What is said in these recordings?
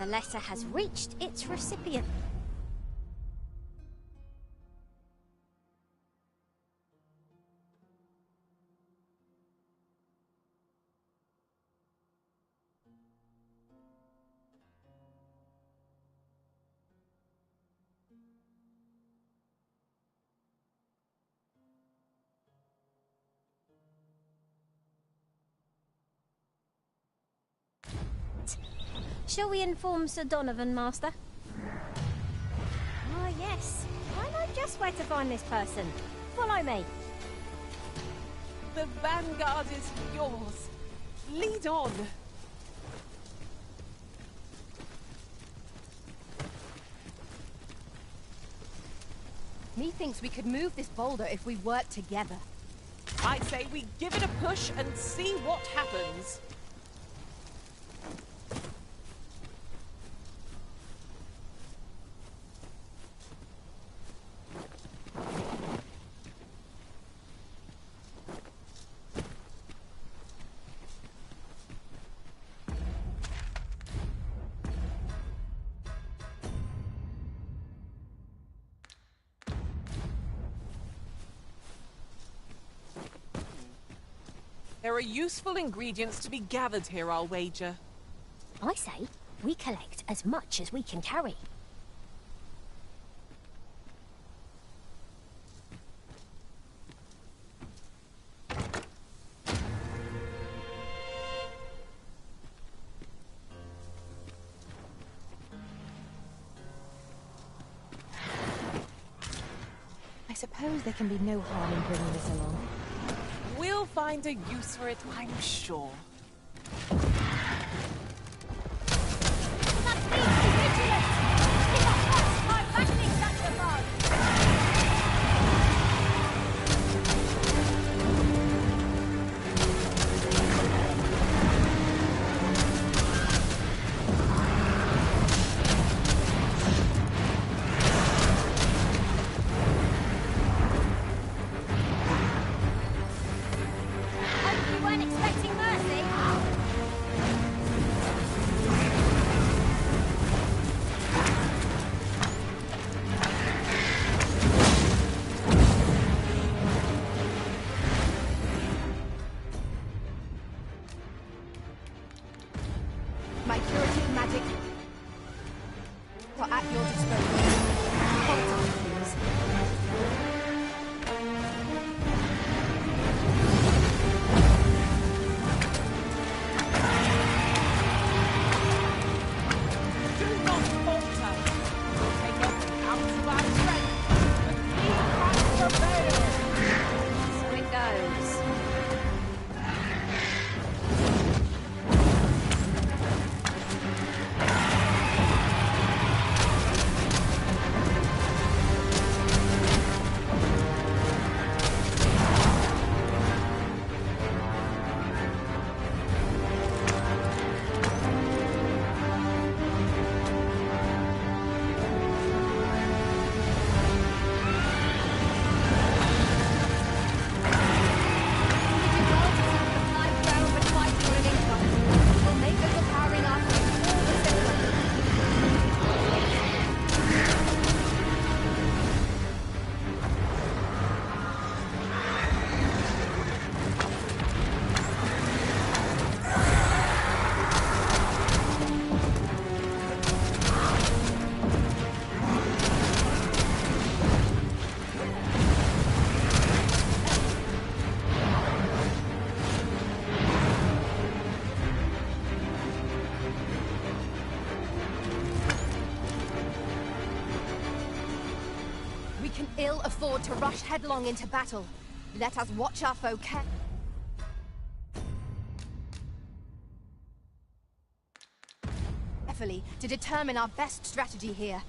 The letter has reached its recipient. Shall we inform Sir Donovan, Master? Ah, yes. I know just where to find this person. Follow me. The vanguard is yours. Lead on. Methinks we could move this boulder if we work together. I say we give it a push and see what happens. There are useful ingredients to be gathered here, I'll wager. I say we collect as much as we can carry. I suppose there can be no harm in bringing this along. We'll find a use for it, I'm sure. My curative magic are at your disposal. Hold on, please. Do not falter. We'll take off the ounce of our strength, but we can prevail. So it goes. We can ill afford to rush headlong into battle. Let us watch our foe carefully to determine our best strategy here.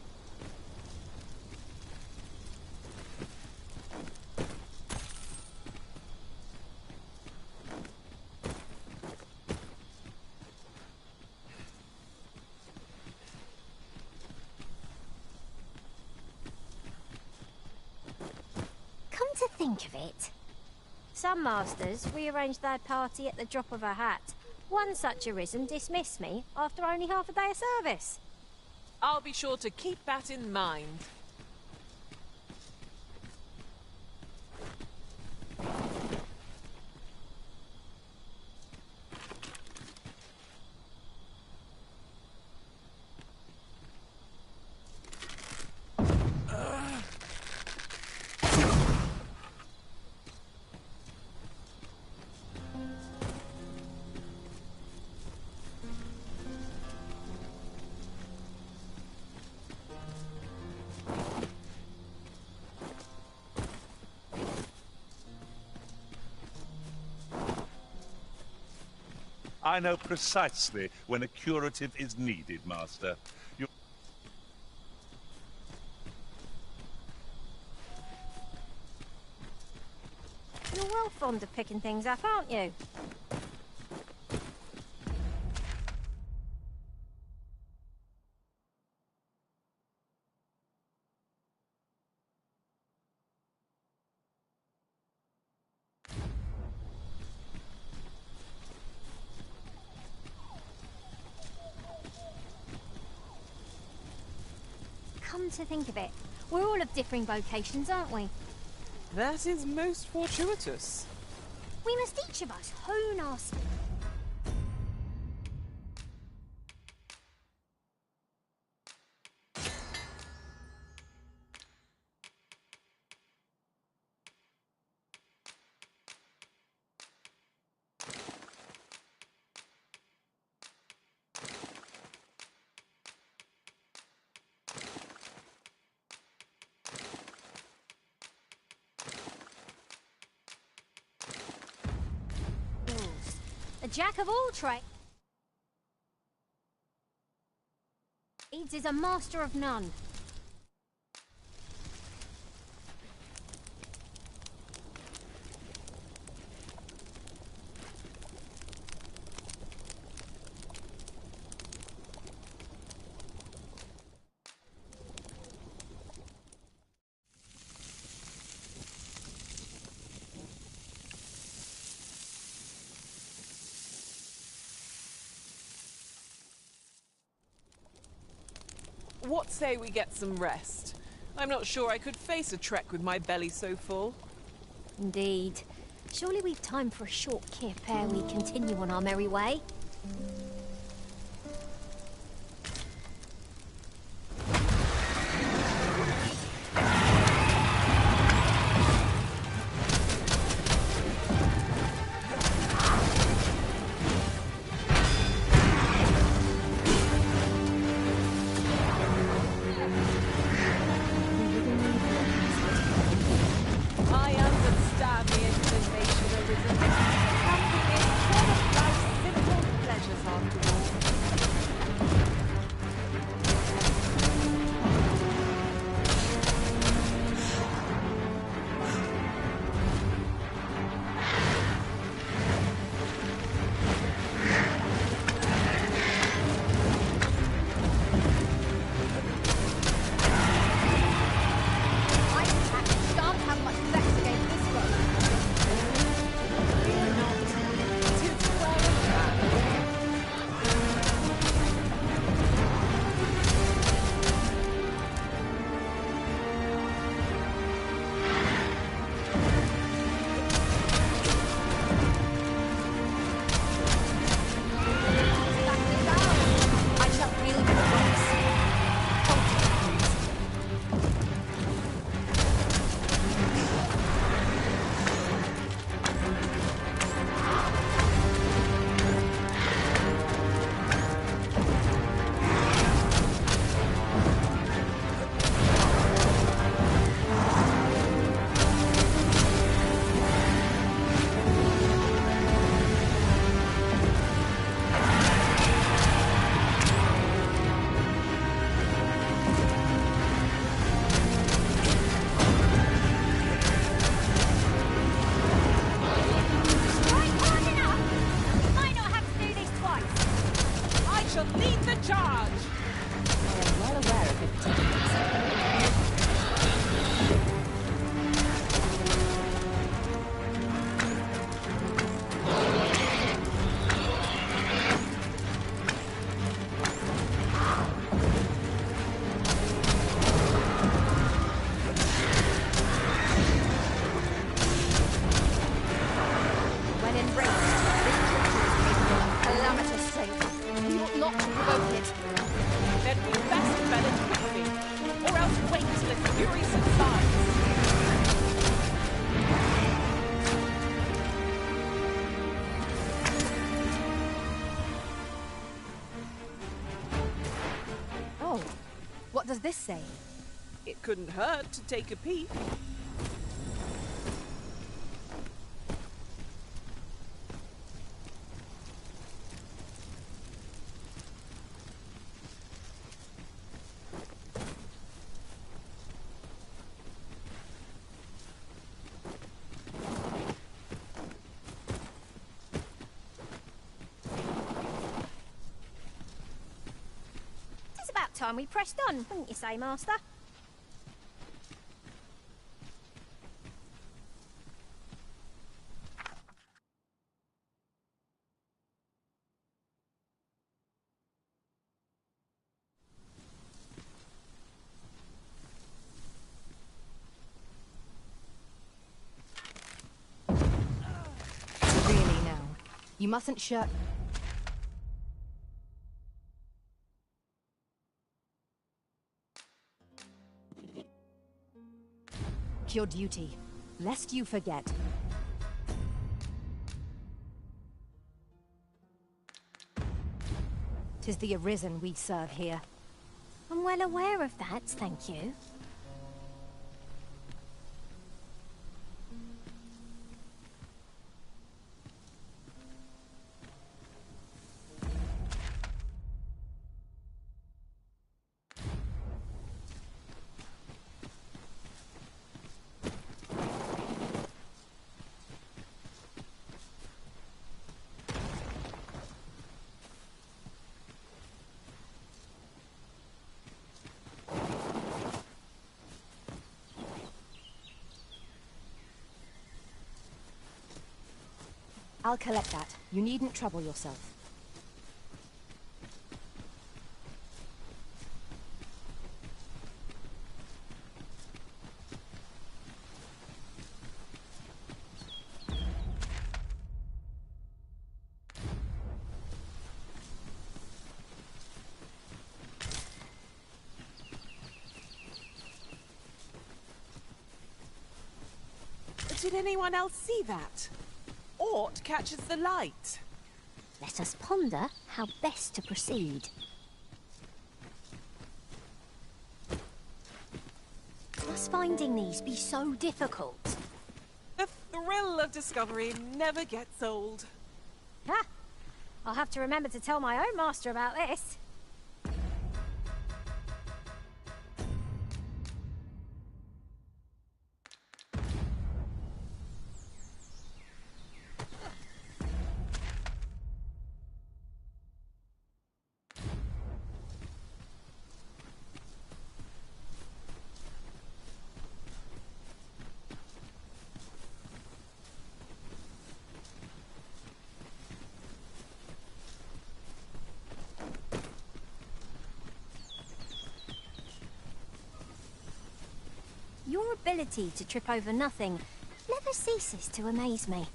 To think of it, some masters rearrange their party at the drop of a hat. One such arisen dismissed me after only half a day of service. I'll be sure to keep that in mind. I know precisely when a curative is needed, Master. You're well fond of picking things up, aren't you? Come to think of it, we're all of differing vocations, aren't we? That is most fortuitous. We must each of us hone our skills. A jack of all trades is a master of none. What say we get some rest? I'm not sure I could face a trek with my belly so full. Indeed. Surely we've time for a short kip ere we continue on our merry way. I understand the inclination arisen. Something is one of life's simple pleasures, Aunt. this say? It couldn't hurt to take a peek. It's about time we pressed on, wouldn't you say, Master? Really now. You mustn't shirk. Your duty, lest you forget. 'Tis the Arisen we serve here. I'm well aware of that, thank you. I'll collect that. You needn't trouble yourself. Did anyone else see that? Aught catches the light. Let us ponder how best to proceed. Must finding these be so difficult? The thrill of discovery never gets old. Ha! I'll have to remember to tell my own master about this. Your ability to trip over nothing never ceases to amaze me.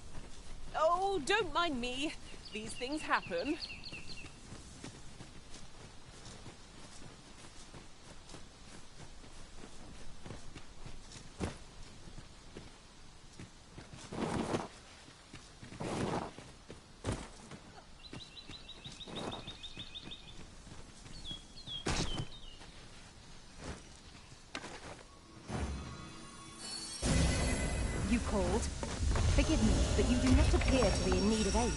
Oh, don't mind me. These things happen. You called? Forgive me, but you do not appear to be in need of aid.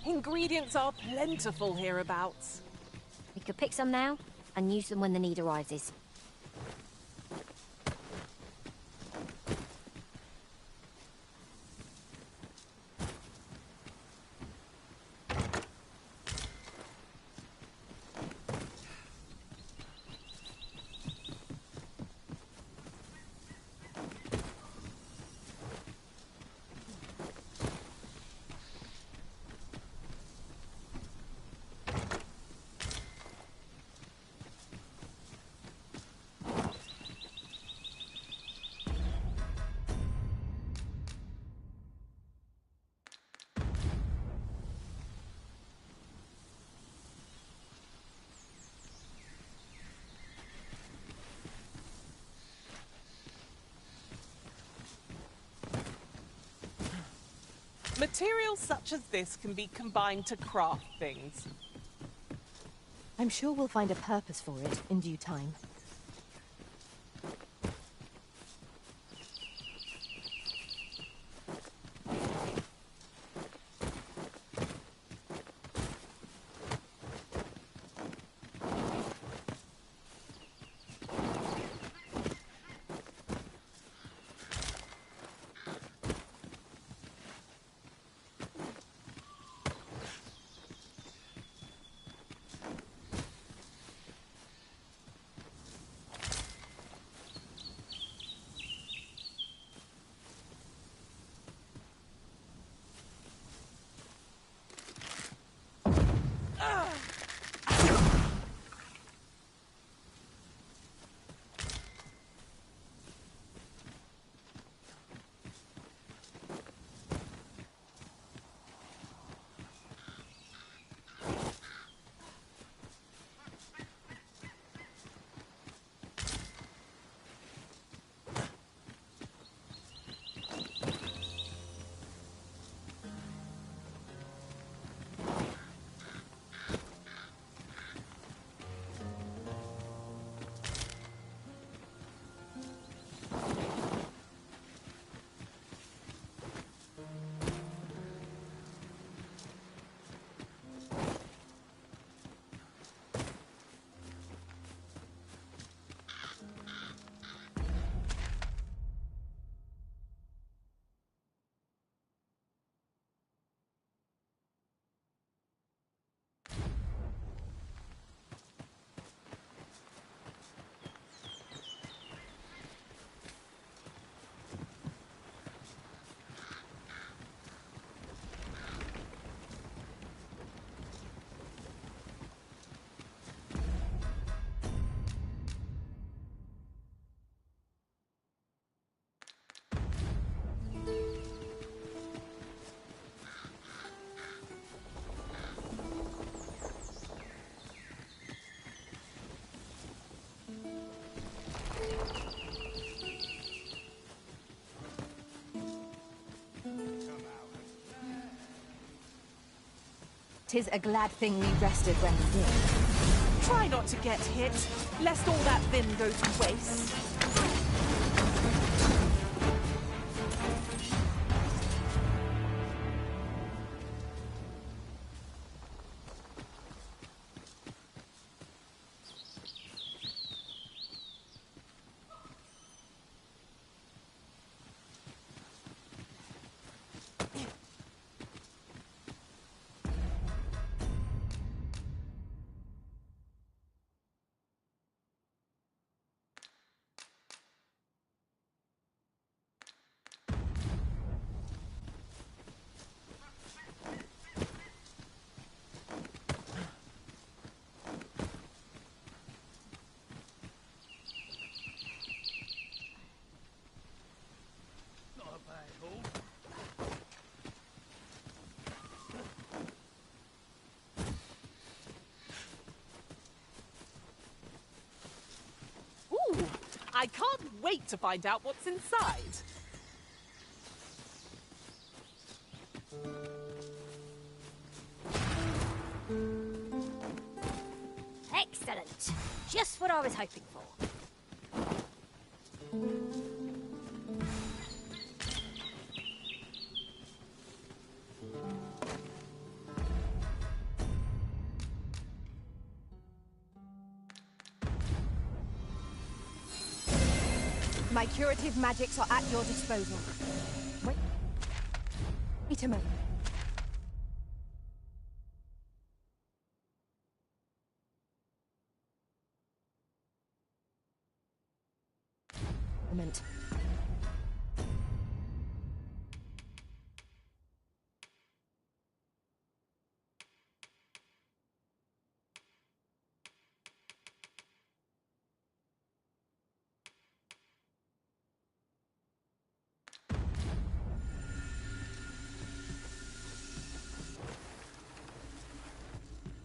Ingredients are plentiful hereabouts. We could pick some now and use them when the need arises. Materials such as this can be combined to craft things. I'm sure we'll find a purpose for it in due time. "'Tis a glad thing we rested when we did." Try not to get hit, lest all that vim go to waste. I can't wait to find out what's inside. Excellent. Just what I was hoping for. My curative magics are at your disposal. Wait a moment.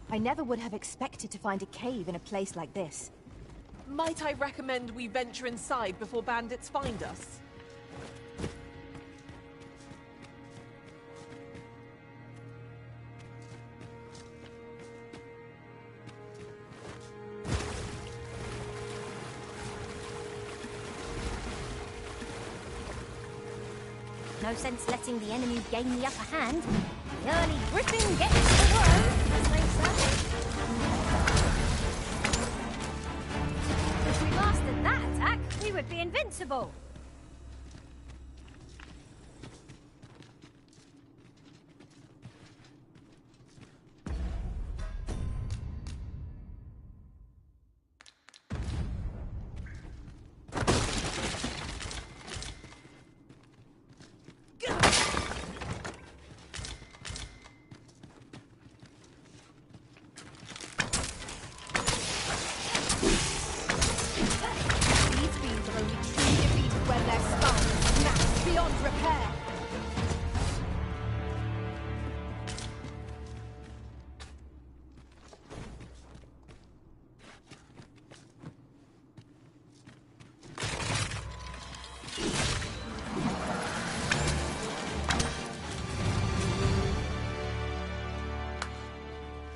I never would have expected to find a cave in a place like this. Might I recommend we venture inside before bandits find us? No sense letting the enemy gain the upper hand. The early gripping gets the worm, as they say. If we mastered that attack, we would be invincible.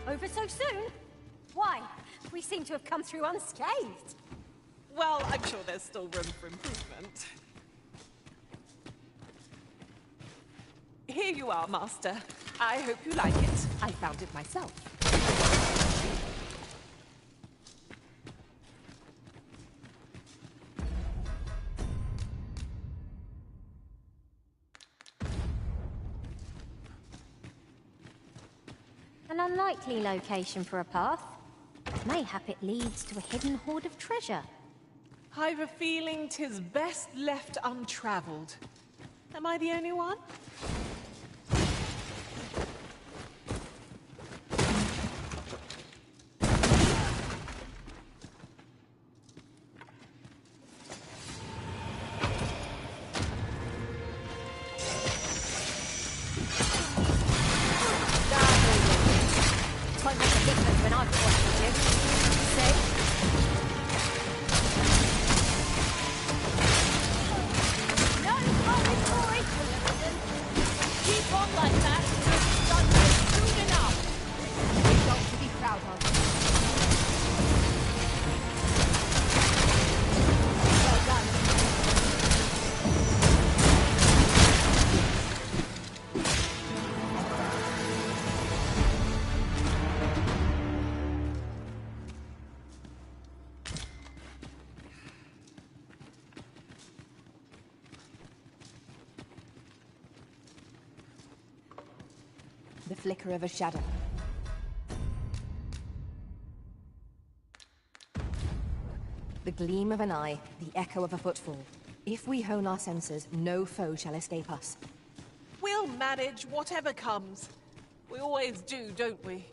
Over so soon? Why? We seem to have come through unscathed. Well, I'm sure there's still room for improvement. Here you are, Master. I hope you like it. I found it myself. An unlikely location for a path. Mayhap it leads to a hidden hoard of treasure. I've a feeling 'tis best left untravelled. Am I the only one? Won't make a difference when I've questioned you. See? No hurry, keep on like that. Sunday soon enough. Result to be proud of. Well done. The flicker of a shadow. The gleam of an eye, the echo of a footfall. If we hone our senses, no foe shall escape us. We'll manage whatever comes. We always do, don't we?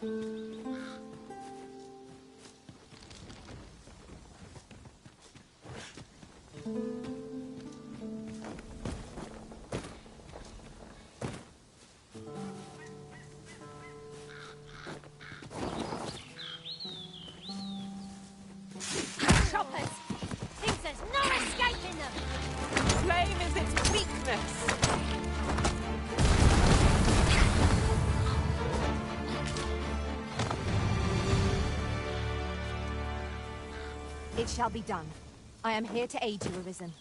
Choppers! Thinks there's no escaping them! Flame is its weakness. It shall be done. I am here to aid you, Arisen.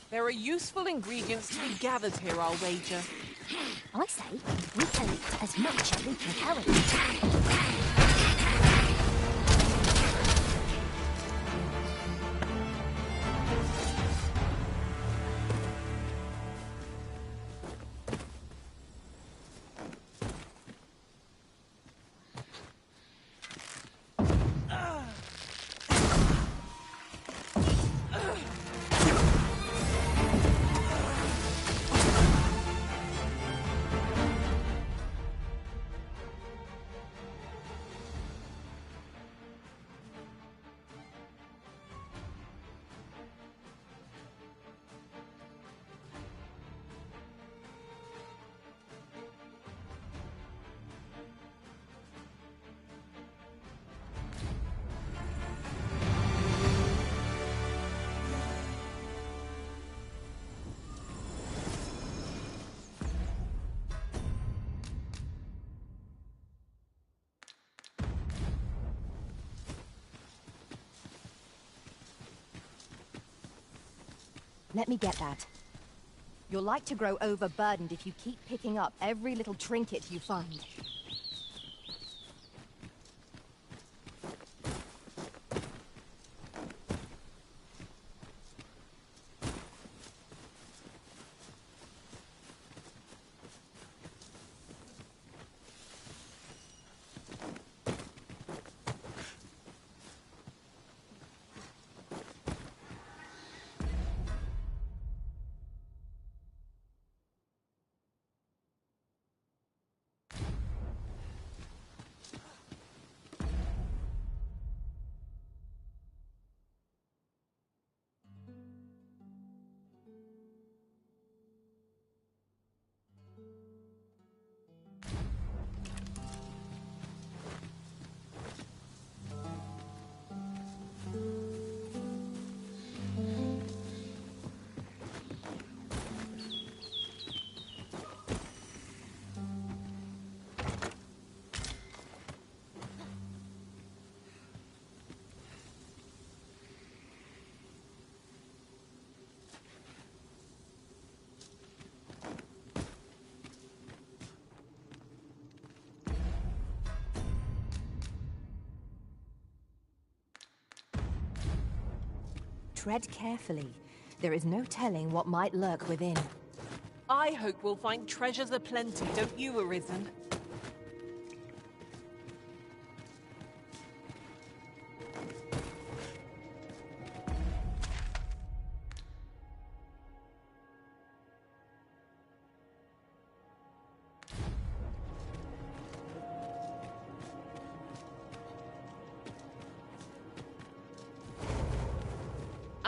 There are useful ingredients to be gathered here, I'll wager. I say, we collect as much as we can carry. Let me get that. You're like to grow overburdened if you keep picking up every little trinket you find. Tread carefully. There is no telling what might lurk within. I hope we'll find treasures aplenty, don't you, Arisen?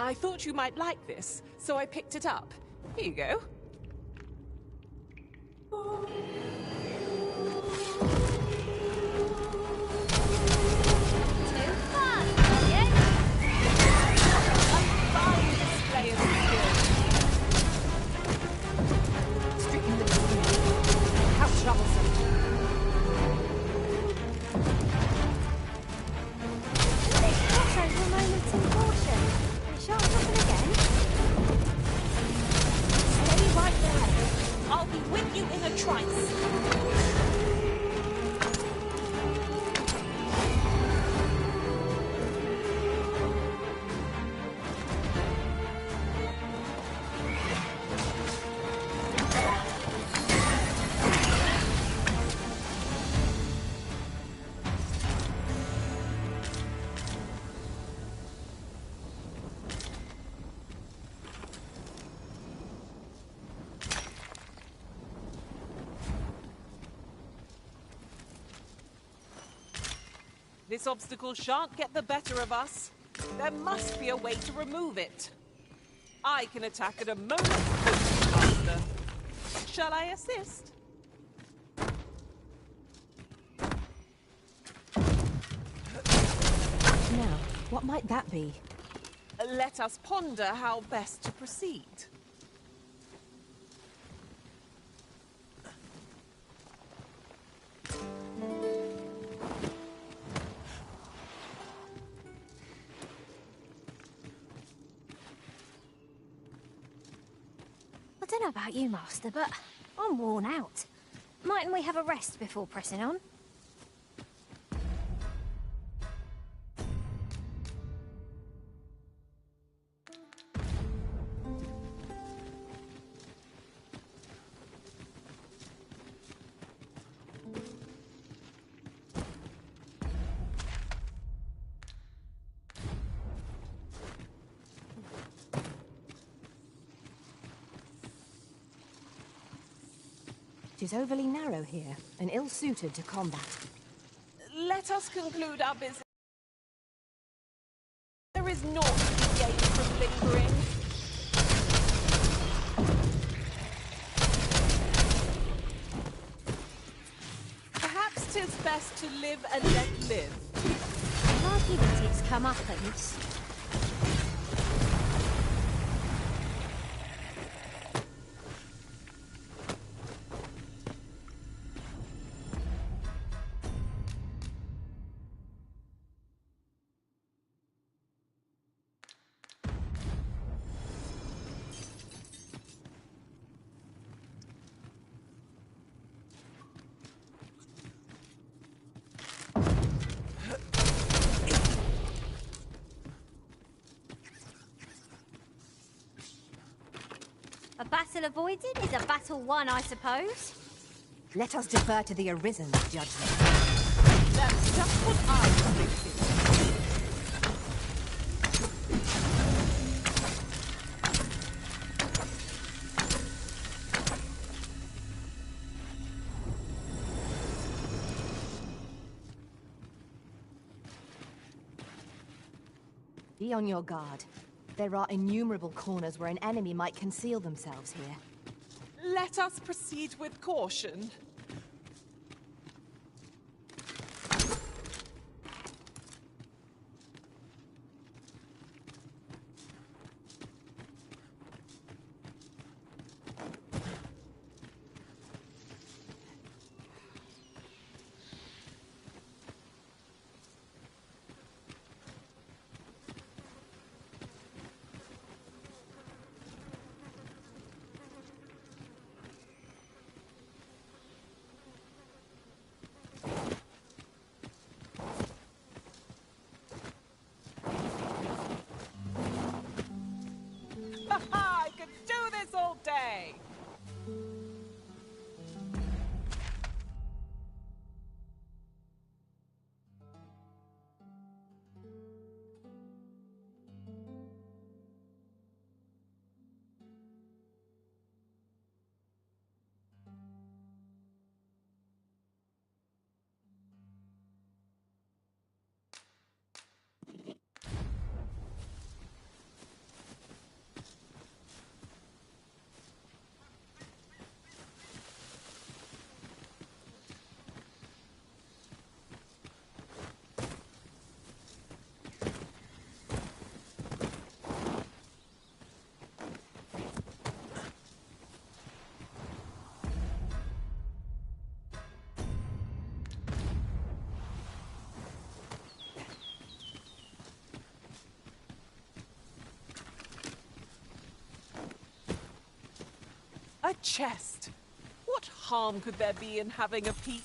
I thought you might like this, so I picked it up. Here you go. Too fast, Ian! A fine display of skill. Stricken with the how troublesome. price. This obstacle shan't get the better of us. There must be a way to remove it. I can attack at a moment's notice, Master. Shall I assist? Now, what might that be? Let us ponder how best to proceed. I don't know about you, Master, but I'm worn out. Mightn't we have a rest before pressing on? It is overly narrow here, and ill-suited to combat. Let us conclude our business. There is naught to be gained from lingering. Perhaps 'tis best to live and let live. I'll give it its comeuppance. A battle avoided is a battle won, I suppose. Let us defer to the Arisen's judgment. That's just what I was thinking. Be on your guard. There are innumerable corners where an enemy might conceal themselves here. Let us proceed with caution. I could do this all day! A chest. What harm could there be in having a peek?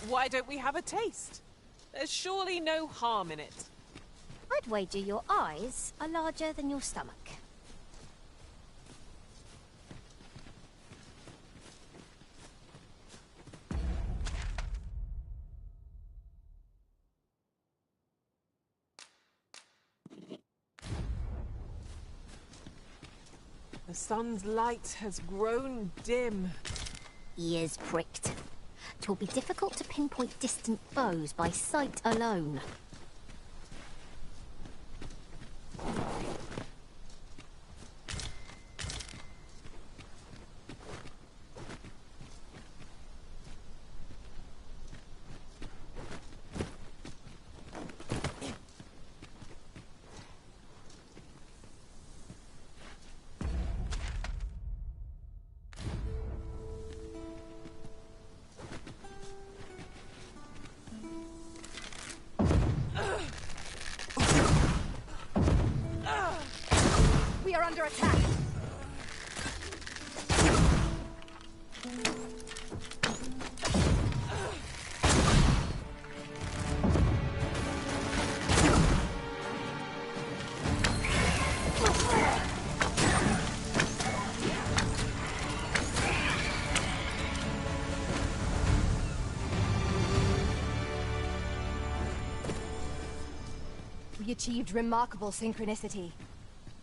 Why don't we have a taste? There's surely no harm in it. I'd wager your eyes are larger than your stomach. The sun's light has grown dim. Ears pricked. 'Twill be difficult to pinpoint distant foes by sight alone. We are under attack! We achieved remarkable synchronicity.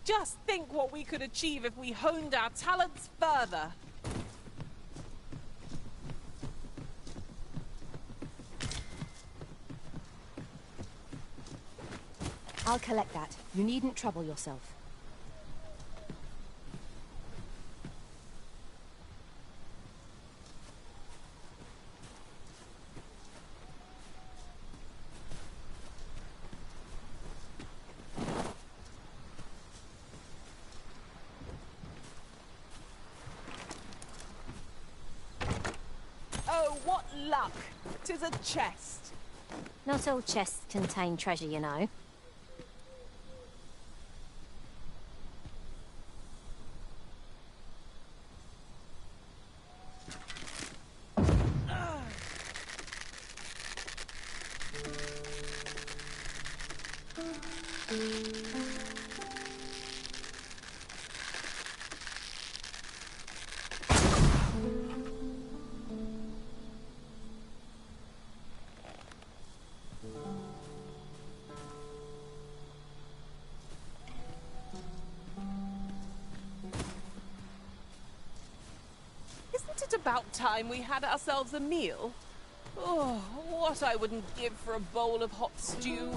Just think what we could achieve if we honed our talents further. I'll collect that. You needn't trouble yourself. Oh, what luck! 'Tis a chest. Not all chests contain treasure, you know. Isn't it about time we had ourselves a meal? Oh, what I wouldn't give for a bowl of hot stew.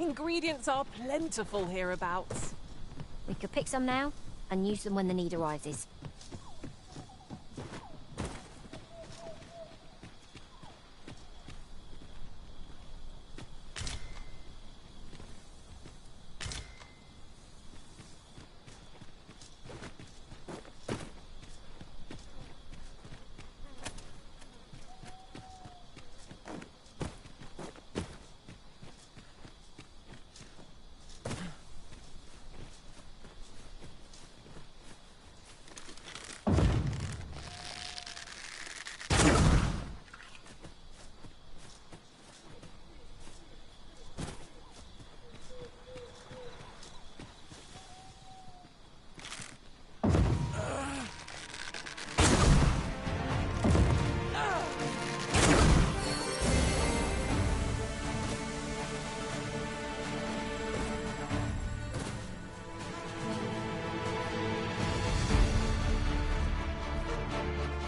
Ingredients are plentiful hereabouts. We could pick some now and use them when the need arises.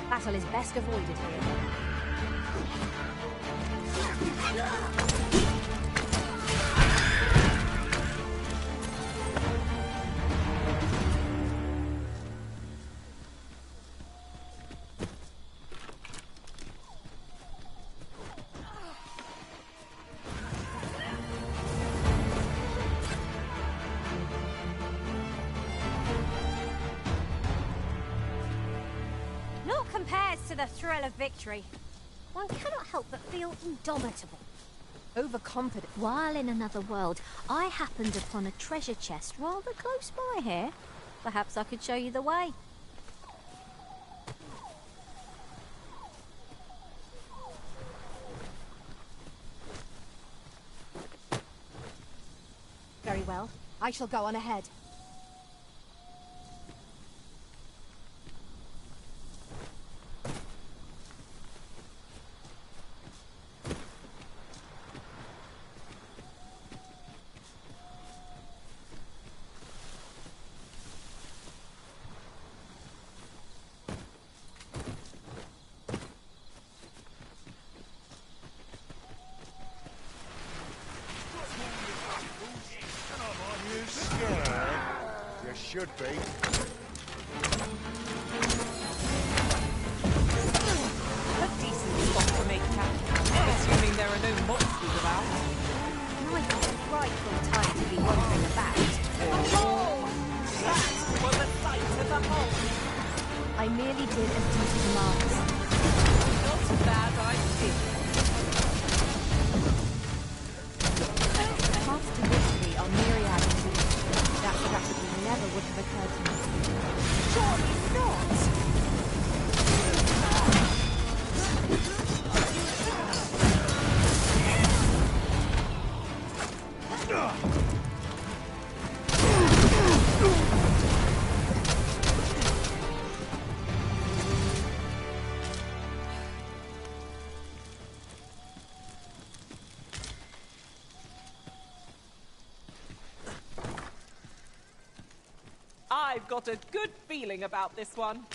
Battle is best avoided here. Not compares to the thrill of victory. One cannot help but feel indomitable. Overconfident. While in another world, I happened upon a treasure chest rather close by here. Perhaps I could show you the way. Very well. I shall go on ahead. Should be. A decent spot to make camp, assuming there are no monsters about. My frightful time to be wandering about. Oh! That was a sight to behold. I merely did as duty demands. Not a bad idea. Paths to victory are myriad indeed. That strategy never would have occurred to me. Surely not! I've got a good feeling about this one.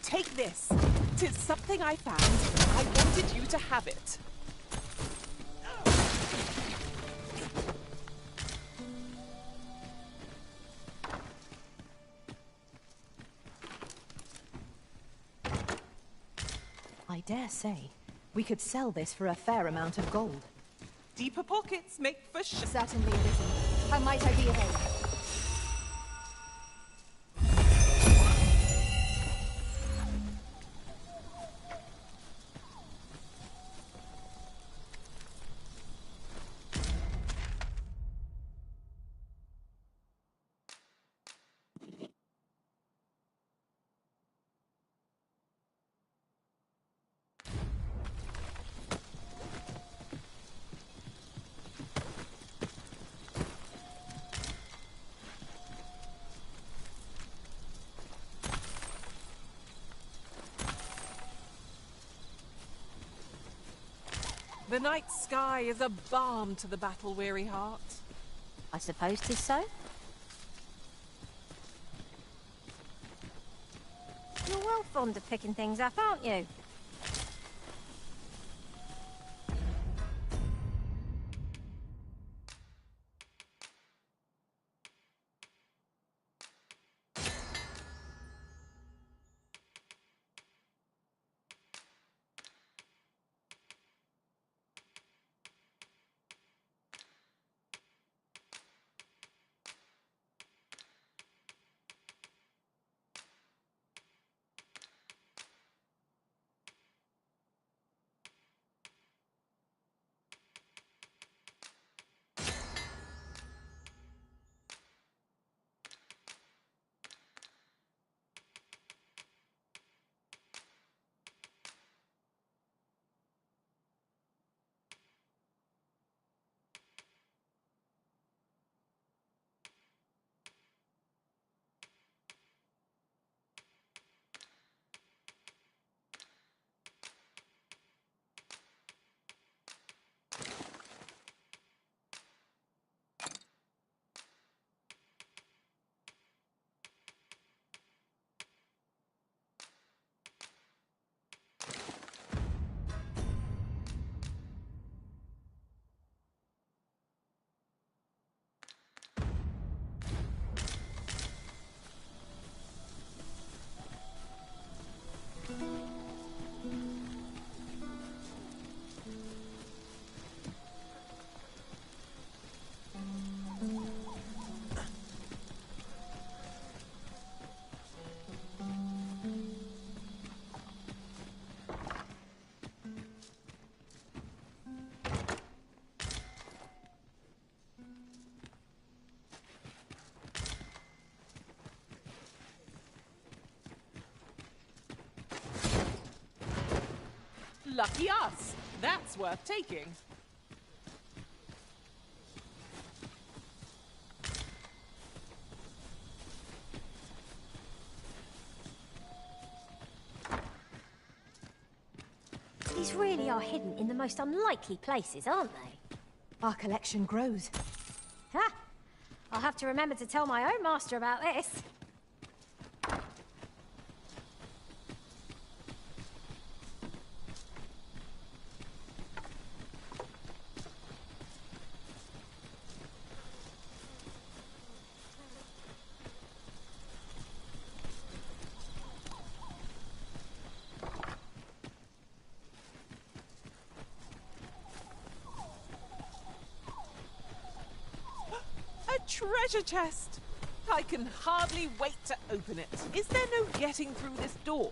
Take this. 'Tis something I found. I wanted you to have it. I dare say, we could sell this for a fair amount of gold. Deeper pockets make for Certainly, listen. How might I be of aid? The night sky is a balm to the battle-weary heart. I suppose 'tis so. You're well fond of picking things up, aren't you? Lucky us! That's worth taking. These really are hidden in the most unlikely places, aren't they? Our collection grows. Ha! I'll have to remember to tell my own master about this. Treasure chest! I can hardly wait to open it. Is there no getting through this door?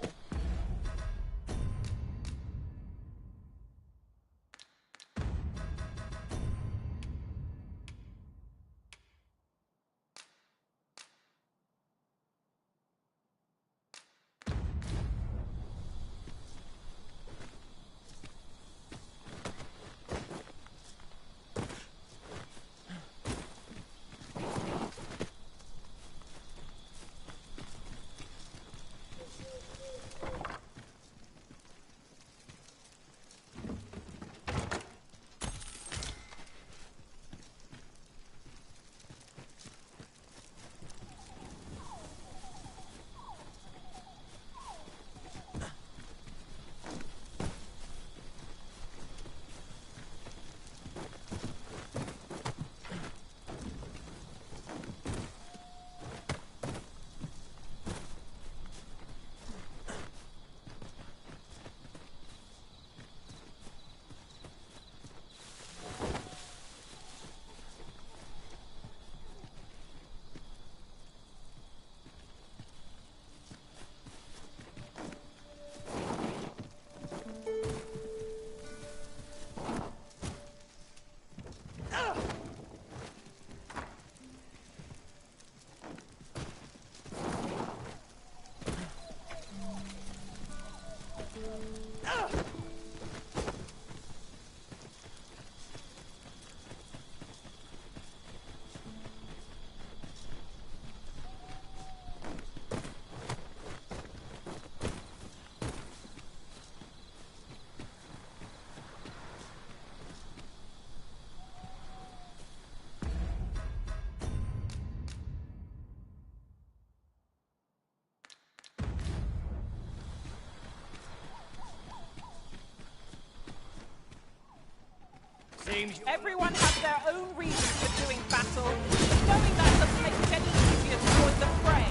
Everyone has their own reasons for doing battle, but knowing that doesn't make it any easier to avoid the fray.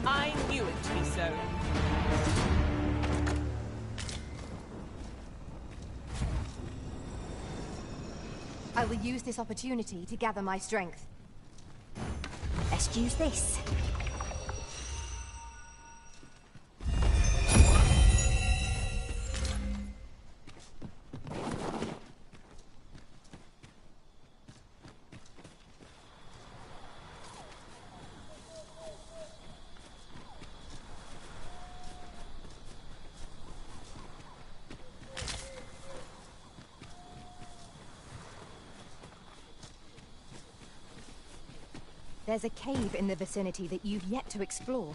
I knew it to be so. I will use this opportunity to gather my strength. Best use this. There's a cave in the vicinity that you've yet to explore.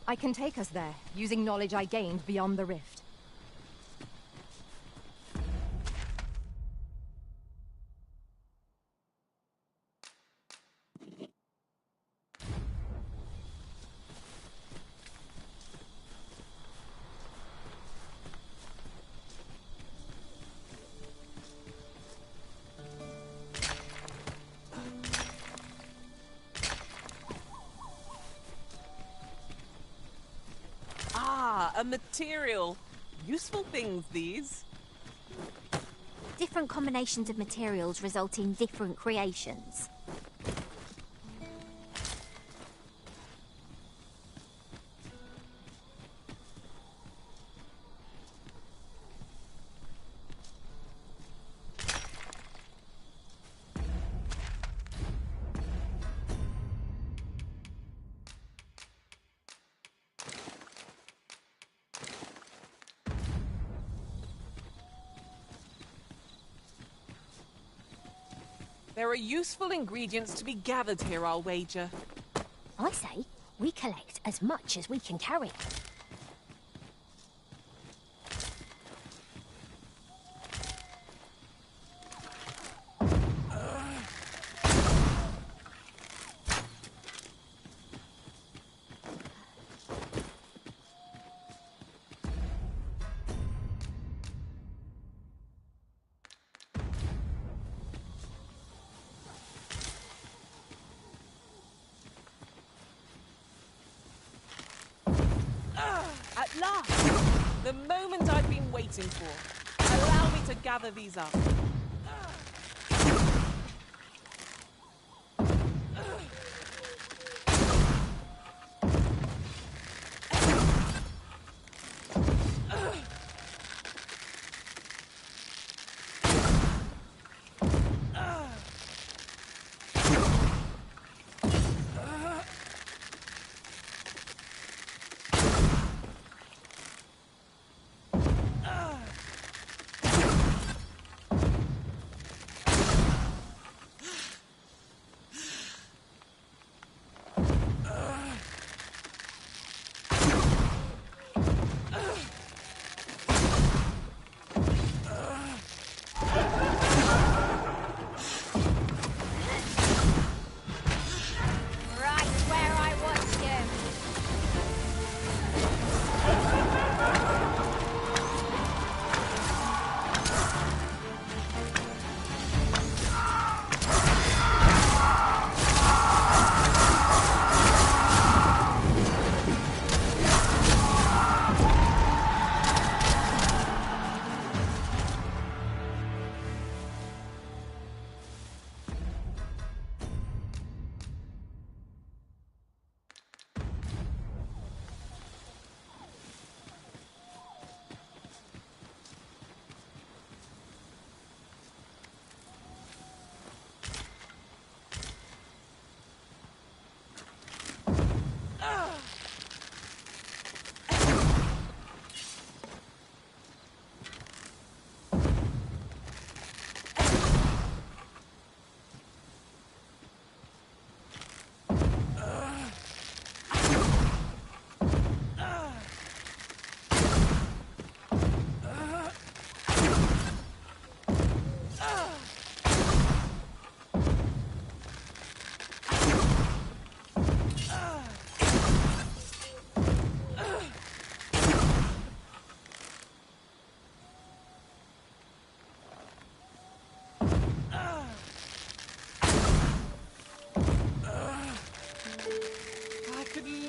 I can take us there, using knowledge I gained beyond the rift. A material. Useful things, these. Different combinations of materials result in different creations. There are useful ingredients to be gathered here, I'll wager. I say, we collect as much as we can carry. At last! The moment I've been waiting for. Allow me to gather these up.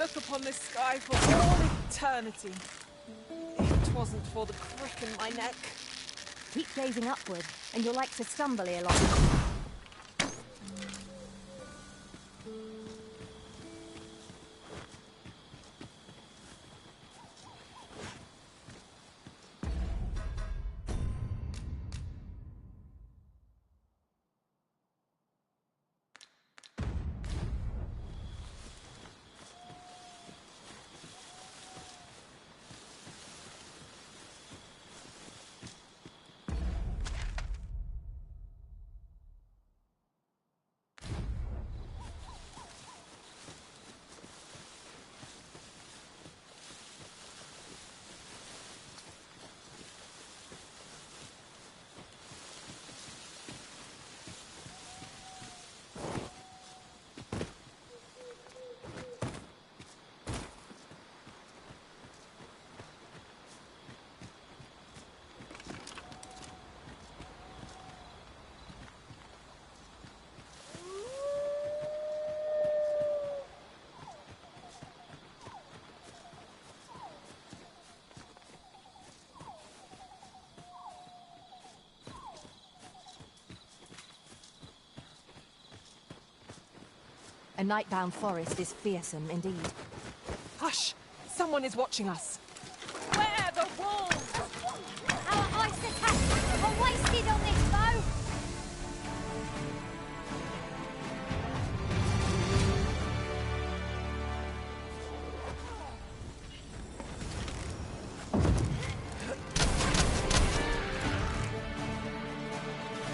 look upon this sky for all eternity. If 'twasn't for the crick in my neck. Keep gazing upward, and you'll like to stumble ere long. A night-bound forest is fearsome indeed. Hush! Someone is watching us. Where the wolves? Our ice attacks are wasted on this foe!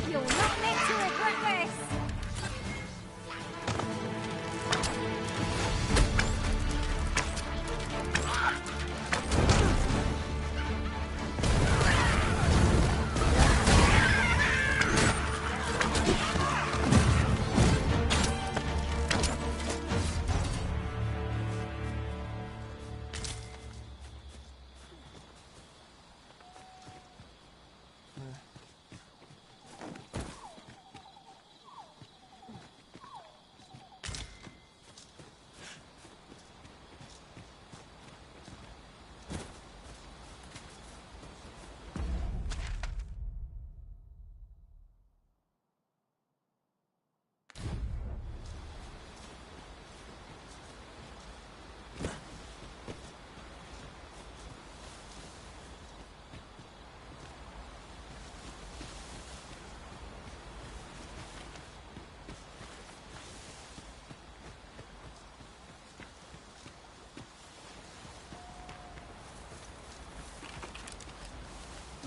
You're not meant to regret this!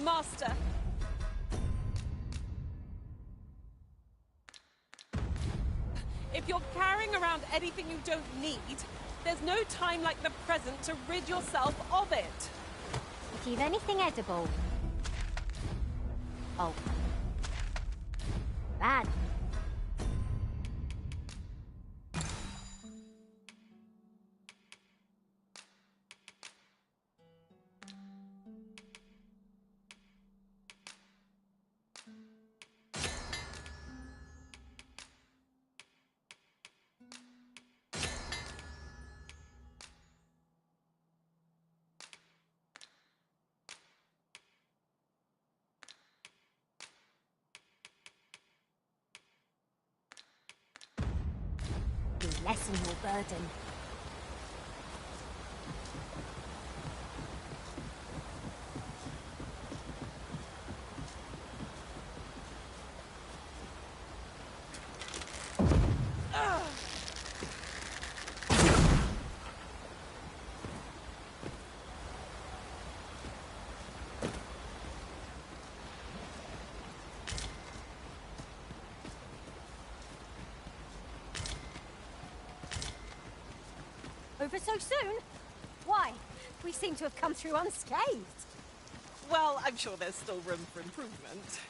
Master! If you're carrying around anything you don't need, there's no time like the present to rid yourself of it. If you've anything edible... Oh. Bad. Lessen your burden. Over so soon? Why? We seem to have come through unscathed. Well, I'm sure there's still room for improvement.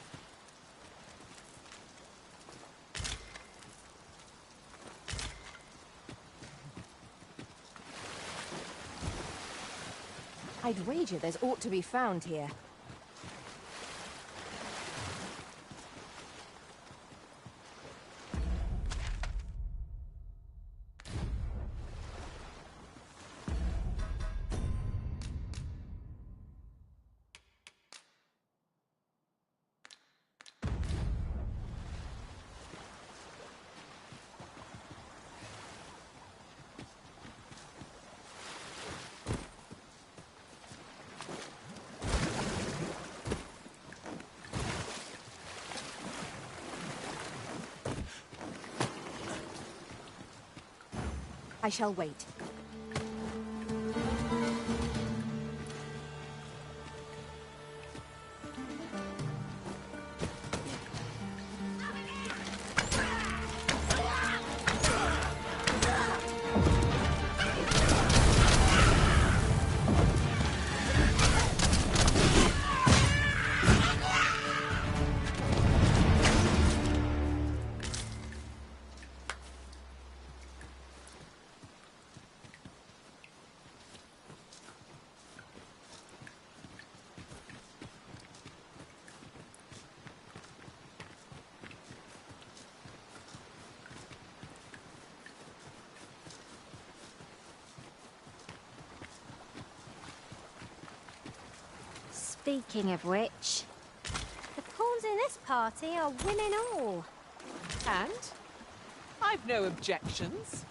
I'd wager there's aught to be found here. I shall wait. Speaking of which, the pawns in this party are women all. And I've no objections.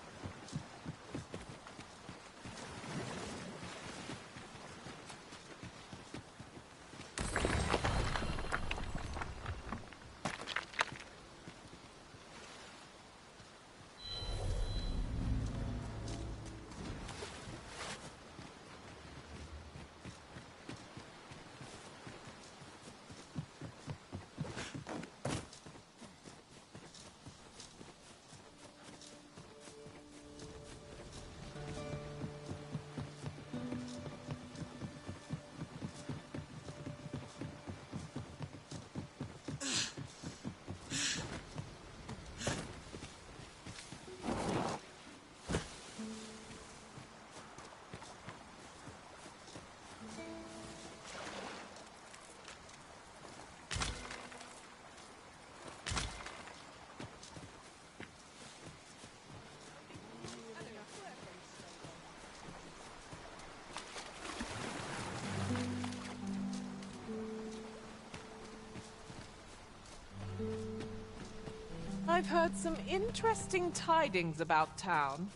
I've heard some interesting tidings about town.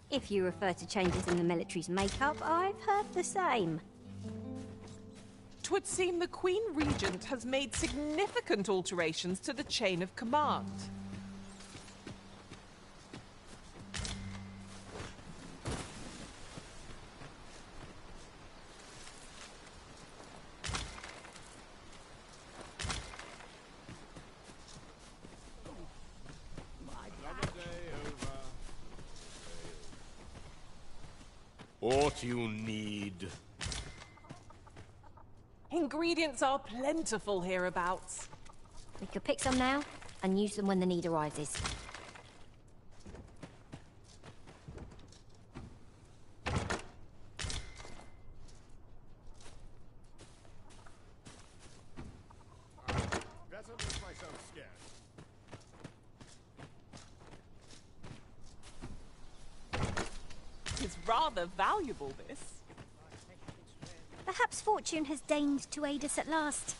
If you refer to changes in the military's makeup, I've heard the same. 'Twould seem the Queen Regent has made significant alterations to the chain of command. What you need. Ingredients are plentiful hereabouts. We could pick some now and use them when the need arises. Better make myself scarce. It's rather valuable, this. Perhaps fortune has deigned to aid us at last.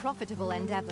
profitable endeavor.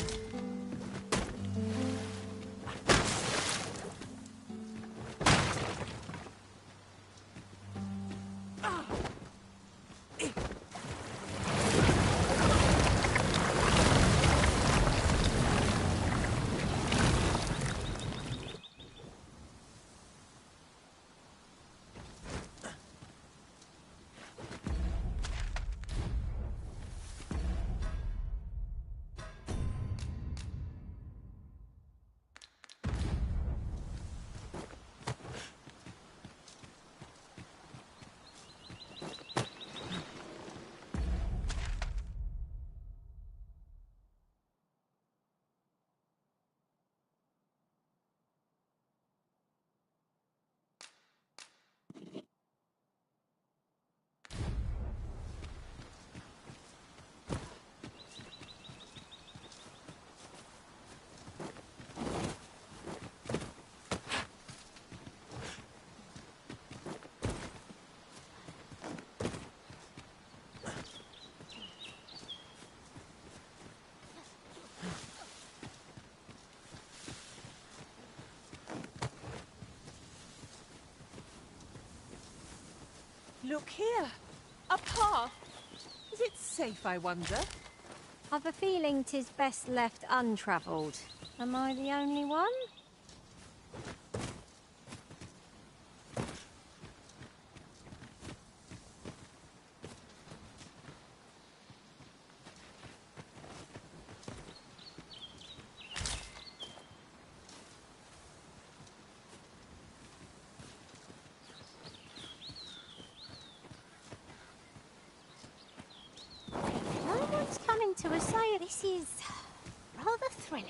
Look here! A path! Is it safe, I wonder? I've a feeling 'tis best left untravelled. Am I the only one? No one's coming to us, say this is rather thrilling.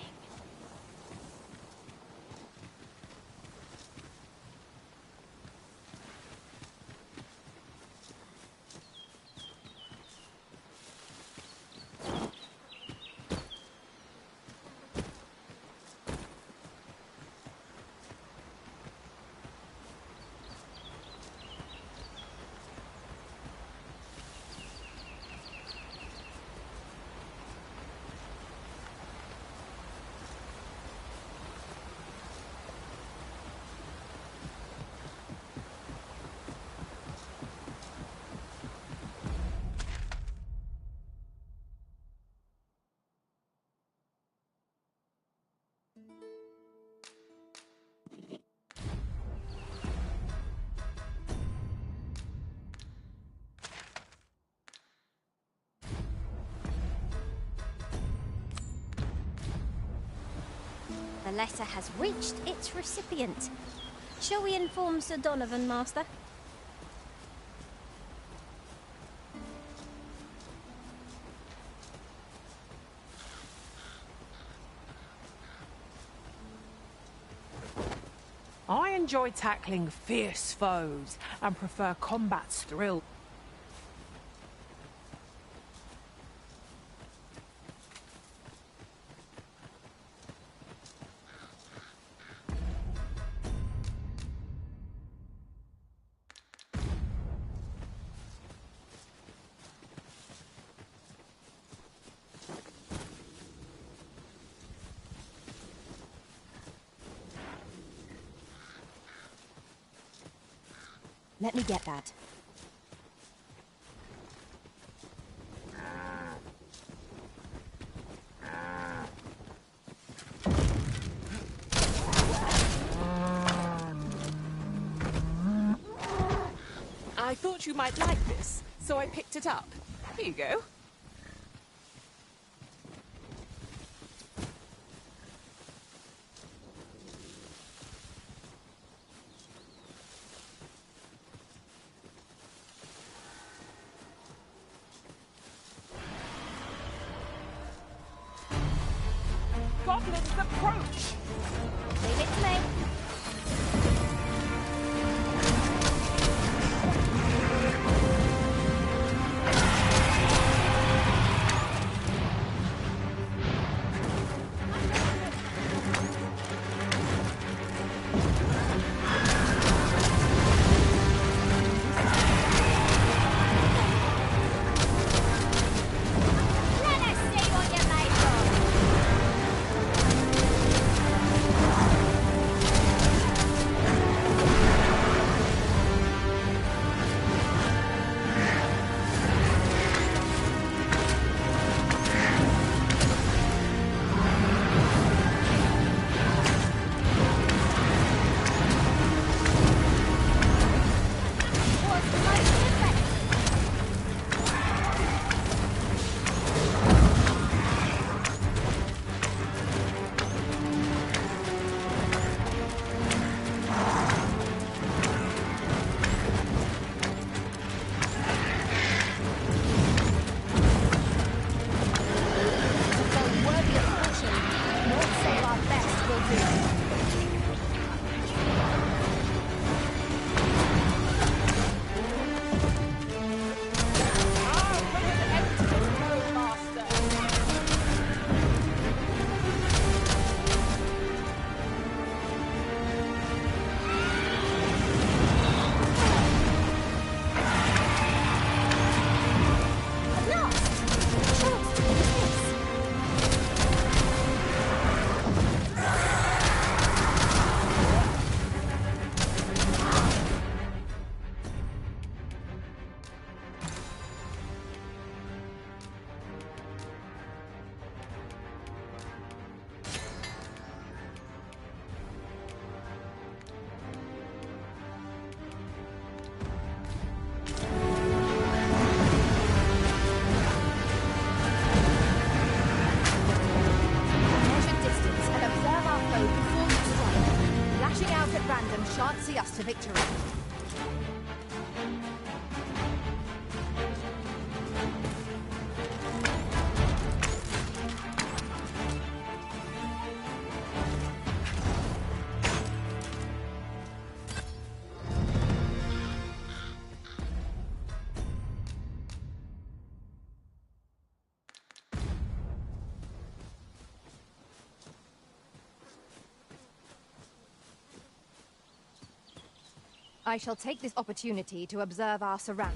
The letter has reached its recipient. Shall we inform Sir Donovan, Master? I enjoy tackling fierce foes and prefer combat's thrill. Let me get that. I thought you might like this, so I picked it up. Here you go. Goblins approach! Leave it to me. Let us see what you're made of. to victory. I shall take this opportunity to observe our surroundings.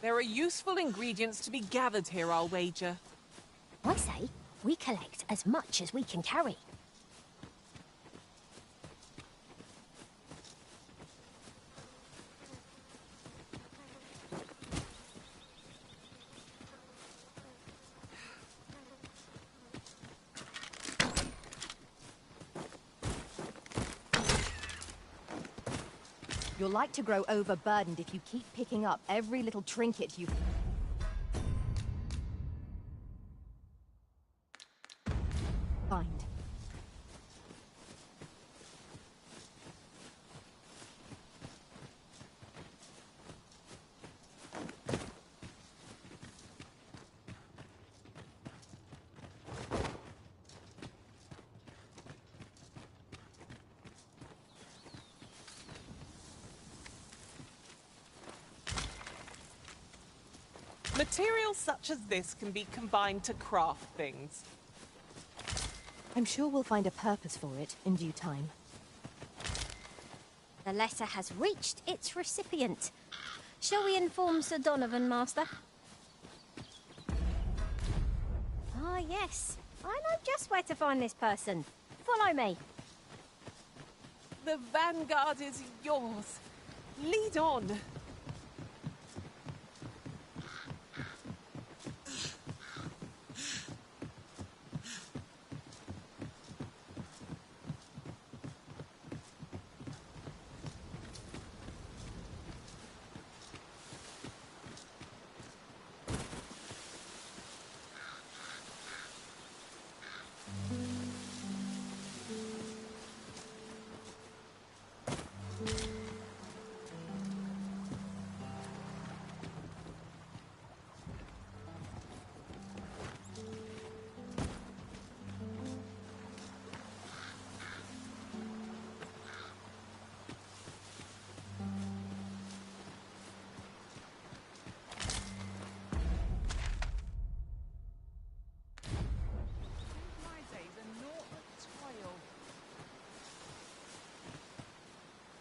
There are useful ingredients to be gathered here, I'll wager. I say, we collect as much as we can carry. You'll like to grow overburdened if you keep picking up every little trinket you find. Materials such as this can be combined to craft things. I'm sure we'll find a purpose for it in due time. The letter has reached its recipient. Shall we inform Sir Donovan, Master? Ah, yes. I know just where to find this person. Follow me. The vanguard is yours. Lead on.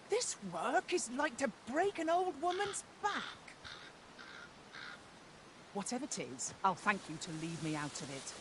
This work is like to break an old woman's back. Whatever it is, I'll thank you to leave me out of it.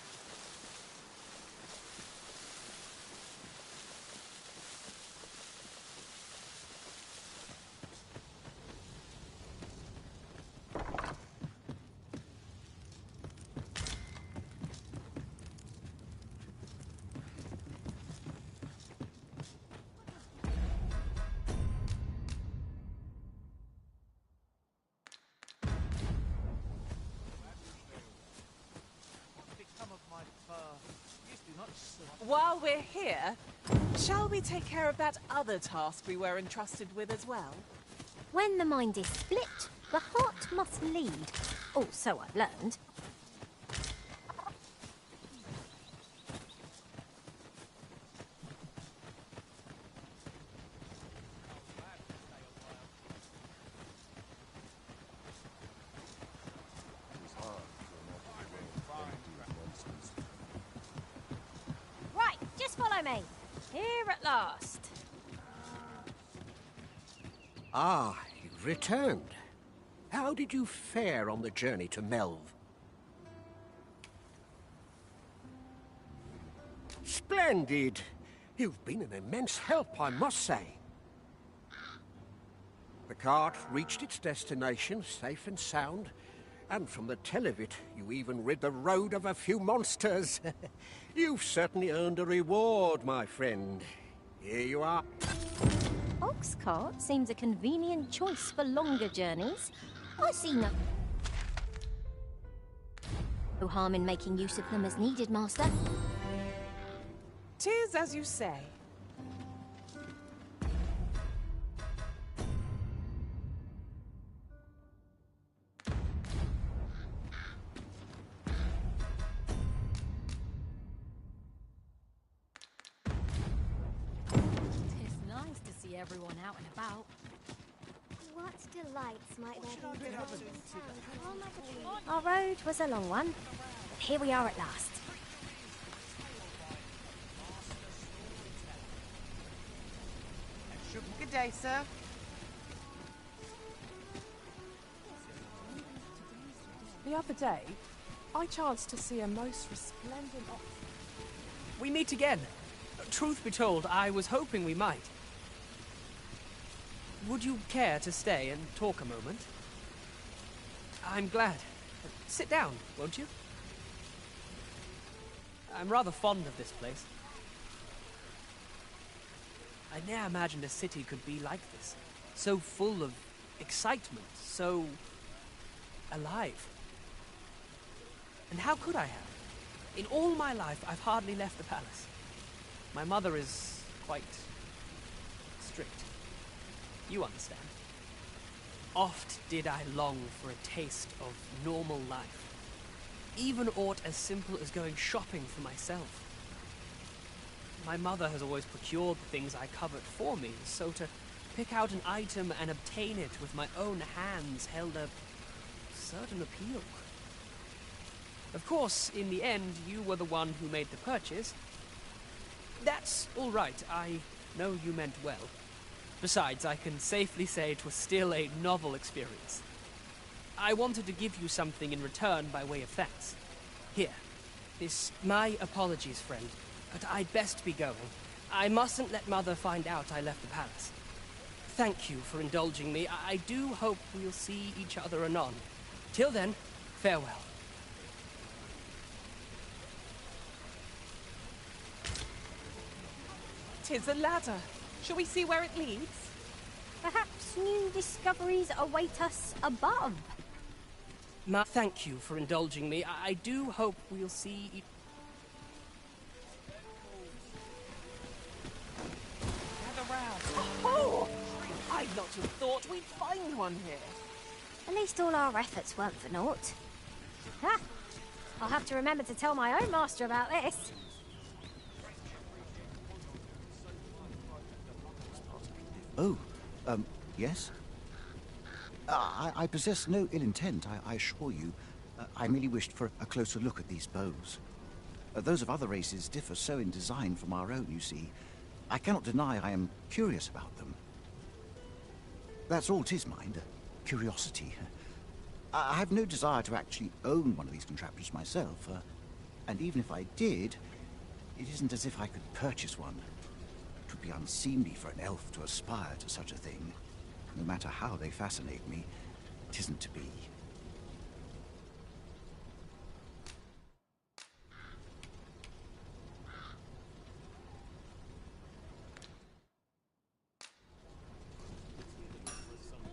While we're here, shall we take care of that other task we were entrusted with as well? When the mind is split, the heart must lead. Oh, so I've learned. Right, just follow me. Here at last. Ah, you've returned. How did you fare on the journey to Melv? Splendid! You've been an immense help, I must say. The cart reached its destination safe and sound, and from the tell of it, you even rid the road of a few monsters. You've certainly earned a reward, my friend. Here you are. Ox cart seems a convenient choice for longer journeys. I see no harm in making use of them as needed, Master. 'Tis as you say. It's nice to see everyone out and about. What delights might there be in town? Our road was a long one, but here we are at last. Good day, sir. The other day, I chanced to see a most resplendent ox. We meet again. Truth be told, I was hoping we might. Would you care to stay and talk a moment? I'm glad. Sit down, won't you? I'm rather fond of this place. I ne'er imagined a city could be like this. So full of excitement, so alive. And how could I have? In all my life, I've hardly left the palace. My mother is quite strict. You understand. Oft did I long for a taste of normal life. Even aught as simple as going shopping for myself. My mother has always procured the things I covet for me, so to pick out an item and obtain it with my own hands held a certain appeal. Of course, in the end, you were the one who made the purchase. That's all right. I know you meant well. Besides, I can safely say it was still a novel experience. I wanted to give you something in return by way of thanks. Here. My apologies, friend, but I'd best be going. I mustn't let Mother find out I left the palace. Thank you for indulging me. I do hope we'll see each other anon. Till then, farewell. 'Tis a ladder. Shall we see where it leads? Perhaps new discoveries await us above. Thank you for indulging me. I do hope we'll see... Gather round. Oh! I'd not have thought we'd find one here. At least all our efforts weren't for naught. Ha! I'll have to remember to tell my own master about this. Oh, yes? I possess no ill intent, I assure you. I merely wished for a closer look at these bows. Those of other races differ so in design from our own, you see. I cannot deny I am curious about them. That's all 'tis, mind. Curiosity. I have no desire to actually own one of these contraptions myself. And even if I did, it isn't as if I could purchase one. It would be unseemly for an elf to aspire to such a thing. No matter how they fascinate me, it isn't to be.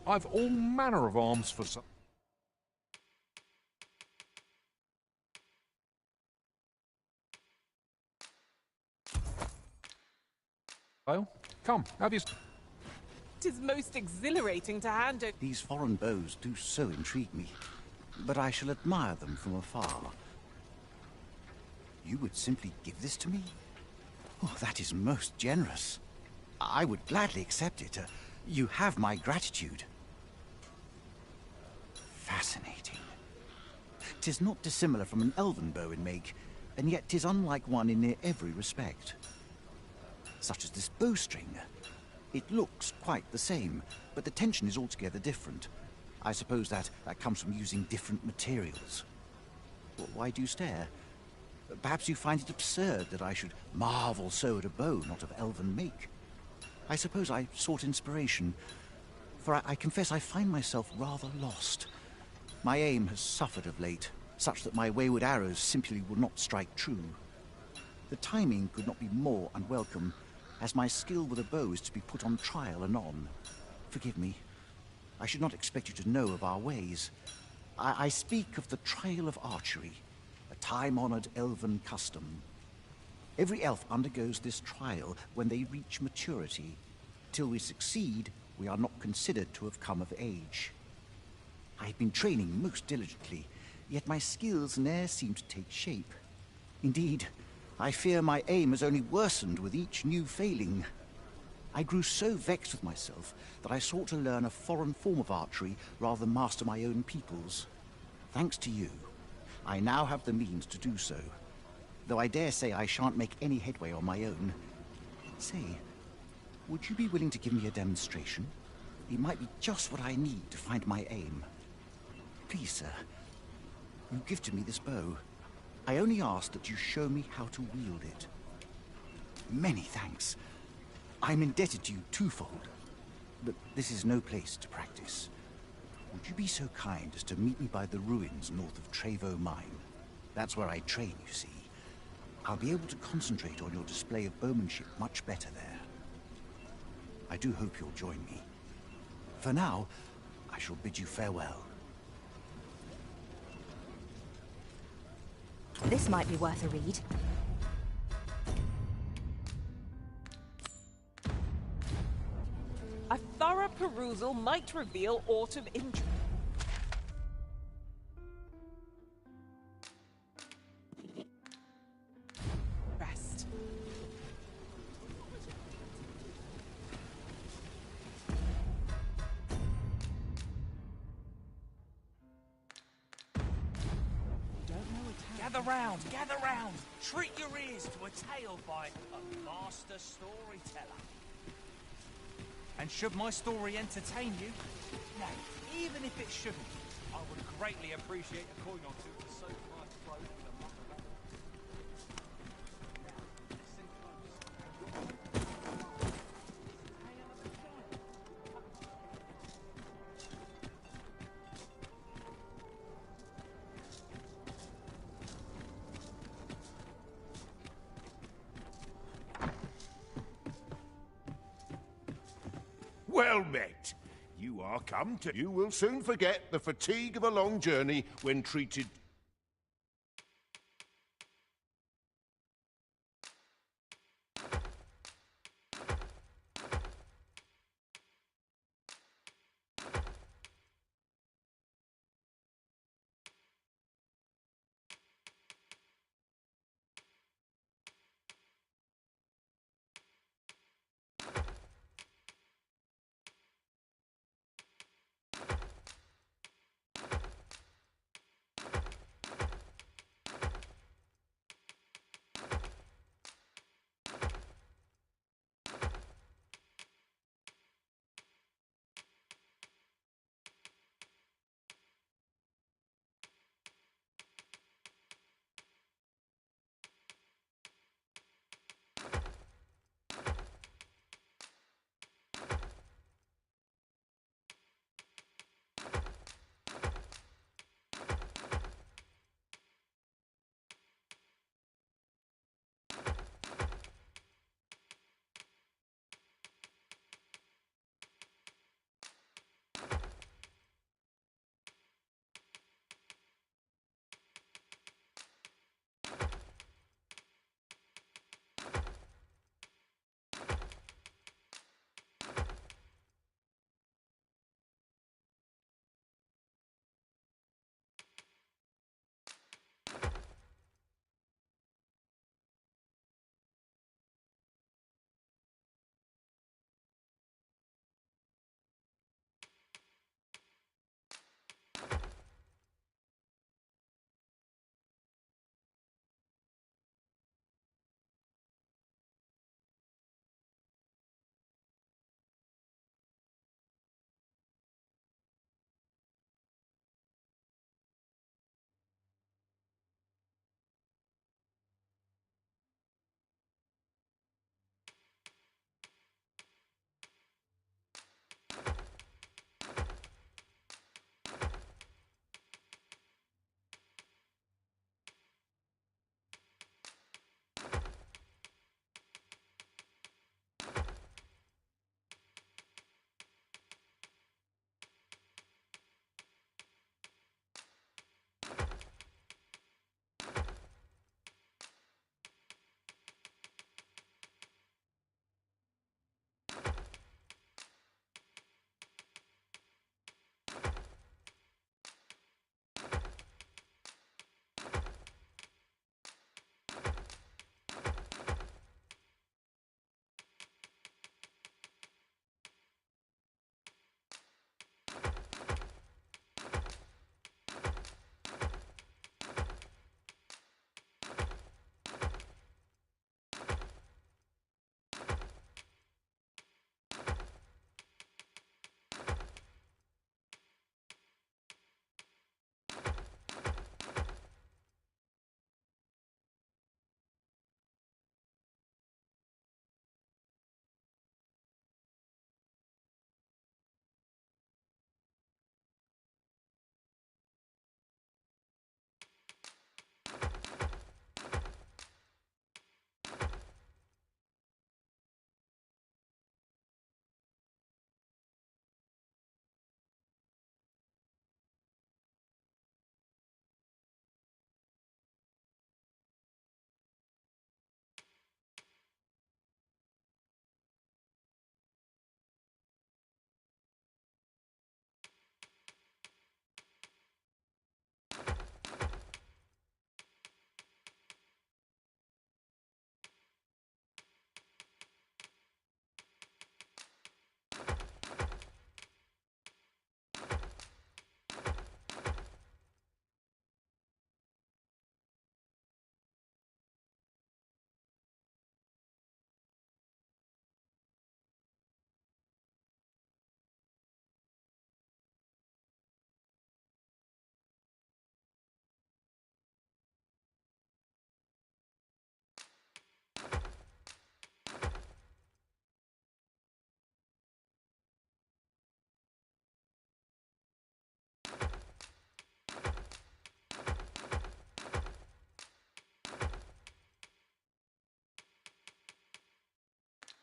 I've all manner of arms for some. Well, come, have you... 'Tis most exhilarating to hand it. These foreign bows do so intrigue me, but I shall admire them from afar. You would simply give this to me? Oh, that is most generous. I would gladly accept it. You have my gratitude. Fascinating. 'Tis not dissimilar from an elven bow in make, and yet 'tis unlike one in near every respect. Such as this bowstring. It looks quite the same, but the tension is altogether different. I suppose that comes from using different materials. Why do you stare? Perhaps you find it absurd that I should marvel so at a bow not of elven make. I suppose I sought inspiration, for I confess I find myself rather lost. My aim has suffered of late, such that my wayward arrows simply will not strike true. The timing could not be more unwelcome, as my skill with a bow is to be put on trial anon. Forgive me. I should not expect you to know of our ways. I speak of the trial of archery, a time-honored elven custom. Every elf undergoes this trial when they reach maturity. Till we succeed, we are not considered to have come of age. I have been training most diligently, yet my skills ne'er seem to take shape. Indeed, I fear my aim has only worsened with each new failing. I grew so vexed with myself that I sought to learn a foreign form of archery rather than master my own people's. Thanks to you, I now have the means to do so, though I dare say I shan't make any headway on my own. Say, would you be willing to give me a demonstration? It might be just what I need to find my aim. Please, sir, you gifted me this bow. I only ask that you show me how to wield it. Many thanks. I'm indebted to you twofold, but this is no place to practice. Would you be so kind as to meet me by the ruins north of Trevo Mine? That's where I train, you see. I'll be able to concentrate on your display of bowmanship much better there. I do hope you'll join me. For now, I shall bid you farewell. This might be worth a read. A thorough perusal might reveal aught of interest. Don't know a Gather round, gather round. Treat your ears to a tale by a master storyteller. And should my story entertain you, nay, even if it shouldn't, I would greatly appreciate a coin or two to soak my throat in a muck of Now, listen close. Well met. You are come to... You will soon forget the fatigue of a long journey when treated...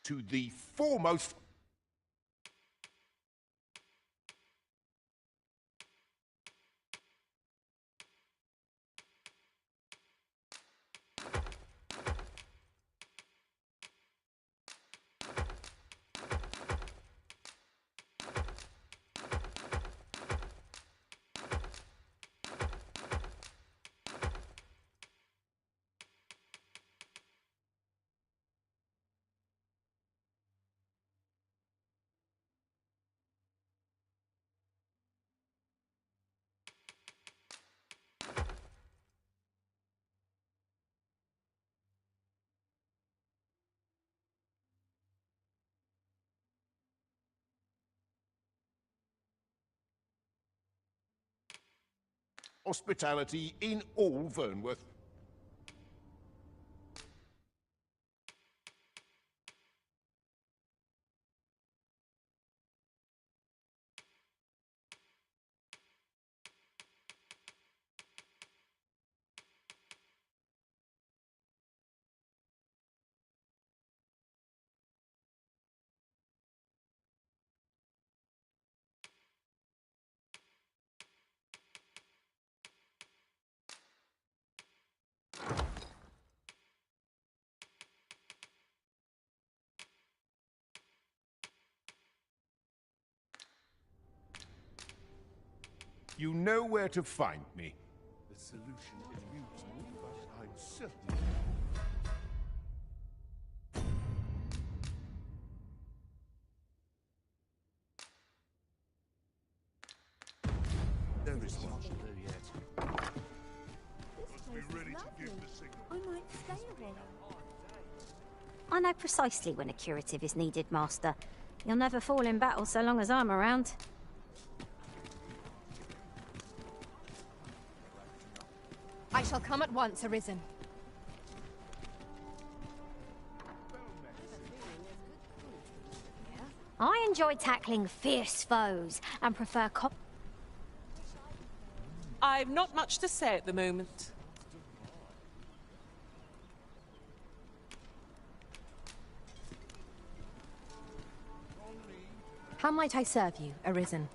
to the foremost... hospitality in all Vernworth. You know where to find me. The solution eludes me, but I'm certain... There is much to do yet. This place is lovely. I might stay a while. I know precisely when a curative is needed, Master. You'll never fall in battle so long as I'm around. I shall come at once, Arisen. I enjoy tackling fierce foes and prefer I've not much to say at the moment. How might I serve you, Arisen?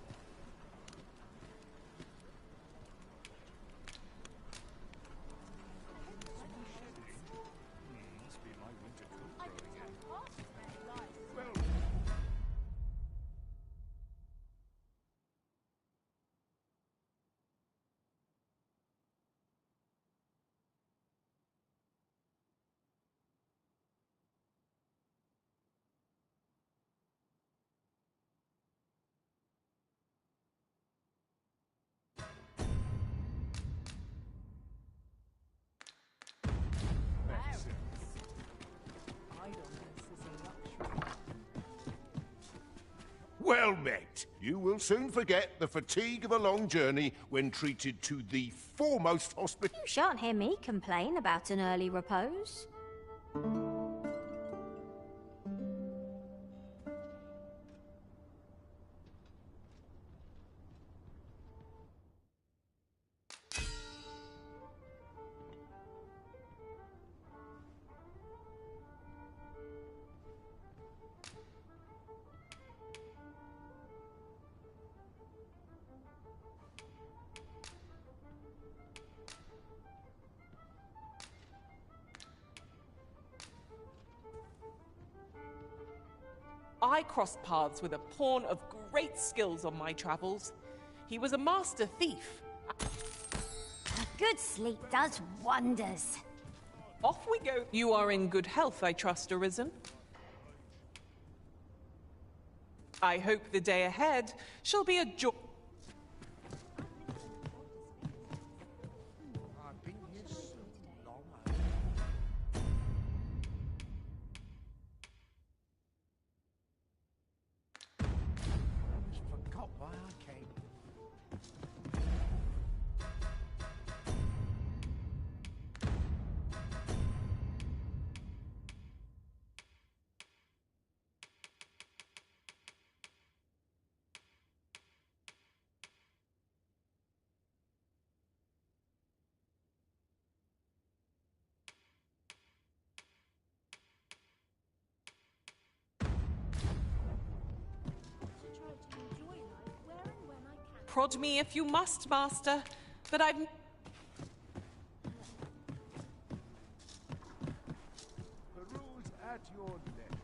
Well met. You will soon forget the fatigue of a long journey when treated to the foremost hospital. You shan't hear me complain about an early repose. I crossed paths with a pawn of great skills on my travels. He was a master thief. A good sleep does wonders. Off we go. You are in good health, I trust, Arisen. I hope the day ahead shall be a joy. Forgot why I came. Prod me if you must, Master, but I've... Peruse at your neck.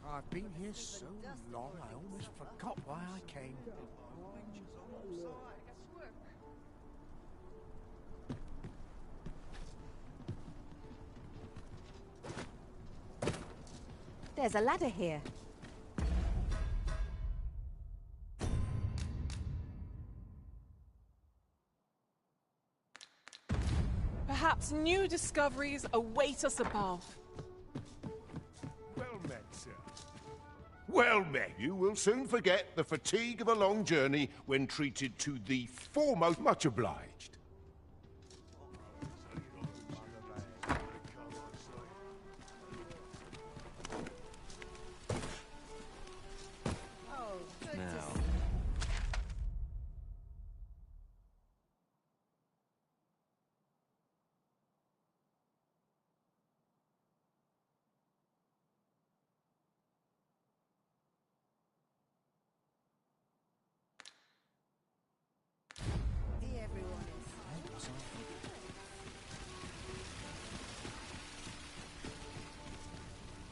I've been here so long, I almost forgot why I came. There's a ladder here. Perhaps new discoveries await us above. Well met, sir. Well met. You will soon forget the fatigue of a long journey when treated to the foremost. Much obliged.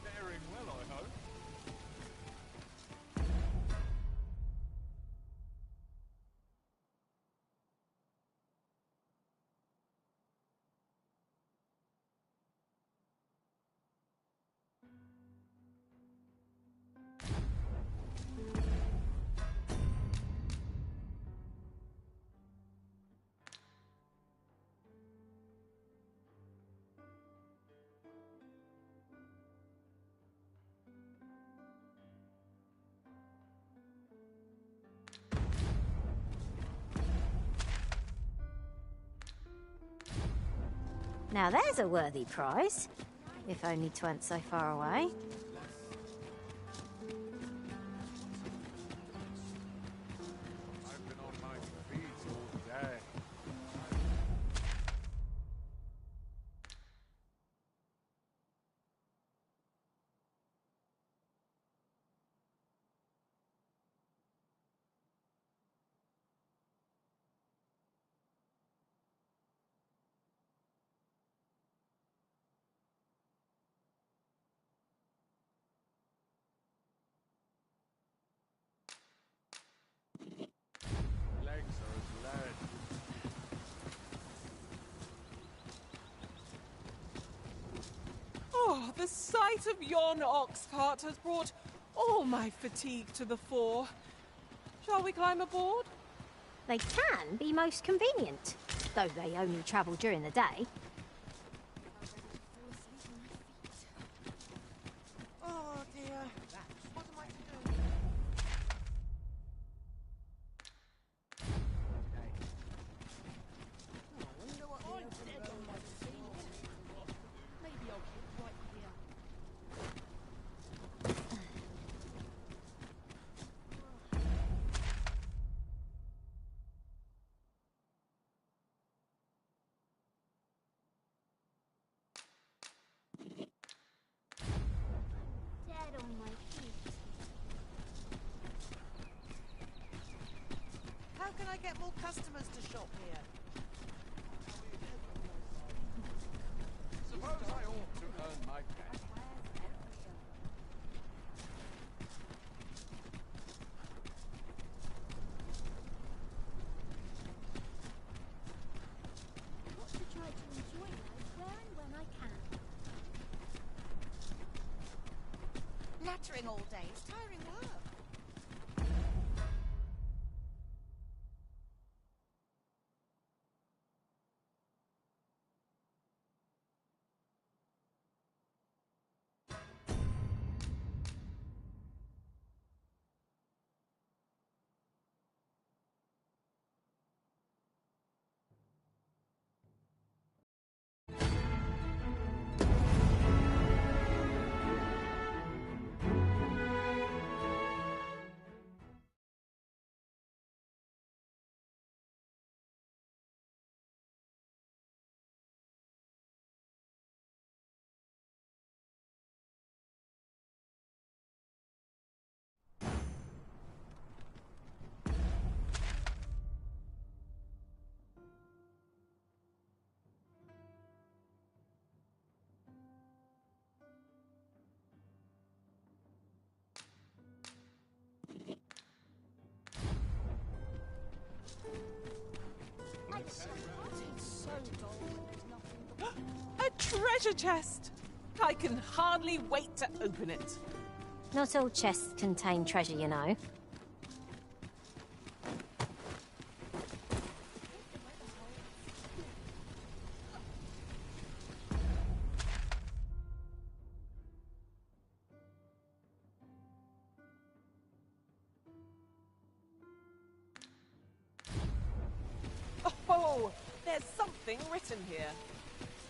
Faring well, I hope. Now there's a worthy prize, if only 'twant so far away. I've been on my feet all day. Legs are as lead. Oh, the sight of yon ox cart has brought all my fatigue to the fore. Shall we climb aboard? They can be most convenient, though they only travel during the day. Oh dear. What am I to do? I wonder what I'm dead on my feet. Maybe I'll keep right here. Dead on my feet. How can I get more customers to shop here? Suppose I ought to earn my pay. I want to try to enjoy life where and when I can. Nattering all day is tiring work. A treasure chest! I can hardly wait to open it. Not all chests contain treasure, you know. Oh, there's something written here.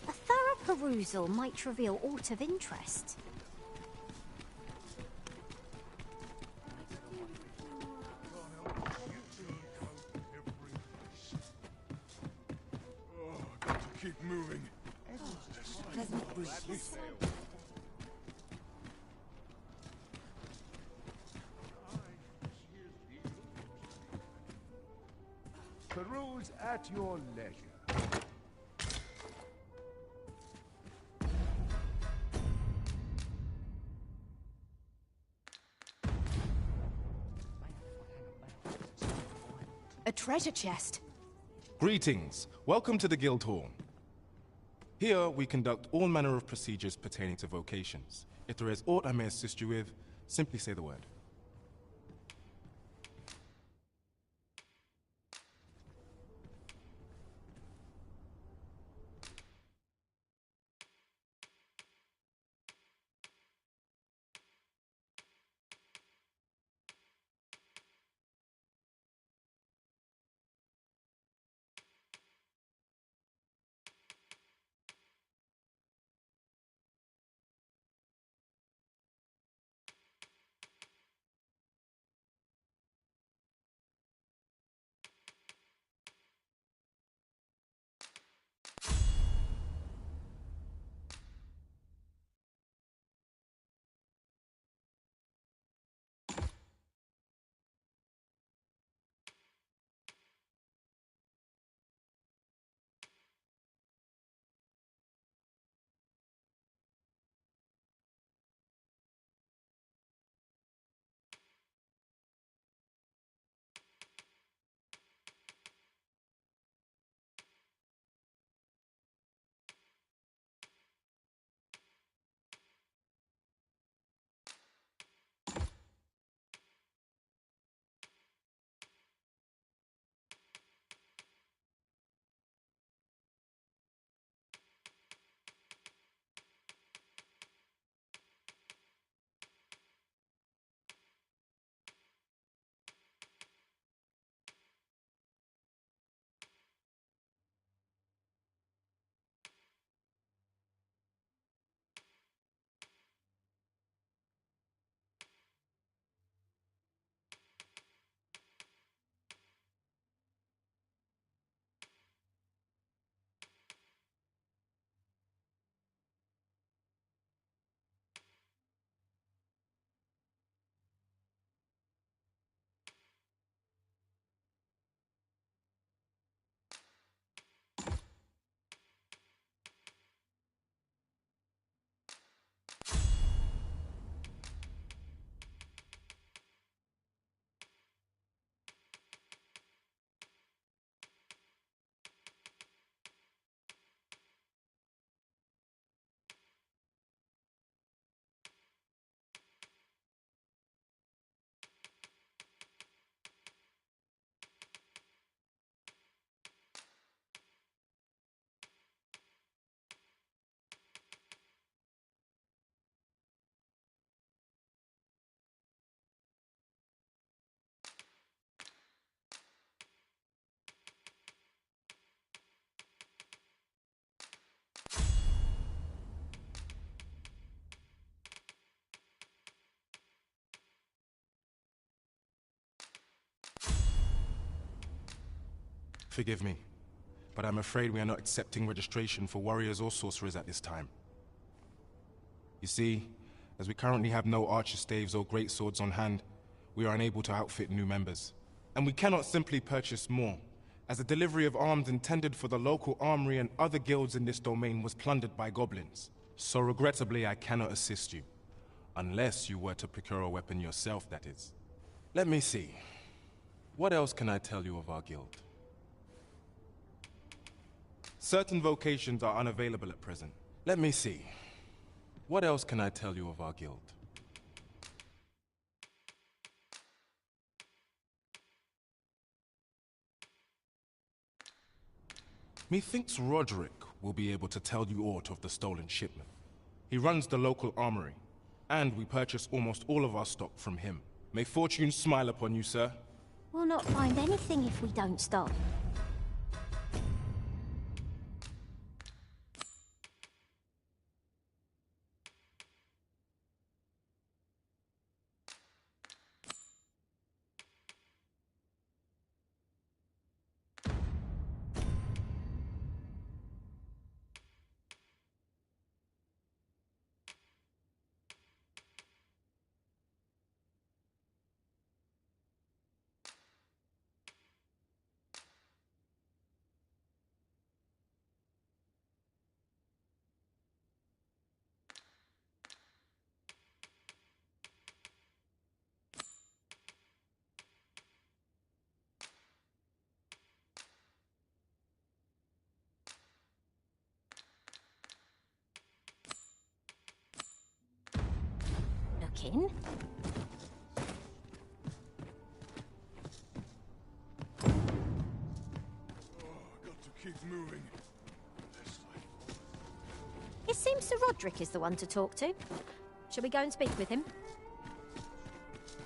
A thorough perusal might reveal aught of interest. Got to keep moving. Peruse at your leisure. A treasure chest. Greetings. Welcome to the Guild Hall. Here, we conduct all manner of procedures pertaining to vocations. If there is aught I may assist you with, simply say the word. Forgive me, but I'm afraid we are not accepting registration for warriors or sorcerers at this time. You see, as we currently have no archer staves or great swords on hand, we are unable to outfit new members. And we cannot simply purchase more, as the delivery of arms intended for the local armory and other guilds in this domain was plundered by goblins. So regrettably, I cannot assist you. Unless you were to procure a weapon yourself, that is. Let me see. What else can I tell you of our guild? Certain vocations are unavailable at present. Let me see. What else can I tell you of our guild? Methinks Roderick will be able to tell you aught of the stolen shipment. He runs the local armory, and we purchase almost all of our stock from him. May fortune smile upon you, sir. We'll not find anything if we don't stop. Looking. Got to keep moving. It seems Sir Roderick is the one to talk to. Shall we go and speak with him?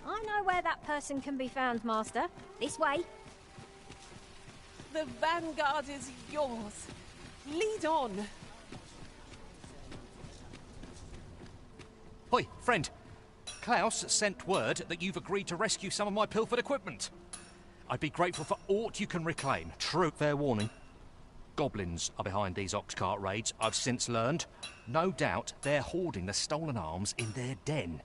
I know where that person can be found, Master. This way. The vanguard is yours. Lead on. Hoi, friend. Klaus sent word that you've agreed to rescue some of my pilfered equipment. I'd be grateful for aught you can reclaim. True, fair warning. Goblins are behind these ox cart raids, I've since learned. No doubt they're hoarding the stolen arms in their den.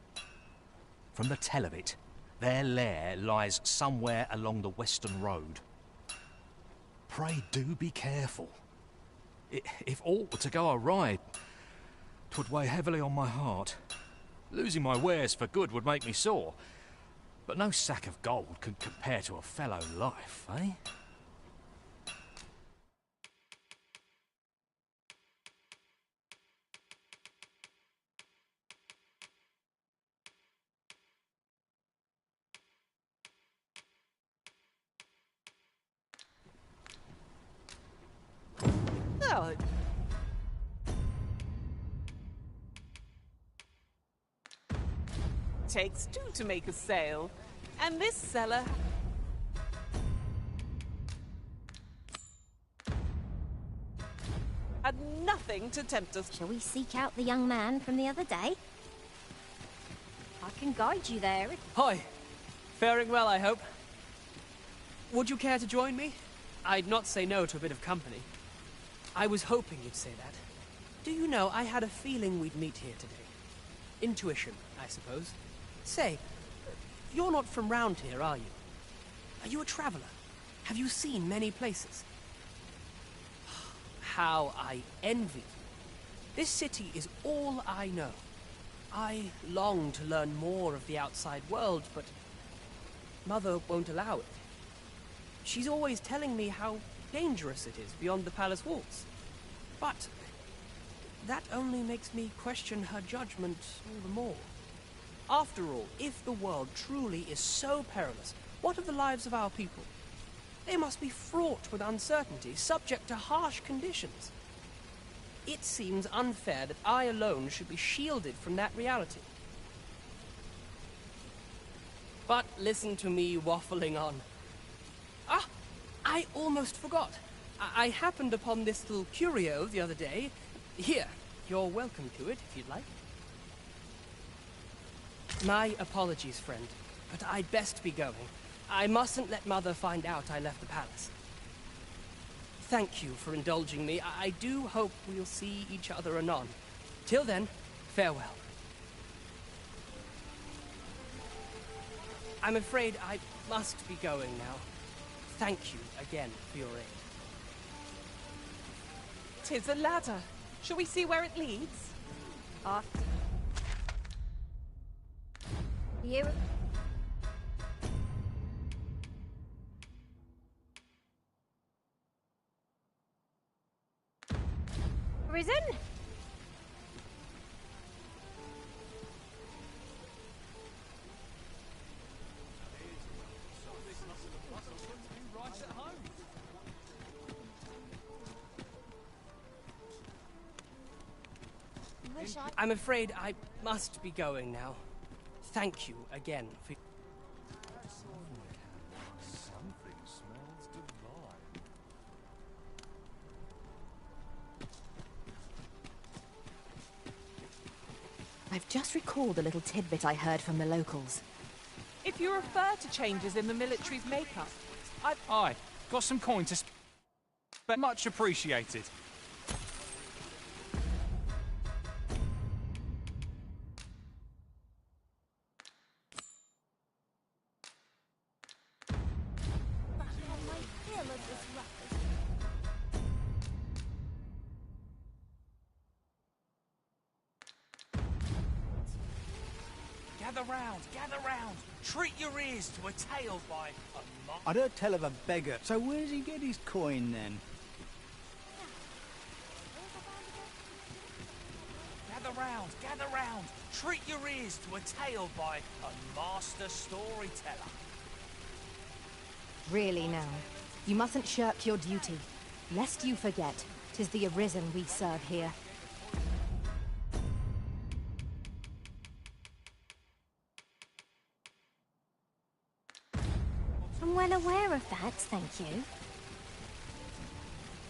From the tell of it, their lair lies somewhere along the western road. Pray do be careful. If aught were to go awry, 'twould weigh heavily on my heart. Losing my wares for good would make me sore, but no sack of gold could compare to a fellow life, eh? Oh. Takes two to make a sale, and this seller had nothing to tempt us. Shall we seek out the young man from the other day? I can guide you there if... Hi. Faring well, I hope. Would you care to join me? I'd not say no to a bit of company. I was hoping you'd say that. Do you know, I had a feeling we'd meet here today. Intuition, I suppose. Say, you're not from round here, are you? Are you a traveler? Have you seen many places? How I envy you. This city is all I know. I long to learn more of the outside world, but Mother won't allow it. She's always telling me how dangerous it is beyond the palace walls. But that only makes me question her judgment all the more. After all, if the world truly is so perilous, what of the lives of our people? They must be fraught with uncertainty, subject to harsh conditions. It seems unfair that I alone should be shielded from that reality. But listen to me waffling on. Ah, I almost forgot. I happened upon this little curio the other day. Here, you're welcome to it if you'd like. My apologies, friend, but I'd best be going. I mustn't let Mother find out I left the palace. Thank you for indulging me. I do hope we'll see each other anon. Till then, farewell. I'm afraid I must be going now. Thank you again for your aid. 'Tis a ladder. Shall we see where it leads? You... Risen? I'm afraid I must be going now. Thank you again for... Something smells divine. I've just recalled a little tidbit I heard from the locals. If you refer to changes in the military's makeup, Aye, got some coin to spend. Much appreciated. Gather round. Treat your ears to a tale by a I don't tell of a beggar. So where does he get his coin then? Gather round. Treat your ears to a tale by a master storyteller. Really now, you mustn't shirk your duty. Lest you forget, 'tis the Arisen we serve here. I'm well aware of that, thank you.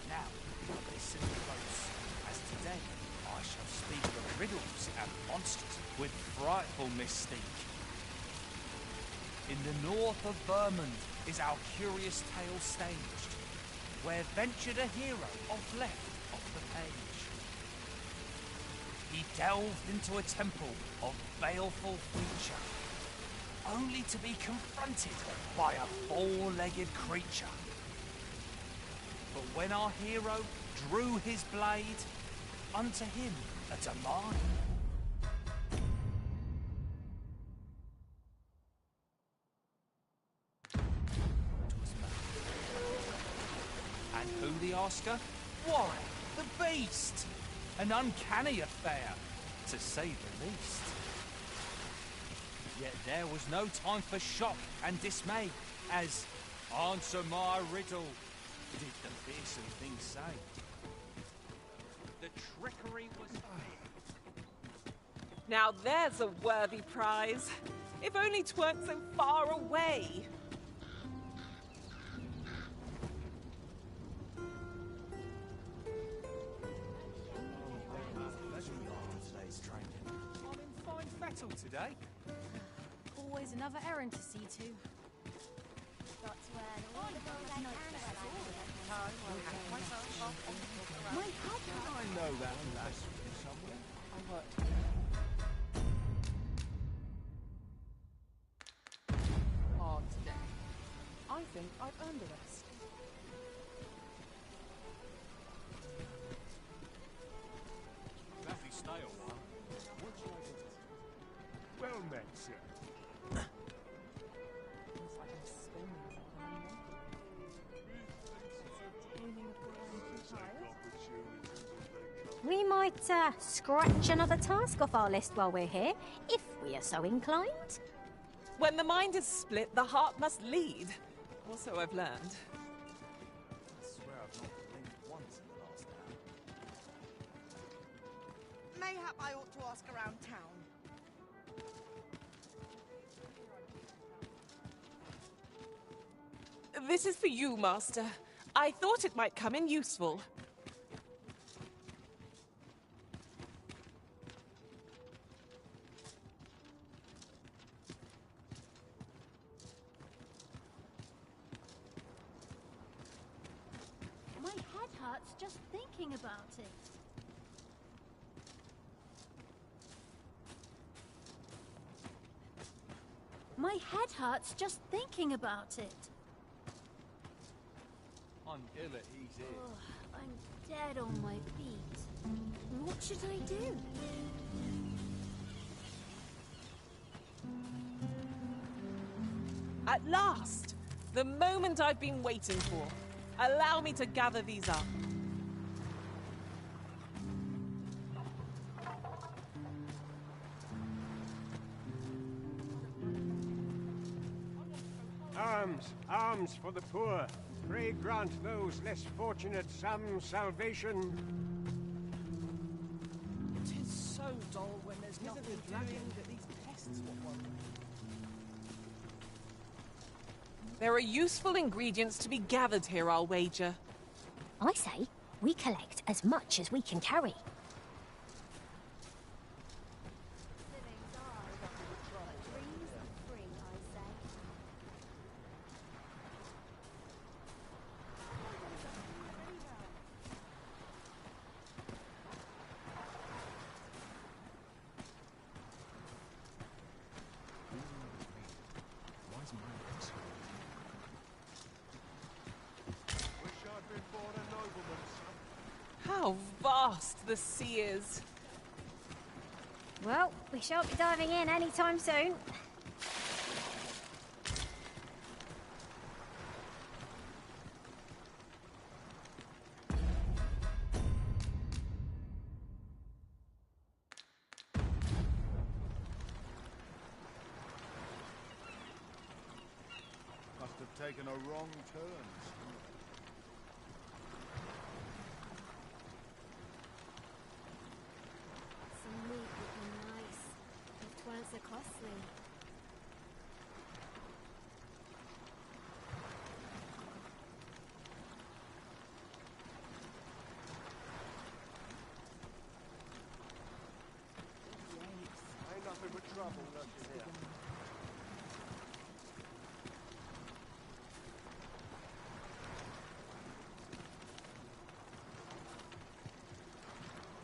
Now, listen close, as today I shall speak of riddles and monsters with frightful mystique. In the north of Vermund is our curious tale staged, where ventured a hero off left off the page. He delved into a temple of baleful feature, only to be confronted by a four-legged creature. But when our hero drew his blade, unto him a demand. And who the asker? Why, the beast! An uncanny affair, to say the least. Yet there was no time for shock and dismay, as "Answer my riddle," did the fearsome thing say. The trickery was... now there's a worthy prize. If only 'tweren't so far away. I'm in fine fettle today. Always another errand to see to. That's where all the girls know I know that lass from somewhere. I worked. Hard today. I think I've earned a rest. Daffy, stay a while. What's your identity? Well met, sir. We might scratch another task off our list while we're here, if we are so inclined. When the mind is split, the heart must lead. Or so I've learned. I swear I've not blinked once in the last hour. Mayhap I ought to ask around town. This is for you, Master. I thought it might come in useful. My head hurts just thinking about it. My head hurts just thinking about it. I'm ill at ease here. Oh, I'm dead on my feet. What should I do? At last! The moment I've been waiting for. Allow me to gather these up. Arms! Arms for the poor! Pray grant those less fortunate some salvation. It is so dull when there's nothing doing that these pests will worry. There are useful ingredients to be gathered here, I'll wager. I say, we collect as much as we can carry. How vast the sea is. Well, we shan't be diving in anytime soon. Must have taken a wrong turn. Some meat would be nice, if 'tweren't so costly. Ain't nothing but trouble lurking here.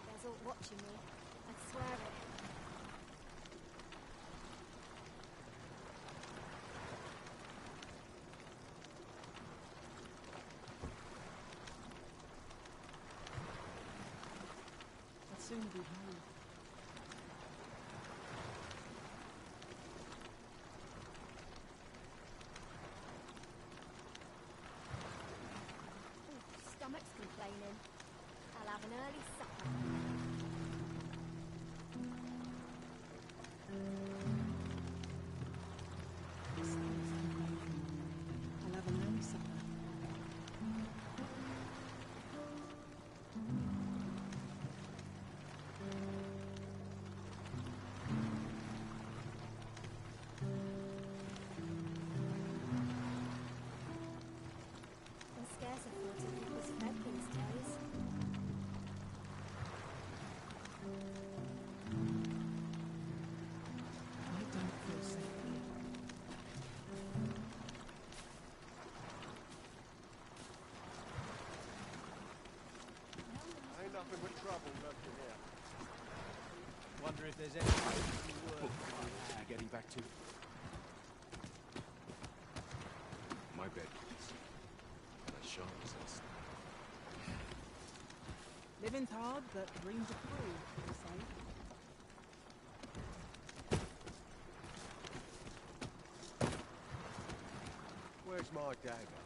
There's all watching me. I'd swear it. I'll soon be home. Ooh, stomach's complaining. I'll have an early supper. I'll have an early supper. I'm scarce of thought of people's fed these days. I don't feel safe here. Ain't nothing but trouble lurking here. Wonder if there's any work You're getting back to my bed, please. My sharp possessed. Living's hard, but dreams are cruel, they say. Where's my dagger?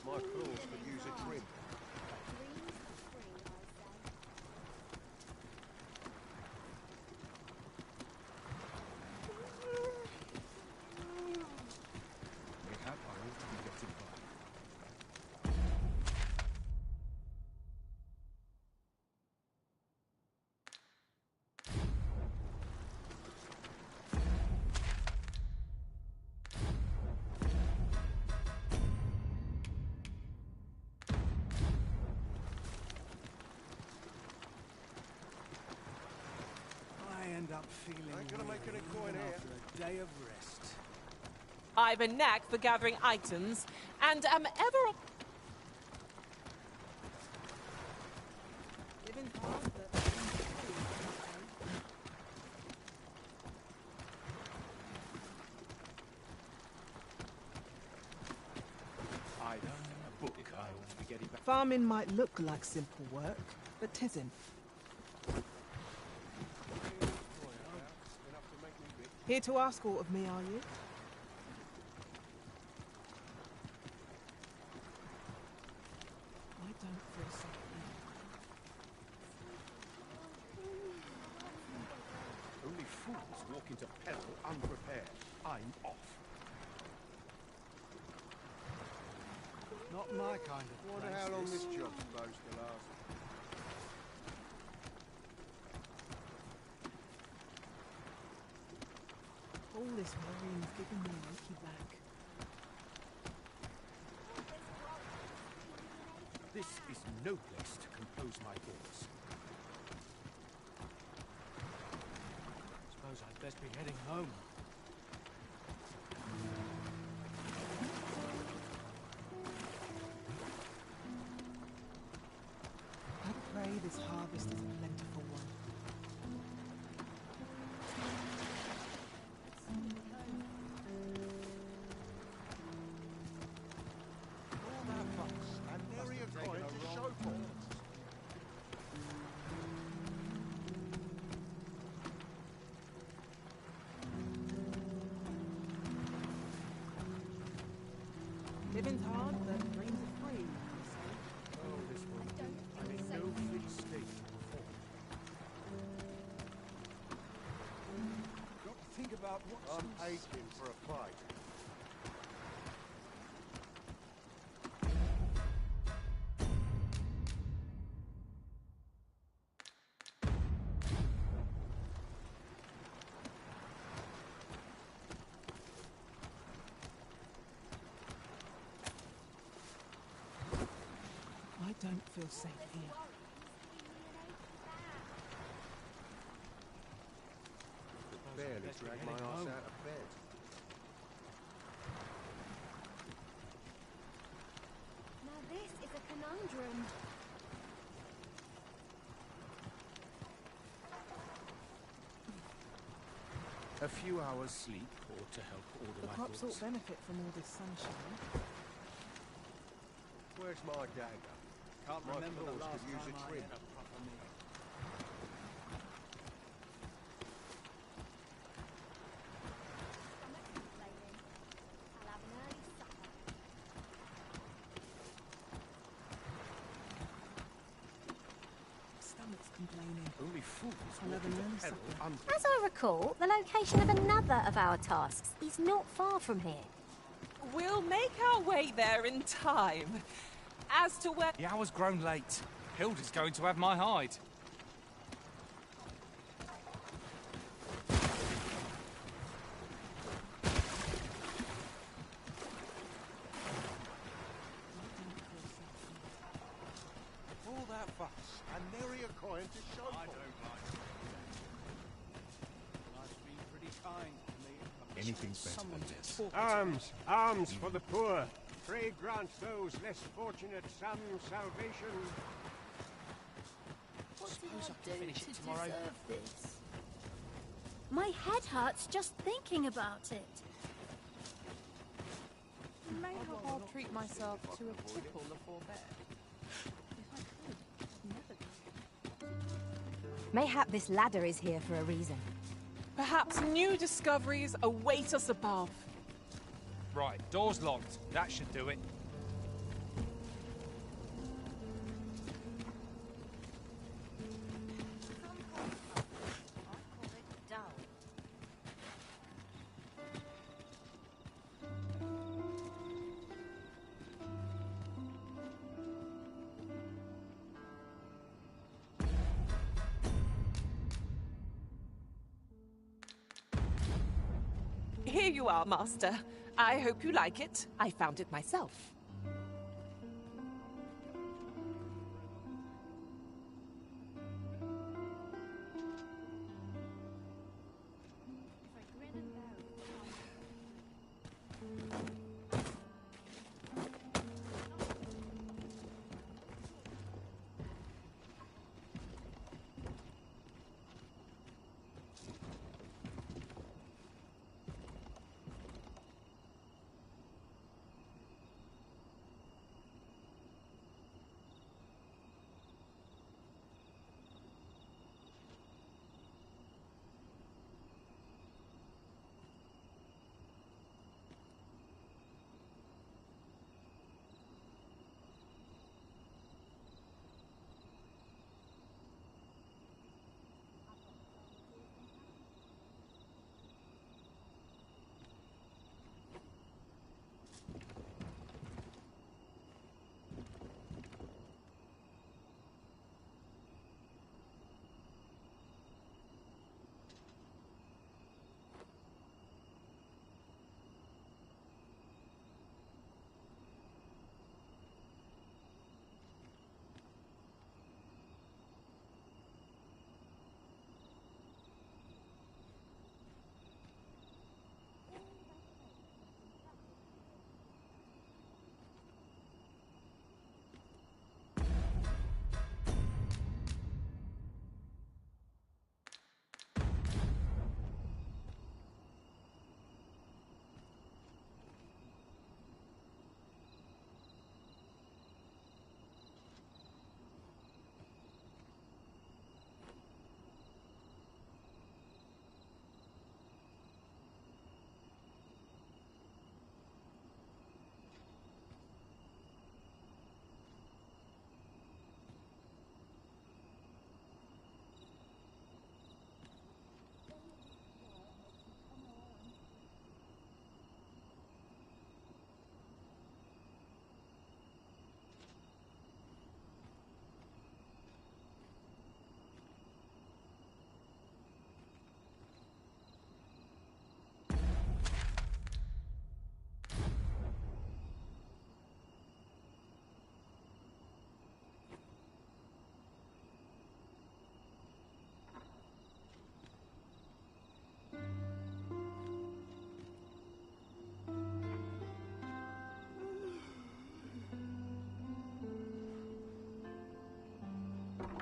My claws could use a trim. Dreams are free, I say. Mayhap I ought to be getting by. I end up feeling Ain't gonna make any weary coin even here. after a day of rest. I've a knack for gathering items, and am ever... Living's hard, but dreams are cruel, they say. I don't know a book I ought to be getting back. Farming might look like simple work, but 'tisn't. Here to ask aught of me, are you? I don't feel safe here. Only fools walk into peril unprepared. I'm off. Not my kind of Wonder place, how long this. this job's supposed to last. All this worrying's giving me an achy back. This is no place to compose my thoughts. Suppose I'd best be heading home. I pray this harvest is a plentiful one. All that fuss and nary a coin to show for it. Living's hard, but dreams are free, you say. Oh, this one. I'm in no fit state to perform. Got to think about what I'm aching for a fight. I don't feel safe here. Could barely drag my ass out of bed. Now this is a conundrum. A few hours sleep ought to help order The my crops thoughts. ought benefit from all this sunshine. Where's my dagger? Can't My remember the claws last could use time a I trim. had a proper meal. I'll have an early supper. Stomach's complaining. Only fools I'll walk have an into early peril supper. un- As I recall, the location of another of our tasks is not far from here. We'll make our way there in time. As to where... The hour's grown late. Hilda's going to have my hide. All that fuss and nary a coin to show I for it. don't like it. Life's been pretty kind to me. Anything's better than Someone to this. talk to. Alms, alms for the poor. Pray grant those less fortunate some salvation. What did Suppose I I can do finish to it tomorrow. deserve this? My head hurts just thinking about it. Maybe I'll treat myself to a tipple before bed. If I could, never do. Mayhap this ladder is here for a reason. Perhaps new discoveries await us above. Right, door's locked. That should do it. Here you are, Master. I hope you like it. I found it myself.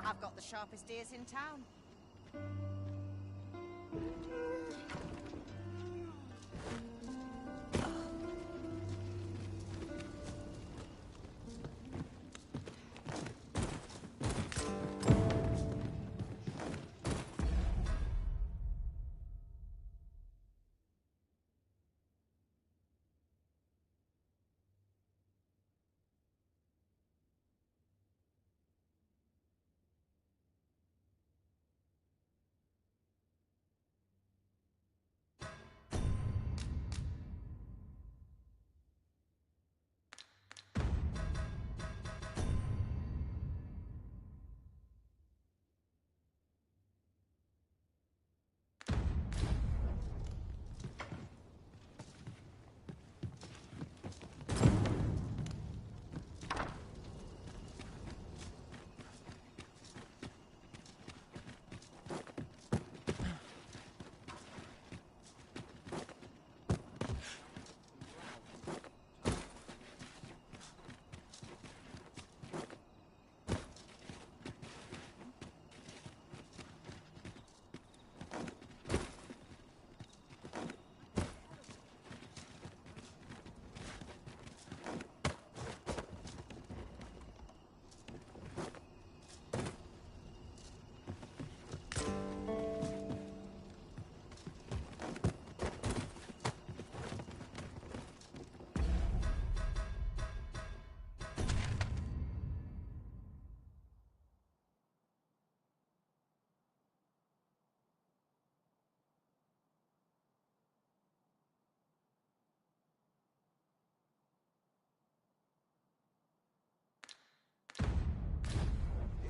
I've got the sharpest ears in town.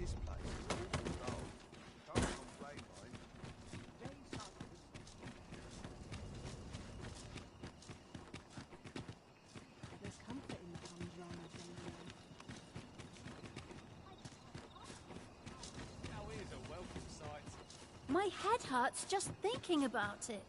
This place is awful dull. Can't complain, mind. There's comfort in the humdrum anyway. Now here's a welcome sight. My head hurts just thinking about it.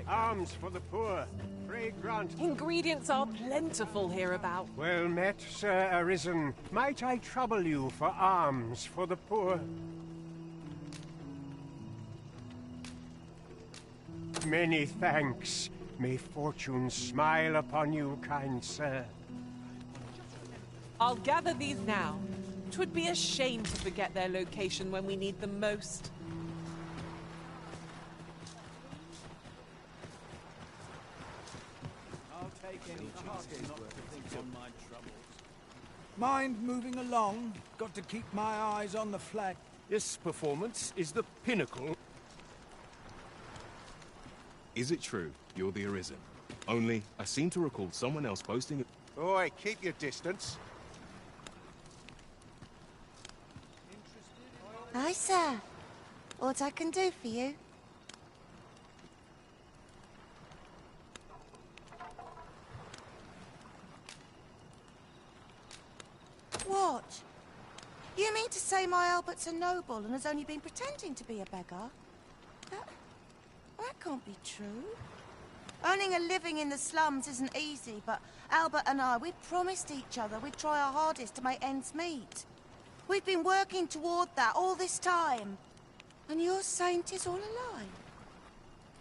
Arms for the poor. Pray grant. Ingredients are plentiful hereabout. Well met, Sir Arisen. Might I trouble you for alms for the poor? Many thanks. May fortune smile upon you, kind sir. I'll gather these now. 'Twould be a shame to forget their location when we need them most. I'll take any chances not to think on my troubles. Mind moving along? Got to keep my eyes on the flag. This performance is the pinnacle. Is it true you're the Arisen? Only, I seem to recall someone else boasting... Oi, keep your distance. Hi, sir. What I can do for you? What? You mean to say my Albert's a noble and has only been pretending to be a beggar? That can't be true. Earning a living in the slums isn't easy, but Albert and I, we promised each other we'd try our hardest to make ends meet. We've been working toward that all this time. And you're saying 'tis all a lie?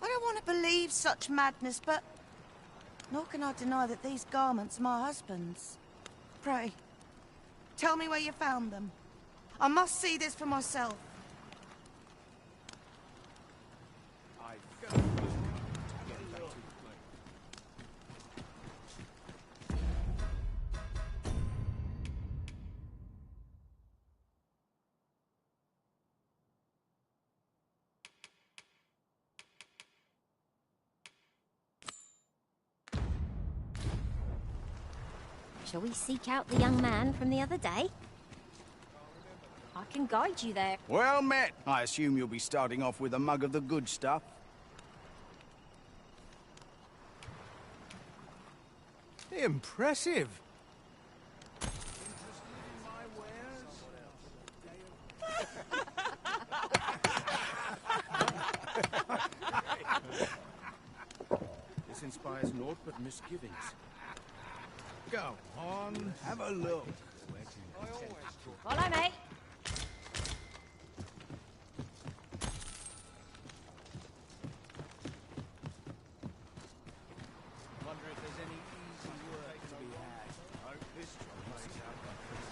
I don't want to believe such madness, but nor can I deny that these garments are my husband's. Pray, tell me where you found them. I must see this for myself. Shall we seek out the young man from the other day? I can guide you there. Well met. I assume you'll be starting off with a mug of the good stuff. Impressive. naught but misgivings. Go on, have a look. Follow me. Wonder if there's any easy work to be had. I hope this job plays out like this.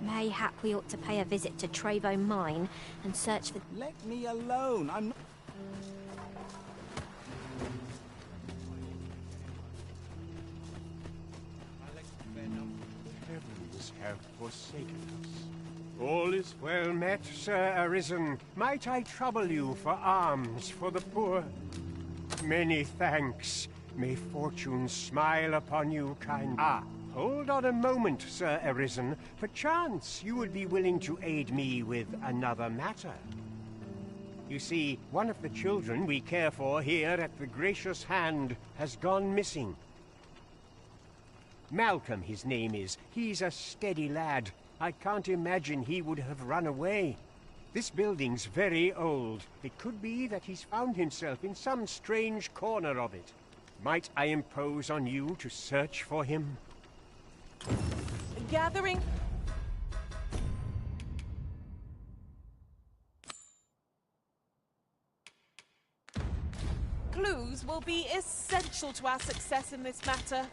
Mayhap we ought to pay a visit to Trevo Mine and search for... Let me alone, I'm not... Heavens have forsaken us. All is well met, Sir Arisen. Might I trouble you for alms for the poor? Many thanks. May fortune smile upon you, kind... Ah, hold on a moment, Sir Arisen. Perchance you would be willing to aid me with another matter. You see, one of the children we care for here at the Gracious Hand has gone missing. Malcolm, his name is. He's a steady lad. I can't imagine he would have run away. This building's very old. It could be that he's found himself in some strange corner of it. Might I impose on you to search for him? Gathering. Clues will be essential to our success in this matter.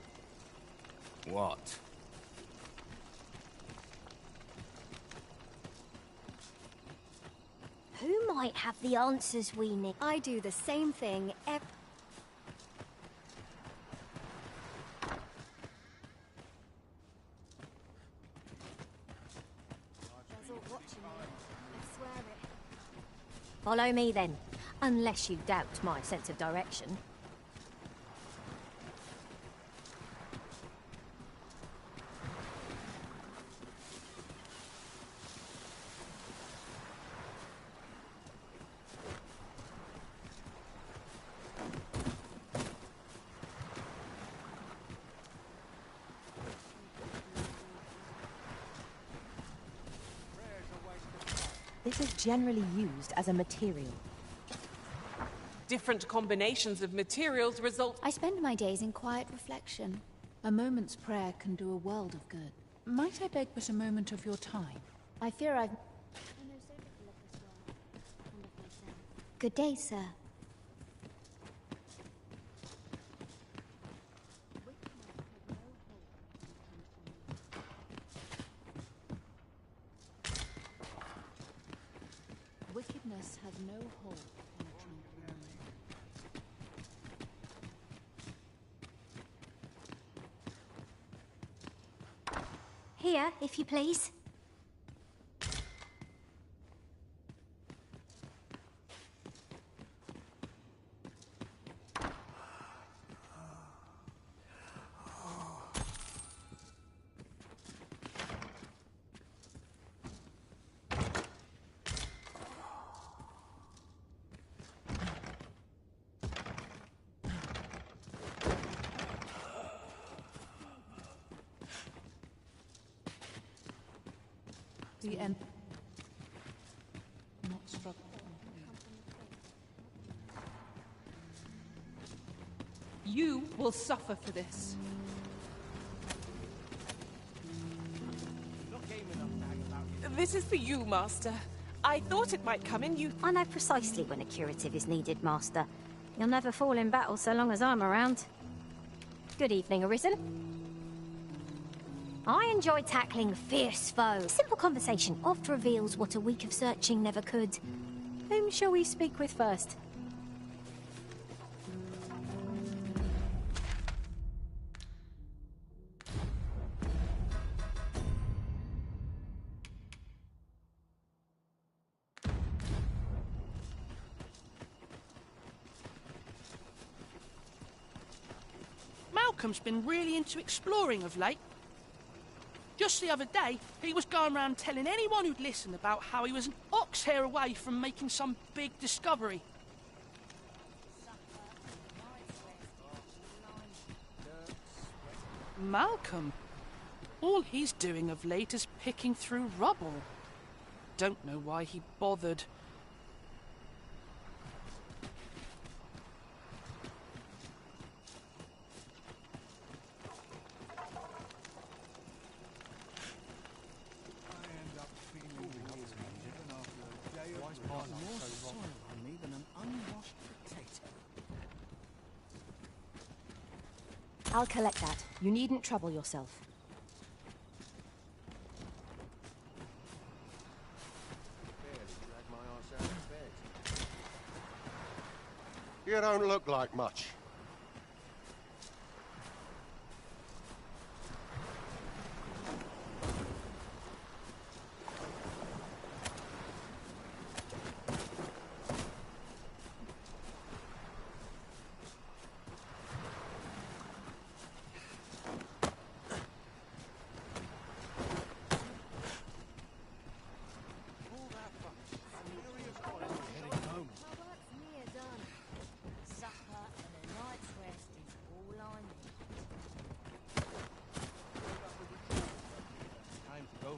What? Who might have the answers we need? I do the same thing every... Follow me then, unless you doubt my sense of direction. This is generally used as a material. Different combinations of materials result... I spend my days in quiet reflection. A moment's prayer can do a world of good. Might I beg but a moment of your time? I fear I've... Good day, sir. Wickedness has no hold on a tranquil mind. Here, if you please. The end. Not struggle. You will suffer for this. This is for you, Master. I thought it might come in you. I know precisely when a curative is needed, Master. You'll never fall in battle so long as I'm around. Good evening, Arisen. I enjoy tackling fierce foes. Simple conversation oft reveals what a week of searching never could. Whom shall we speak with first? Malcolm's been really into exploring of late. Just the other day, he was going around telling anyone who'd listen about how he was an ox hair away from making some big discovery. Malcolm. All he's doing of late is picking through rubble. Don't know why he bothered. I'll collect that. You needn't trouble yourself. You don't look like much.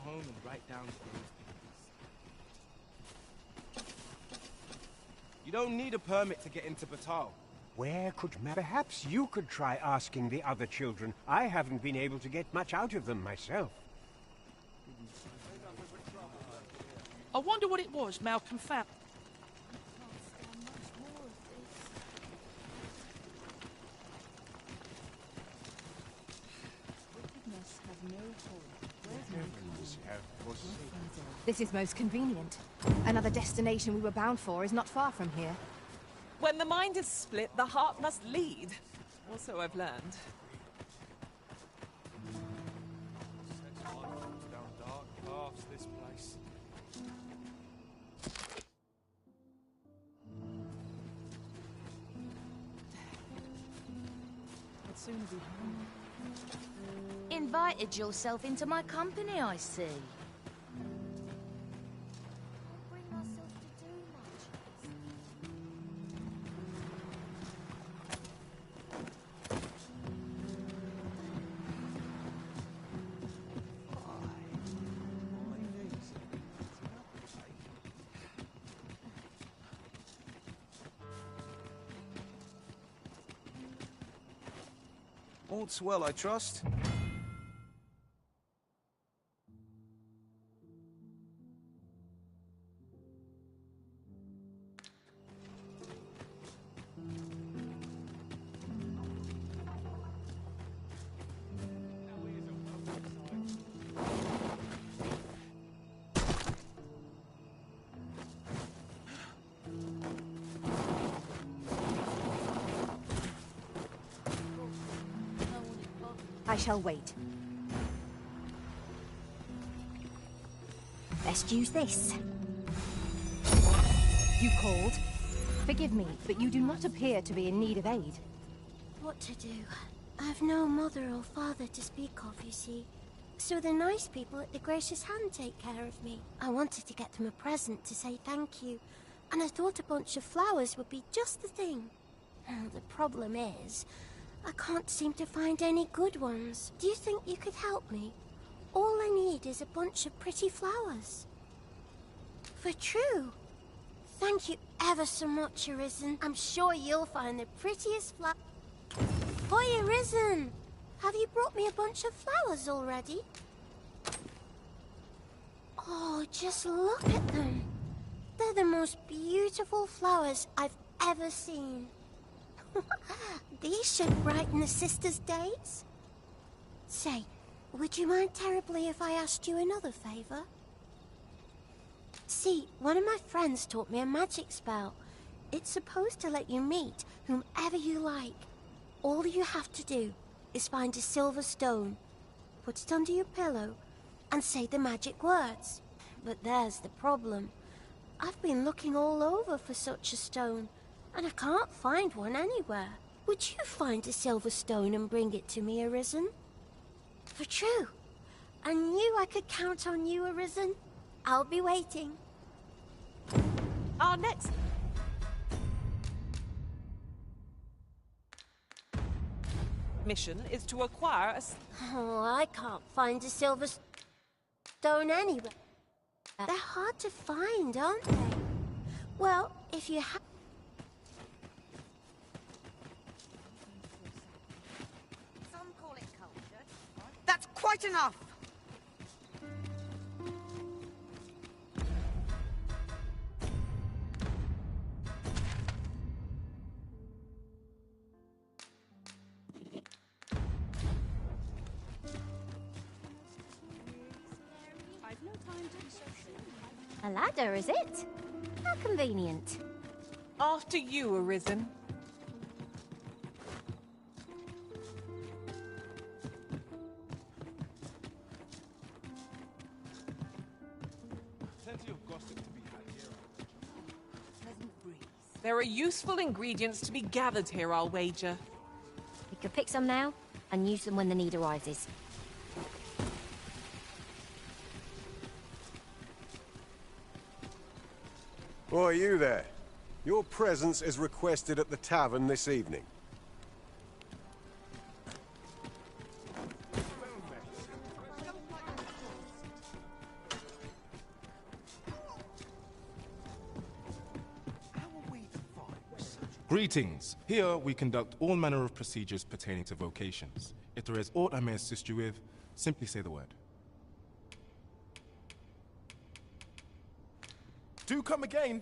Home and write down things. You don't need a permit to get into Batal. Where could perhaps you could try asking the other children. I haven't been able to get much out of them myself. I wonder what it was Malcolm found. Wickedness have no hold. This is most convenient. Another destination we were bound for is not far from here. When the mind is split, the heart must lead. Also, I've learned. Down dark paths, this place. I'd sooner be home. Invited yourself into my company, I see. All's well, I trust. I shall wait. Best use this. You called? Forgive me, but you do not appear to be in need of aid. What to do? I've no mother or father to speak of, you see. So the nice people at the Gracious Hand take care of me. I wanted to get them a present to say thank you, and I thought a bunch of flowers would be just the thing. The problem is, I can't seem to find any good ones. Do you think you could help me? All I need is a bunch of pretty flowers. For true. Thank you ever so much, Arisen. I'm sure you'll find the prettiest Oi, Arisen! Have you brought me a bunch of flowers already? Oh, just look at them. They're the most beautiful flowers I've ever seen. These should brighten the sisters' days. Say, would you mind terribly if I asked you another favor? See, one of my friends taught me a magic spell. It's supposed to let you meet whomever you like. All you have to do is find a silver stone, put it under your pillow, and say the magic words. But there's the problem. I've been looking all over for such a stone, and I can't find one anywhere. Would you find a silver stone and bring it to me, Arisen? For true. I knew I could count on you, Arisen. I'll be waiting. Our next... mission is to acquire a... Oh, I can't find a silver stone anywhere. They're hard to find, aren't they? Well, if you have... Some call it culture. That's quite enough! A ladder, is it? How convenient. After you, Arisen. Plenty of gossip to be had here. Pleasant breeze. There are useful ingredients to be gathered here, I'll wager. We could pick some now and use them when the need arises. Boy, you there. Your presence is requested at the tavern this evening. Greetings. Here we conduct all manner of procedures pertaining to vocations. If there is aught I may assist you with, simply say the word. Do come again.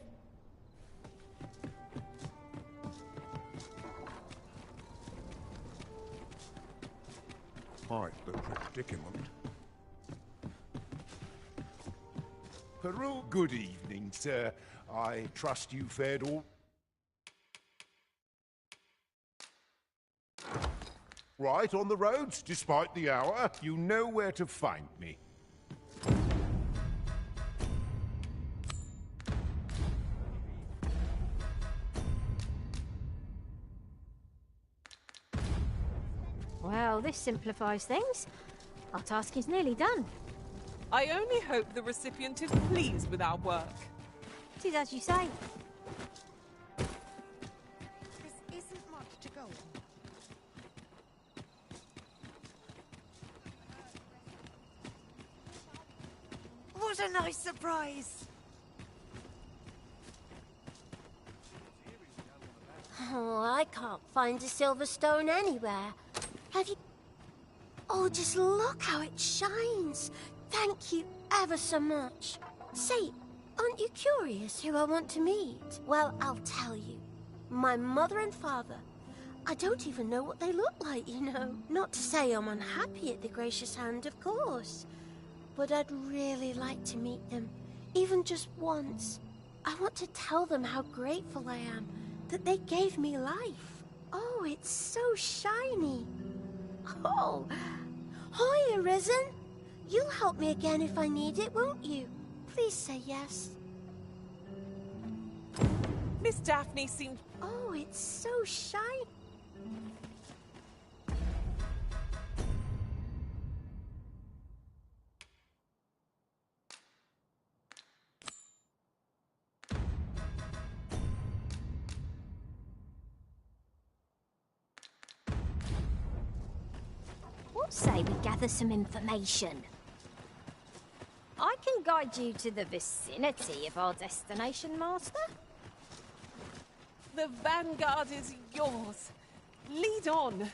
Quite the predicament. Peru, good evening, sir. I trust you fared all right on the roads, despite the hour. You know where to find me. Well, this simplifies things. Our task is nearly done. I only hope the recipient is pleased with our work. It is as you say. This isn't much to go on. What a nice surprise! Oh, I can't find a silver stone anywhere. Have you... Oh, just look how it shines. Thank you ever so much. Say, aren't you curious who I want to meet? Well, I'll tell you. My mother and father. I don't even know what they look like, you know. Not to say I'm unhappy at the gracious hand, of course. But I'd really like to meet them, even just once. I want to tell them how grateful I am that they gave me life. Oh, it's so shiny. Oh, hi, Arisen. You'll help me again if I need it, won't you? Please say yes. Miss Daphne seemed... Oh, it's so shiny. What say we gather some information? I can guide you to the vicinity of our destination, Master. The vanguard is yours. Lead on.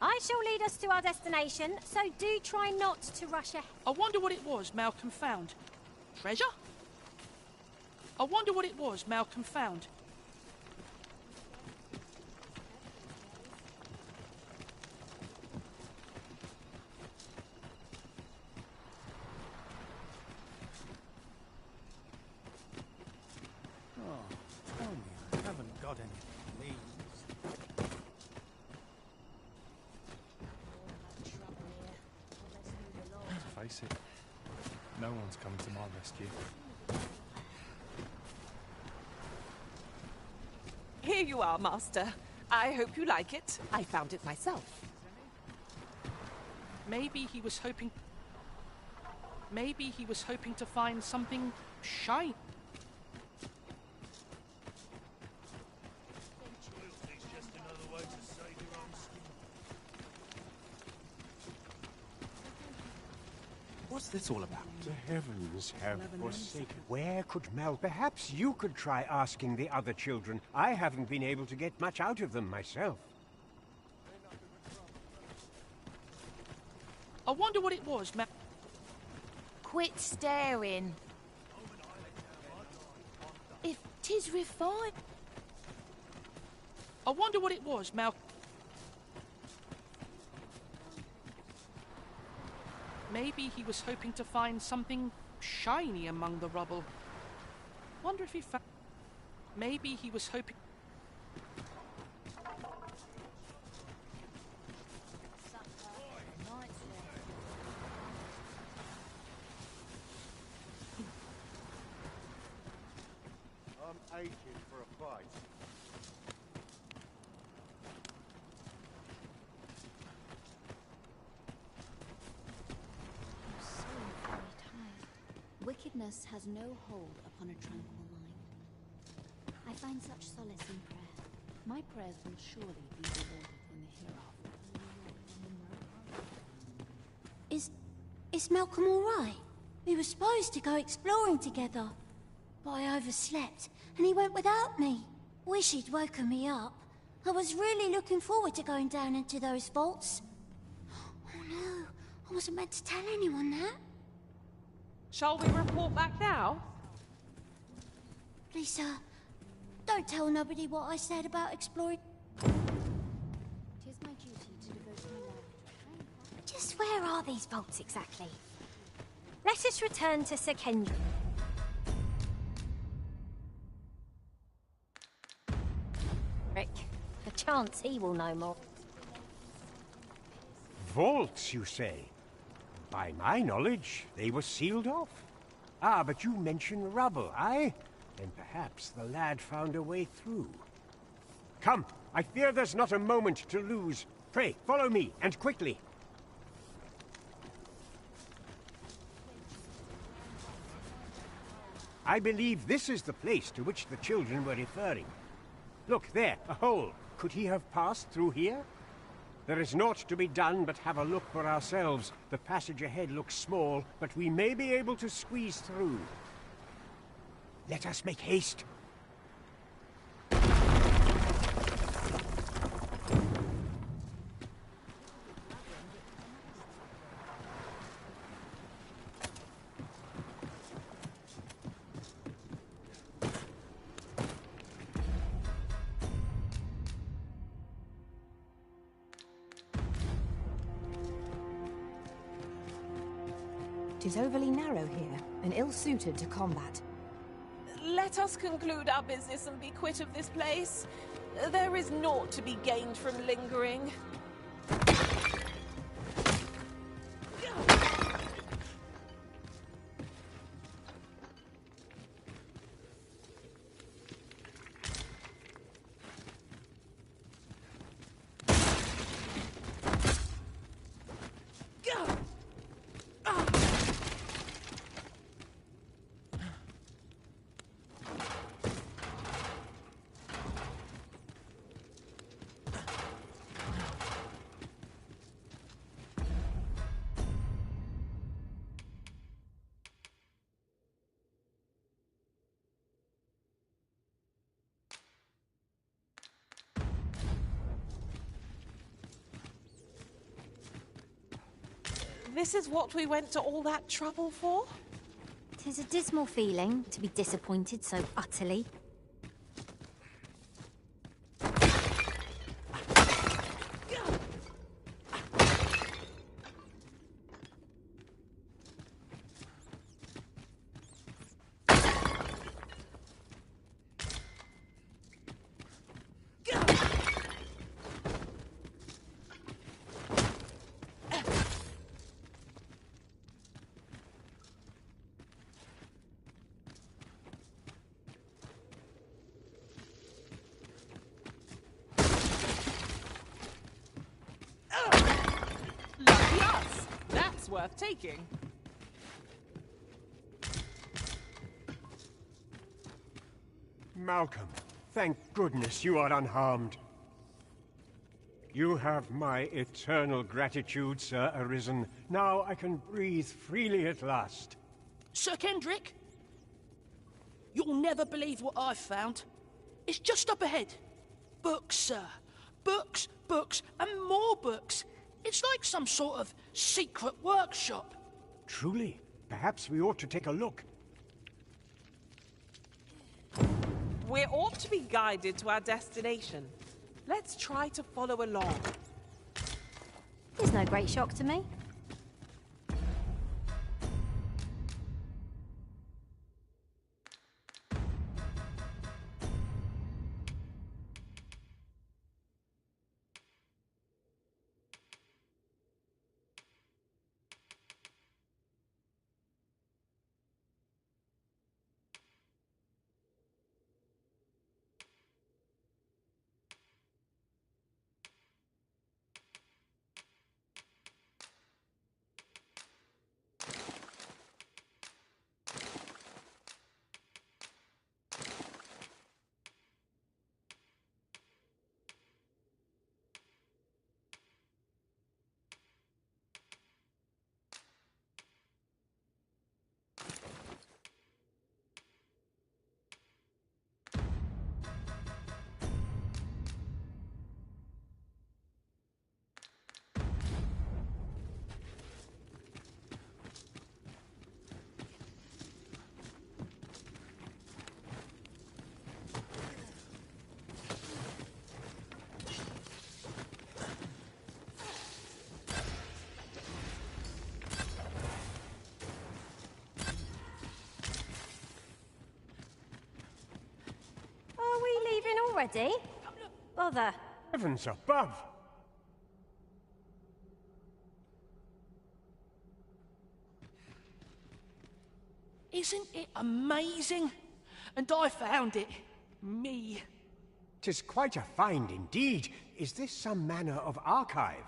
I shall lead us to our destination, so do try not to rush ahead. I wonder what it was Malcolm found. Treasure? I wonder what it was Malcolm found. Tell me I haven't got any leaves. Face it, no one's coming to my rescue. Here you are, Master. I hope you like it. I found it myself. Maybe he was hoping to find something shiny. this all about? The heavens have forsaken. Where could Mal? Perhaps you could try asking the other children. I haven't been able to get much out of them myself. I wonder what it was, Mal. Quit staring. If 'tis refined. I wonder what it was, Mal. Maybe he was hoping to find something shiny among the rubble. Wonder if he found... Maybe he was hoping... I'm aching for a fight. Wickedness has no hold upon a tranquil mind. I find such solace in prayer. My prayers will surely be rewarded in the hereafter. Is Malcolm all right? We were supposed to go exploring together, but I overslept and he went without me. Wish he'd woken me up. I was really looking forward to going down into those vaults. Oh no, I wasn't meant to tell anyone that. Shall we report back now? Please, sir, don't tell nobody what I said about exploring. 'Tis my duty to devote my life. Just where are these vaults exactly? Let us return to Sir Kendrick. A chance he will know more. Vaults, you say? By my knowledge, they were sealed off. Ah, but you mentioned rubble, aye? Then perhaps the lad found a way through. Come, I fear there's not a moment to lose. Pray, follow me, and quickly. I believe this is the place to which the children were referring. Look, there, a hole. Could he have passed through here? There is naught to be done but have a look for ourselves. The passage ahead looks small, but we may be able to squeeze through. Let us make haste. Tis overly narrow here, and ill-suited to combat. Let us conclude our business and be quit of this place. There is naught to be gained from lingering. This is what we went to all that trouble for? 'Tis a dismal feeling to be disappointed so utterly. Lucky us! That's worth taking. Malcolm, thank goodness you are unharmed. You have my eternal gratitude, Sir Arisen. Now I can breathe freely at last. Sir Kendrick? You'll never believe what I've found. It's just up ahead. Books, sir. Books, books, and more books. It's like some sort of secret workshop. Truly? Perhaps we ought to take a look. We ought to be guided to our destination. Let's try to follow along. It's no great shock to me. Already? Bother. Heavens above! Isn't it amazing? And I found it. Me. 'Tis quite a find indeed. Is this some manner of archive?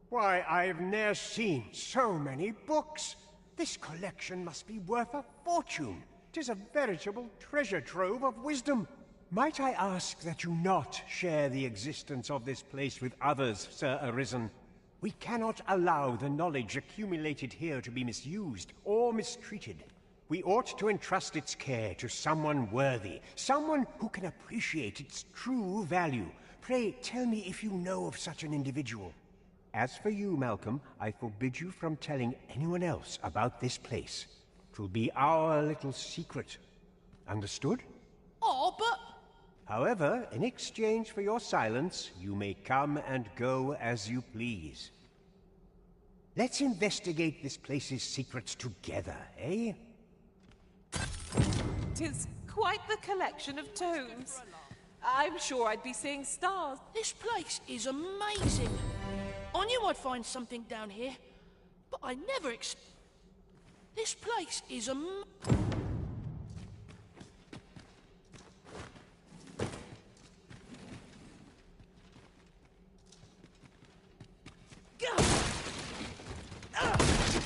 Why, I've ne'er seen so many books. This collection must be worth a fortune. 'Tis a veritable treasure trove of wisdom. Might I ask that you not share the existence of this place with others, Sir Arisen? We cannot allow the knowledge accumulated here to be misused or mistreated. We ought to entrust its care to someone worthy, someone who can appreciate its true value. Pray tell me if you know of such an individual. As for you, Malcolm, I forbid you from telling anyone else about this place. 'Twill be our little secret. Understood? Oh, but... However, in exchange for your silence, you may come and go as you please. Let's investigate this place's secrets together, eh? 'Tis quite the collection of tomes. I'm sure I'd be seeing stars. This place is amazing. I knew I'd find something down here, but I never This place is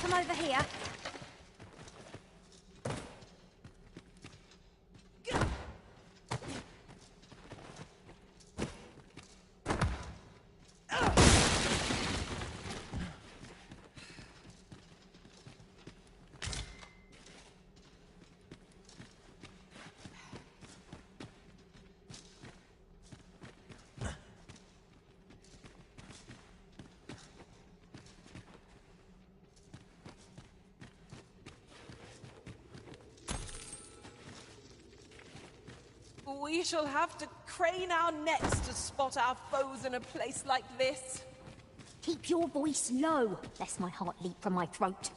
Come over here. We shall have to crane our necks to spot our foes in a place like this. Keep your voice low, lest my heart leap from my throat.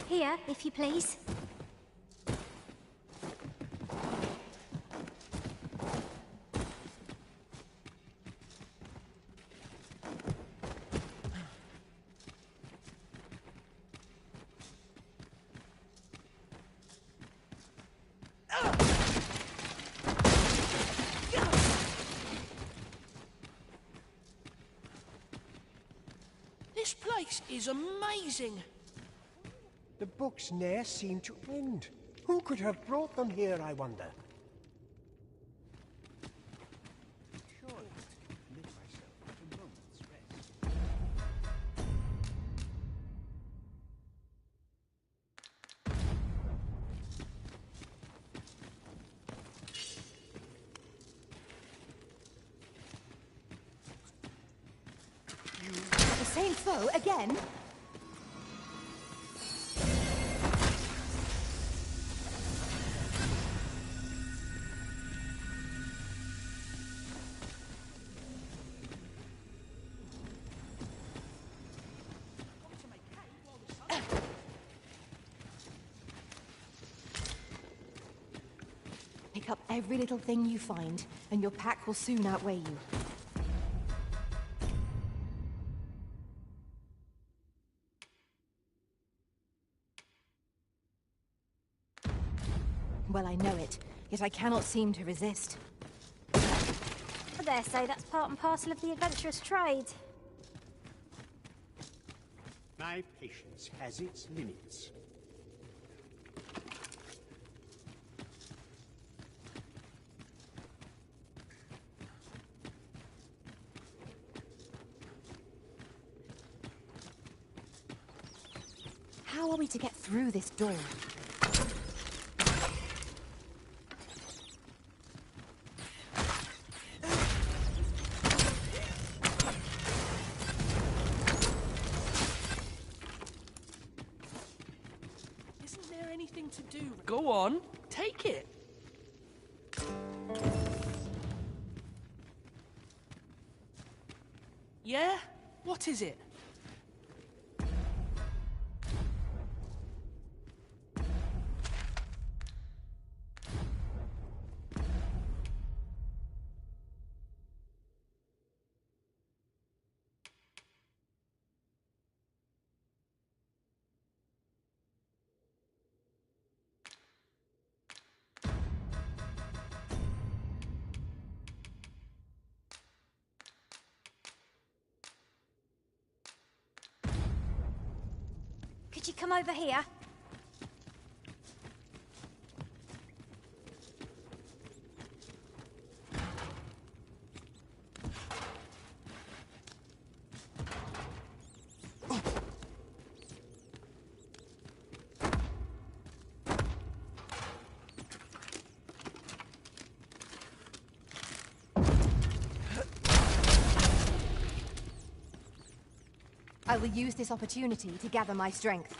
Here, if you please. is amazing. The books ne'er seem to end. Who could have brought them here, I wonder? Surely I can commit myself to a moment's rest. The same foe again? Pick up every little thing you find, and your pack will soon outweigh you. Well, I know it, yet I cannot seem to resist. I dare say that's part and parcel of the adventurous trade. My patience has its limits. How are we to get through this door? Isn't there anything to do? Go on, take it. Yeah? What is it? Could you come over here? I will use this opportunity to gather my strength.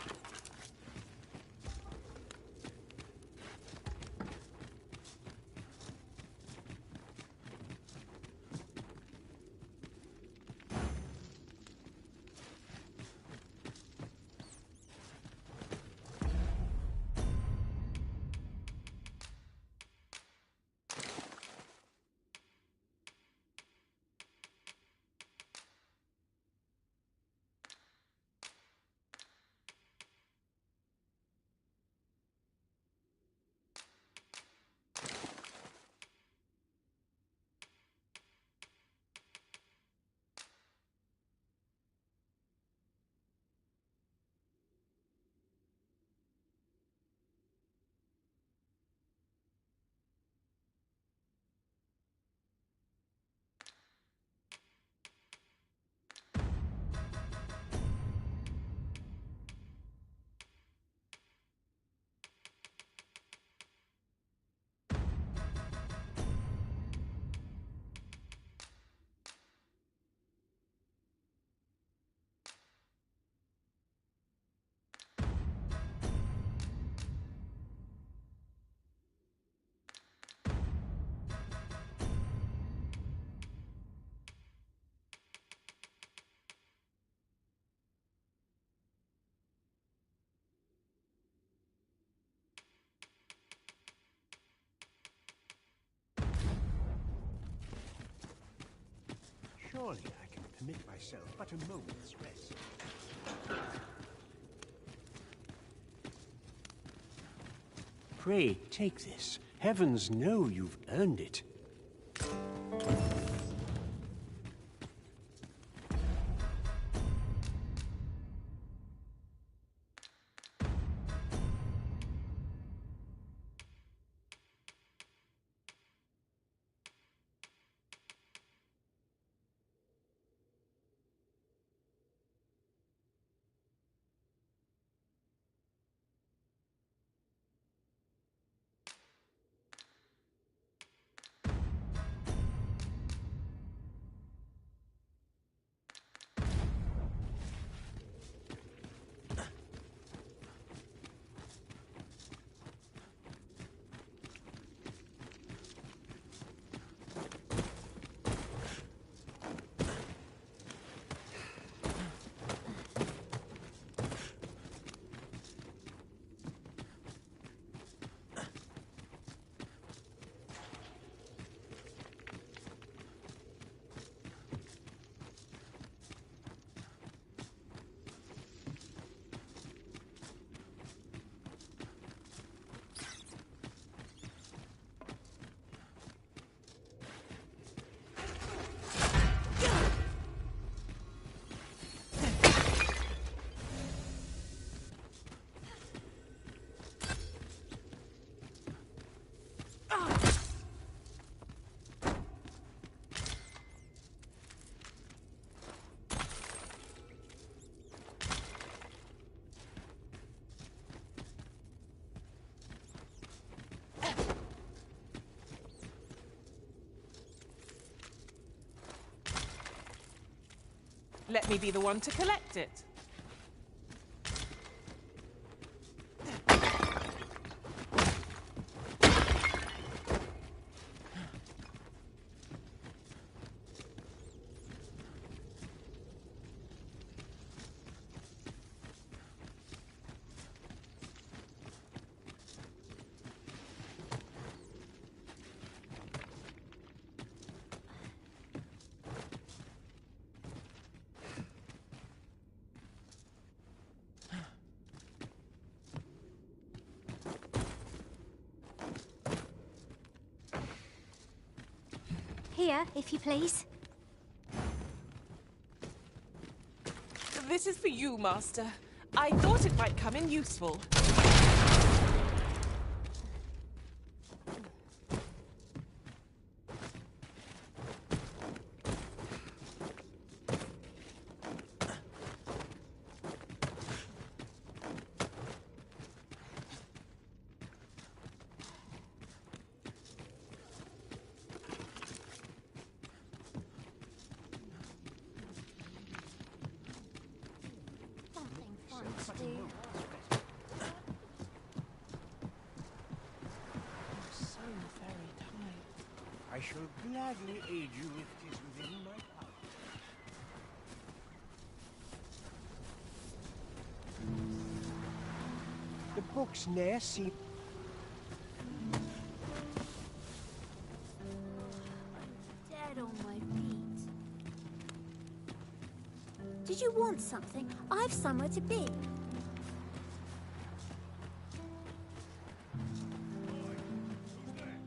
Surely I can permit myself but a moment's rest. Pray, take this. Heavens know you've earned it. Let me be the one to collect it. Here, if you please. This is for you, Master. I thought it might come in useful. I shall gladly aid you if 'tis within my power. The books ne'er seem... Dead on my feet. Did you want something? I've somewhere to be.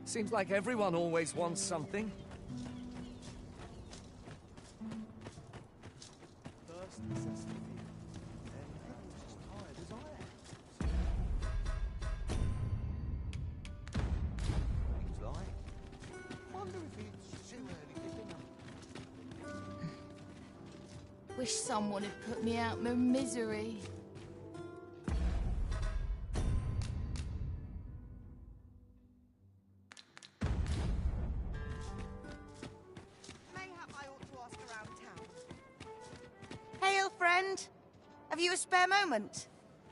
Seems like everyone always wants something. First necessity. And heaven's as tired as I am. He's like. Wonder if it's too early for dinner. Wish someone had put me out my misery. Mayhap I ought to ask around town. Hail, friend. Have you a spare moment?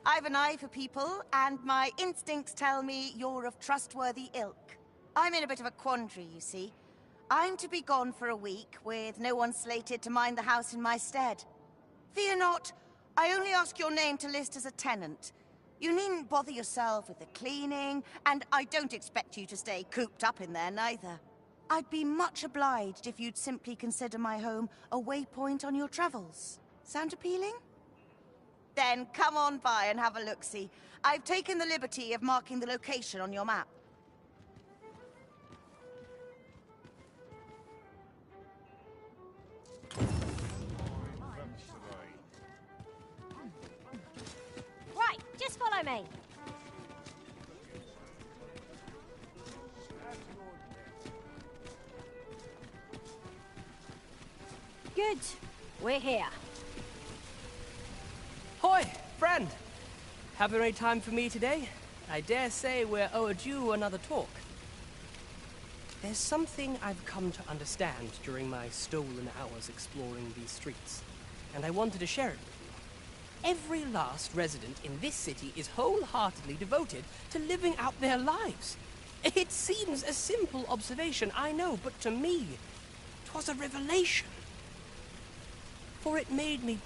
I've an eye for people, and my instincts tell me you're of trustworthy ilk. I'm in a bit of a quandary, you see. I'm to be gone for a week, with no one slated to mind the house in my stead. Fear not, I only ask your name to list as a tenant. You needn't bother yourself with the cleaning, and I don't expect you to stay cooped up in there, neither. I'd be much obliged if you'd simply consider my home a waypoint on your travels. Sound appealing? Then come on by and have a look-see. I've taken the liberty of marking the location on your map. Right, just follow me. Good. We're here. Hoi, friend! Having any time for me today? I dare say we're overdue another talk. There's something I've come to understand during my stolen hours exploring these streets, and I wanted to share it with you. Every last resident in this city is wholeheartedly devoted to living out their lives. It seems a simple observation, I know, but to me, 'twas a revelation. For it made me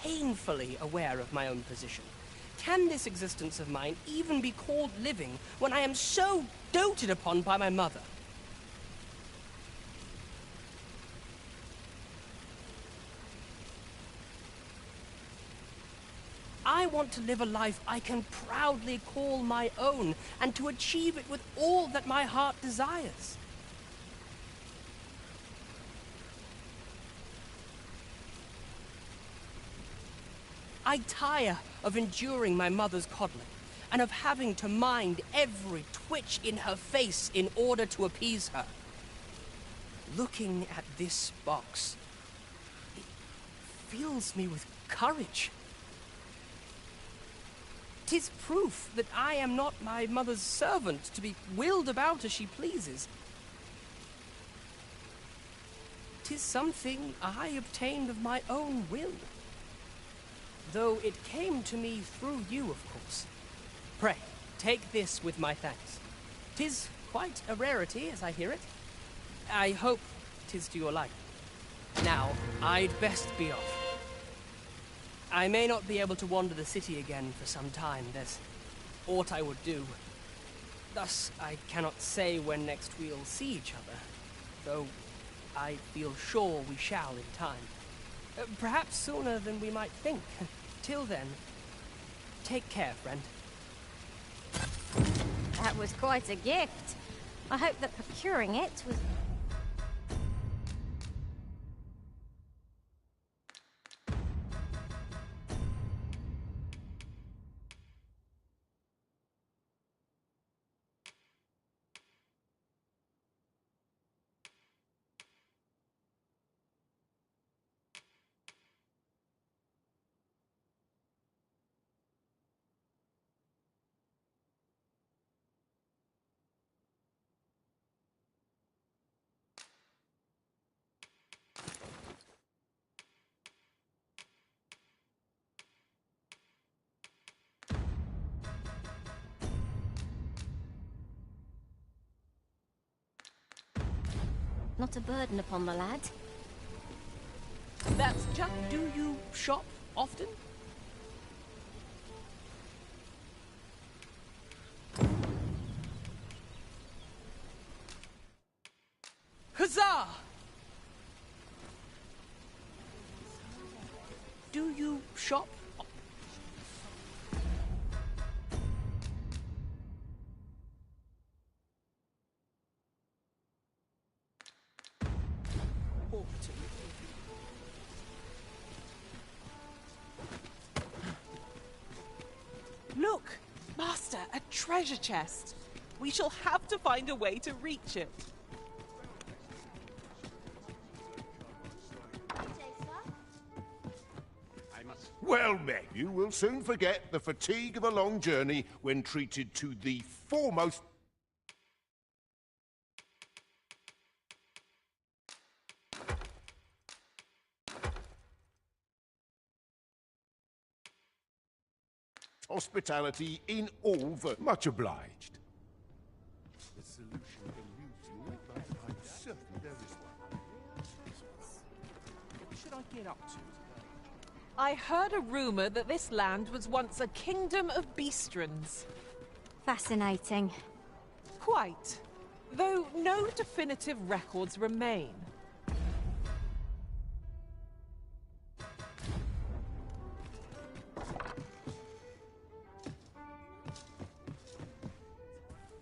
painfully aware of my own position. Can this existence of mine even be called living when I am so doted upon by my mother? I want to live a life I can proudly call my own, and to achieve it with all that my heart desires. I tire of enduring my mother's coddling, and of having to mind every twitch in her face in order to appease her. Looking at this box, it fills me with courage. 'Tis proof that I am not my mother's servant to be wheeled about as she pleases. 'Tis something I obtained of my own will. Though it came to me through you, of course. Pray, take this with my thanks. 'Tis quite a rarity, as I hear it. I hope 'tis to your liking. Now, I'd best be off. I may not be able to wander the city again for some time. There's aught I would do. Thus, I cannot say when next we'll see each other, though I feel sure we shall in time. Perhaps sooner than we might think. Till then, take care, friend. That was quite a gift. I hope that procuring it was... Not a burden upon the lad. That's just... Do you shop often? Huzzah! Do you shop? Look! Master, a treasure chest! We shall have to find a way to reach it. Well met, you will soon forget the fatigue of a long journey when treated to the foremost... hospitality in all the... Much obliged. The solution eludes you, but I'm certain there is one. What should I get up to? I heard a rumor that this land was once a kingdom of beastrons. Fascinating. Quite. Though no definitive records remain.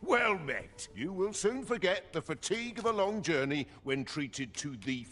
Well met. You will soon forget the fatigue of a long journey when treated to the...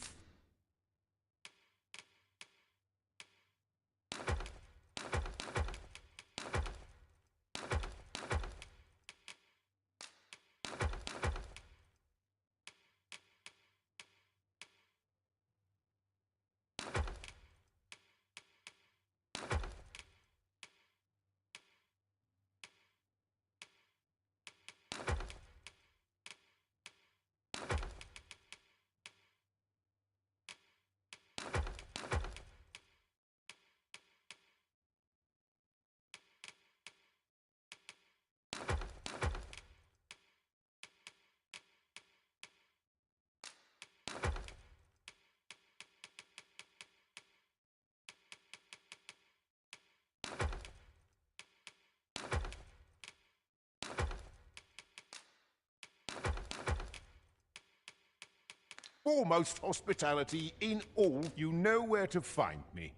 foremost hospitality in all. You know where to find me.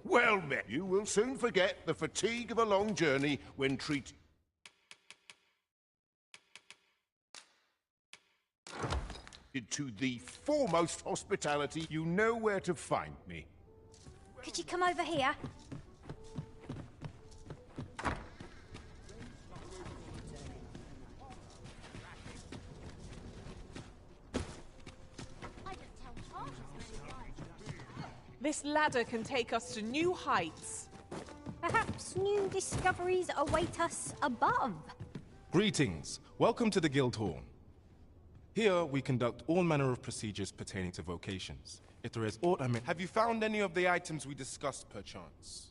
Well met. You will soon forget the fatigue of a long journey when treated to the foremost hospitality. You know where to find me. Could you come over here? This ladder can take us to new heights. Perhaps new discoveries await us above. Greetings. Welcome to the Guildhall. Here, we conduct all manner of procedures pertaining to vocations. If there is aught Have you found any of the items we discussed, perchance?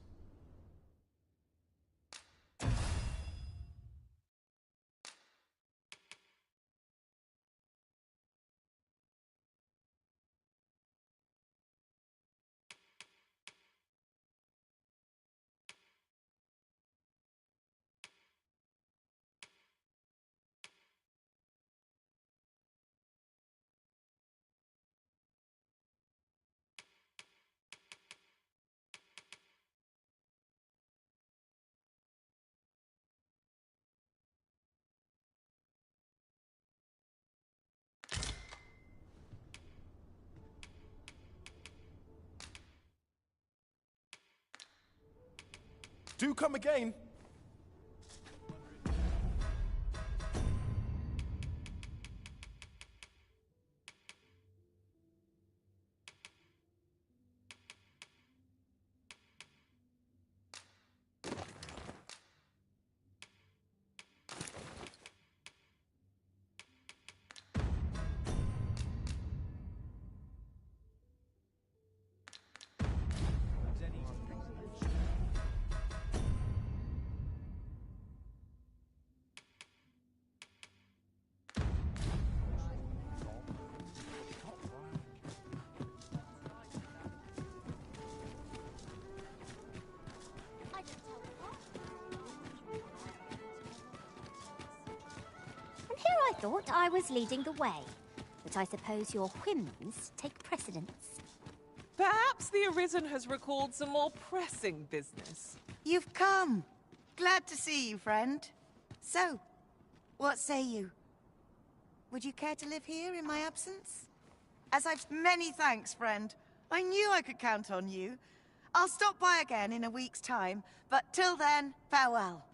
Do come again. I thought I was leading the way, but I suppose your whims take precedence. Perhaps the Arisen has recalled some more pressing business. You've come. Glad to see you, friend. So, what say you? Would you care to live here in my absence? As I've many thanks, friend. I knew I could count on you. I'll stop by again in a week's time, but till then, farewell.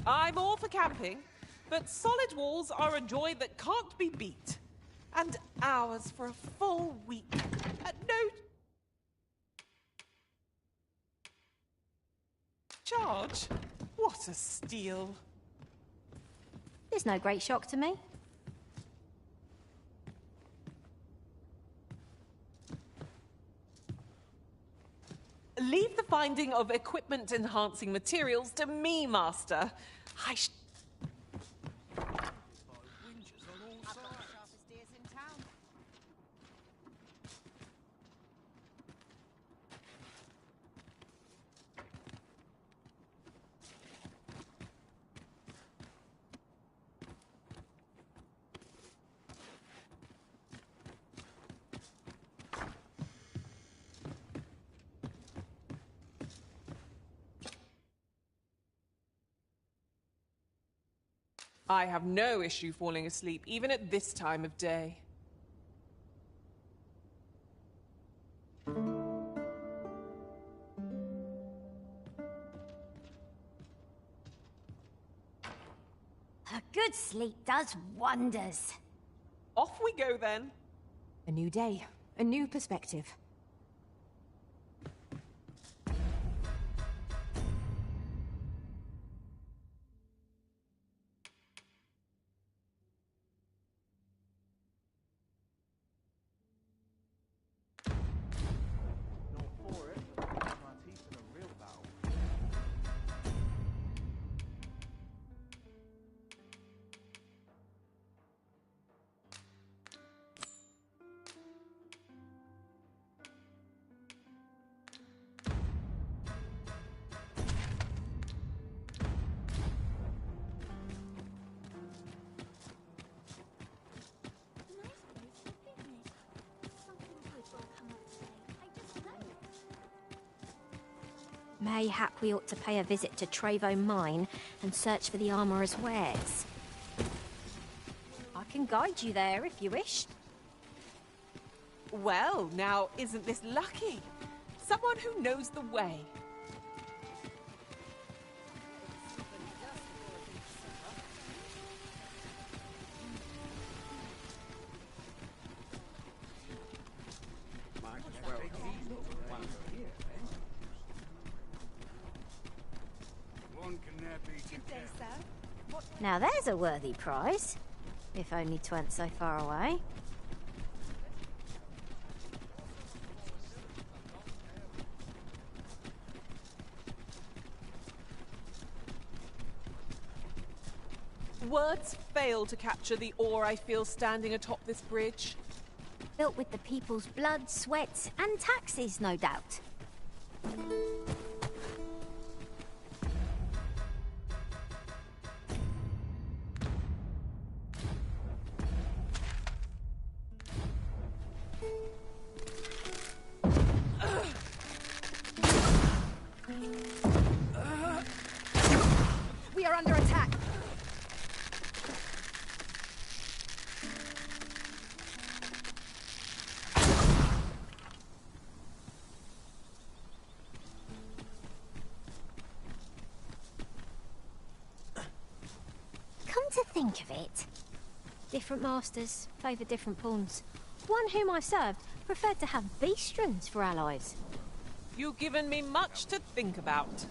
I'm all for camping, but solid walls are a joy that can't be beat. And hours for a full week at no charge. What a steal. There's no great shock to me. Leave the finding of equipment-enhancing materials to me, Master. I have no issue falling asleep, even at this time of day. A good sleep does wonders. Off we go, then. A new day, a new perspective. Mayhap we ought to pay a visit to Trevo Mine and search for the armourer's wares. I can guide you there if you wish. Well, now, isn't this lucky? Someone who knows the way. Now there's a worthy prize. If only 'twant so far away. Words fail to capture the awe I feel standing atop this bridge. Built with the people's blood, sweat, and taxes, no doubt. We are under attack. Come to think of it, different masters favour different pawns. One whom I served preferred to have beastrons for allies. You've given me much to think about.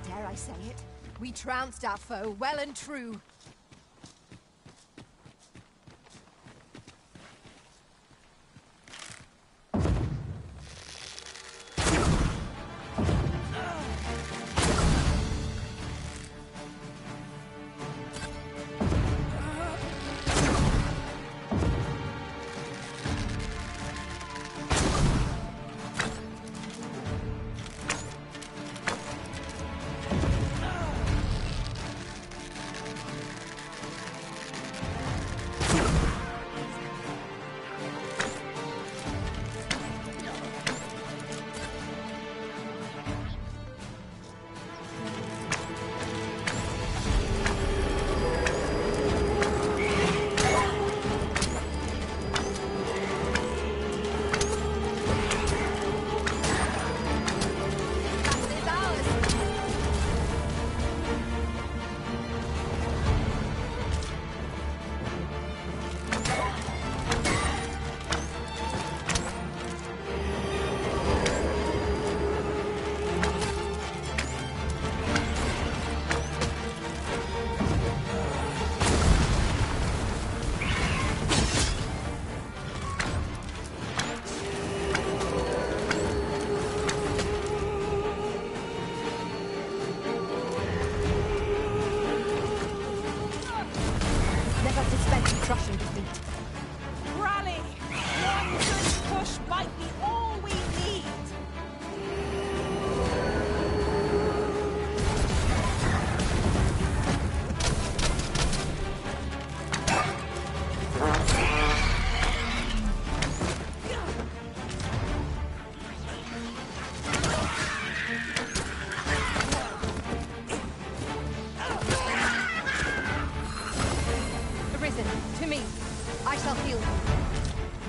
Dare I say it? We trounced our foe well and true. Crushing defeat. Rally! One good push might be all we need! Arisen, to me. I shall heal you.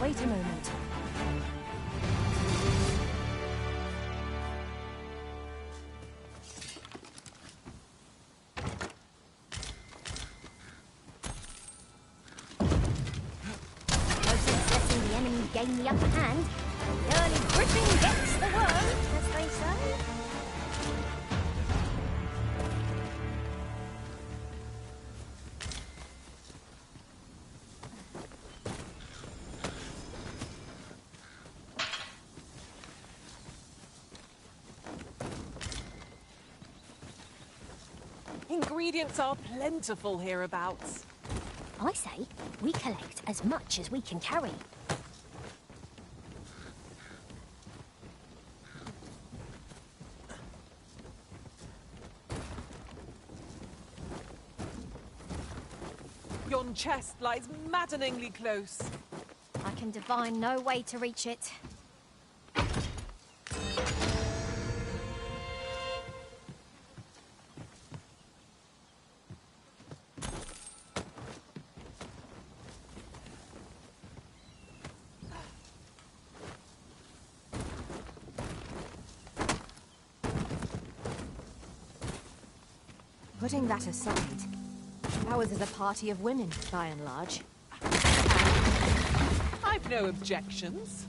Wait a moment. No sense letting the enemy gain the upper hand. The early gripping gets the worm, as they say. Ingredients are plentiful hereabouts. I say, we collect as much as we can carry. Yon chest lies maddeningly close. I can can divine no way to reach it. Putting that aside, ours is a party of women, by and large. I've no objections.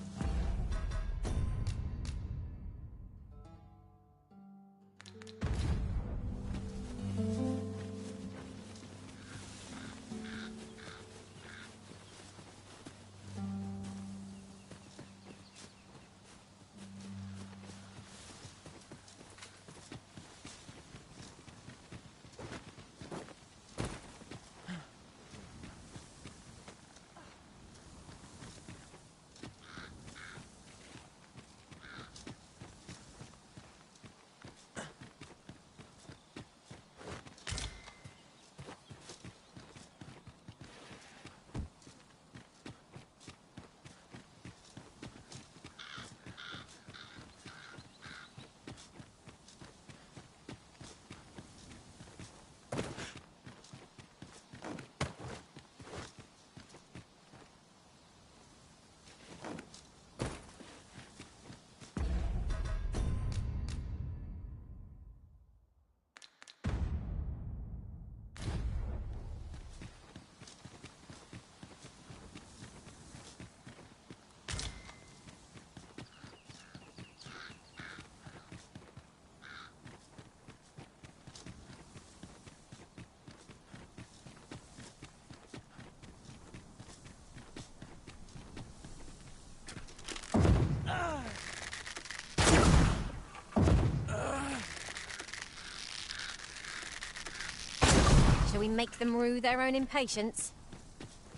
Shall we make them rue their own impatience?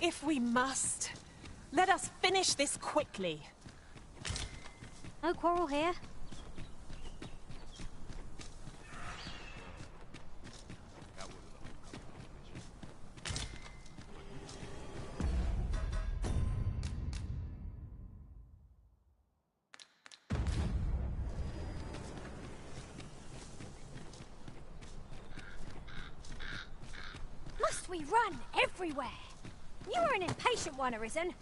If we must, let us finish this quickly. No quarrel here. Must we run everywhere? You are an impatient one, Arisen.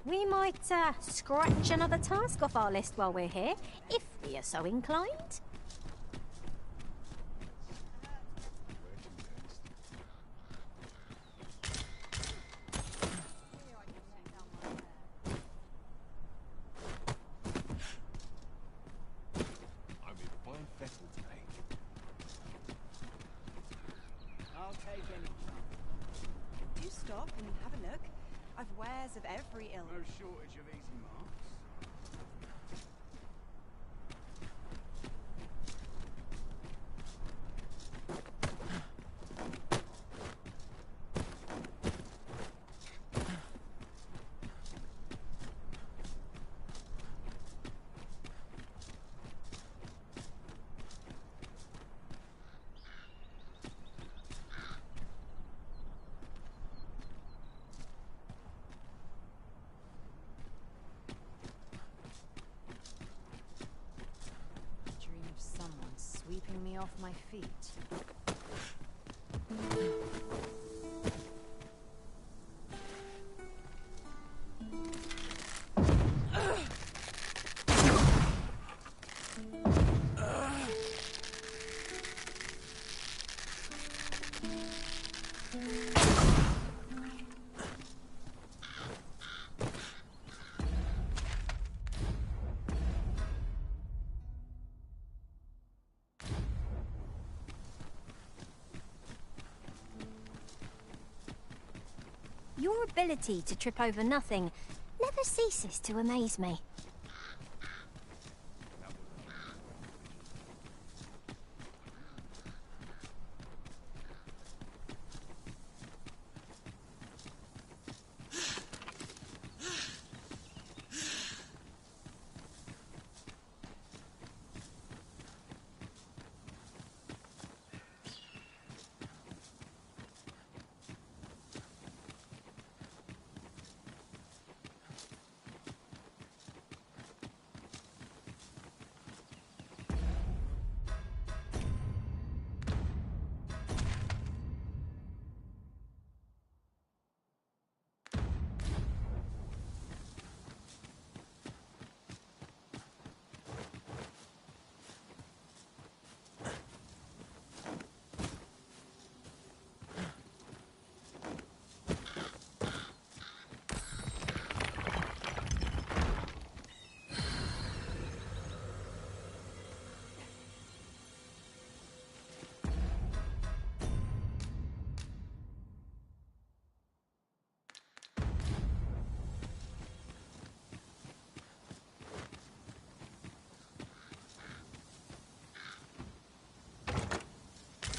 We might scratch another task off our list while we're here, if we are so inclined. I'm in fine fettle today. I'll take any. Do stop and have a look. I've wares of every ilk. No shortage of easy marks. Sweeping me off my feet. Your ability to trip over nothing never ceases to amaze me.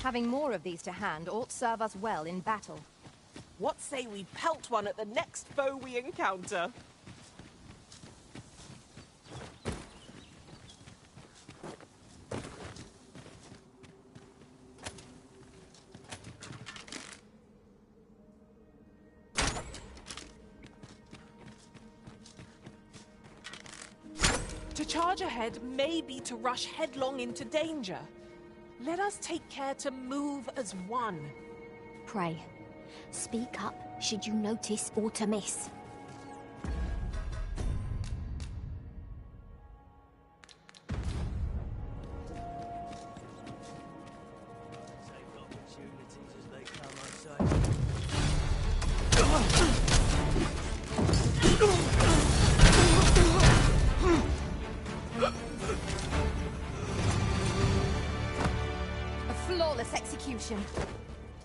Having more of these to hand ought serve us well in battle. What say we pelt one at the next foe we encounter? To charge ahead may be to rush headlong into danger. Let us take care to move as one. Pray, speak up should you notice aught amiss.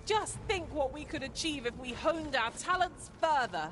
Just think what we could achieve if we honed our talents further.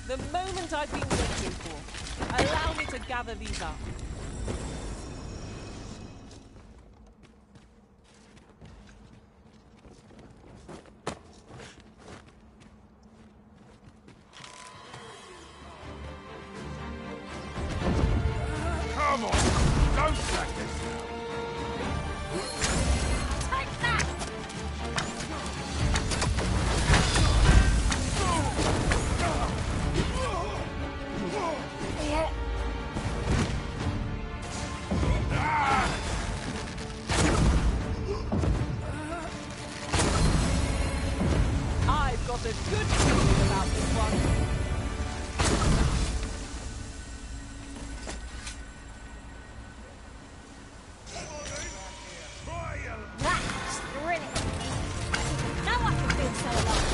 The moment I've been waiting for. Allow me to gather these up. a good feeling about this one. That's thrilling. No one can feel so alive.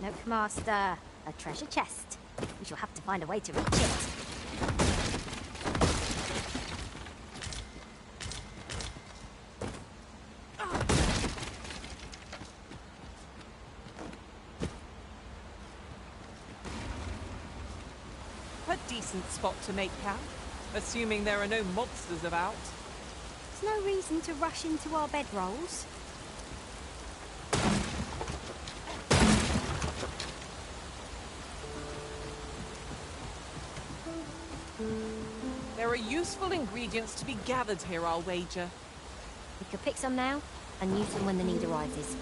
Nook Master, a treasure chest. We shall have to find a way to reach it. A decent spot to make camp, assuming there are no monsters about. There's no reason to rush into our bedrolls. There are useful ingredients to be gathered here, I'll wager. We could pick some now and use them when the need arises.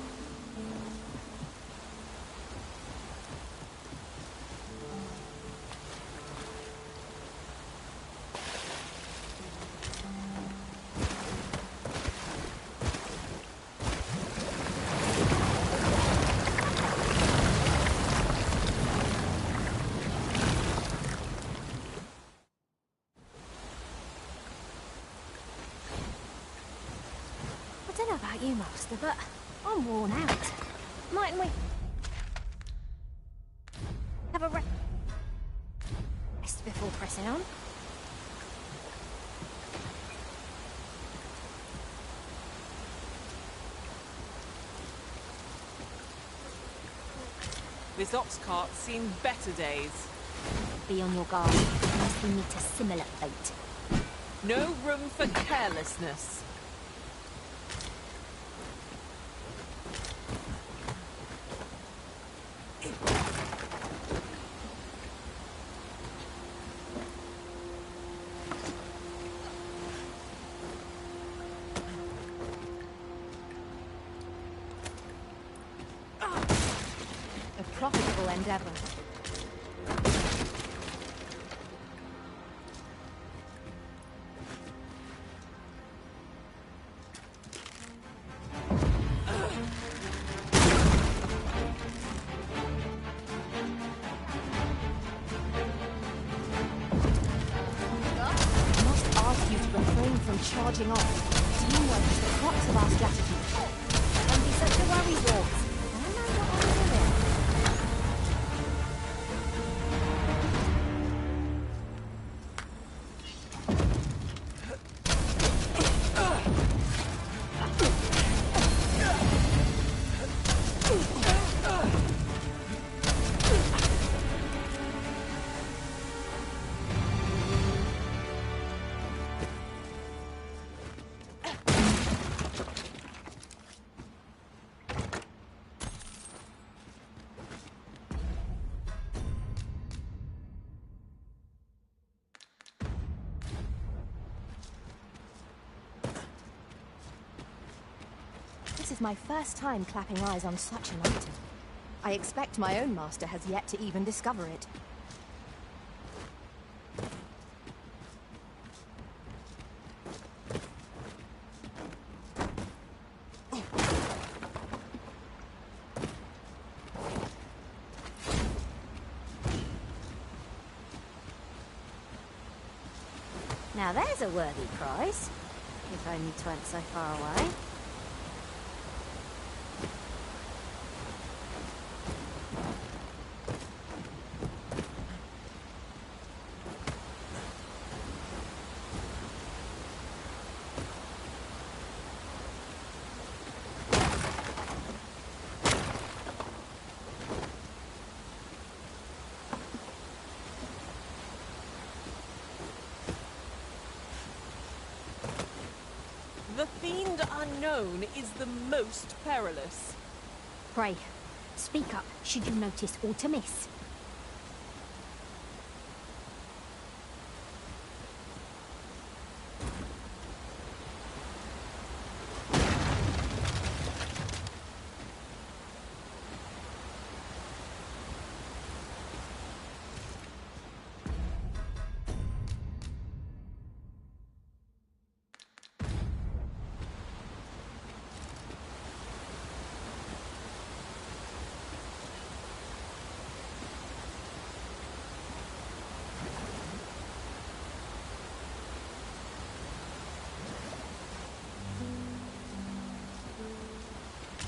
I don't know about you, Master, but I'm worn out. Mightn't we have a rest before pressing on? This ox cart's seen better days. Be on your guard, lest we meet a similar fate. No room for carelessness. A profitable endeavor. Charging off. Teamwork is the crux of our strategy. Don't be such a worry, Walt. I know what I'm doing. This is my first time clapping eyes on such an item. I expect my own master has yet to even discover it. Now there's a worthy prize. If only 'tweren't so far away. fiend unknown is the most perilous. Pray, speak up should you notice aught amiss.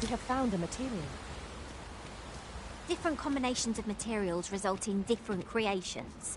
We have found a material. Different combinations of materials result in different creations.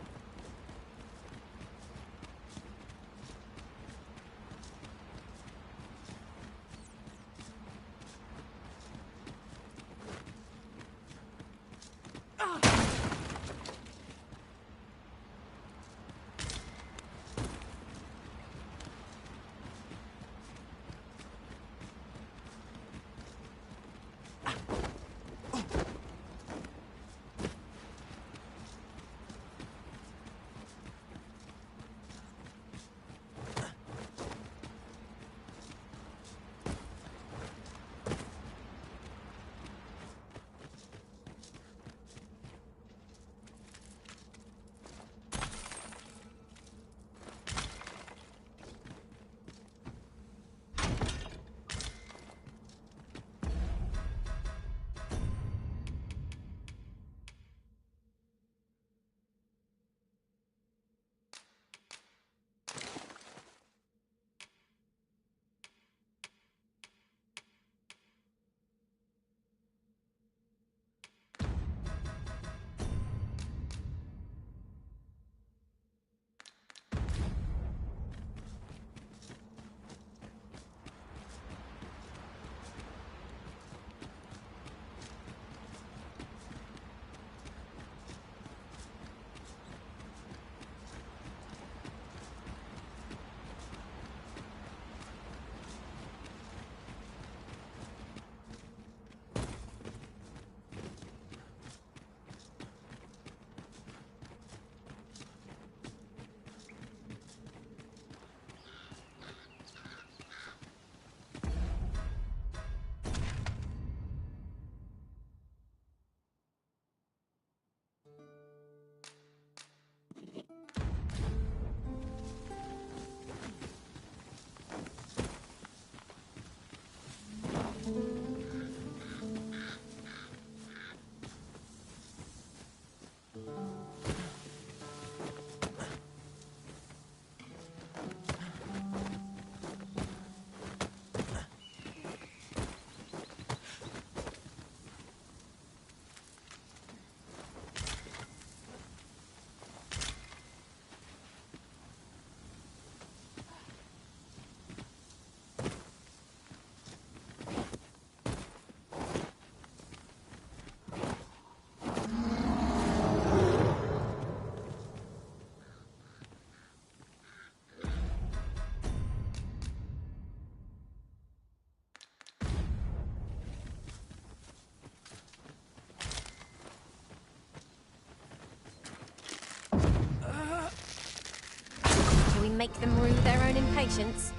Make them rue their own impatience?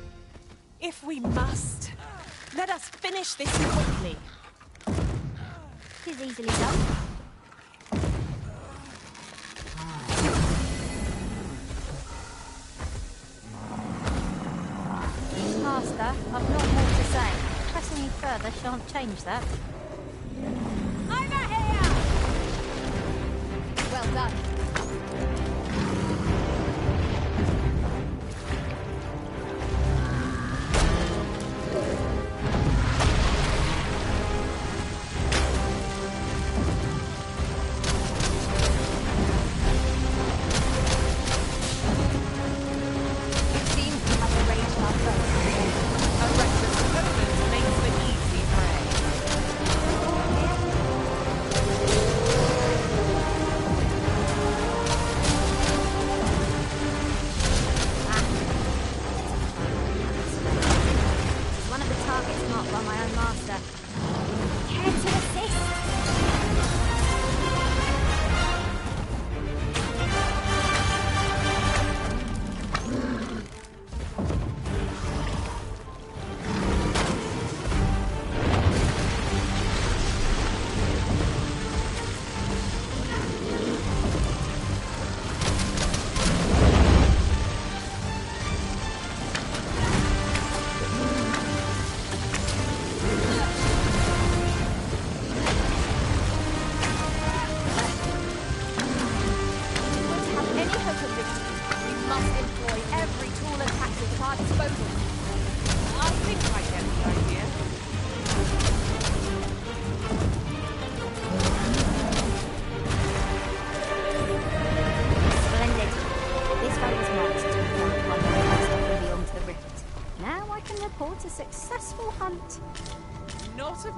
If we must, let us finish this quickly. 'Tis easily done. Master, I've not more to say. Pressing you further shan't change that. Over here! Well done. Makes for easy prey.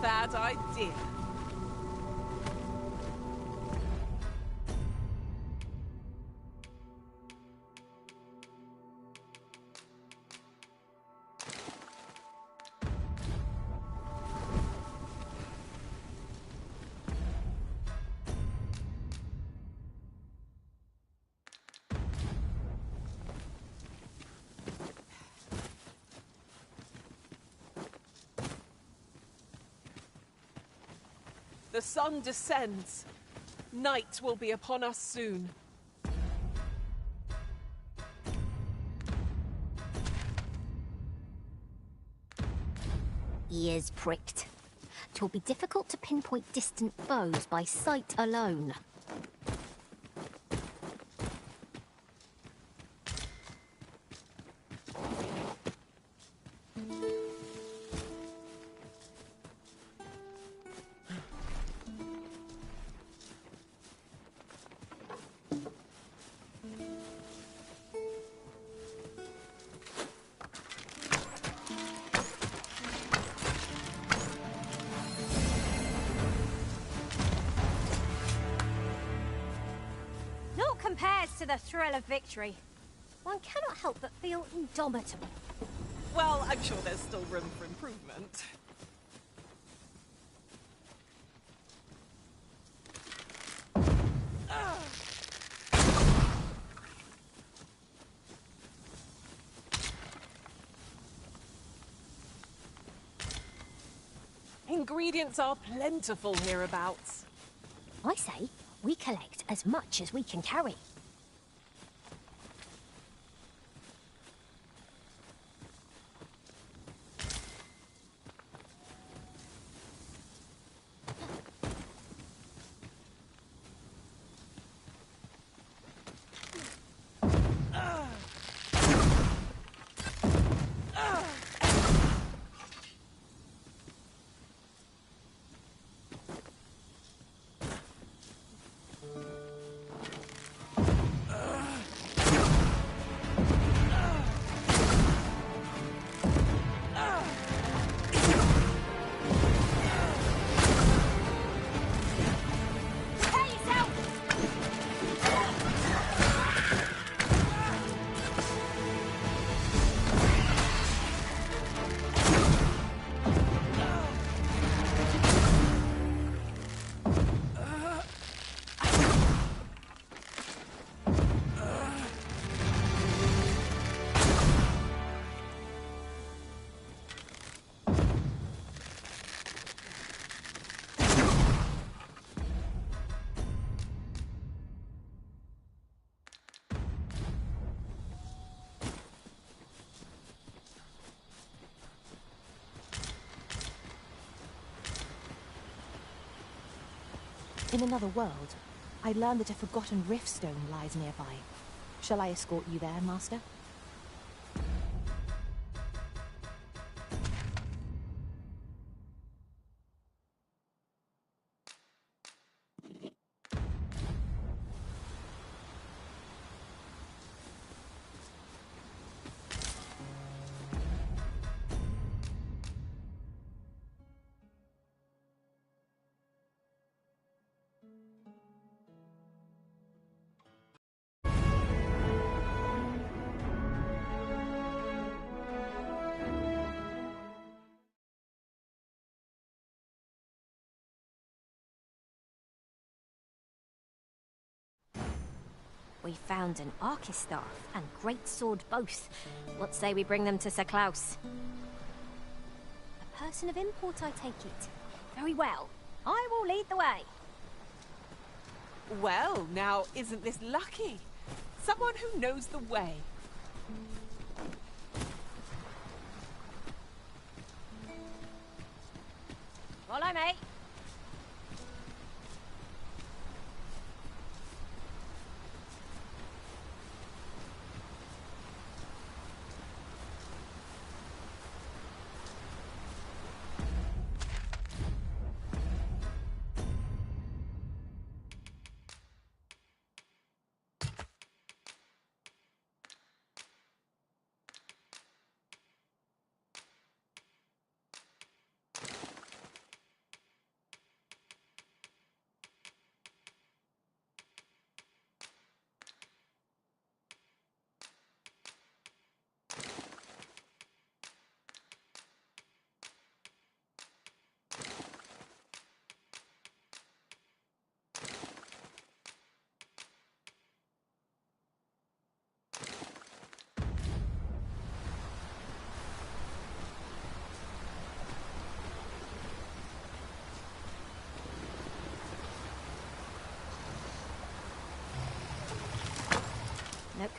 bad idea. The sun descends. Night will be upon us soon. Ears pricked. 'Twill be difficult to pinpoint distant foes by sight alone. Compares to the thrill of victory. One cannot help but feel indomitable. Well, I'm sure there's still room for improvement. Ingredients are plentiful hereabouts. I say, we collect as much as we can carry. In another world, I learned that a forgotten riftstone lies nearby. Shall I escort you there, Master? We found an Archistaff and great sword both. What say we bring them to Sir Klaus? A person of import, I take it. Very well. I will lead the way. Well, now, isn't this lucky? Someone who knows the way. Follow me.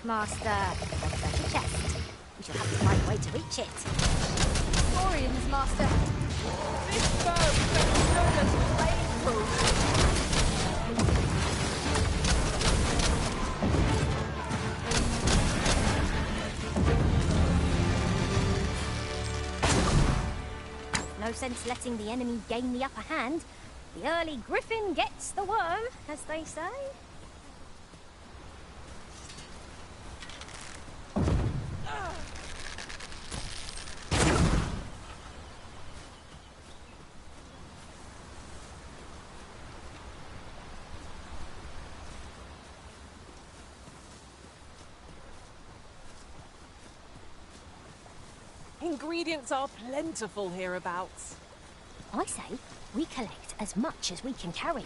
Master. A treasure chest. We shall have to find a way to reach it. Orions, Master. This bow is known as Playthru. No sense letting the enemy gain the upper hand. The early griffin gets the worm, as they say. Ingredients are plentiful hereabouts. I say we collect as much as we can carry.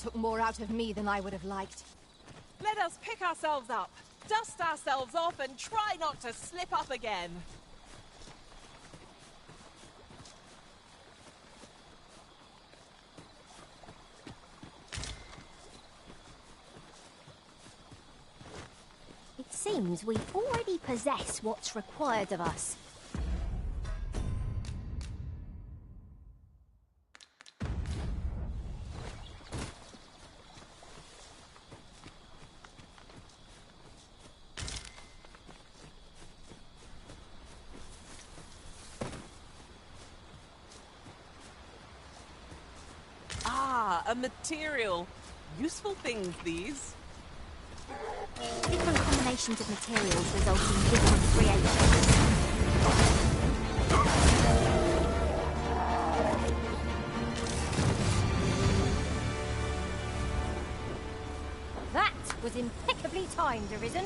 Took more out of me than I would have liked. Let us pick ourselves up, dust ourselves off, and try not to slip up again. It seems we already possess what's required of us. A material. Useful things, these. Different combinations of materials result in different creations. That was impeccably timed, Arisen.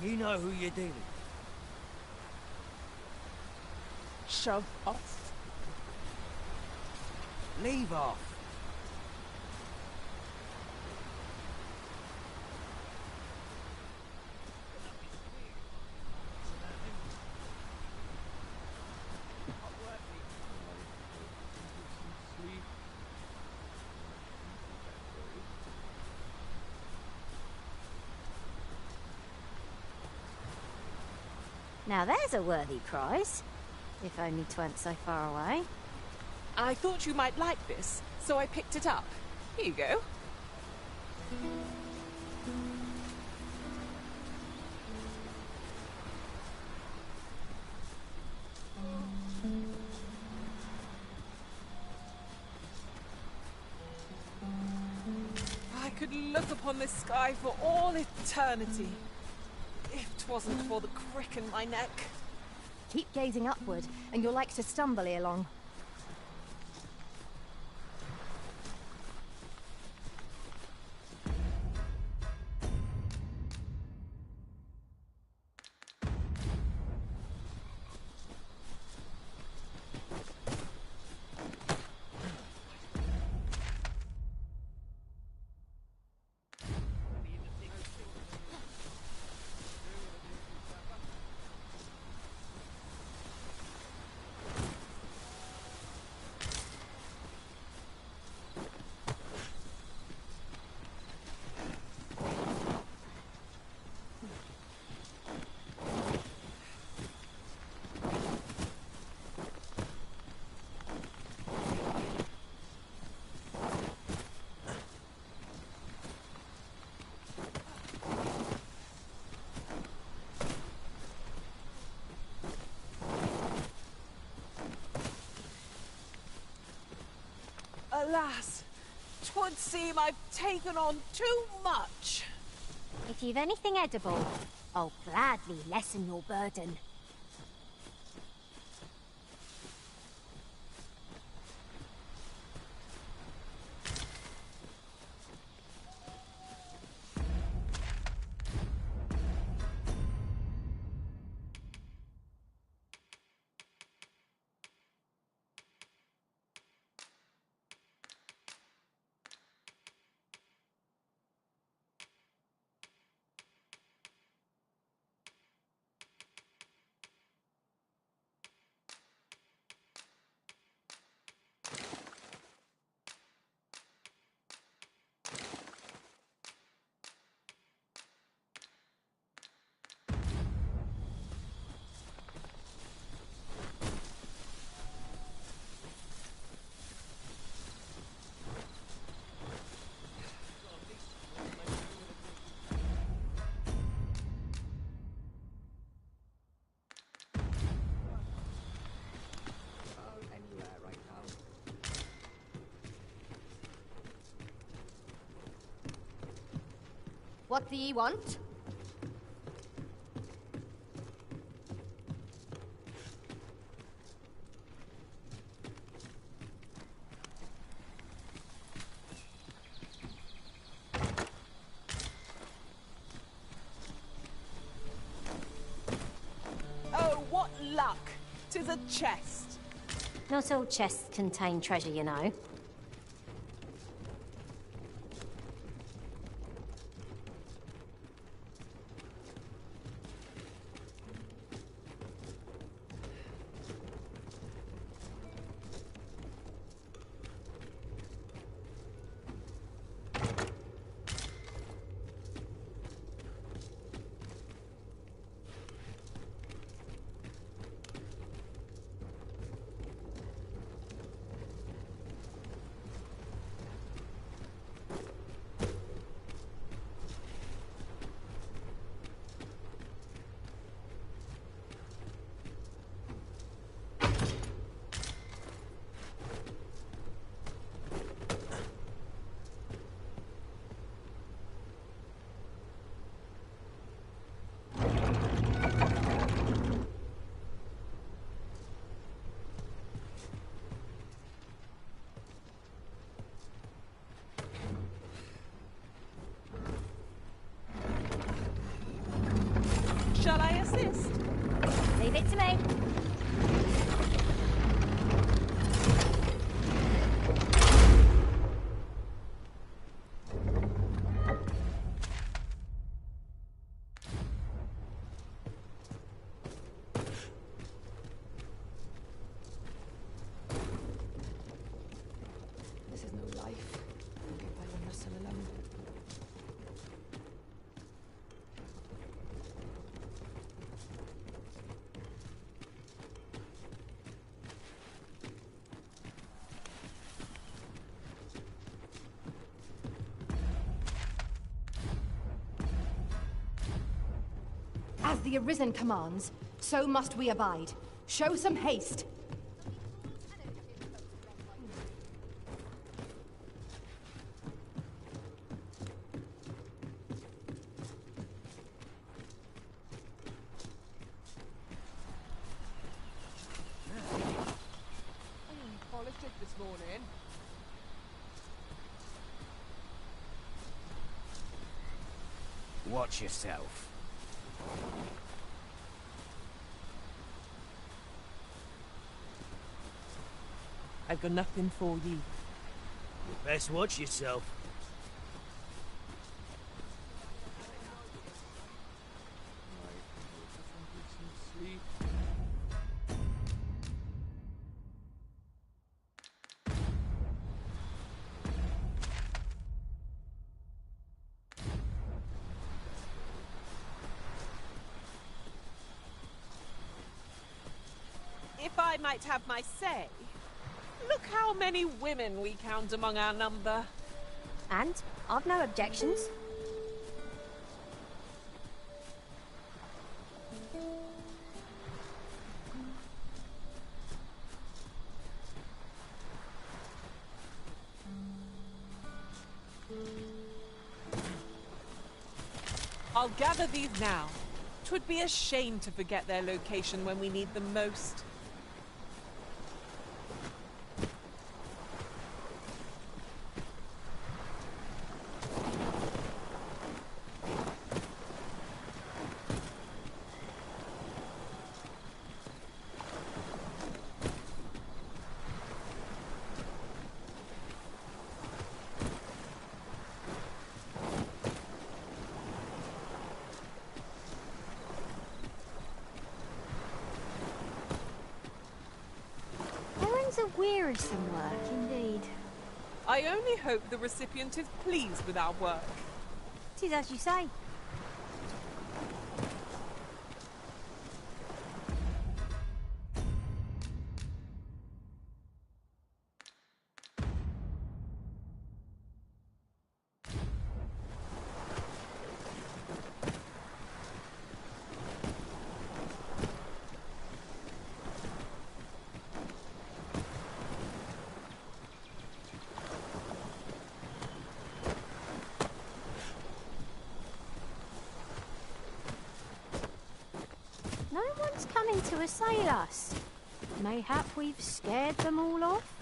You know who you're dealing with. Shove off. Leave off. Now there's a worthy prize. If only 'tweren't so far away. I thought you might like this, so I picked it up. Here you go. I could look upon this sky for all eternity. If 'twasn't for the crick in my neck. Keep gazing upward, and you're like to stumble ere long. Alas, 'twould seem I've taken on too much. If you've anything edible, I'll gladly lessen your burden. What do ye want? Oh, what luck! 'Tis a chest. Not all chests contain treasure, you know. Shall I assist? Leave it to me. This is no life. I'll get by when Russell alone. As the Arisen commands, so must we abide. Show some haste. Polished it this morning. Watch yourself. I've got nothing for ye. You best watch yourself. If I might have my say, look how many women we count among our number. And I've no objections. I'll gather these now. 'Twould be a shame to forget their location when we need them most. A wearisome work, indeed. I only hope the recipient is pleased with our work. 'Tis as you say. No one's coming to assail us. Mayhap we've scared them all off?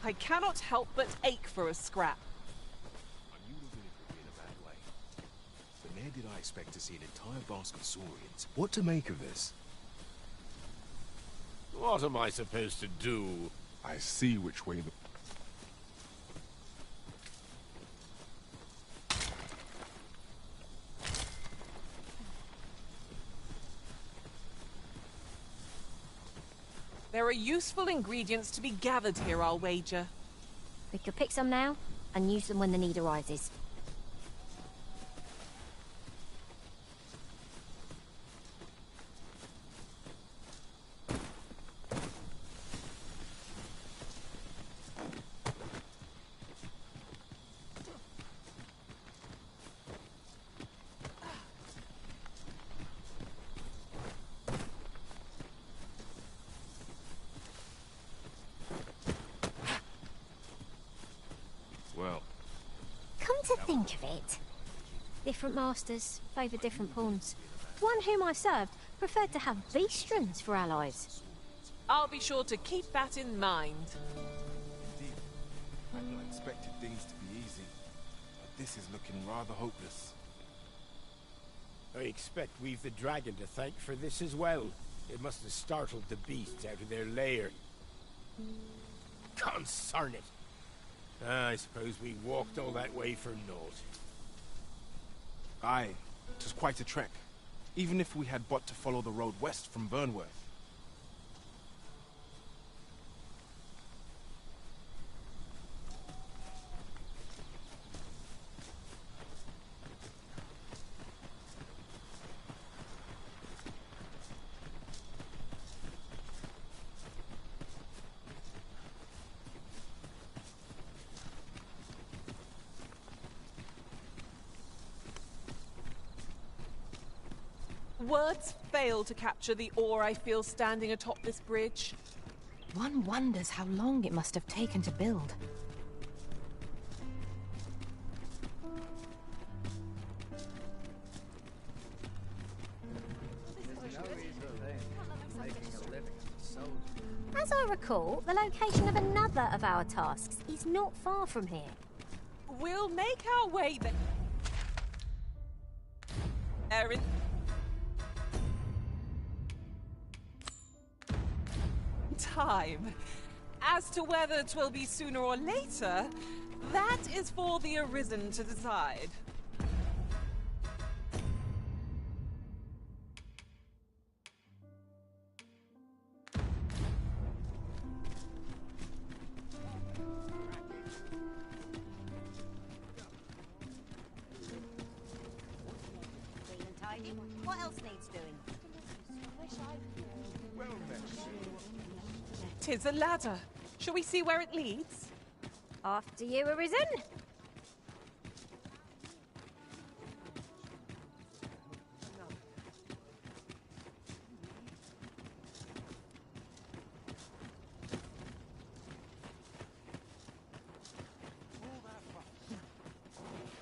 I cannot help but ache for a scrap. I knew the village would be in a bad way. But ne'er did I expect to see an entire basket of saurians. What to make of this? What am I supposed to do? I see which way the... There are useful ingredients to be gathered here, I'll wager. We could pick some now and use them when the need arises. Well, Come to think of it, different masters favour different pawns. One whom I served preferred to have beastrons for allies. I'll be sure to keep that in mind. Indeed. I'd not expected things to be easy, but this is looking rather hopeless. I expect we've the dragon to thank for this as well. It must have startled the beasts out of their lair. Consarn it! I suppose we walked all that way for naught. Aye, 'twas quite a trek, even if we had but to follow the road west from Vernworth. Words fail to capture the awe I feel standing atop this bridge. One wonders how long it must have taken to build. As I recall, the location of another of our tasks is not far from here. We'll make our way there. Erin. Time. As to whether 'twill be sooner or later, that is for the Arisen to decide. What else needs doing? well met, sir. 'Tis a ladder. Shall we see where it leads? After you, Arisen.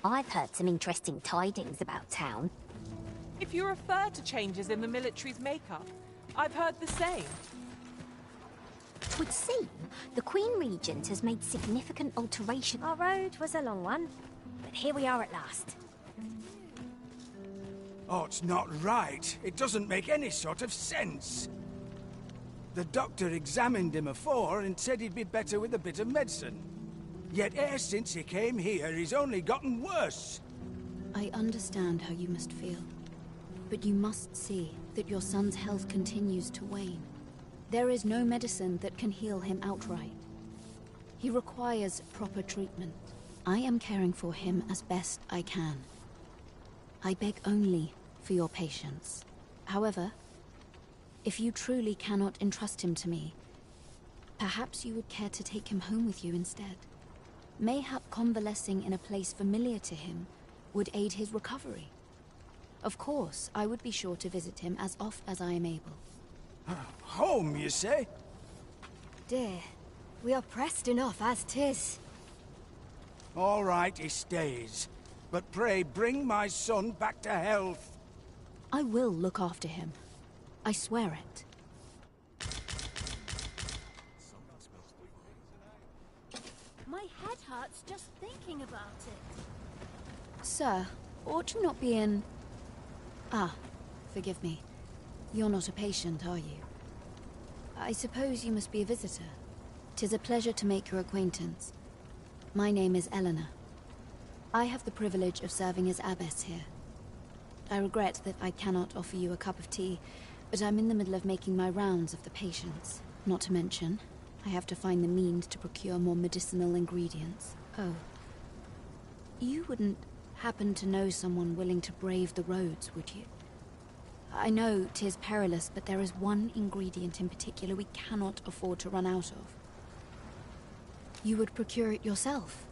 I've heard some interesting tidings about town. If you refer to changes in the military's makeup, I've heard the same. Would seem the Queen Regent has made significant alterations. Our road was a long one, but here we are at last. Oh, it's not right. It doesn't make any sort of sense. The doctor examined him afore and said he'd be better with a bit of medicine. Yet ever since he came here, he's only gotten worse. I understand how you must feel. But you must see that your son's health continues to wane. There is no medicine that can heal him outright. He requires proper treatment. I am caring for him as best I can. I beg only for your patience. However, if you truly cannot entrust him to me, perhaps you would care to take him home with you instead. Mayhap convalescing in a place familiar to him would aid his recovery. Of course, I would be sure to visit him as oft as I am able. Home, you say? Dear, we are pressed enough as 'tis. All right, he stays. But pray bring my son back to health. I will look after him. I swear it. My head hurts just thinking about it. Sir, ought you not be in... Ah, forgive me. You're not a patient, are you? I suppose you must be a visitor. 'Tis a pleasure to make your acquaintance. My name is Eleanor. I have the privilege of serving as abbess here. I regret that I cannot offer you a cup of tea, but I'm in the middle of making my rounds of the patients. Not to mention, I have to find the means to procure more medicinal ingredients. Oh. You wouldn't happen to know someone willing to brave the roads, would you? I know 'tis perilous, but there is one ingredient in particular we cannot afford to run out of. You would procure it yourself?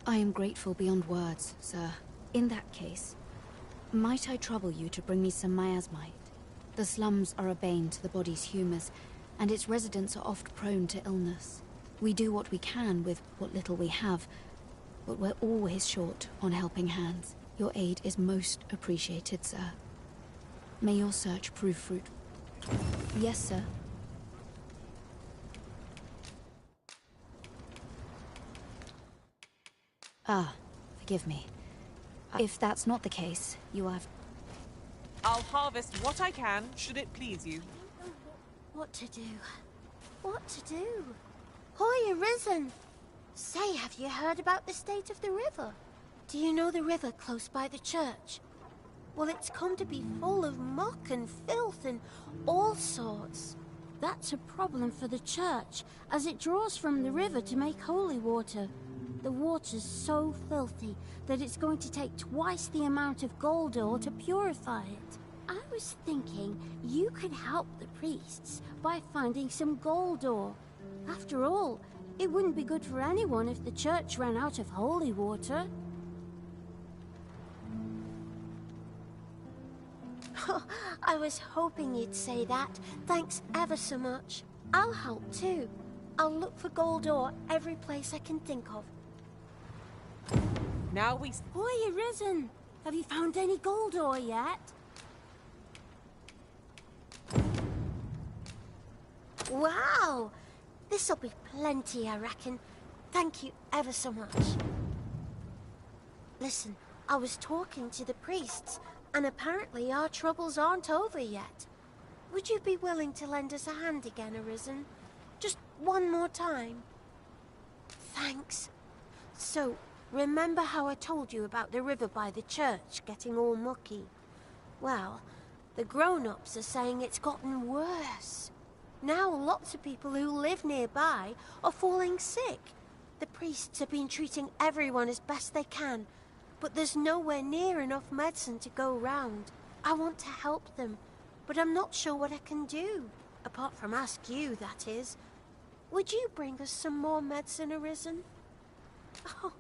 I am grateful beyond words, sir. In that case, might I trouble you to bring me some miasmite? The slums are a bane to the body's humors, and its residents are oft prone to illness. We do what we can with what little we have, but we're always short on helping hands. Your aid is most appreciated, sir. May your search prove fruitful. Yes, sir. Ah, forgive me. If that's not the case, you have... I'll harvest what I can, should it please you. What to do? What to do? Hoy, Arisen! Say, have you heard about the state of the river? Do you know the river close by the church? Well, it's come to be full of muck and filth and all sorts. That's a problem for the church, as it draws from the river to make holy water. The water's so filthy that it's going to take twice the amount of gold ore to purify it. I was thinking you could help the priests by finding some gold ore. After all, it wouldn't be good for anyone if the church ran out of holy water. I was hoping you'd say that. Thanks ever so much. I'll help too. I'll look for gold ore every place I can think of. Now we... Hoy, Arisen! Have you found any gold ore yet? Wow! This'll be plenty, I reckon. Thank you ever so much. Listen, I was talking to the priests, and apparently our troubles aren't over yet. Would you be willing to lend us a hand again, Arisen? Just one more time? Thanks. So, remember how I told you about the river by the church getting all mucky? Well, the grown-ups are saying it's gotten worse. Now lots of people who live nearby are falling sick. The priests have been treating everyone as best they can, but there's nowhere near enough medicine to go round. I want to help them, but I'm not sure what I can do. Apart from ask you, that is. Would you bring us some more medicine, Arisen? Oh,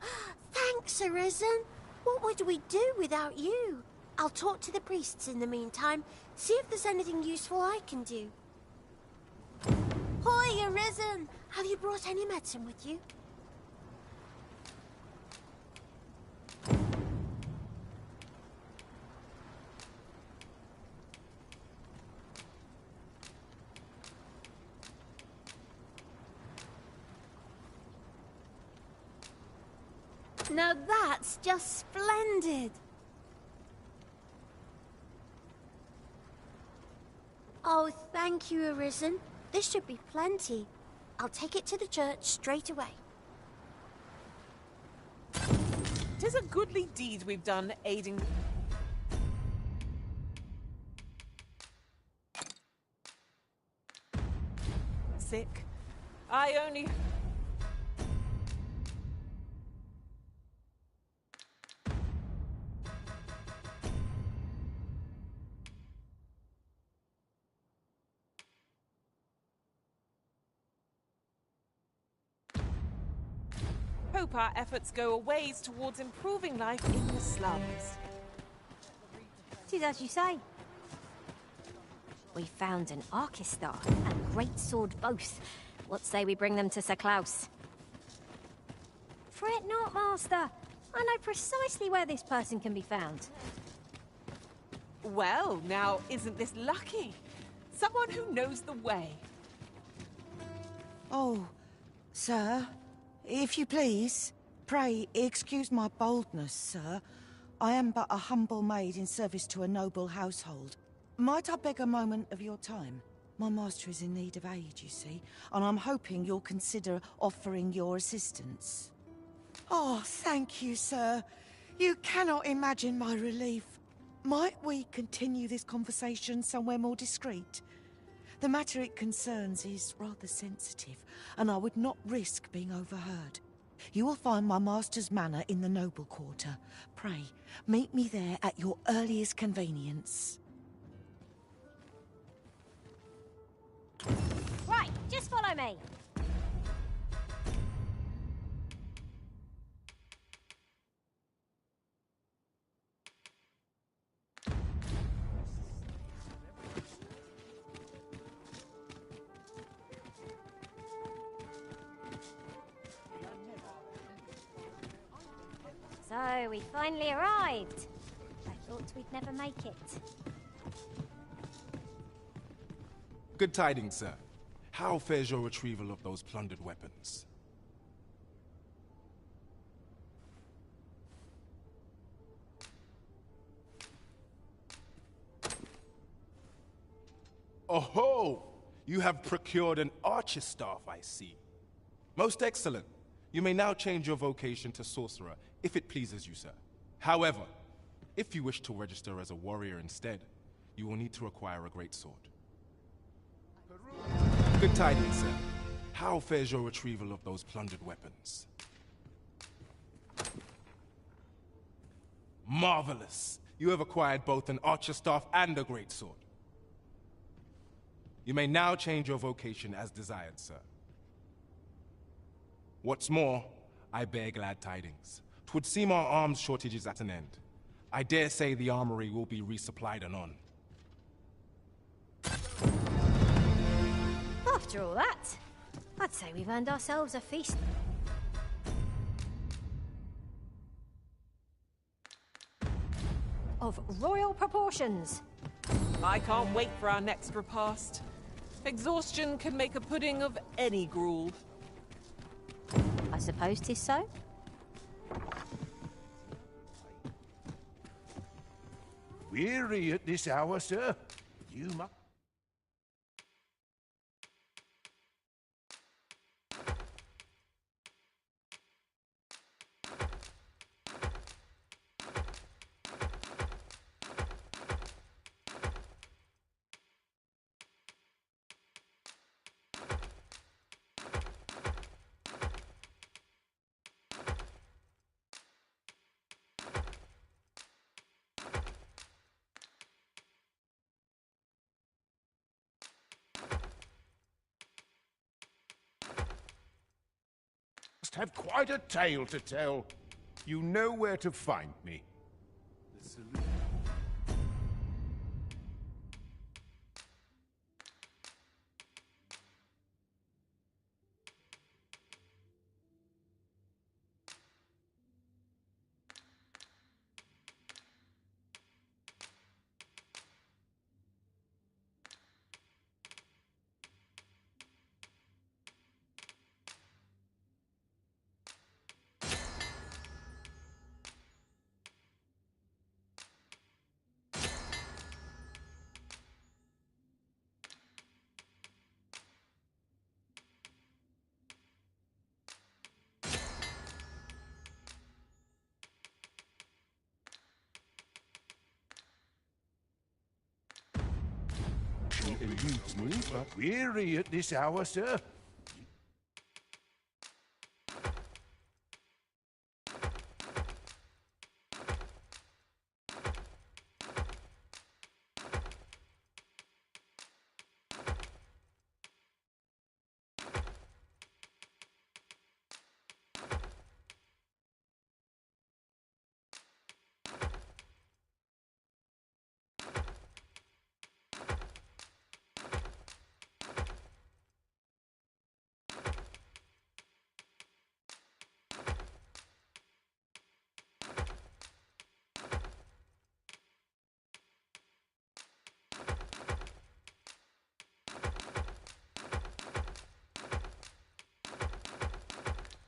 thanks, Arisen. What would we do without you? I'll talk to the priests in the meantime, see if there's anything useful I can do. Hoy, Arisen! Have you brought any medicine with you? Now that's just splendid! Oh, thank you, Arisen. This should be plenty. I'll take it to the church straight away. 'Tis a goodly deed we've done, aiding... Sick. I only... hope our efforts go a ways towards improving life in the slums. 'Tis as you say. We found an Archistaff and great sword both. What say we bring them to Sir Klaus? Fret not, Master. I know precisely where this person can be found. Well, now, isn't this lucky? Someone who knows the way. Oh, sir, if you please, pray excuse my boldness, sir. I am but a humble maid in service to a noble household. Might I beg a moment of your time? My master is in need of aid, you see, and I'm hoping you'll consider offering your assistance. Oh, thank you, sir. You cannot imagine my relief. Might we continue this conversation somewhere more discreet? The matter it concerns is rather sensitive, and I would not risk being overheard. You will find my master's manor in the noble quarter. Pray, meet me there at your earliest convenience. Right, just follow me. So, we finally arrived. I thought we'd never make it. Good tidings, sir. How fares your retrieval of those plundered weapons? Oh-ho! You have procured an archer staff, I see. Most excellent. You may now change your vocation to sorcerer, if it pleases you, sir. However, if you wish to register as a warrior instead, you will need to acquire a greatsword. Good tidings, sir. How fares your retrieval of those plundered weapons? Marvelous! You have acquired both an archer staff and a greatsword. You may now change your vocation as desired, sir. What's more, I bear glad tidings. 'Twould seem our arms shortage is at an end. I dare say the armory will be resupplied anon. After all that, I'd say we've earned ourselves a feast. Of royal proportions. I can't wait for our next repast. Exhaustion can make a pudding of any gruel. I suppose 'tis so. Weary at this hour, sir? You must... have quite a tale to tell. You know where to find me. but weary at this hour, sir.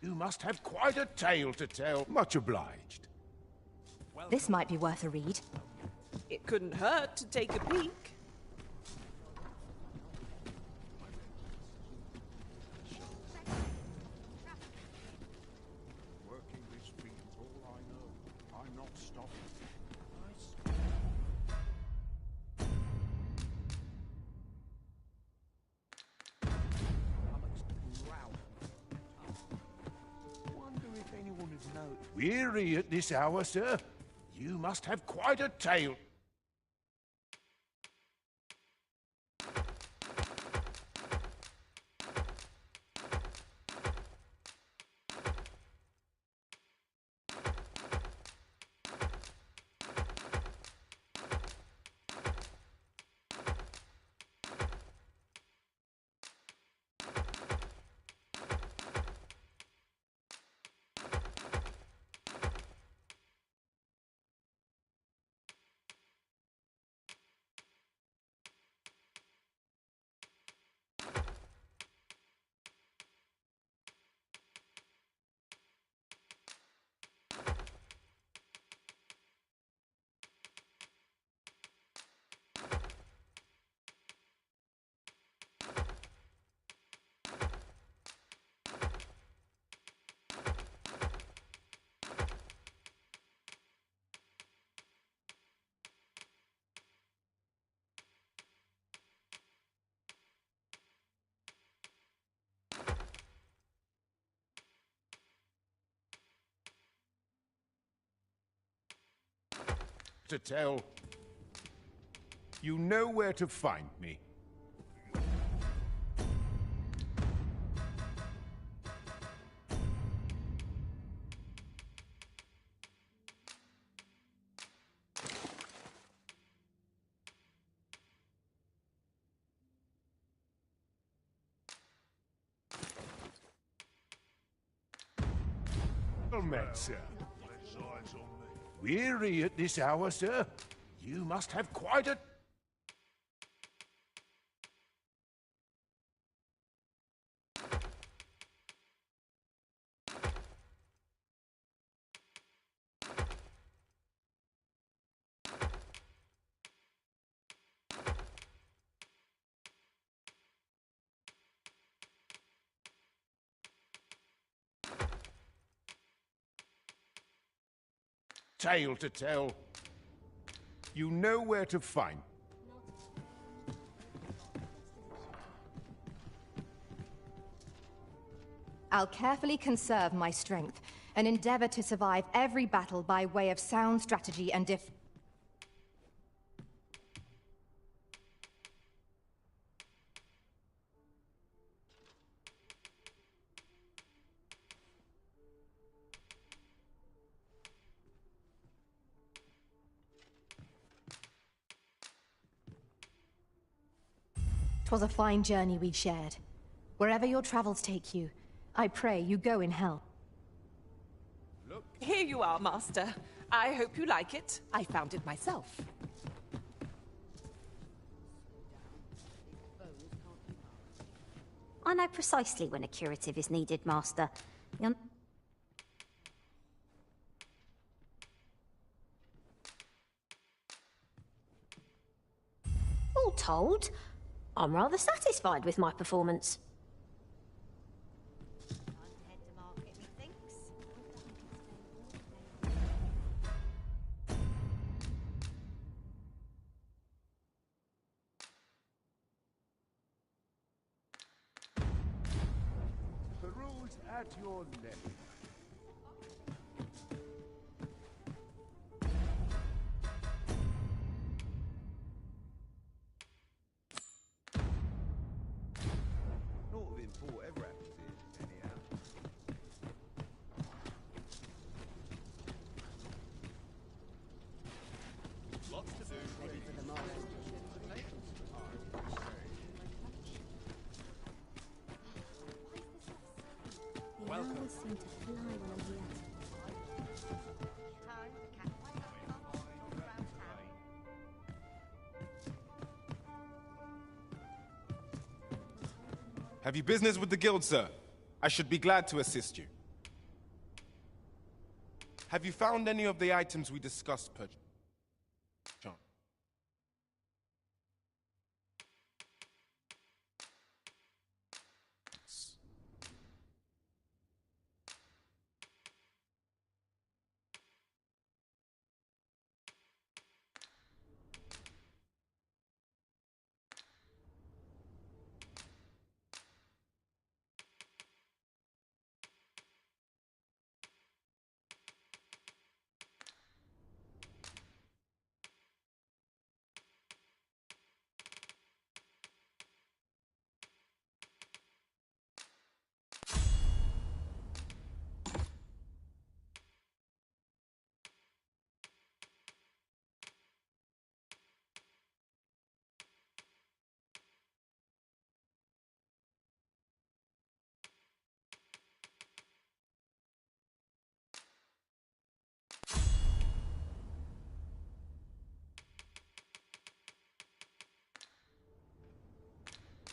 You must have quite a tale to tell. Much obliged. This might be worth a read. It couldn't hurt to take a peek. Working this street is all I know. I'm not stopping. Wonder if anyone would know. Weary at this hour, sir? You must have quite a tale. To tell. You know where to find me. Well met, sir. Weary at this hour, sir? You must have quite a... tale to tell. You know where to find. I'll carefully conserve my strength and endeavor to survive every battle by way of sound strategy and 'Twas a fine journey we'd shared. Wherever your travels take you, I pray you go in health. Look. Here you are, Master. I hope you like it. I found it myself. I know precisely when a curative is needed, Master. All told, I'm rather satisfied with my performance. Shoot at your left. Naught of import ever happens here, anyhow. Lots to do. Ready for the morrow. The hours seem to fly when I'm here. Have you business with the guild, sir? I should be glad to assist you. Have you found any of the items we discussed, perchance?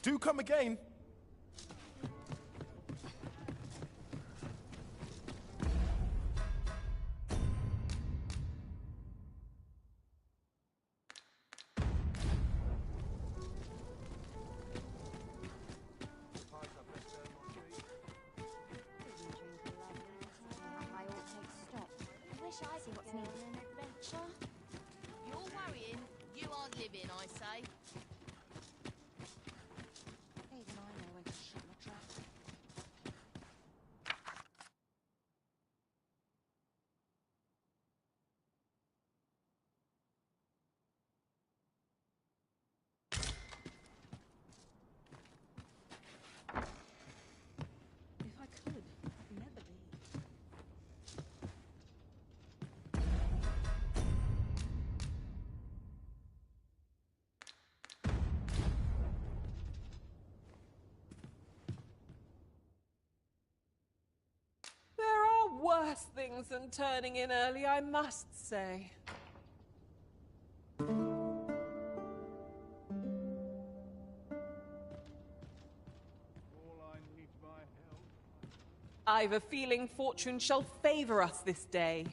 Do come again. See what's needed. An adventure? You're worrying. You aren't living, I say. Even I know when to shut my trap. If I could, I'd never leave. There are worse things than turning in early, I must say. I've a feeling fortune shall favor us this day.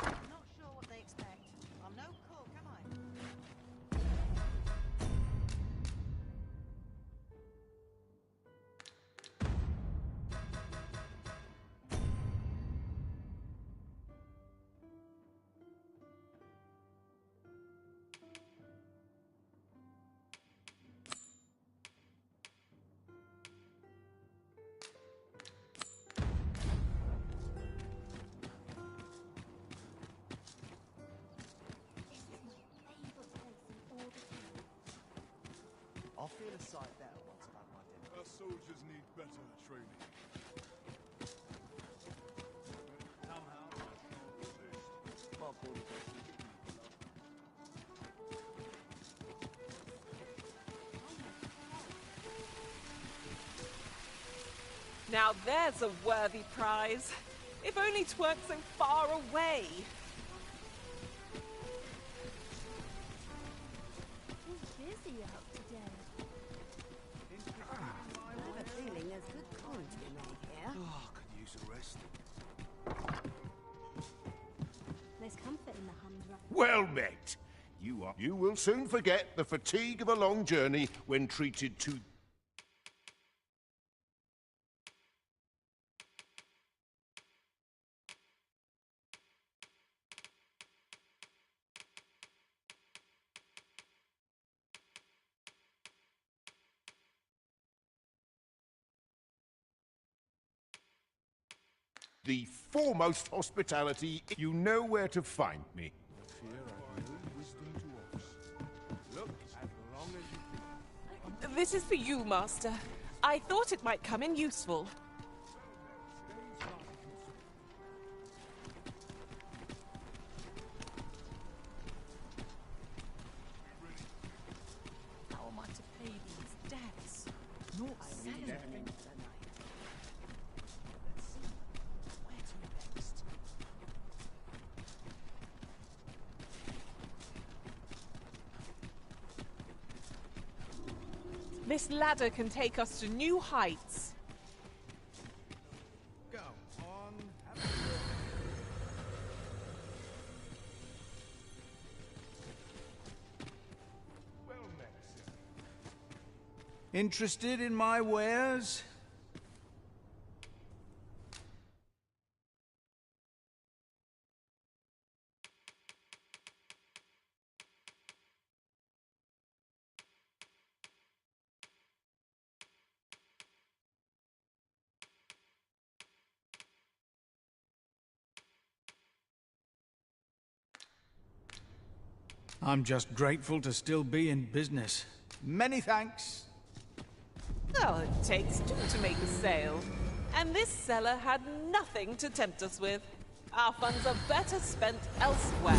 I'm not sure what they expect. I'm no cook, am I? I'll feel a sight better once I've had my dinner. Our soldiers need better training. Mark orders. Now there's a worthy prize. If only 'tweren't so far away. Who's busy out today? I have a feeling there's good coin to be made here. Oh, I could use a rest. There's comfort in the humdrum. Well met. You will soon forget the fatigue of a long journey when treated to the foremost hospitality. You know where to find me. This is for you, Master. I thought it might come in useful. How am I to pay these debts? Not selling them tonight. Let's see. Where to next? This ladder can take us to new heights. Go on. Well met, sir. Interested in my wares? I'm just grateful to still be in business. Many thanks. Oh, it takes two to make a sale. And this seller had nothing to tempt us with. Our funds are better spent elsewhere.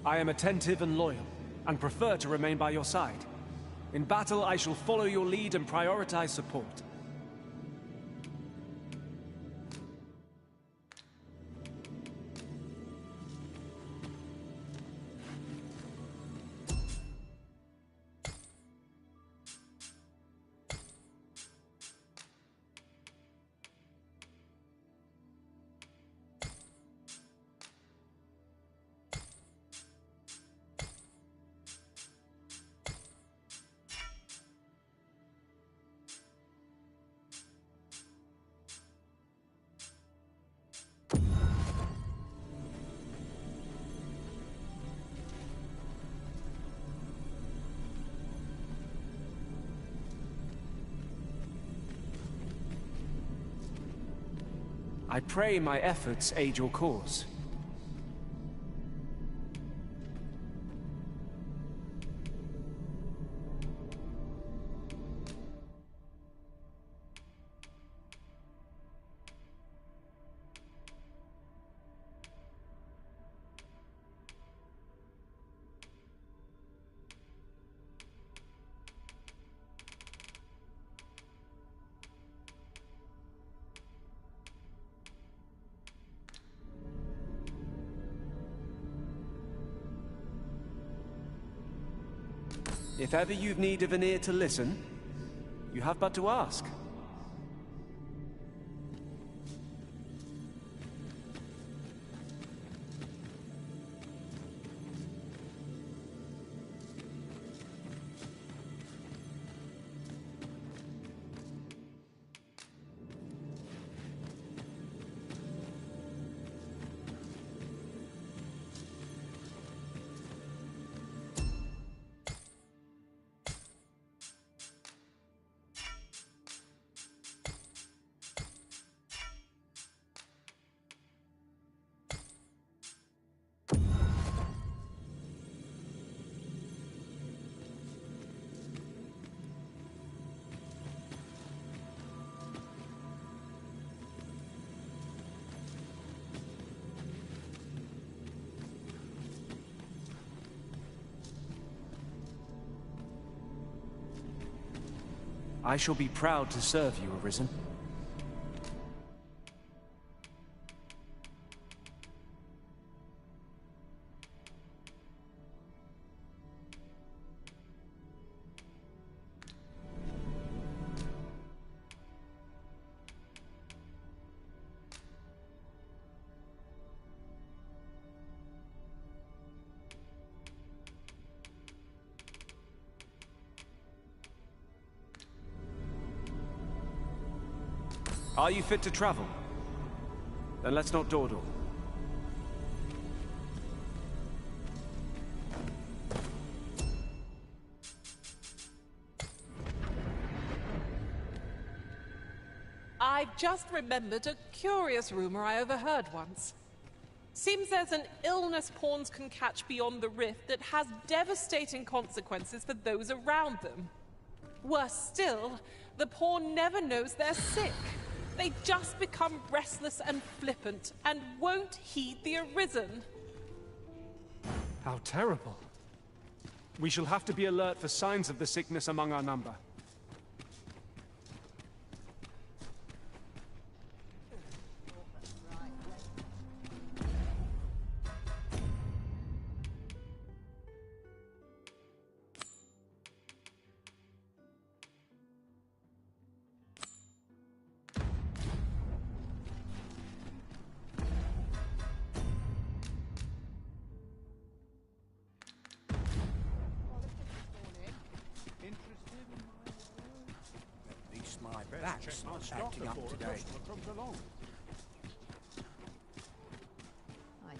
I am attentive and loyal, and prefer to remain by your side. In battle, I shall follow your lead and prioritize support. I pray my efforts aid your cause. If ever you've need of an ear to listen, you have but to ask. I shall be proud to serve you, Arisen. Are you fit to travel? Then let's not dawdle. I've just remembered a curious rumor I overheard once. Seems there's an illness pawns can catch beyond the rift that has devastating consequences for those around them. Worse still, the pawn never knows they're sick. They just become restless and flippant, and won't heed the Arisen. How terrible. We shall have to be alert for signs of the sickness among our number. That's not acting up today. I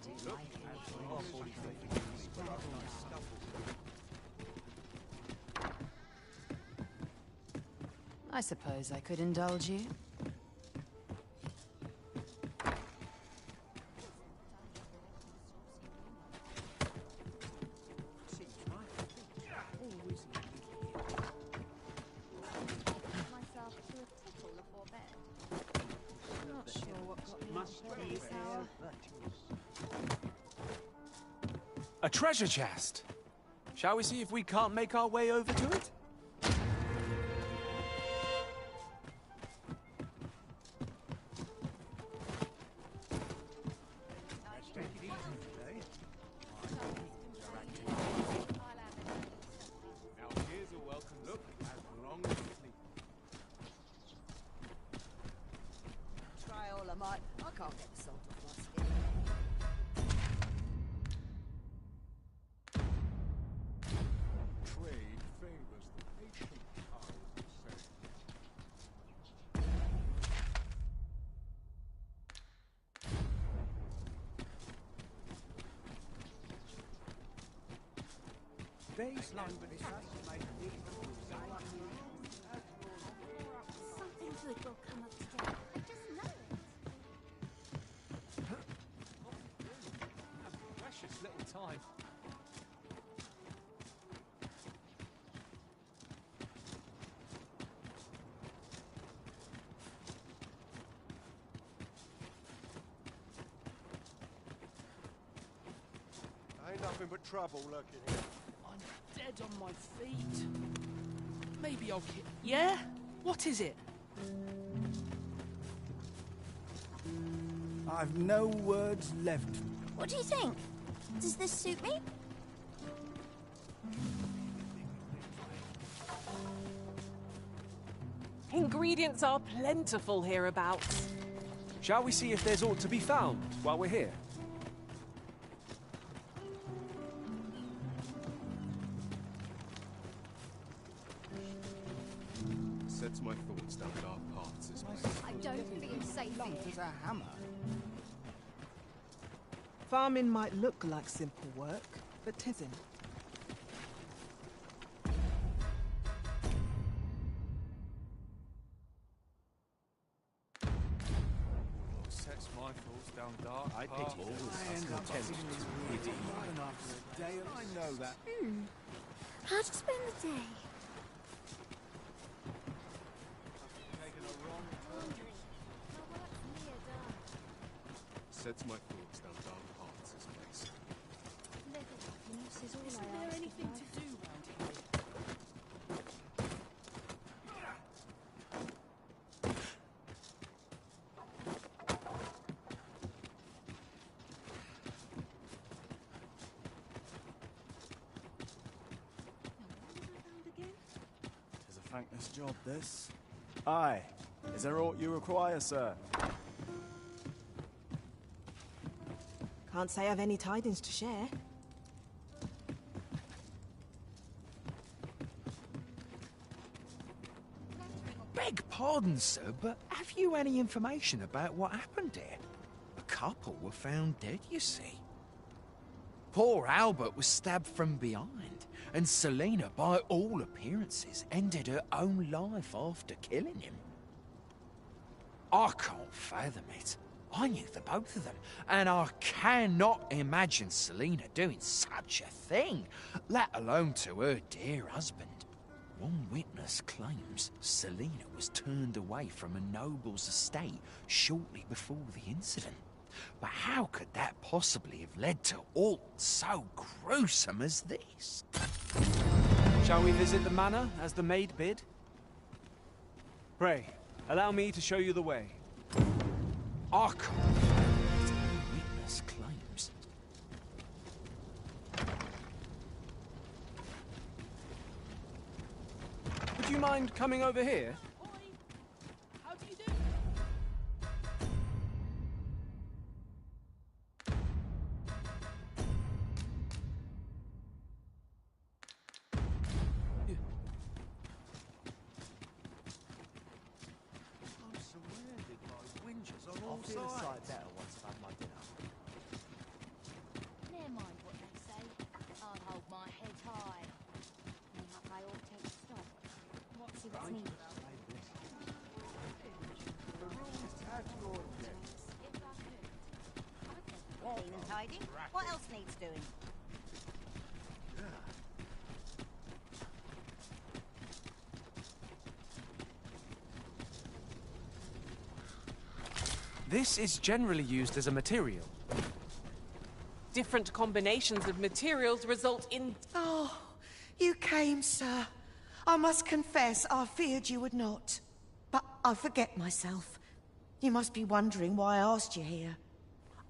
do like it. I suppose I could indulge you. A treasure chest! Shall we see if we can't make our way over to it? Now here's a welcome look as long as you sleep. Try all I might. I can't get the salt off my skin. Trade favors the patient, I would say. These London make Something good will come of today. I just know it. Precious little time. Ain't nothing but trouble lurking here. I'm dead on my feet. Maybe I'll get... Yeah? What is it? I've no words left. What do you think? Does this suit me? Ingredients are plentiful hereabouts. Shall we see if there's aught to be found while we're here? Sets my thoughts down dark paths, this place. I don't feel safe here. as a hammer. Farming might look like simple work, but 'tisn't. Sets my thoughts down dark. I pity paths. those I end up feeling giddy even after a day of... I know that. How to spend the day? Sets my thoughts down dark paths, this place. Isn't there anything to do around here? thankless job, this. Aye. Is there aught you require, sir? Can't say I've any tidings to share. Beg pardon, sir, but have you any information about what happened there? A couple were found dead, you see. Poor Albert was stabbed from behind, and Selina, by all appearances, ended her own life after killing him. I can't fathom it. I knew the both of them, and I cannot imagine Selina doing such a thing, let alone to her dear husband. One witness claims Selina was turned away from a noble's estate shortly before the incident. But how could that possibly have led to aught so gruesome as this? Shall we visit the manor, as the maid bid? Pray, allow me to show you the way. I can't fathom it. One witness claims. Would you mind coming over here? How do you do? I'm surrounded by winches on all sides. I'll feel a sight better once I've had my dinner. Never mind what they say. I'll hold my head high. Mayhap I ought to stop. See what's needed. The rules at your desk. Clean and tidy. What else needs doing? This is generally used as a material. Different combinations of materials result in... Oh, you came, sir. I must confess, I feared you would not. But I forget myself. You must be wondering why I asked you here.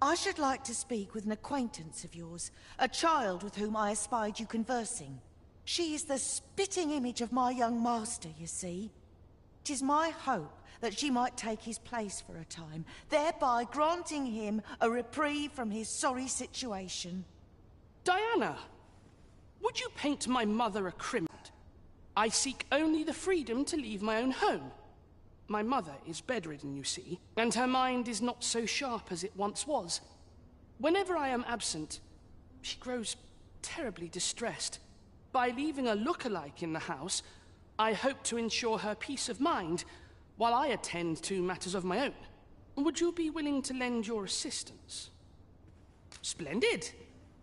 I should like to speak with an acquaintance of yours, a child with whom I espied you conversing. She is the spitting image of my young master, you see. 'Tis my hope that she might take his place for a time, thereby granting him a reprieve from his sorry situation. Diana, would you paint my mother a criminal? I seek only the freedom to leave my own home. My mother is bedridden, you see, and her mind is not so sharp as it once was. Whenever I am absent, she grows terribly distressed. By leaving a look-alike in the house, I hope to ensure her peace of mind while I attend to matters of my own. Would you be willing to lend your assistance? Splendid.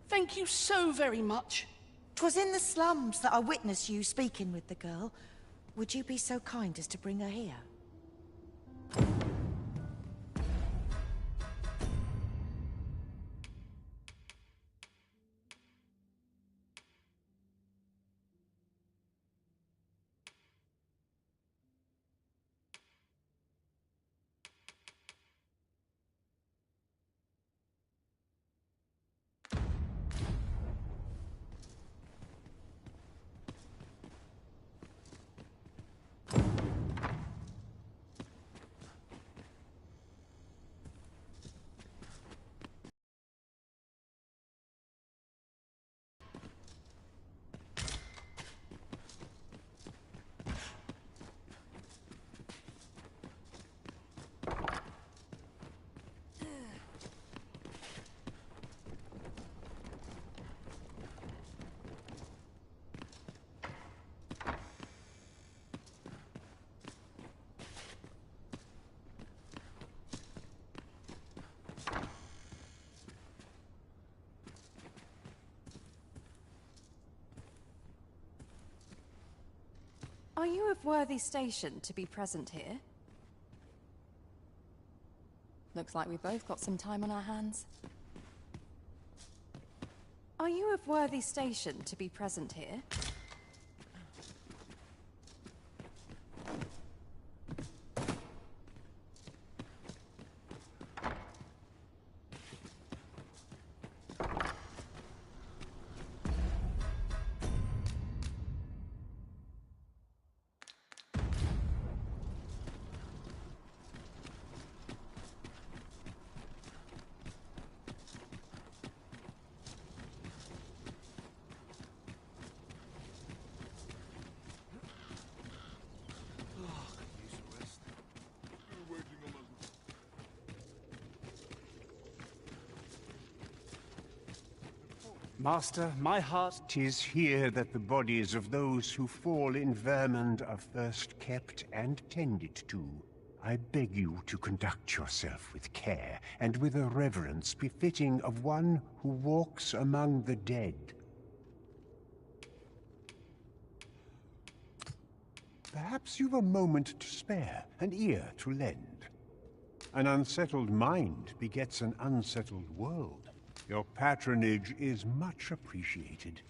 Thank you so very much. 'Twas in the slums that I witnessed you speaking with the girl. Would you be so kind as to bring her here? Are you of worthy station to be present here? Looks like we've both got some time on our hands. Are you of worthy station to be present here? Master, my heart... 'Tis here that the bodies of those who fall in Vermund are first kept and tended to. I beg you to conduct yourself with care, and with a reverence befitting of one who walks among the dead. Perhaps you've a moment to spare, an ear to lend. An unsettled mind begets an unsettled world. Your patronage is much appreciated.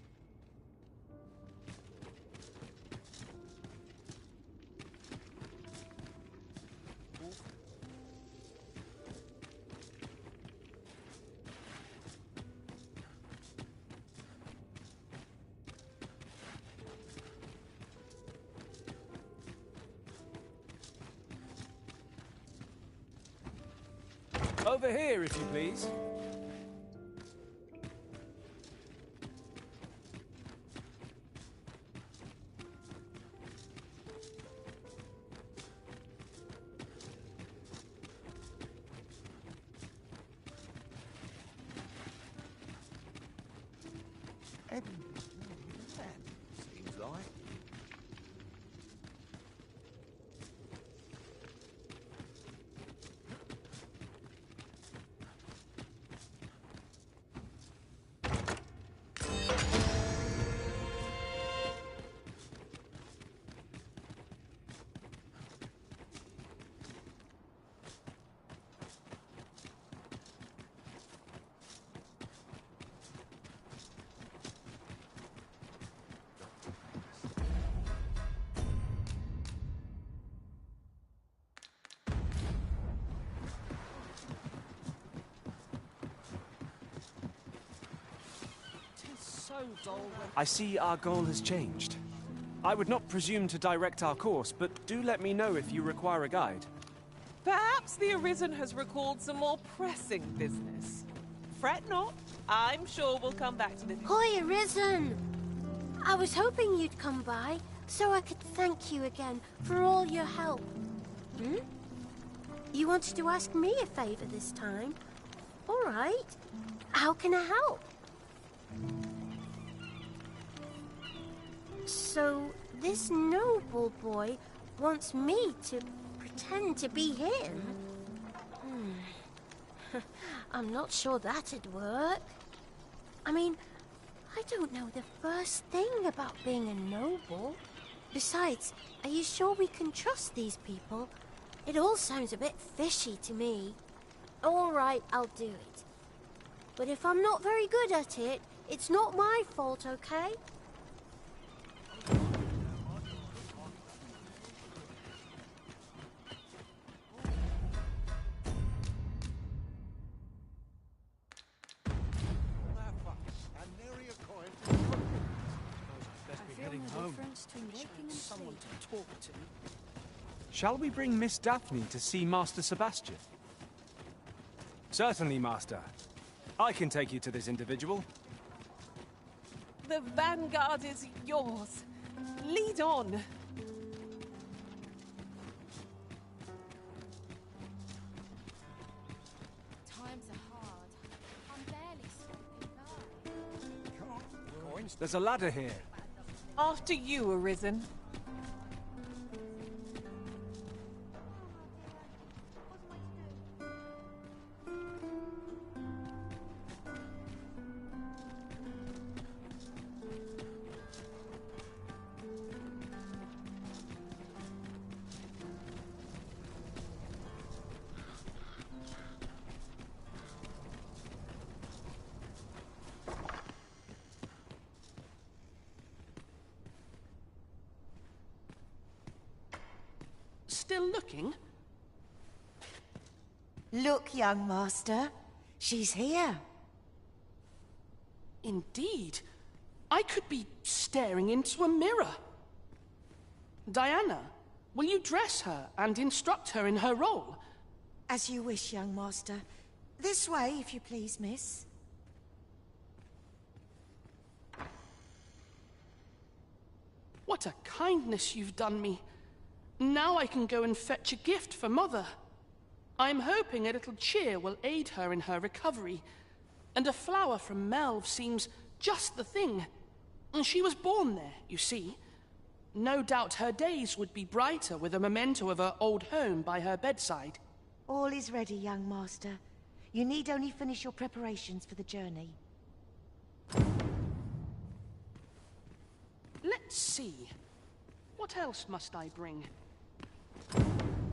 Over here, if you please. Seems like. I see our goal has changed. I would not presume to direct our course, but do let me know if you require a guide. Perhaps the Arisen has recalled some more pressing business. Fret not. I'm sure we'll come back to this. Hoi, Arisen! I was hoping you'd come by, so I could thank you again for all your help. Hmm? You wanted to ask me a favor this time? All right. How can I help? So, this noble boy wants me to pretend to be him? I'm not sure that'd work. I mean, I don't know the first thing about being a noble. Besides, are you sure we can trust these people? It all sounds a bit fishy to me. All right, I'll do it. But if I'm not very good at it, it's not my fault, okay? Someone to talk to. Shall we bring Miss Daphne to see Master Sebastian? Certainly, Master. I can take you to this individual. The vanguard is yours. Lead on. Times are hard. I'm barely scraping by. There's a ladder here. After you, Arisen. Still looking? Look, young master. She's here. Indeed. I could be staring into a mirror. Diana, will you dress her and instruct her in her role? As you wish, young master. This way, if you please, miss. What a kindness you've done me. Now I can go and fetch a gift for Mother. I'm hoping a little cheer will aid her in her recovery. And a flower from Melve seems just the thing. And she was born there, you see. No doubt her days would be brighter with a memento of her old home by her bedside. All is ready, young master. You need only finish your preparations for the journey. Let's see. What else must I bring?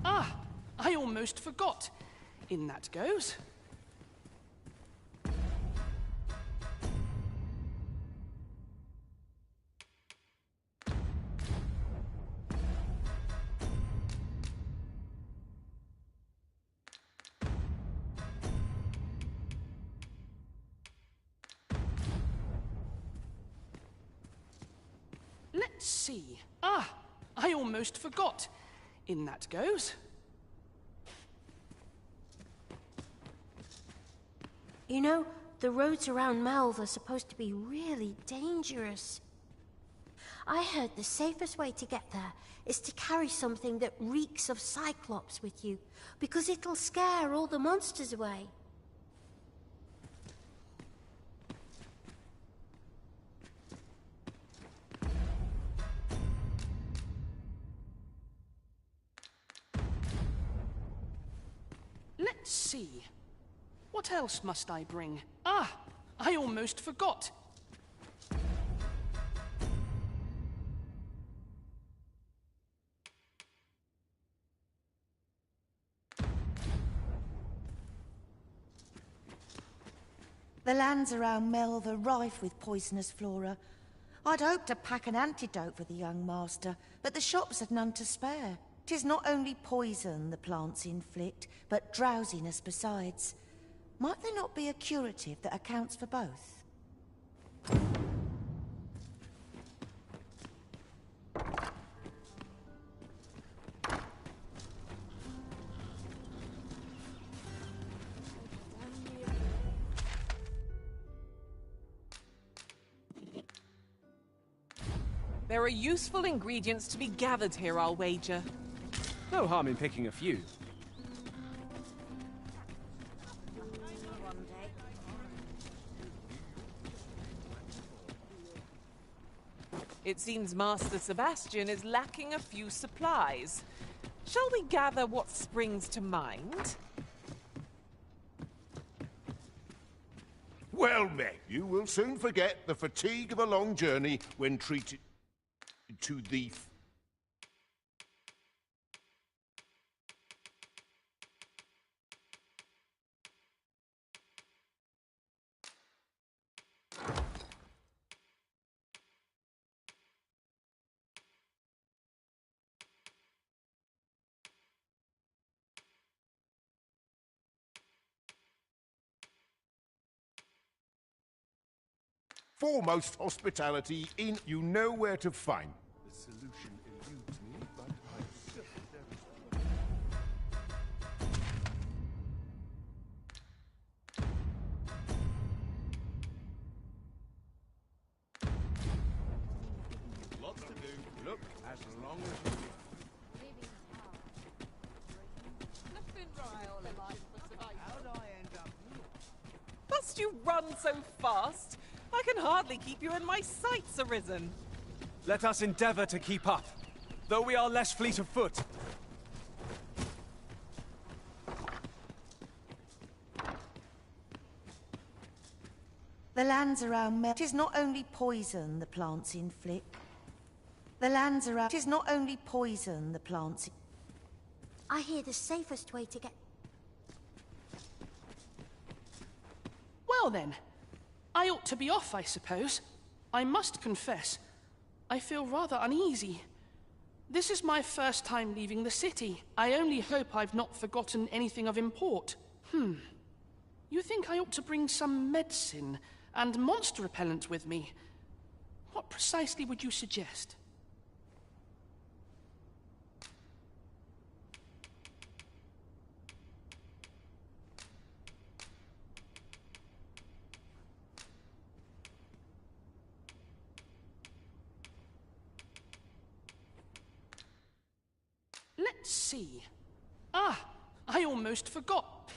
Ah, I almost forgot. In that goes. Let's see. Ah, I almost forgot. In that goes. You know, the roads around Melve are supposed to be really dangerous. I heard the safest way to get there is to carry something that reeks of Cyclops with you, because it'll scare all the monsters away. Let's see. What else must I bring? Ah, I almost forgot. The lands around Melve are rife with poisonous flora. I'd hoped to pack an antidote for the young master, but the shops had none to spare. 'Tis not only poison the plants inflict, but drowsiness besides. Might there not be a curative that accounts for both? There are useful ingredients to be gathered here, I'll wager. No harm in picking a few. It seems Master Sebastian is lacking a few supplies. Shall we gather what springs to mind? Well met, you will soon forget the fatigue of a long journey when treated to the... foremost hospitality in you know where to find. The solution eludes me, but I still Lots to do. Look, as long as you... Must you run so fast? I can hardly keep you in my sights, Arisen. Let us endeavor to keep up, though we are less fleet of foot. The lands around Melve... 'Tis not only poison the plants inflict. The lands around... 'Tis not only poison the plants... I hear the safest way to get... Well then, I ought to be off, I suppose. I must confess, I feel rather uneasy. This is my first time leaving the city. I only hope I've not forgotten anything of import. You think I ought to bring some medicine and monster repellent with me? What precisely would you suggest? Let's see. Ah, I almost forgot.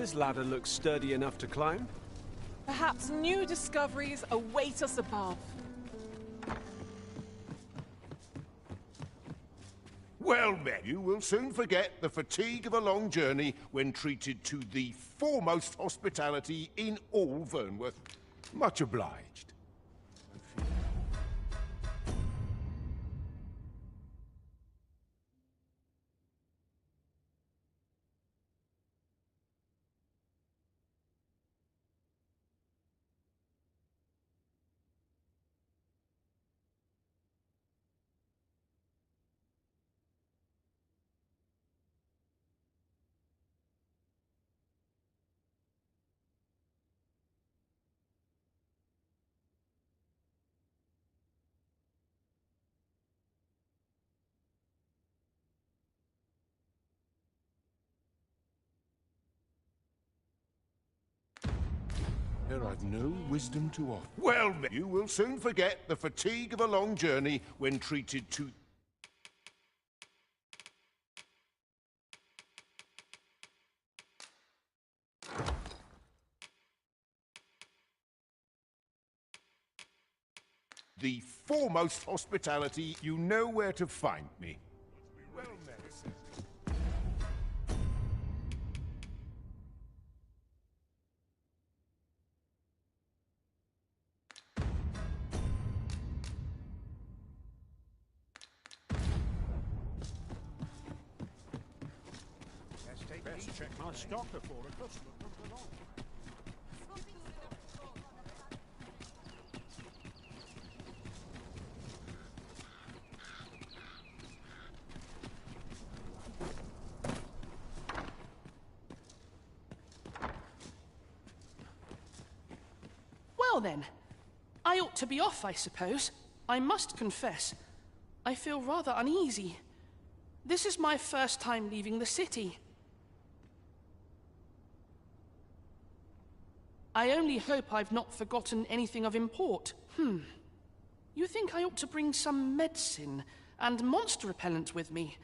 this ladder looks sturdy enough to climb. Perhaps new discoveries await us above. Well met. You will soon forget the fatigue of a long journey when treated to the foremost hospitality in all Vernworth. Much obliged. There I've no wisdom to offer. Well met. You will soon forget the fatigue of a long journey when treated to... the foremost hospitality. You know where to find me. Well met, sir. Best check my stock before a customer comes along. Well then, I ought to be off, I suppose. I must confess, I feel rather uneasy. This is my first time leaving the city. I only hope I've not forgotten anything of import. You think I ought to bring some medicine and monster repellent with me?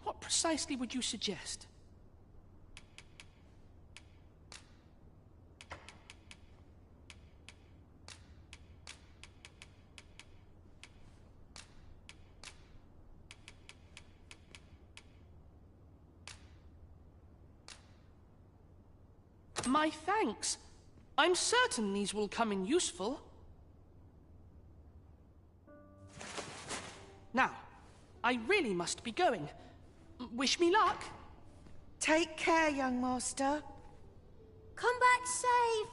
What precisely would you suggest? My thanks. I'm certain these will come in useful. Now, I really must be going. Wish me luck. Take care, young master. Come back safe.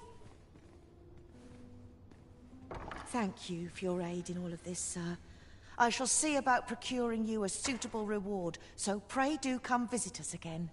Thank you for your aid in all of this, sir. I shall see about procuring you a suitable reward, so pray do come visit us again.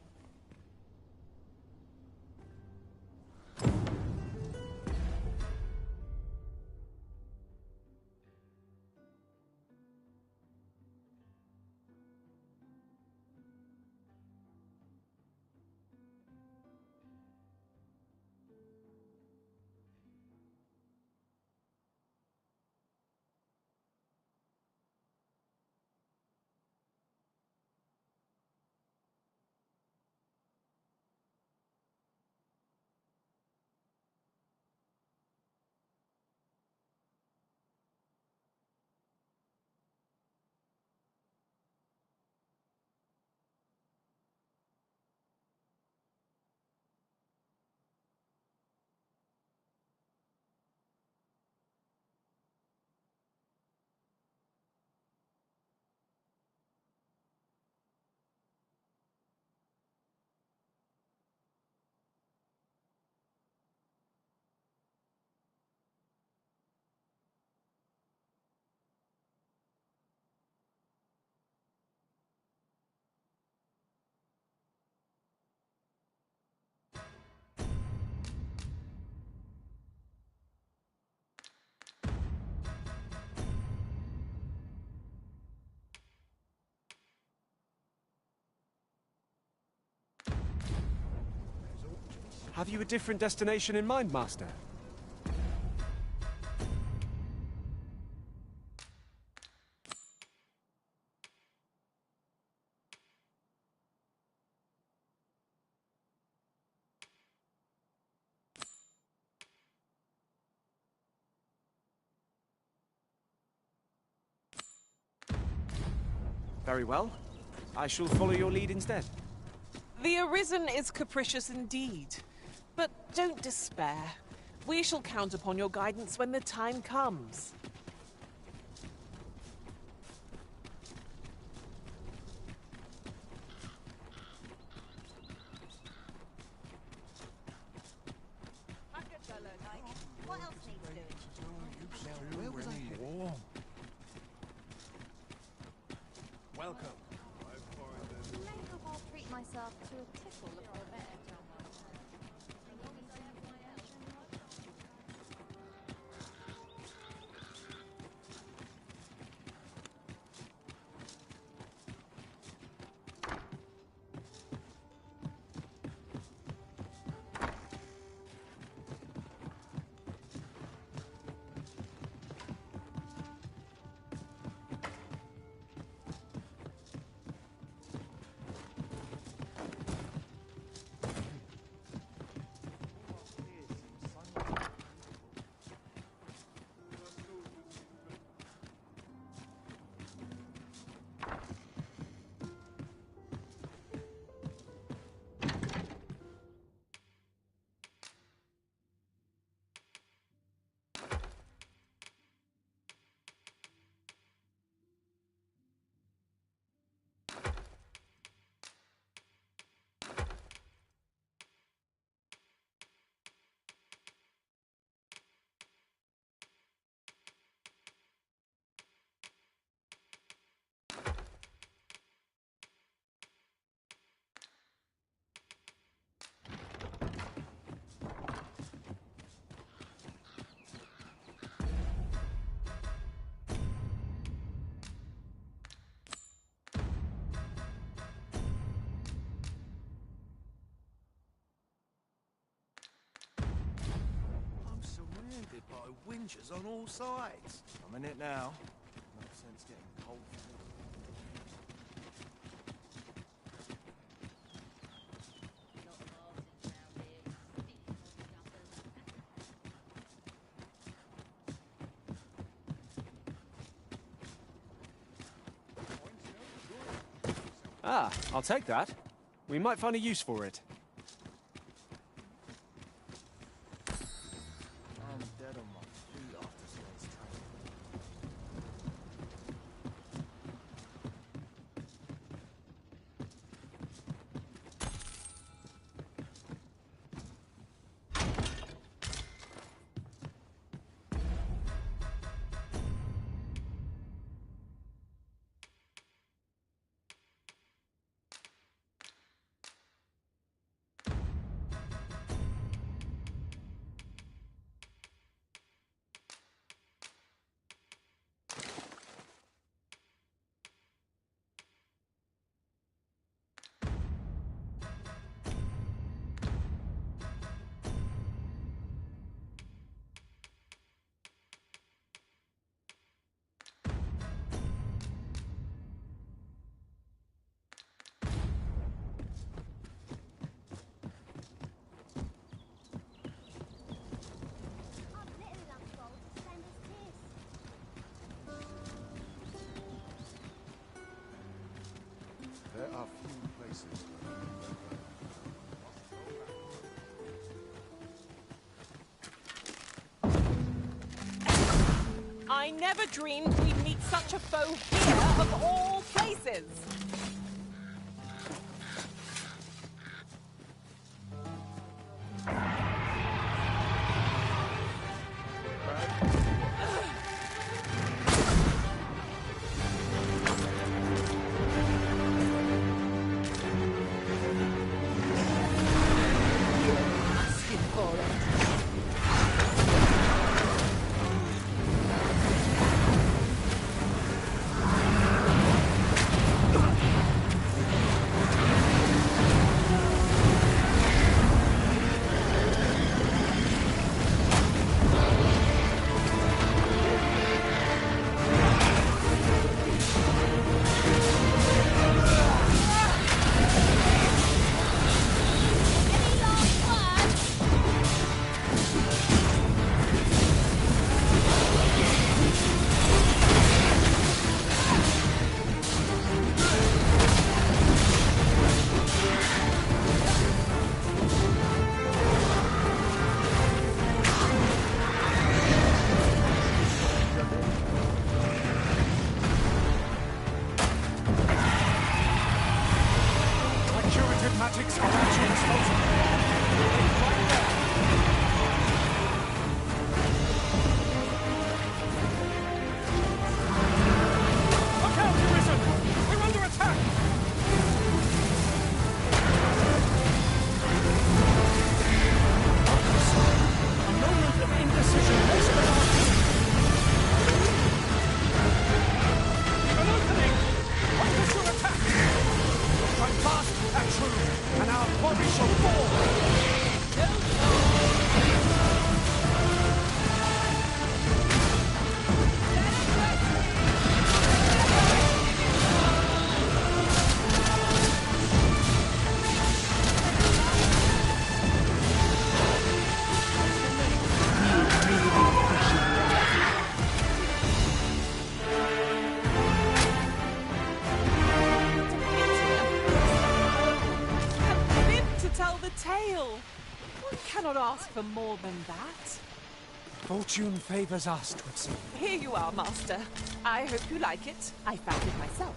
Have you a different destination in mind, Master? Very well. I shall follow your lead instead. The Arisen is capricious indeed. But don't despair. We shall count upon your guidance when the time comes. What else needs doing? Where was I warm? Welcome. I hope I'll treat myself to a tickle before bed. Surrounded by winches on all sides. I'm in it now. No sense getting cold. Ah, I'll take that. We might find a use for it. I'm dead on my feet after today's There are few places I never dreamed we'd meet such a foe here, of all places! ale. One cannot ask for more than that. Fortune favors us, Twitsy. Here you are, Master. I hope you like it. I found it myself.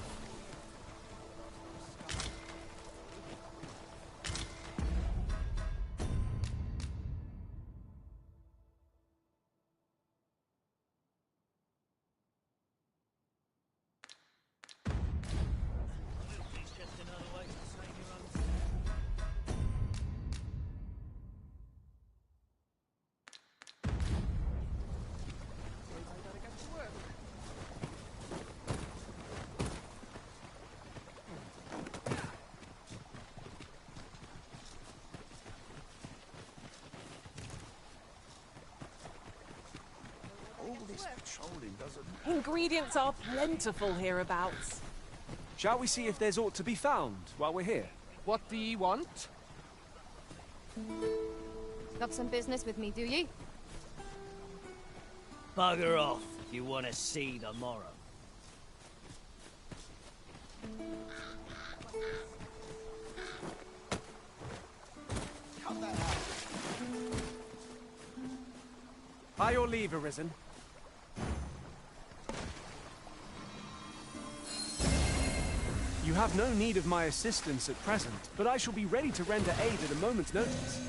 Ingredients are plentiful hereabouts. Shall we see if there's aught to be found while we're here? What do ye want? Got some business with me, do ye? Bugger off if you want to see the morrow. By your leave, Arisen. You have no need of my assistance at present, but I shall be ready to render aid at a moment's notice.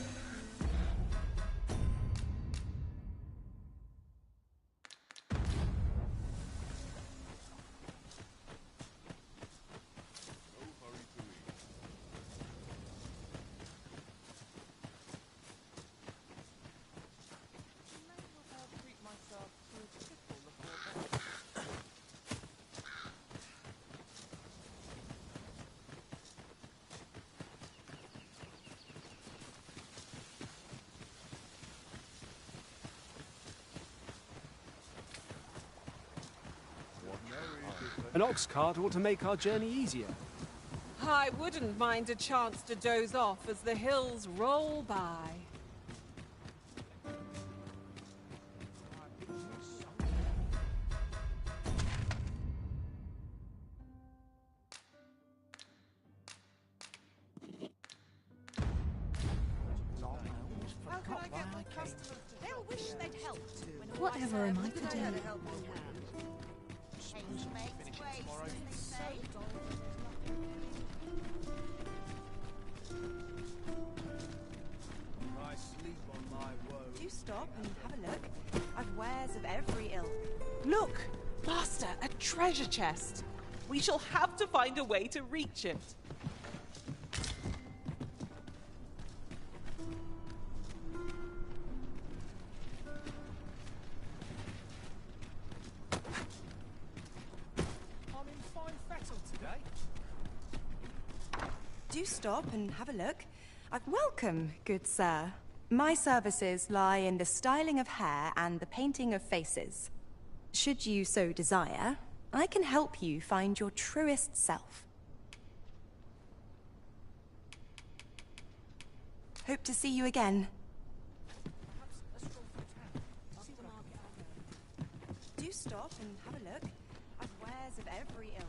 An ox cart ought to make our journey easier. I wouldn't mind a chance to doze off as the hills roll by. Whatever am I to do? Do stop and have a look. I've wares of every ilk. Look! Master, a treasure chest! We shall have to find a way to reach it. Do stop and have a look. Welcome, good sir. My services lie in the styling of hair and the painting of faces. Should you so desire, I can help you find your truest self. Hope to see you again. Do stop and have a look. I've wares of every ilk.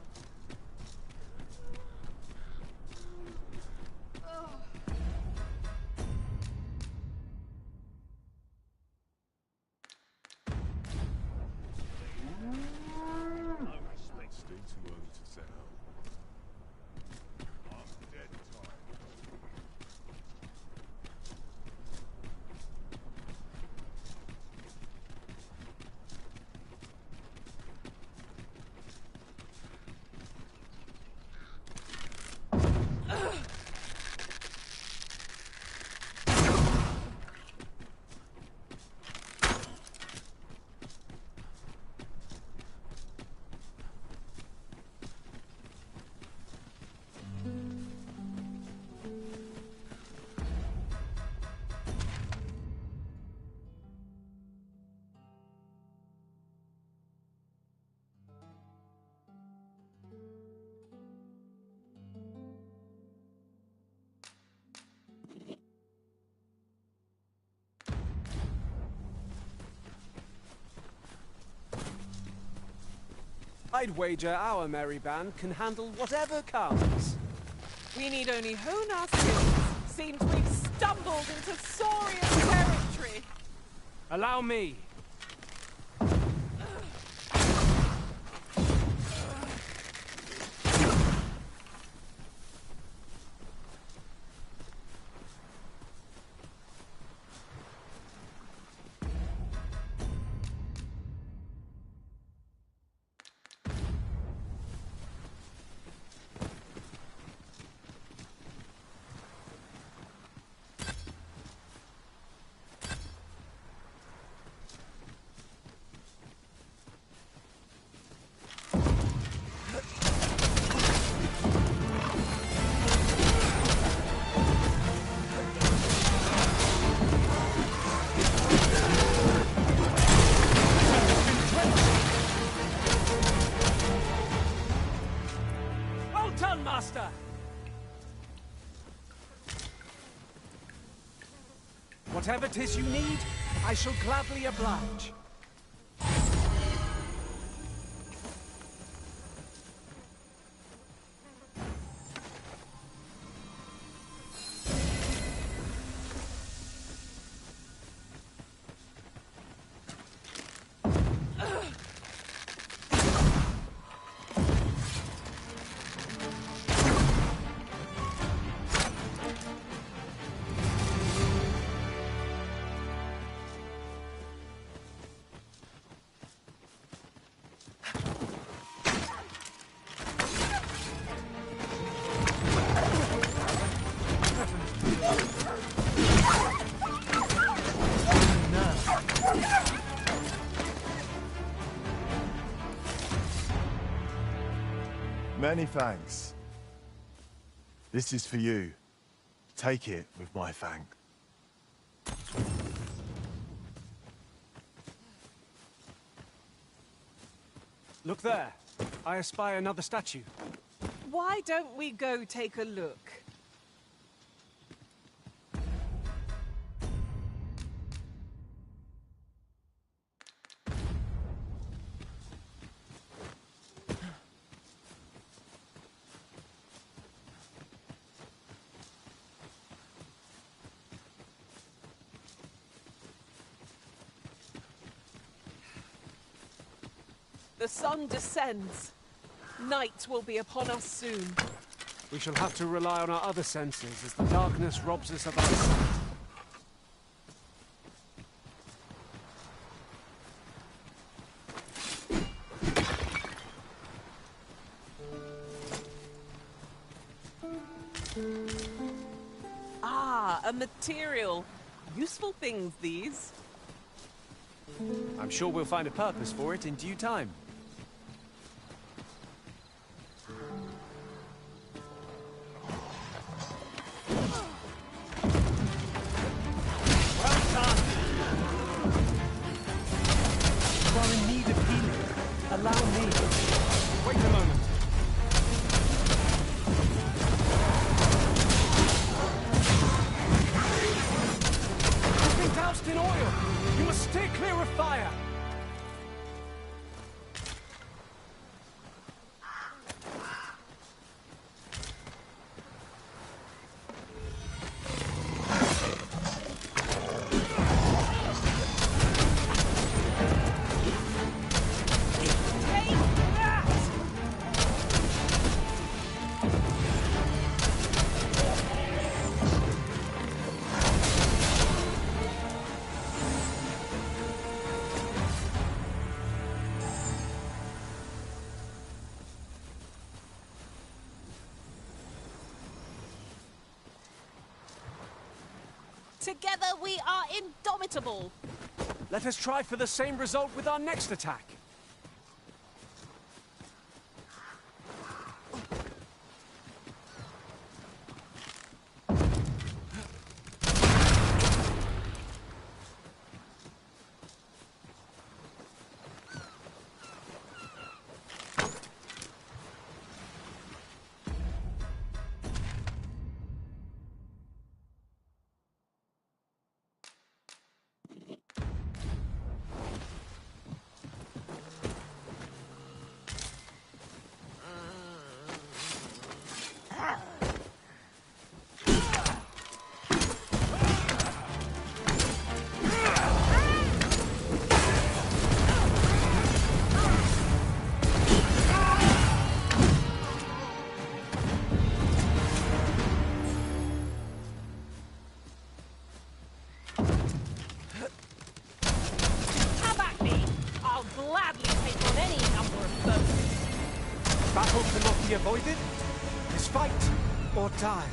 I'd wager our merry band can handle whatever comes. We need only hone our skills. Seems we've stumbled into Saurian territory. Allow me. Master! Whatever 'tis you need, I shall gladly oblige. Many thanks. This is for you. Take it with my thanks. Look there. I espy another statue. Why don't we go take a look? The sun descends. Night will be upon us soon. We shall have to rely on our other senses as the darkness robs us of our sight. Ah, a material. Useful things, these. I'm sure we'll find a purpose for it in due time. Together we are indomitable. Let us try for the same result with our next attack. Battle cannot be avoided. It's fight or die.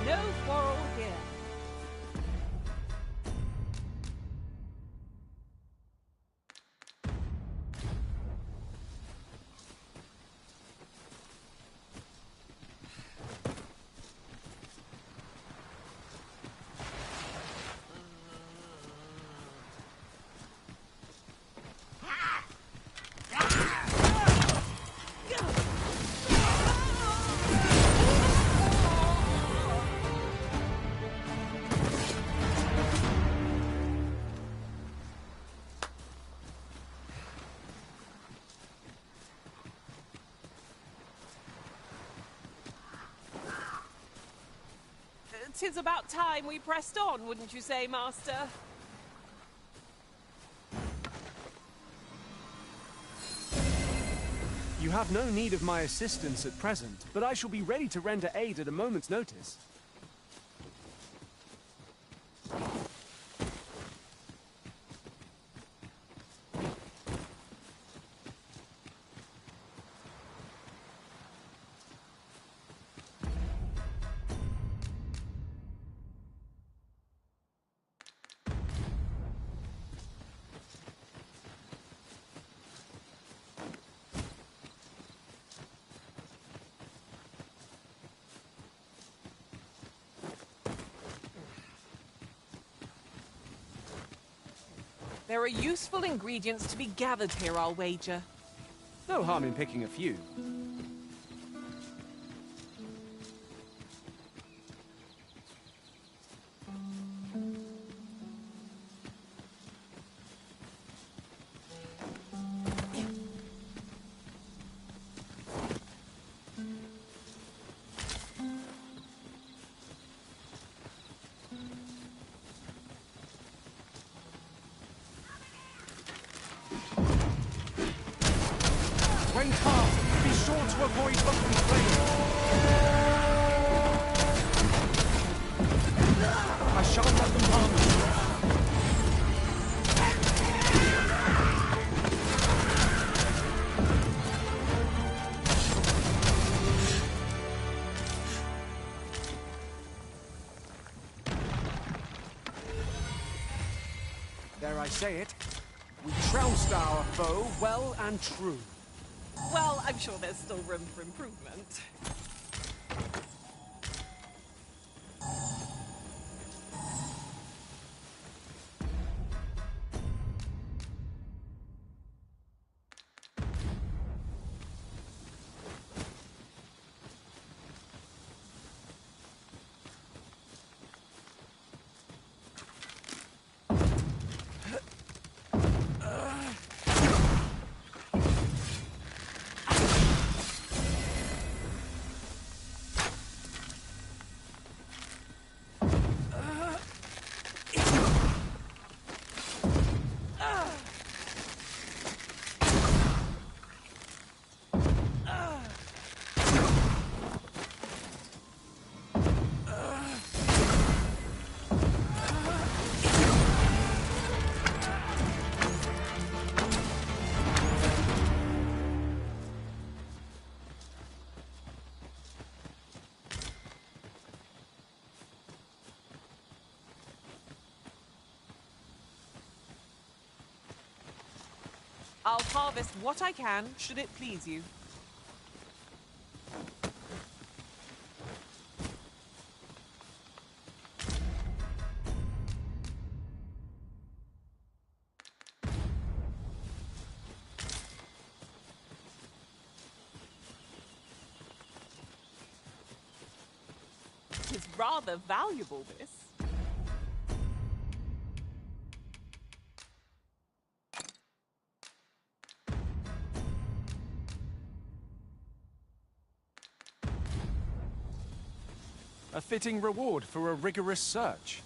No quarrel here. Tis about time we pressed on, wouldn't you say, Master? You have no need of my assistance at present, but I shall be ready to render aid at a moment's notice. There are useful ingredients to be gathered here, I'll wager. No harm in picking a few. Wait hard! Be sure to avoid open flame! I shan't let them harm you. Dare I say it? We trounced our foe well and true. Well, I'm sure there's still room for improvement. I'll harvest what I can, should it please you. It's rather valuable, this. A fitting reward for a rigorous search.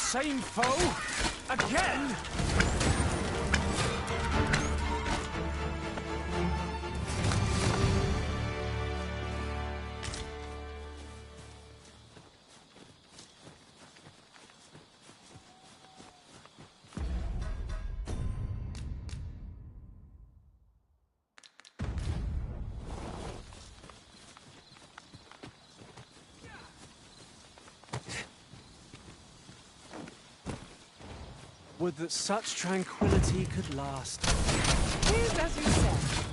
same foe? Again? Would that such tranquility could last. Here's as you said.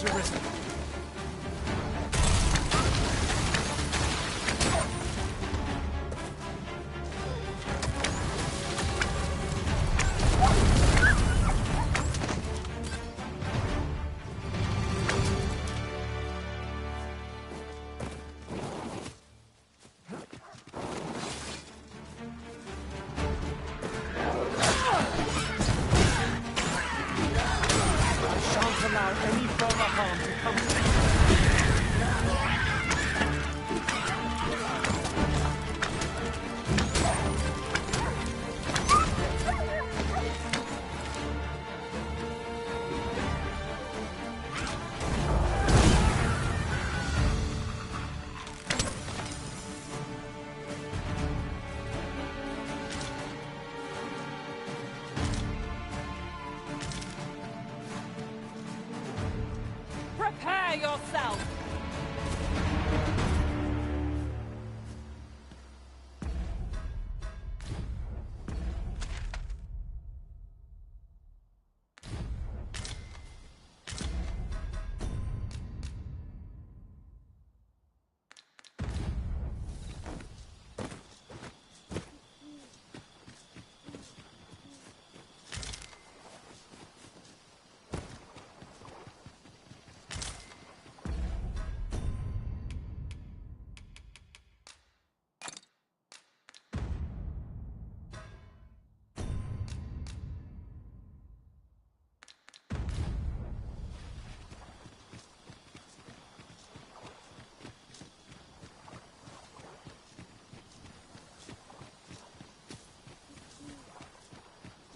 Arisen. Prepare yourself!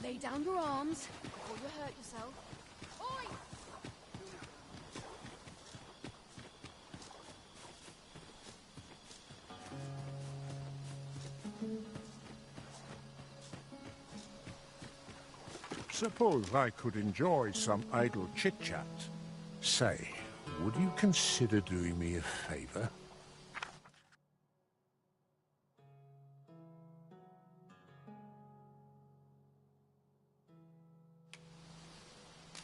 Lay down your arms before you hurt yourself. Oi! Suppose I could enjoy some idle chit-chat. Say, would you consider doing me a favor?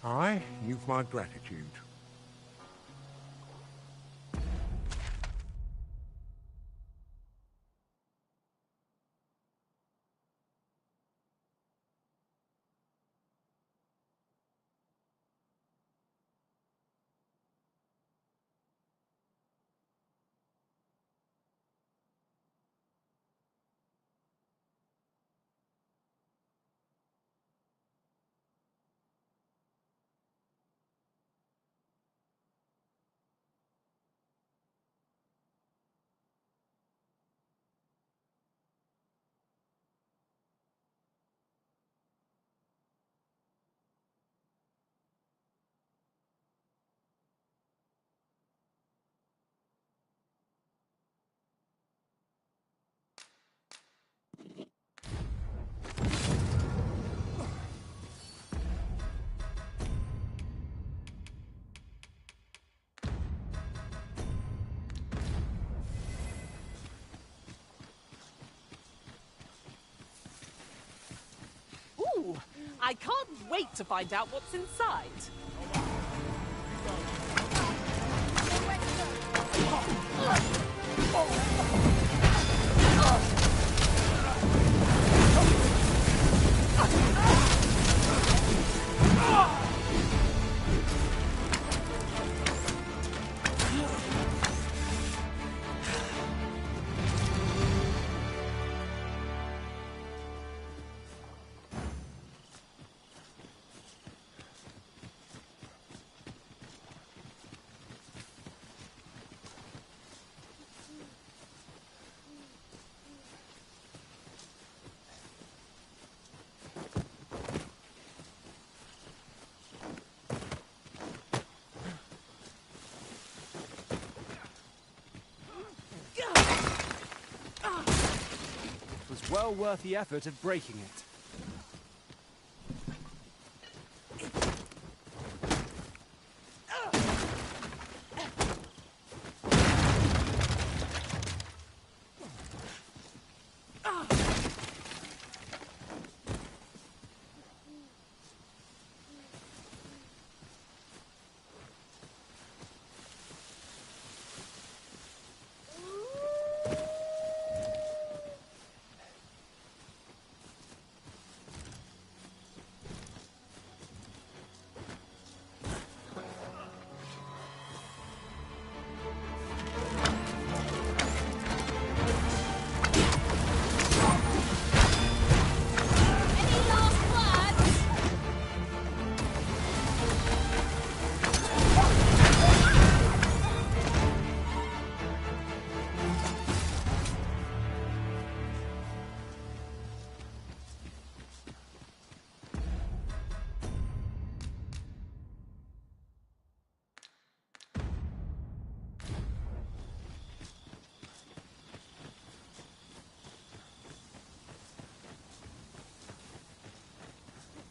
Aye, you've my gratitude. Ooh, I can't wait to find out what's inside. It was well worth the effort of breaking it.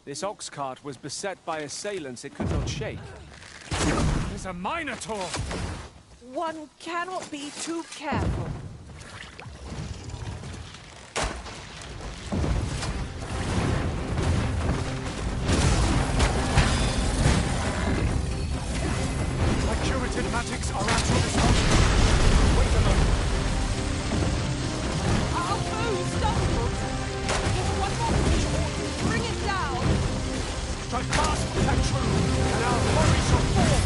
This ox cart was beset by assailants it could not shake. There's a Minotaur! One cannot be too careful. My curative magics are at your disposal. Wait a moment. Our foe stumbled. Give one more push, bring it down. Strike fast, Playthru, and our glory shall fall!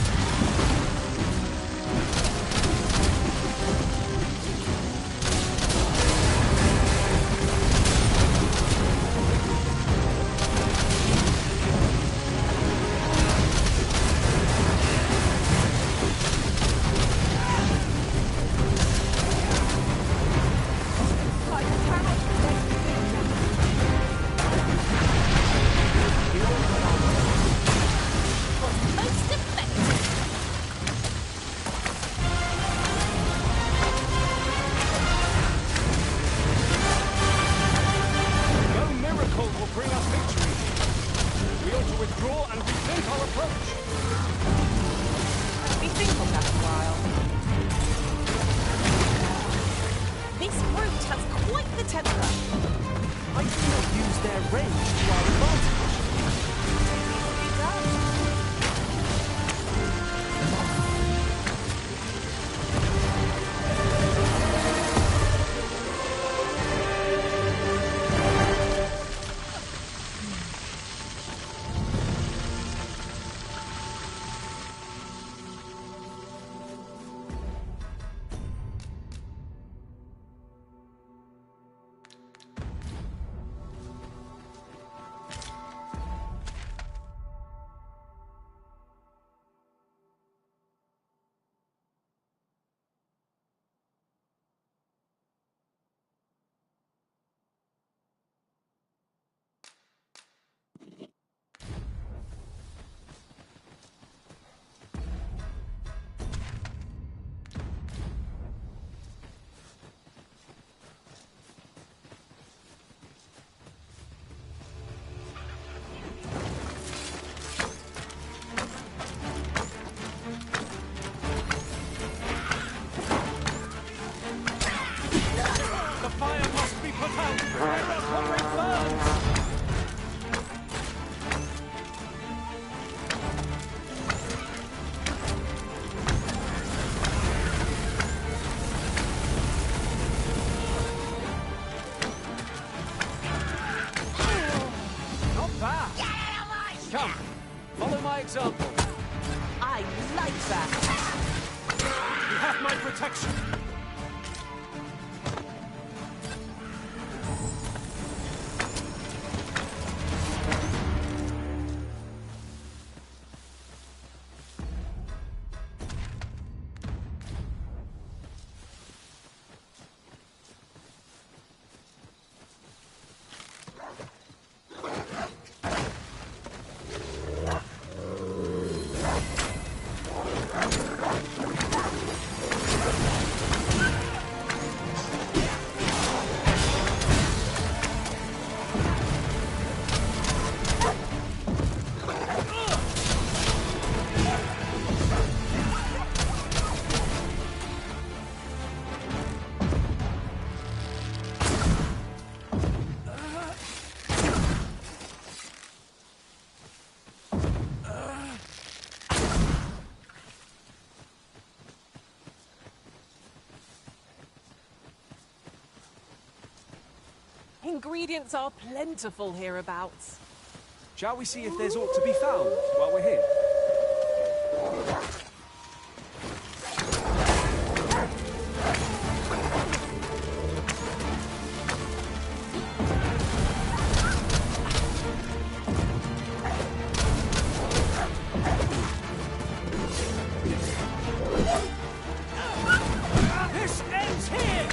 Might we not use their range to our advantage? It does. fire must be put out! We're covering burns! Not bad! Come, follow my example. I like that. You have my protection! Ingredients are plentiful hereabouts. Shall we see if there's aught to be found while we're here? This ends here!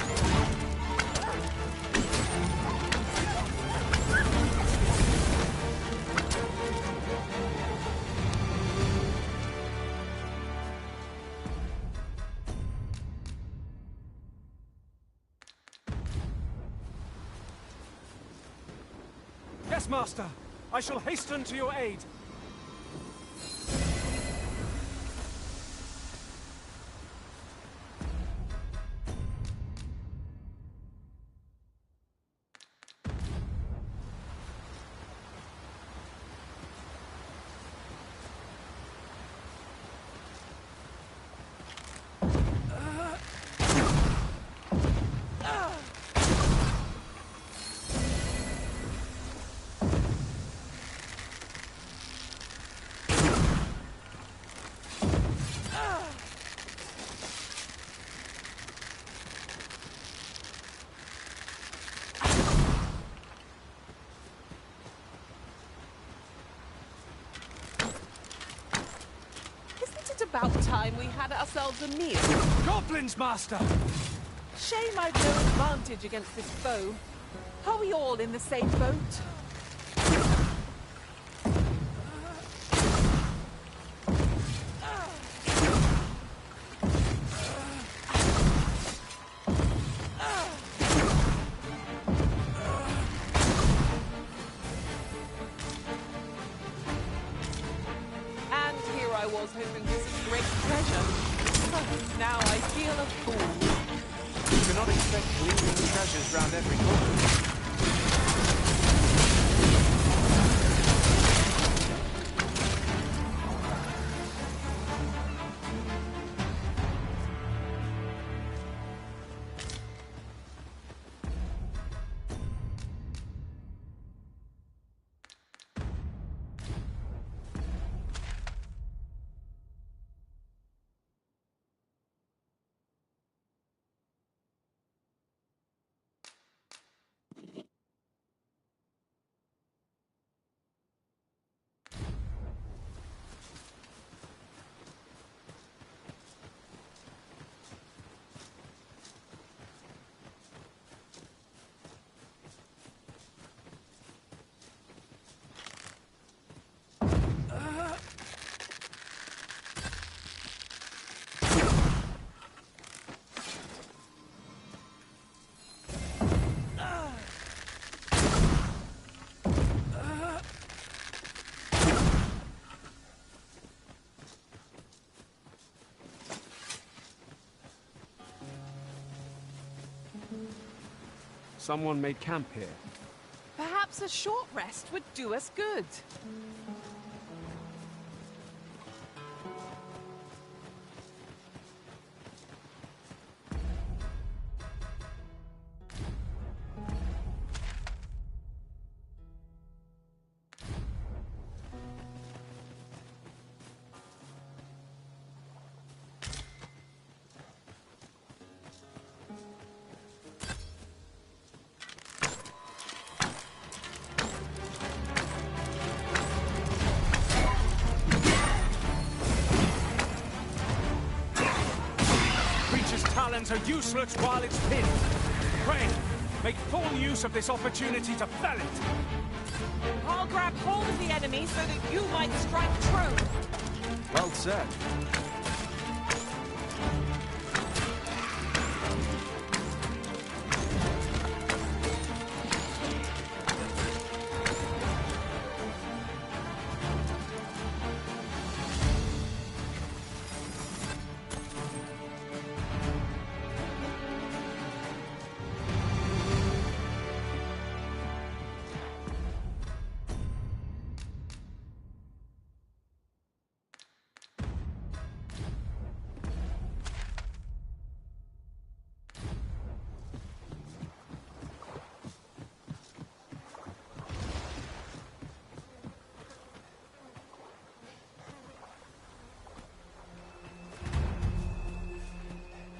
Yes, Master. I shall hasten to your aid. Isn't it about time we had ourselves a meal? Goblins, Master! Shame I've no advantage against this foe. Are we all in the same boat? And here I was hoping for some great treasure. But now I feel a fool. You cannot expect gleaming treasures round every corner. Someone made camp here. Perhaps a short rest would do us good. Are useless while it's pinned. Pray, make full use of this opportunity to fell it. I'll grab hold of the enemy so that you might strike true. Well said.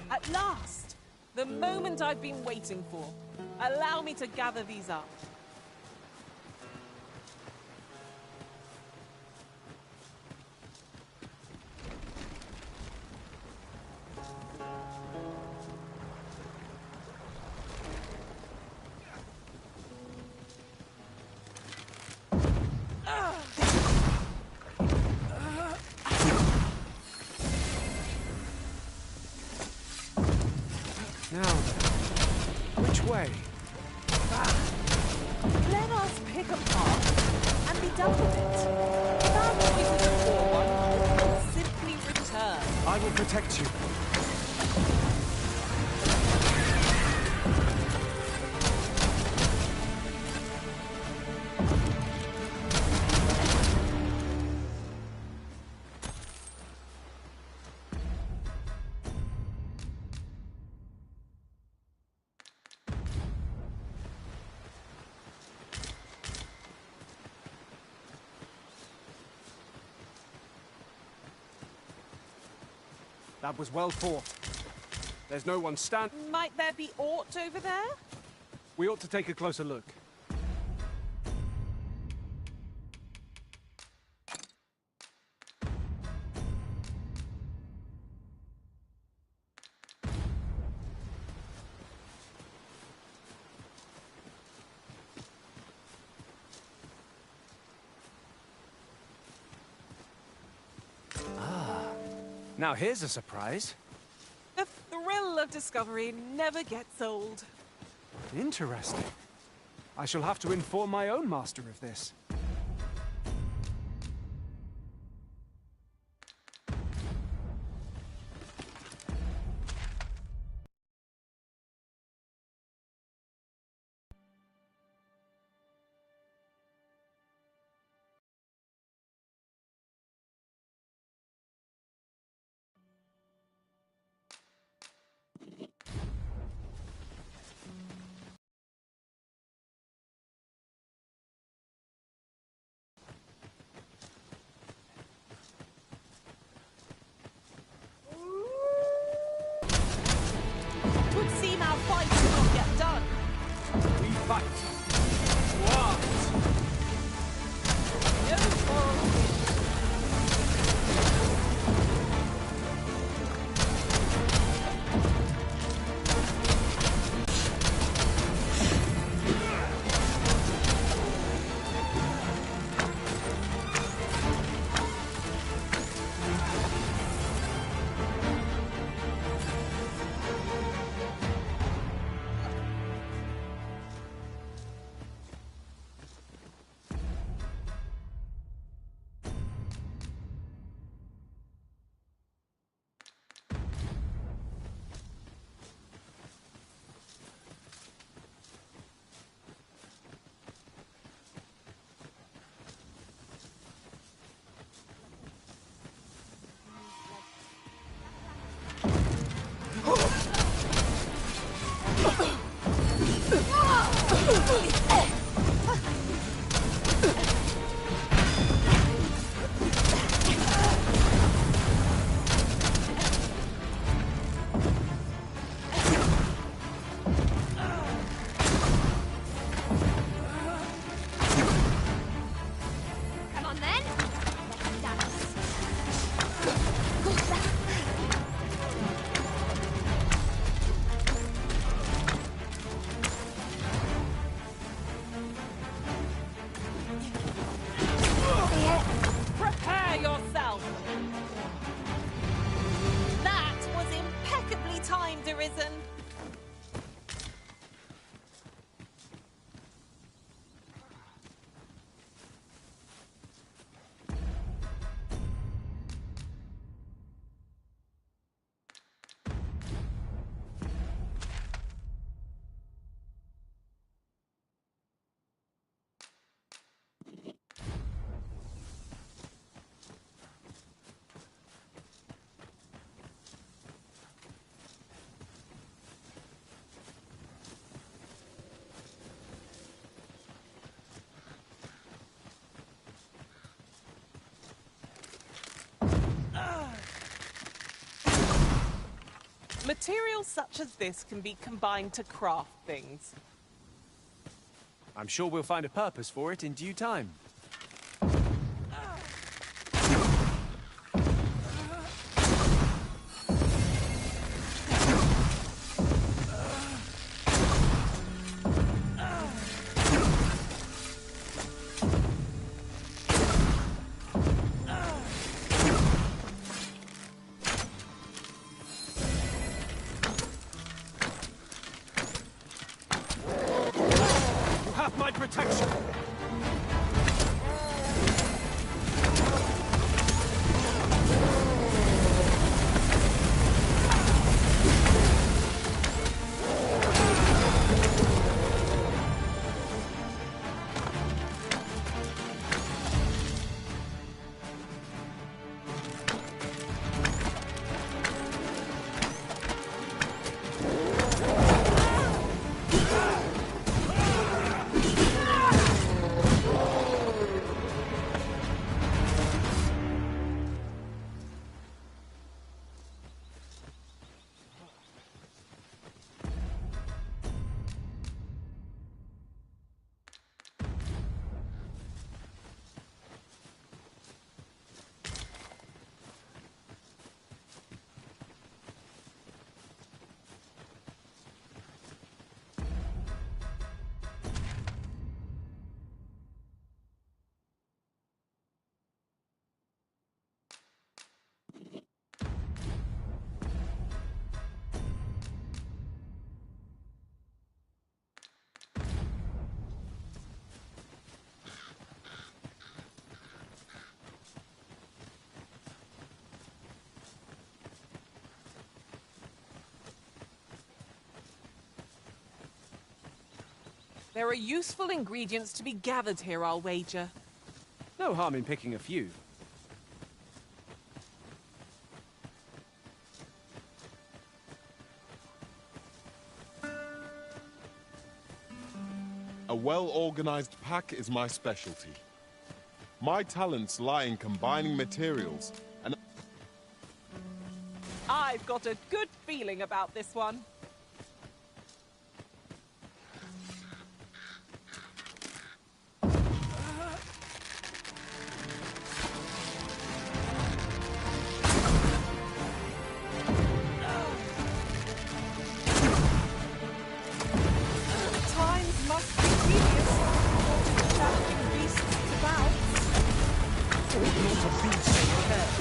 At last! The moment I've been waiting for. Allow me to gather these up. Now then, which way? Let us pick a path and be done with it. If our voice is a poor one, we'll simply return. I will protect you. That was well fought. There's no one Might there be aught over there? We ought to take a closer look. Now here's a surprise. The thrill of discovery never gets old. Interesting. I shall have to inform my own master of this. Prepare yourself! That was impeccably timed, Arisen. Materials such as this can be combined to craft things. I'm sure we'll find a purpose for it in due time. My protection! There are useful ingredients to be gathered here, I'll wager. No harm in picking a few. A well-organized pack is my specialty. My talents lie in combining materials, and I've got a good feeling about this one. Times must be tedious. Challenging beasts to bounce. Not a beast cares.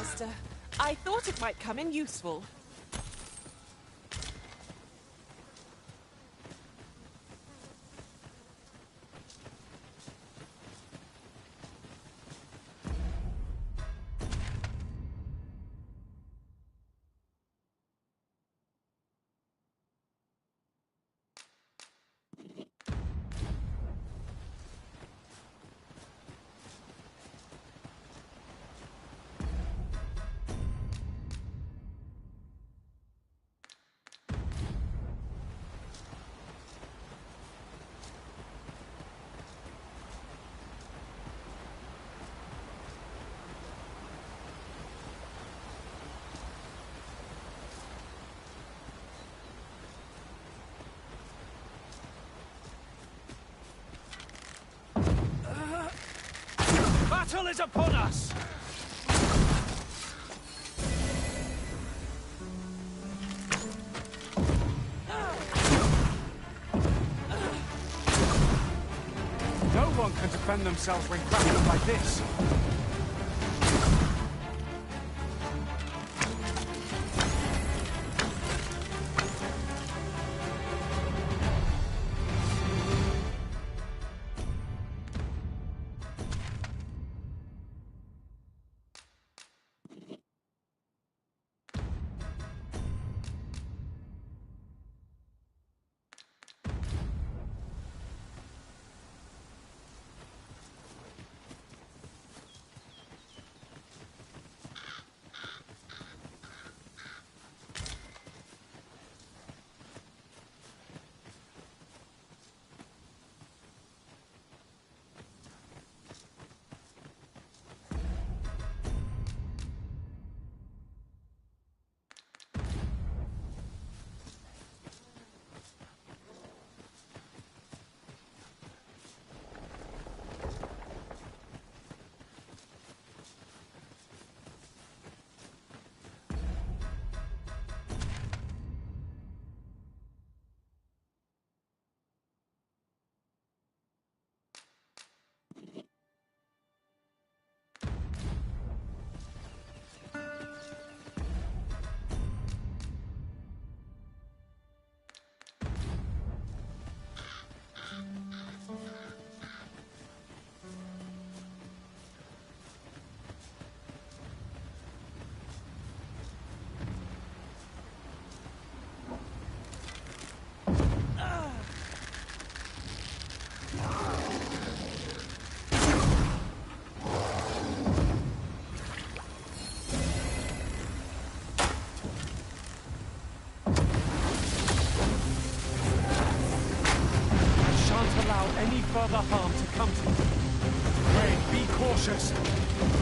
Master. I thought it might come in useful. Battle is upon us! No one can defend themselves when grappled like this. Further harm to come to you. Pray, be cautious.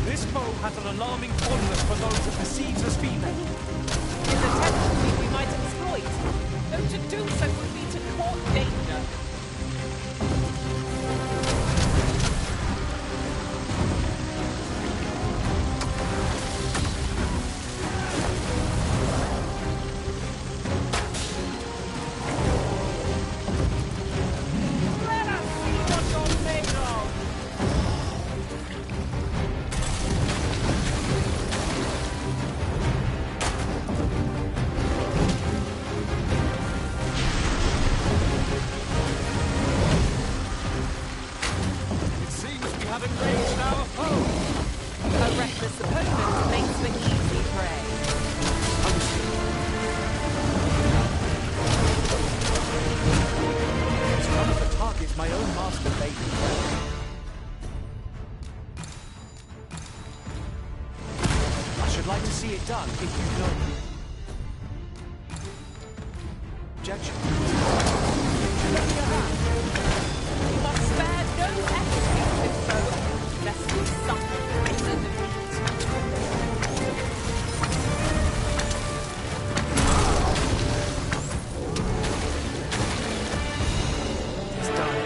This foe has an alarming fondness for those it perceives as female. His attention we might exploit, though to do so would be to court danger. Done if you know. Objection. Lend me a hand. You must spare no effort, if so, lest we suffer bitter defeat. It's done.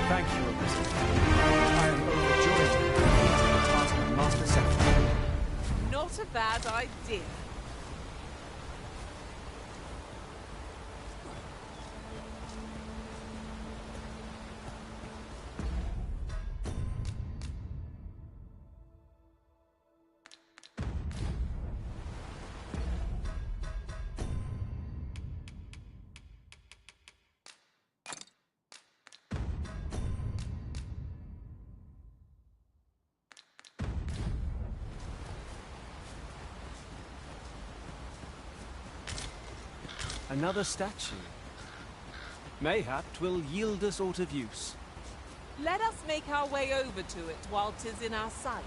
Thank you, Elizabeth. I am overjoyed to be completing the task of Master Secretary. Not a bad idea. Another statue. Mayhap 'twill yield us aught of use. Let us make our way over to it while 'tis in our sights.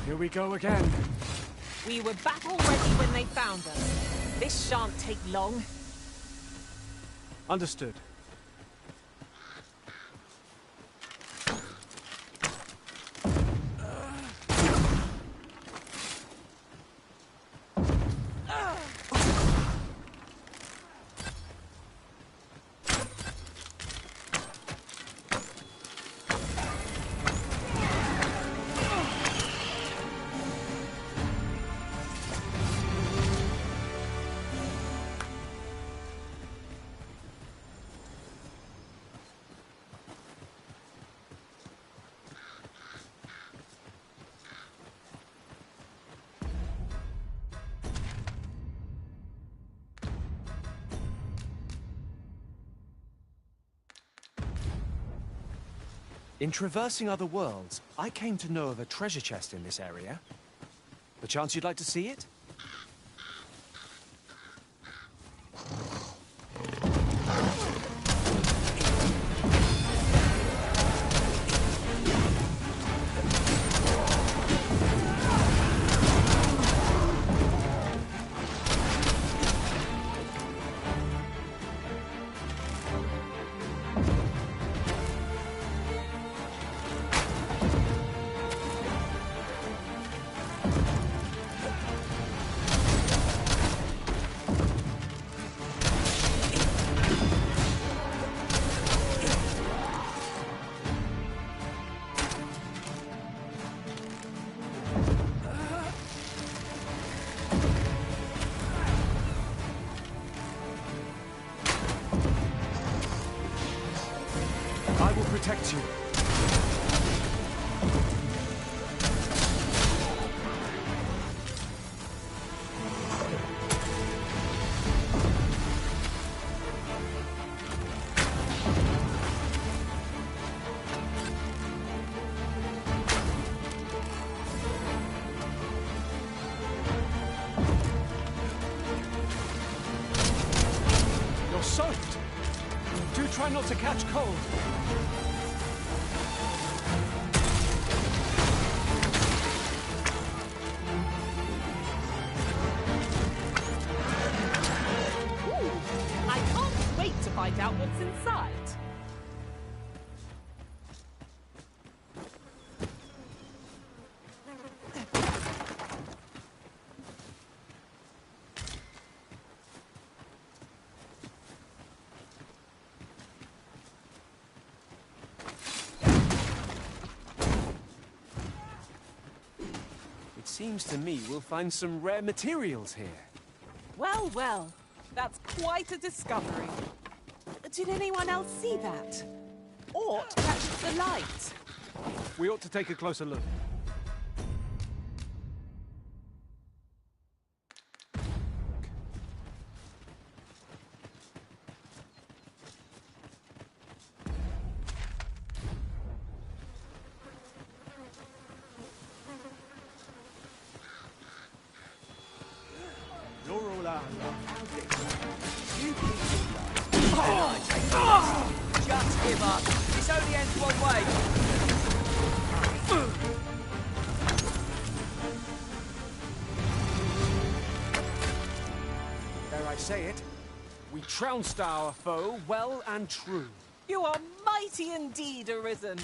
Here we go again. We were battle ready when they found us. This shan't take long. Understood. In traversing other worlds, I came to know of a treasure chest in this area. Perchance you'd like to see it? Protect you. You're soaked. Do try not to catch cold. Find out what's inside. Seems to me we'll find some rare materials here. Well, well, that's quite a discovery. Did anyone else see that? Ort catches the light. We ought to take a closer look. You're all out. Just give up. This only ends one way. Dare I say it? We trounced our foe well and true. You are mighty indeed, Arisen.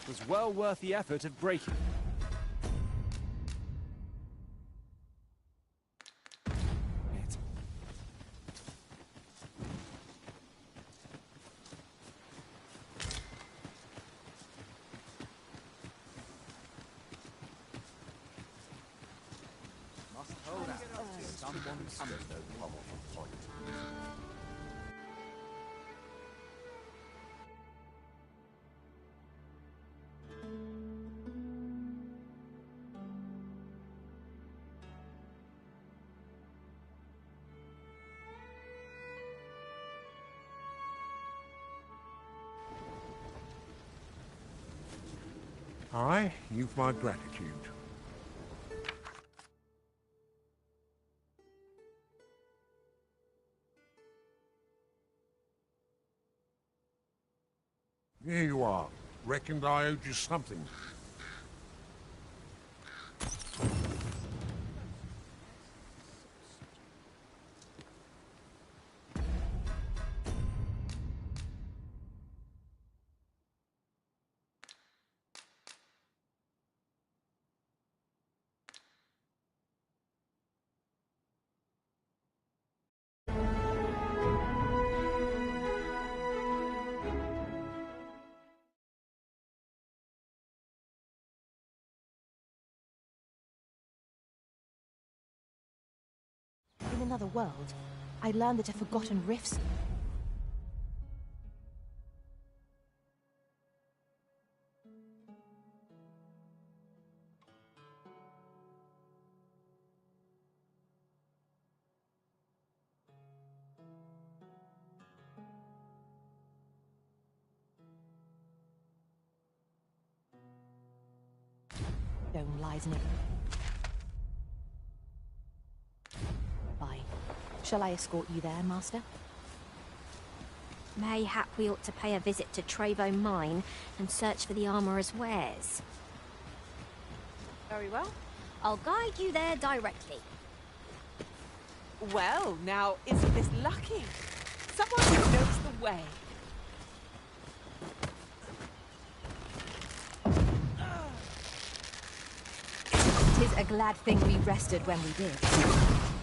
It was well worth the effort of breaking. It. Must hold out. Someone comes no powerful point. Aye, you've my gratitude. Here you are. Reckoned I owed you something. In another world, I learned that a forgotten rifts... Dome lies near. Bye. Shall I escort you there, Master? Mayhap we ought to pay a visit to Trevo Mine and search for the armourer's wares. Very well. I'll guide you there directly. Well, now, isn't this lucky? Someone who knows the way. Tis a glad thing we rested when we did.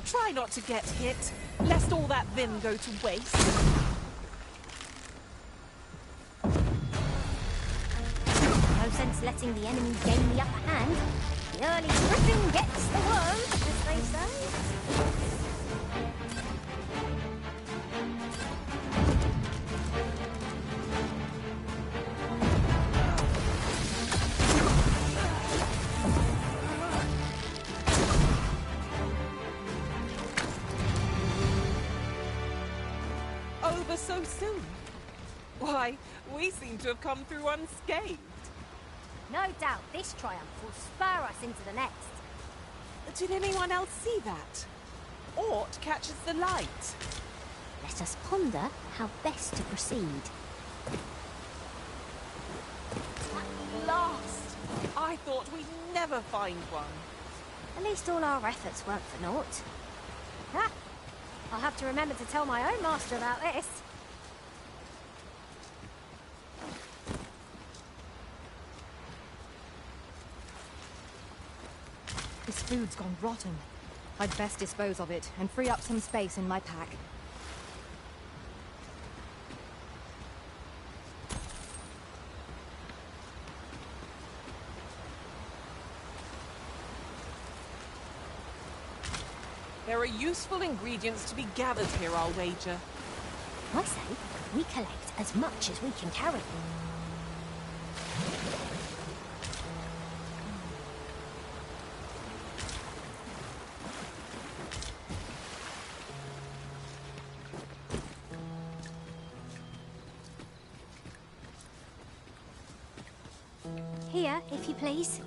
Try not to get hit, lest all that vim go to waste. No sense letting the enemy gain the upper hand. The early griffin gets the worm, as they say. over so soon? Why, we seem to have come through unscathed. No doubt this triumph will spur us into the next. Did anyone else see that? Aught catches the light. Let us ponder how best to proceed. At last! I thought we'd never find one. At least all our efforts weren't for naught. Ha! I'll have to remember to tell my own master about this. This food's gone rotten. I'd best dispose of it and free up some space in my pack. There are useful ingredients to be gathered here, I'll wager. I say, we collect as much as we can carry. Here, if you please.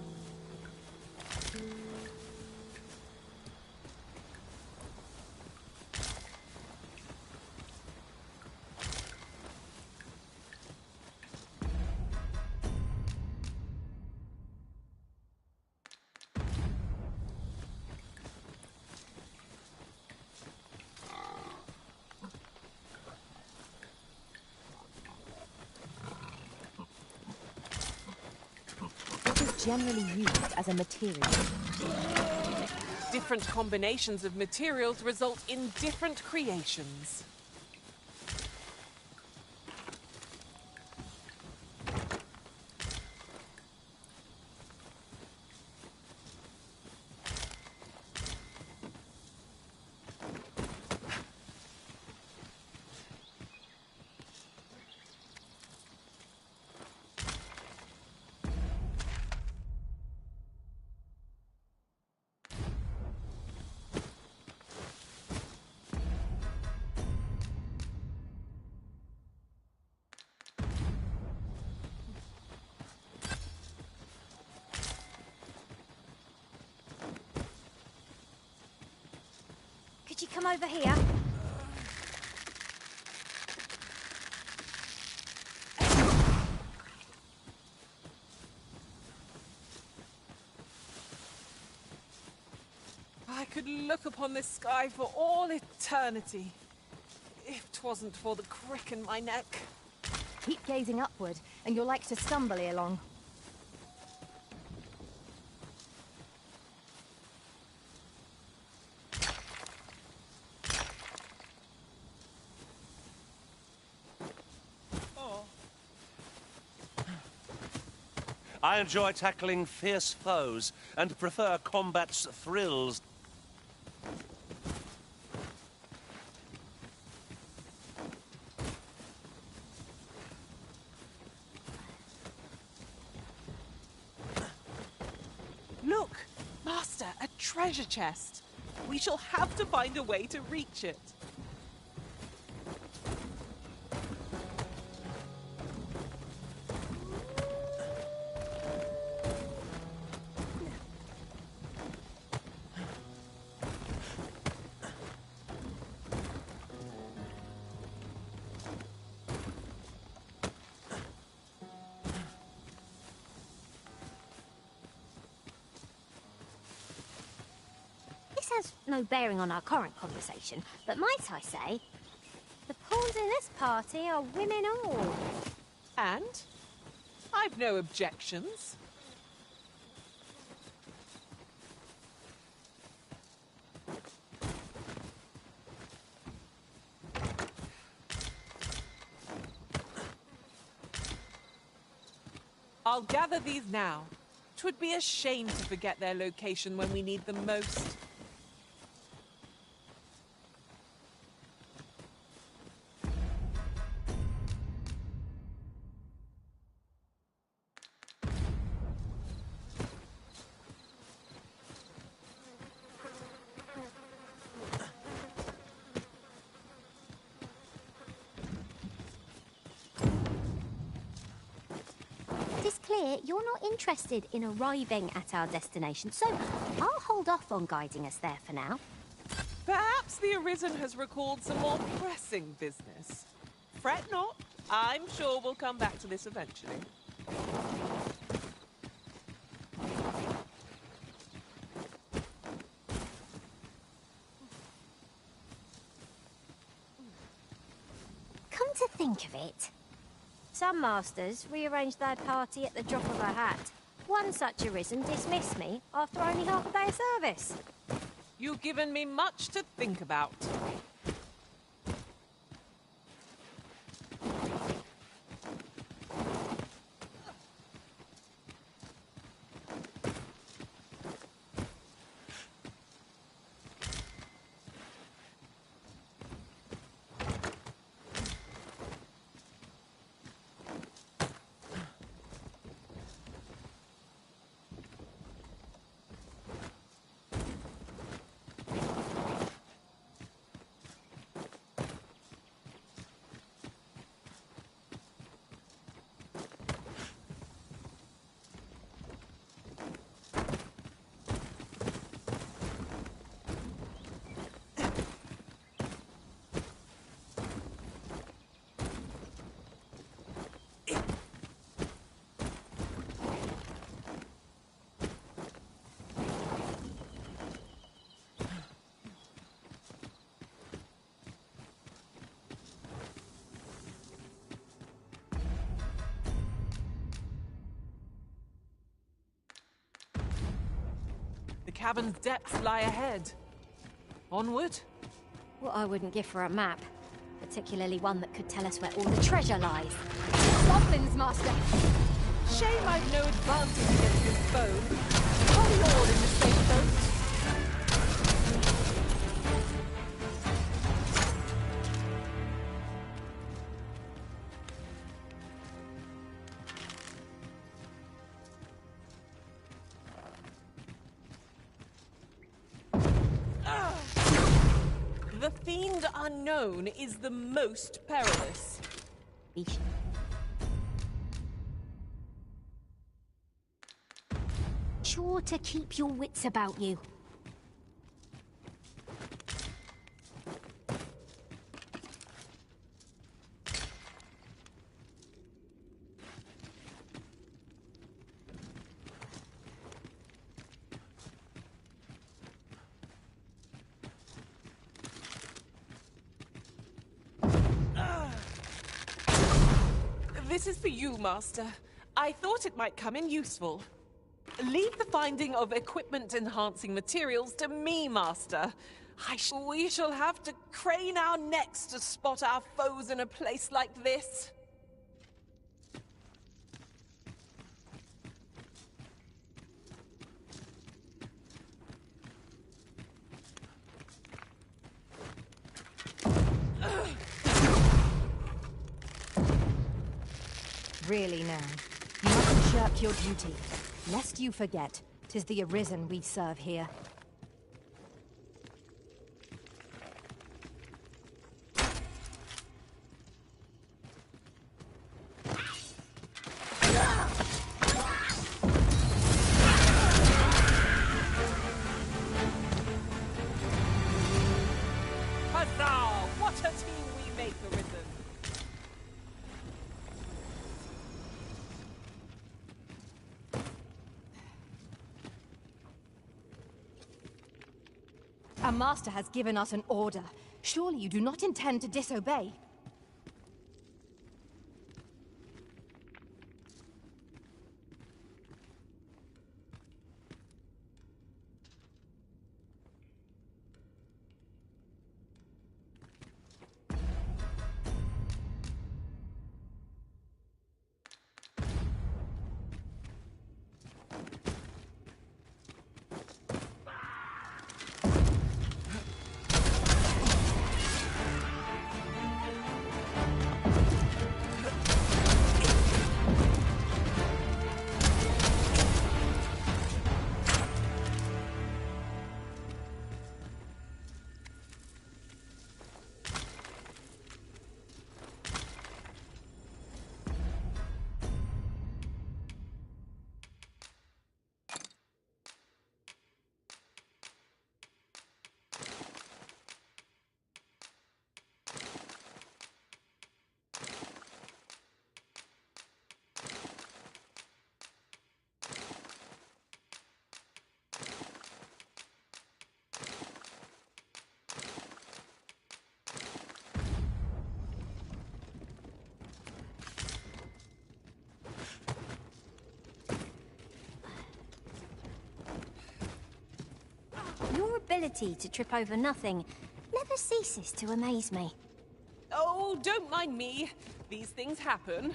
Generally used as a material. Different combinations of materials result in different creations. Could you come over here? I could look upon this sky for all eternity, if 'twasn't for the crick in my neck. Keep gazing upward, and you'll like to stumble ere long. I enjoy tackling fierce foes and prefer combat's thrills. Look, Master, a treasure chest. We shall have to find a way to reach it. This has no bearing on our current conversation, but might I say, the pawns in this party are women all. And? I've no objections. I'll gather these now. 'Twould be a shame to forget their location when we need them most. clear, you're not interested in arriving at our destination, so I'll hold off on guiding us there for now. Perhaps the Arisen has recalled some more pressing business. Fret not. I'm sure we'll come back to this eventually. Come to think of it, some masters rearrange their party at the drop of a hat. One such Arisen dismissed me after only half a day of service. You've given me much to think about. The cavern's depths lie ahead. Onward? What I wouldn't give for a map, particularly one that could tell us where all the treasure lies. Goblins, Master! Shame I've no advantage against this foe. Are we all in the same boat? The Fiend Unknown is the most perilous. Sure to keep your wits about you. This is for you, Master. I thought it might come in useful. Leave the finding of equipment-enhancing materials to me, Master. We shall have to crane our necks to spot our foes in a place like this. Really now, you mustn't shirk your duty, lest you forget, 'tis the Arisen we serve here. Huzzah! What a team we make, Arisen! Our master has given us an order. Surely you do not intend to disobey? ability to trip over nothing never ceases to amaze me. Oh, don't mind me. These things happen.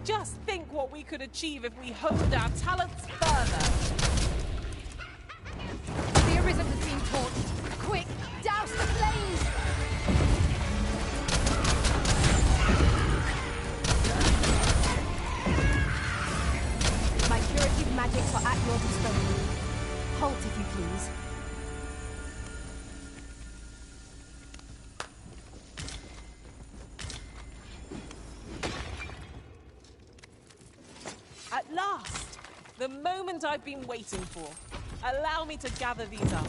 Just think what we could achieve if we honed our talents further. The Arisen has been torched. Quick, douse the flames! My curative magics are at your disposal. Halt, if you please. At last! The moment I've been waiting for. Allow me to gather these up.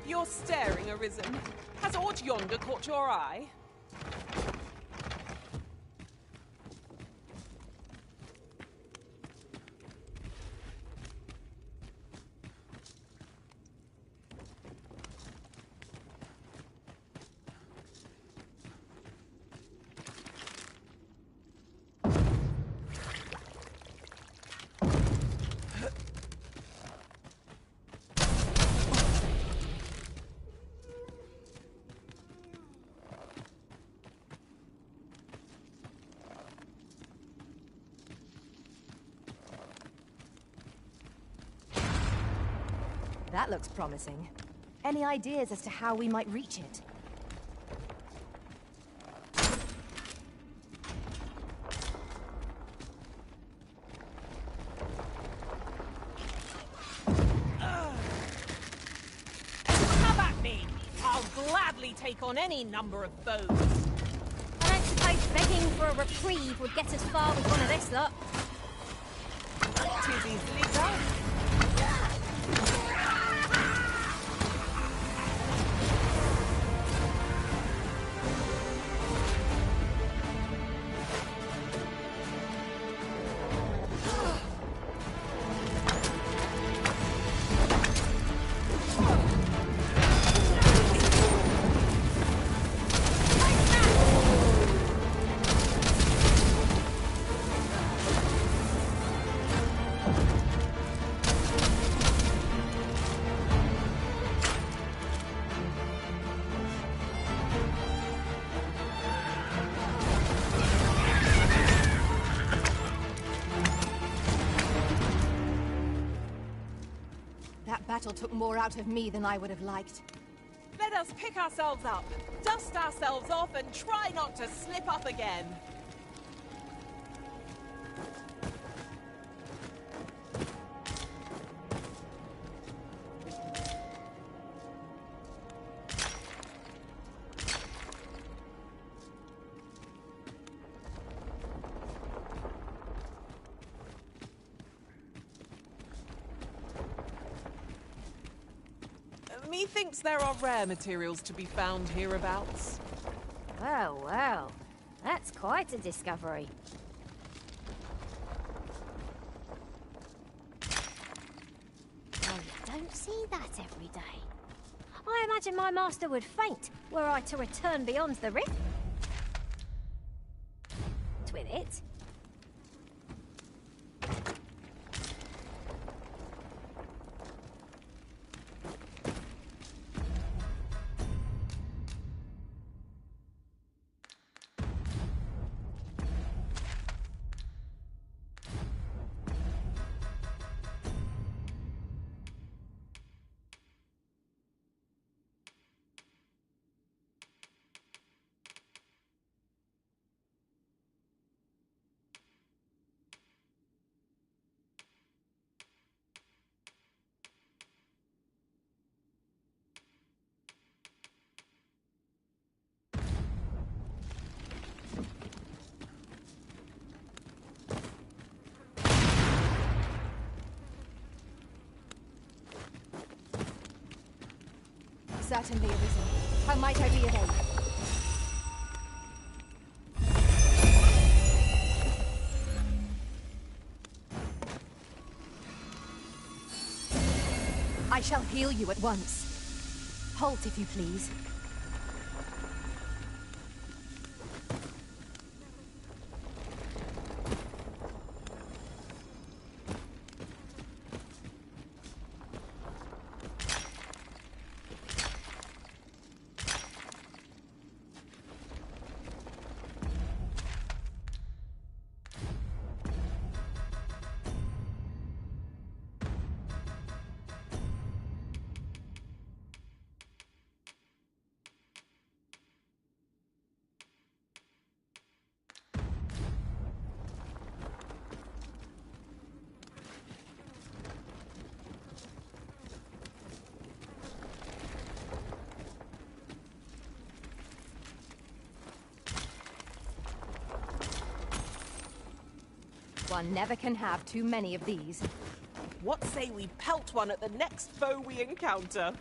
You're staring, Arisen. Has aught yonder caught your eye? That looks promising. Any ideas as to how we might reach it? Have at me! I'll gladly take on any number of foes. I don't suppose begging for a reprieve would get us far with one of this lot. 'Tis easily done. That battle took more out of me than I would have liked. Let us pick ourselves up, dust ourselves off, and try not to slip up again. Methinks there are rare materials to be found hereabouts. Well, well. That's quite a discovery. Oh, you don't see that every day. I imagine my master would faint were I to return beyond the rift. With it. certainly arisen. How might I be of aid? I shall heal you at once. Halt, if you please. One never can have too many of these. What say we pelt one at the next foe we encounter?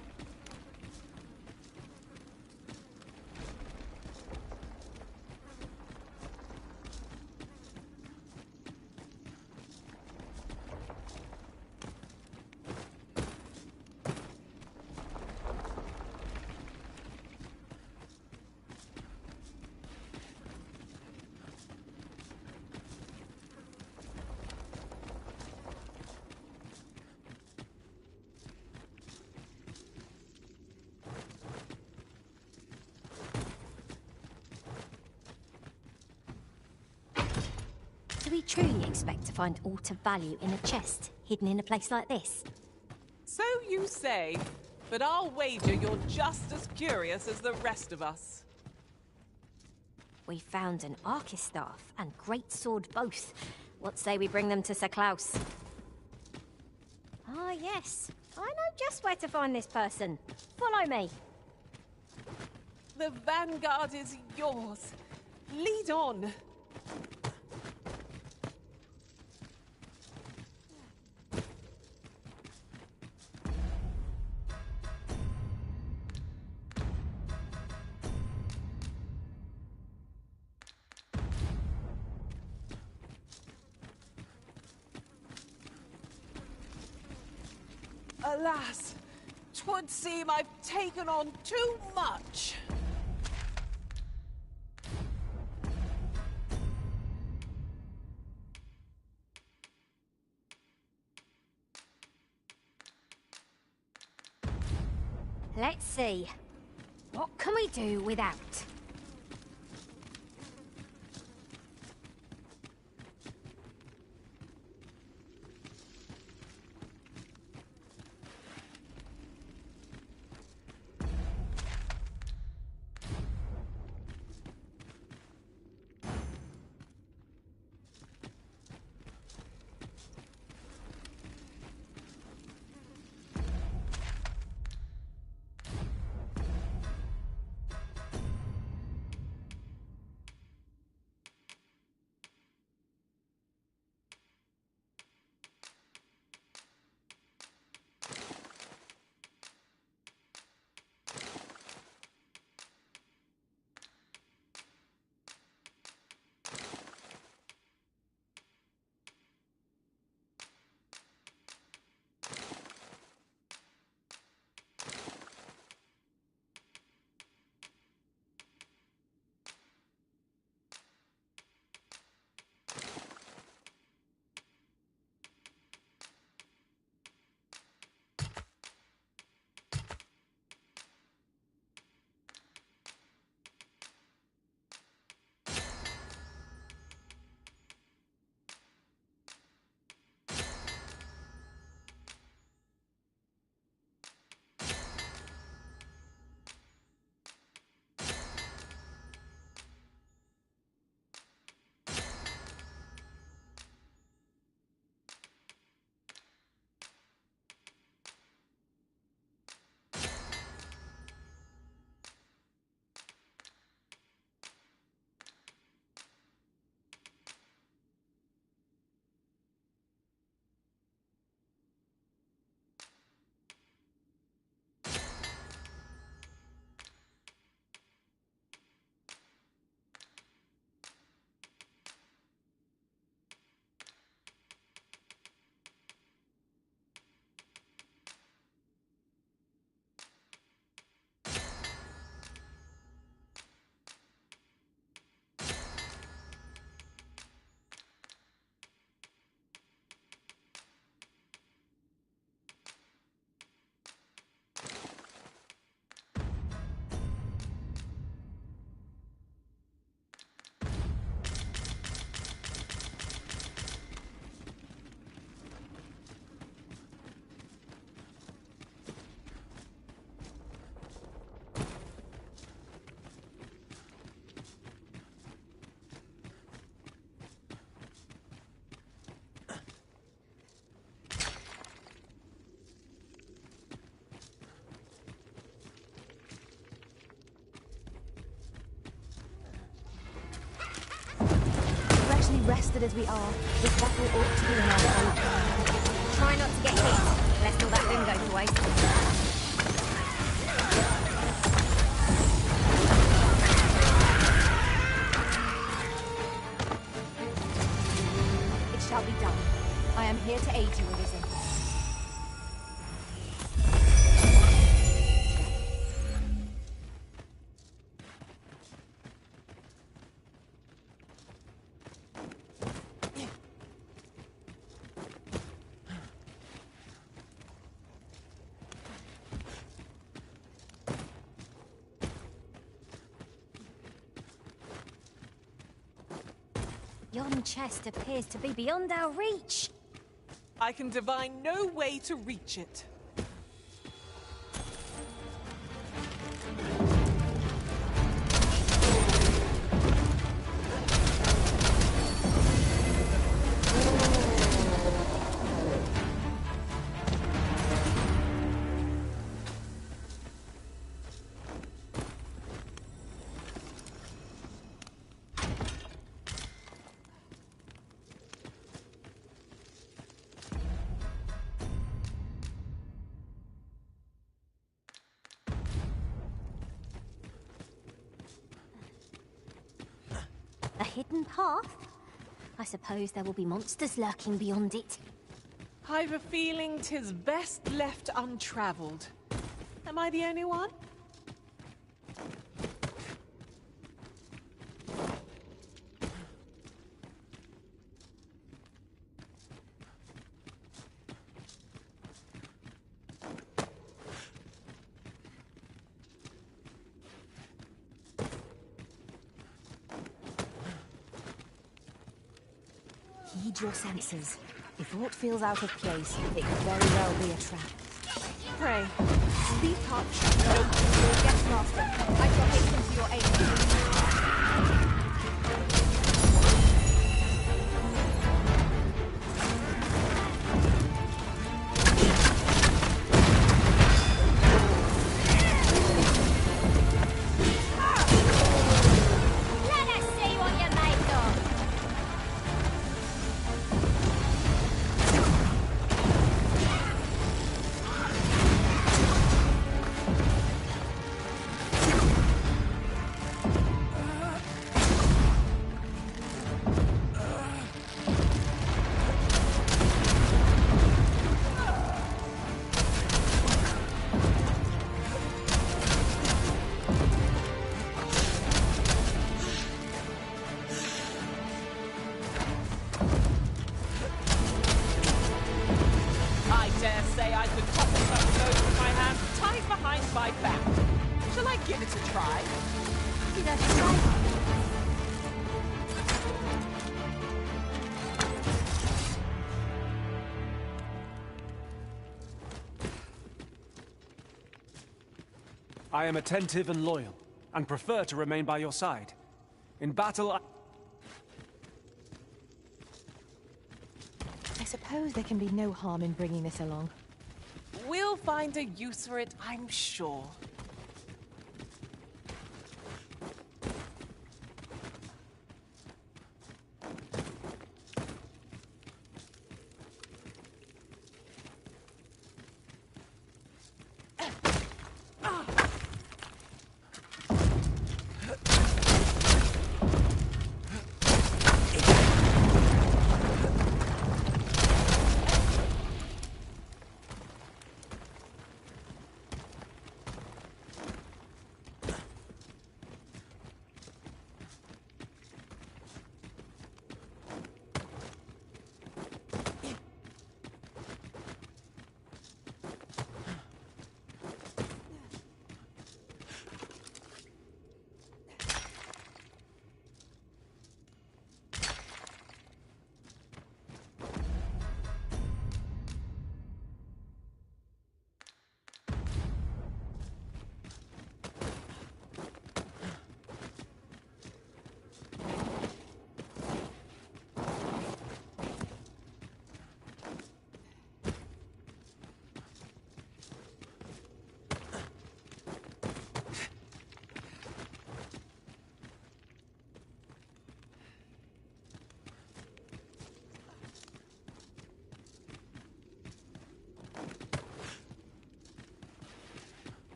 Do we truly expect to find aught of value in a chest hidden in a place like this? So you say, but I'll wager you're just as curious as the rest of us. We found an Arcus staff and great sword both. What say we bring them to Sir Klaus? Ah, yes. I know just where to find this person. Follow me. The vanguard is yours. Lead on. Alas, 'twould seem I've taken on too much. Let's see. What can we do without? outnumbered as we are, this battle ought to be in our favor. Try not to get hit, lest all that boom go to waste. It shall be done. I am here to aid you, Arisen. Yon chest appears to be beyond our reach. I can divine no way to reach it. A hidden path? I suppose there will be monsters lurking beyond it. I've a feeling 'tis best left untravelled. Am I the only one? Heed your senses. If aught feels out of place, it could very well be a trap. Pray, be touched. Yes, Master. I shall hasten to your aid. I am attentive and loyal, and prefer to remain by your side. In battle, I suppose there can be no harm in bringing this along. We'll find a use for it, I'm sure.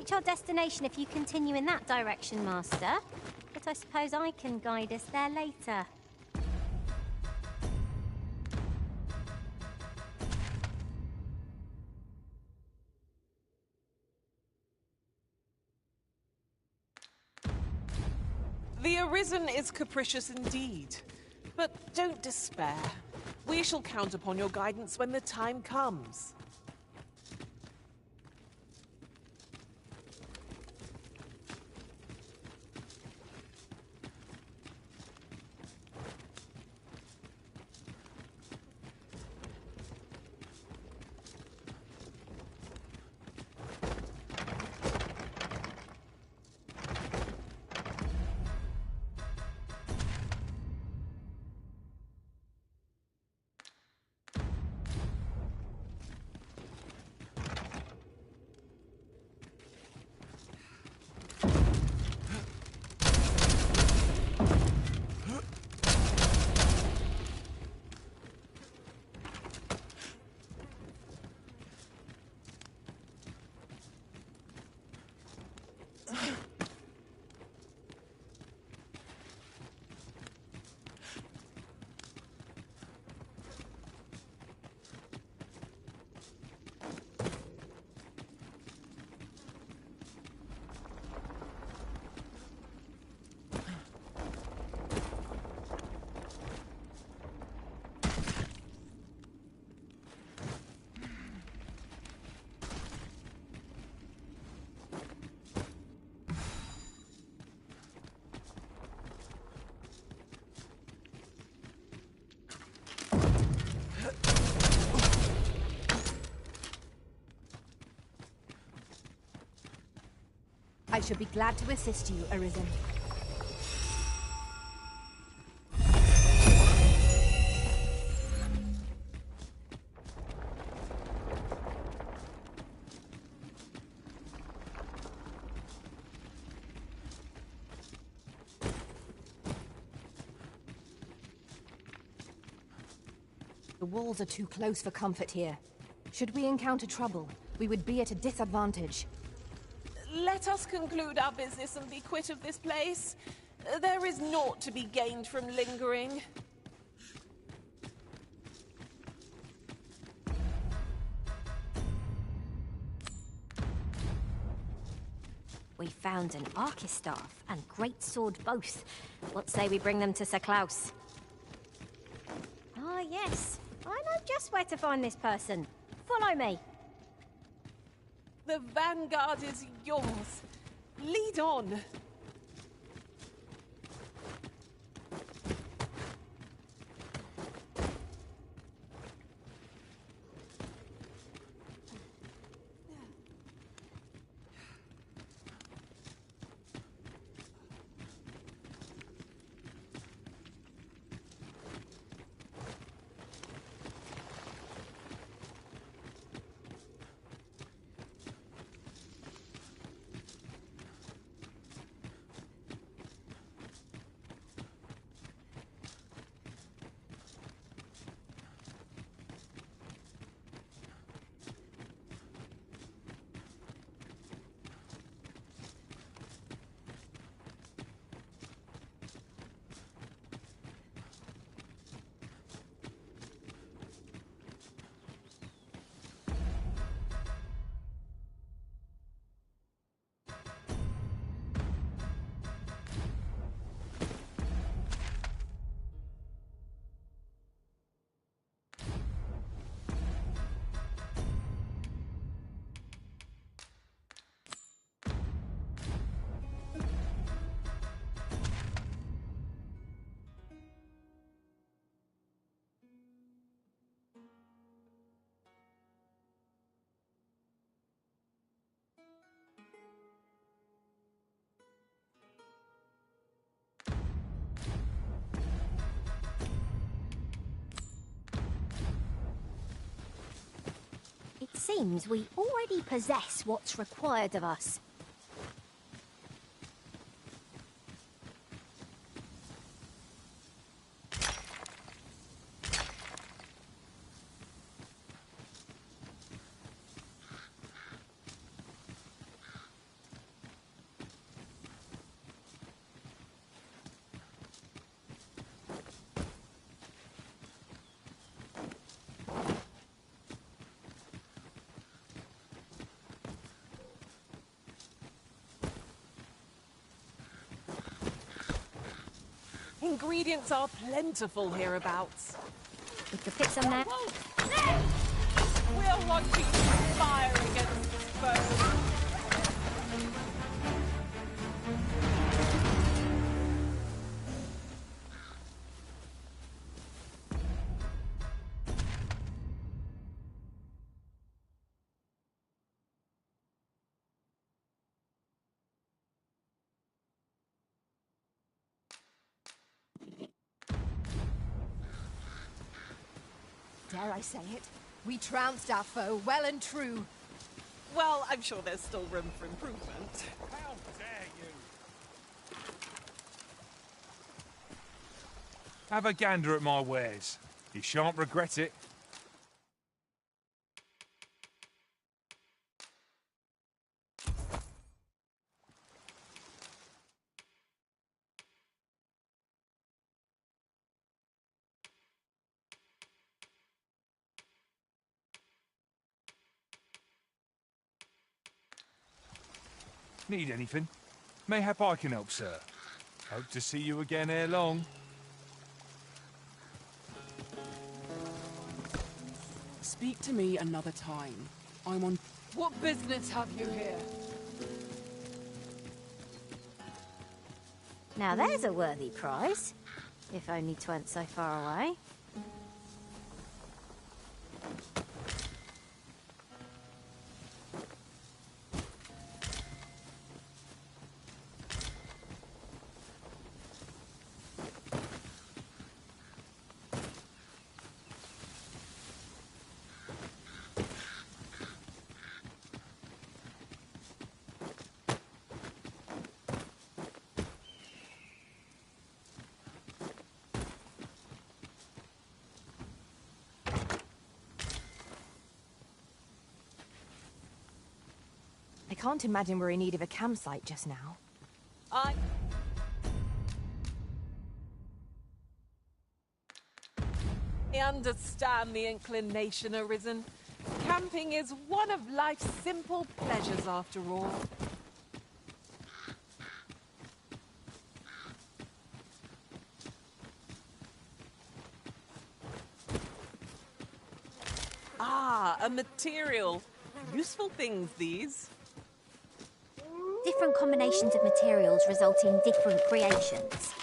reach our destination if you continue in that direction, Master. But I suppose I can guide us there later. The Arisen is capricious indeed. But don't despair. We shall count upon your guidance when the time comes. I should be glad to assist you, Arisen. The walls are too close for comfort here. Should we encounter trouble, we would be at a disadvantage. Let us conclude our business and be quit of this place. There is naught to be gained from lingering. We found an Archistaff and great sword both. What say we bring them to Sir Klaus? Ah, yes. I know just where to find this person. Follow me. The vanguard is yours. Lead on. It seems we already possess what's required of us. Ingredients are plentiful hereabouts. We could pick some now. We're launching fire against foes. Dare I say it? We trounced our foe well and true. Well, I'm sure there's still room for improvement. How dare you! Have a gander at my wares. You shan't regret it. Need anything? Mayhap I can help, sir. Hope to see you again ere long. Speak to me another time. I'm on... What business have you here? Now there's a worthy prize. If only 'tweren't so far away. I can't imagine we're in need of a campsite just now. I understand the inclination arisen. Camping is one of life's simple pleasures after all. Ah, a material. Useful things, these. Different combinations of materials result in different creations.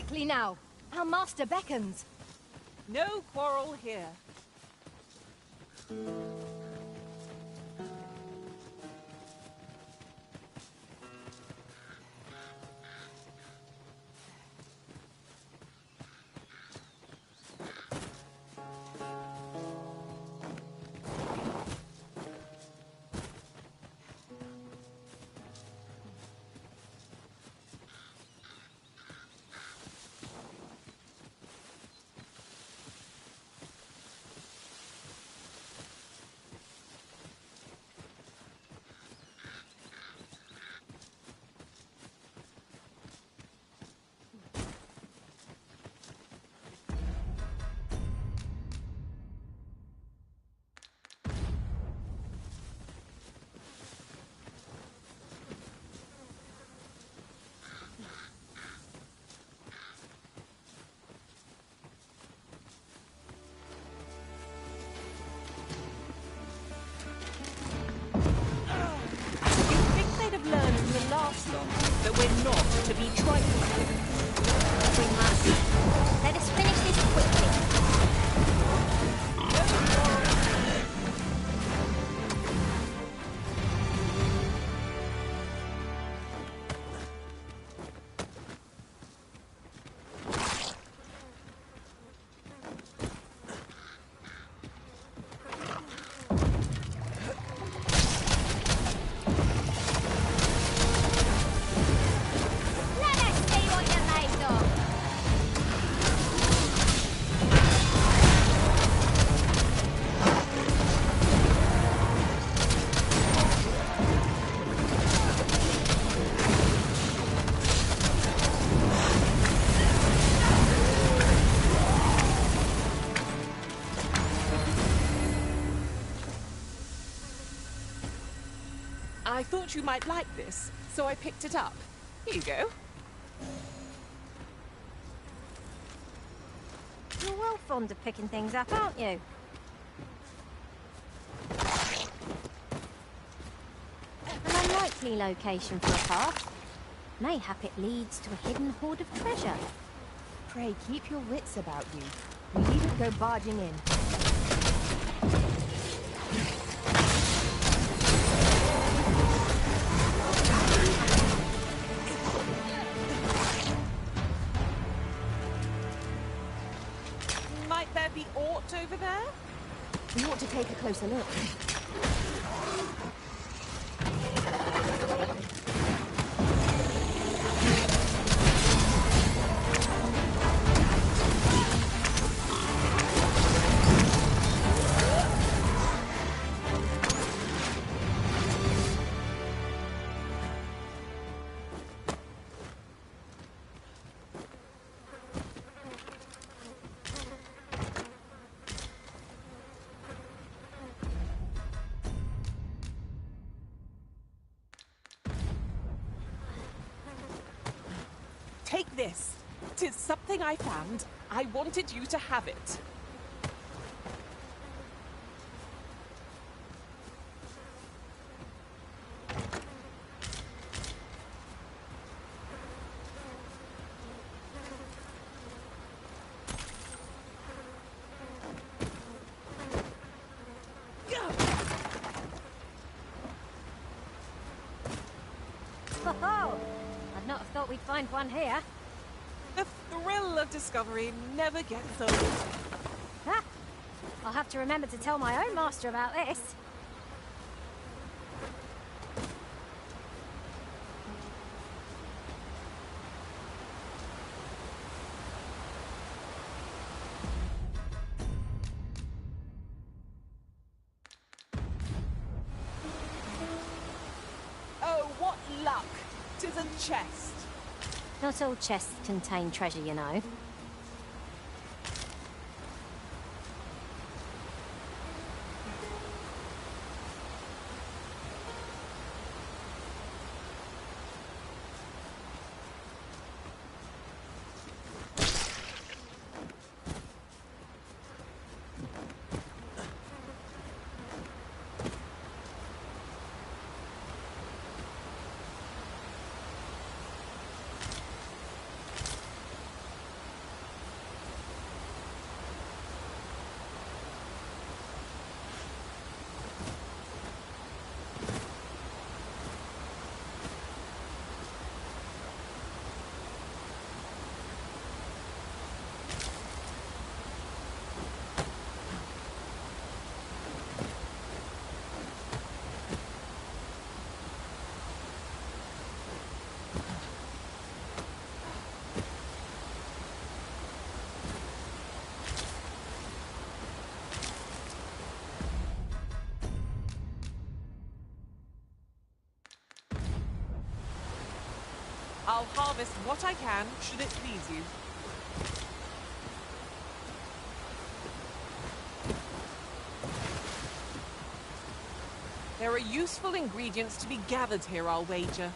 quickly now. Our master beckons. No quarrel here. That we're not to be trifled with. We must. Let us finish this quickly. I thought you might like this, so I picked it up. Here you go. You're well fond of picking things up, aren't you? An unlikely location for a path. Mayhap it leads to a hidden hoard of treasure. Pray, keep your wits about you. We needn't go barging in. Might there be aught over there? We ought to take a closer look. Take this. 'Tis something I found. I wanted you to have it. Oh, I'd not have thought we'd find one here. The thrill of discovery never gets old. Ha! I'll have to remember to tell my own master about this. Oh, what luck! 'Tis a chest. Not all chests contain treasure, you know. I'll harvest what I can, should it please you. There are useful ingredients to be gathered here, I'll wager.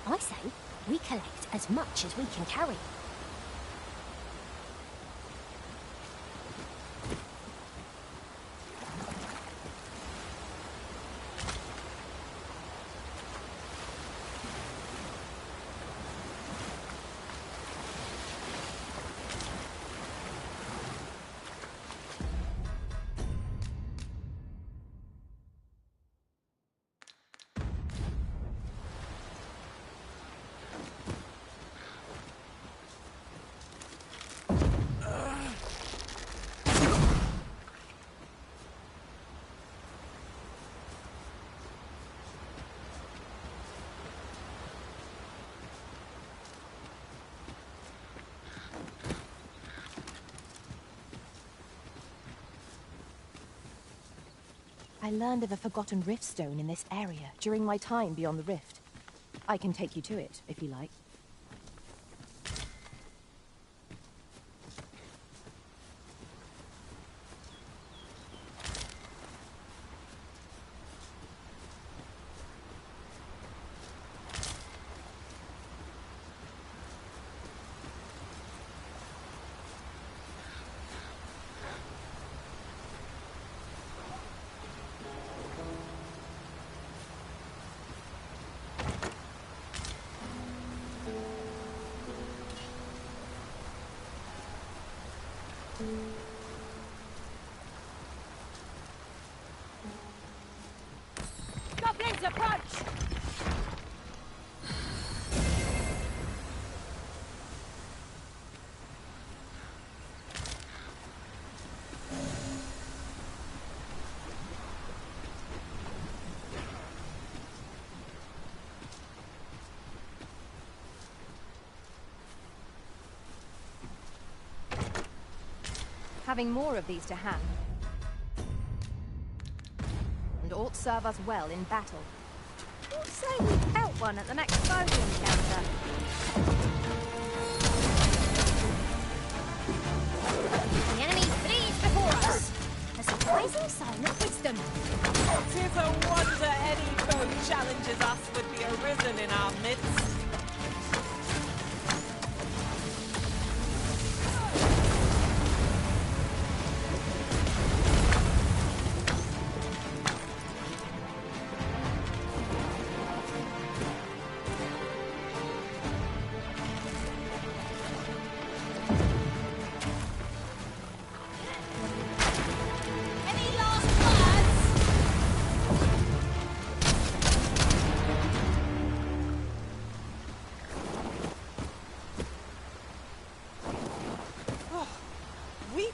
I say, we collect as much as we can carry. I learned of a forgotten rift stone in this area during my time beyond the rift. I can take you to it, if you like. Goblins approach! Having more of these to hand, and ought serve us well in battle. We'll say we pelt one at the next foe encounter. The enemy flees before us. A surprising sign of wisdom. 'Tis a wonder any foe challenges us would be arisen in our midst.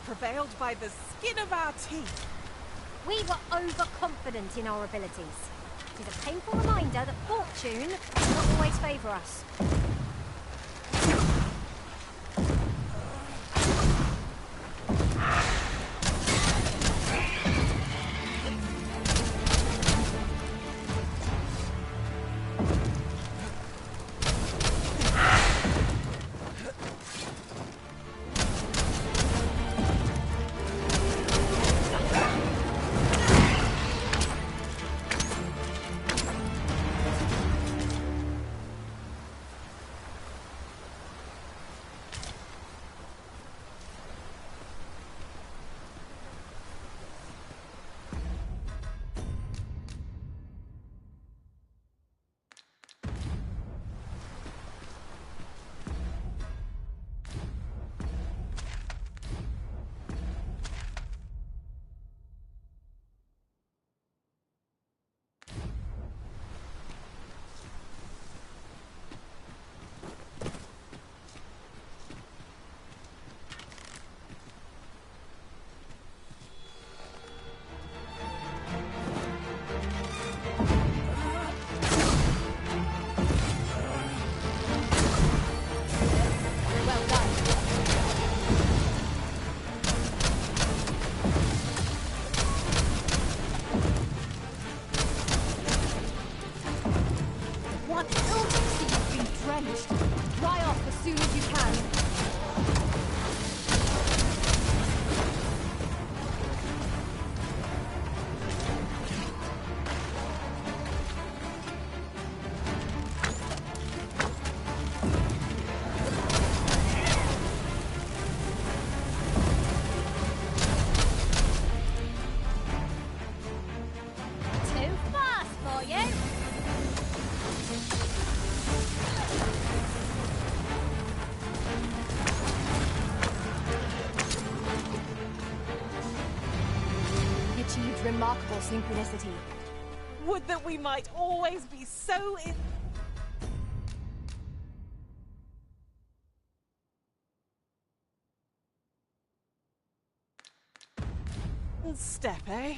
Prevailed by the skin of our teeth. We were overconfident in our abilities. It is a painful reminder that fortune does not always favour us. remarkable synchronicity. Would that we might always be so in... Step, eh?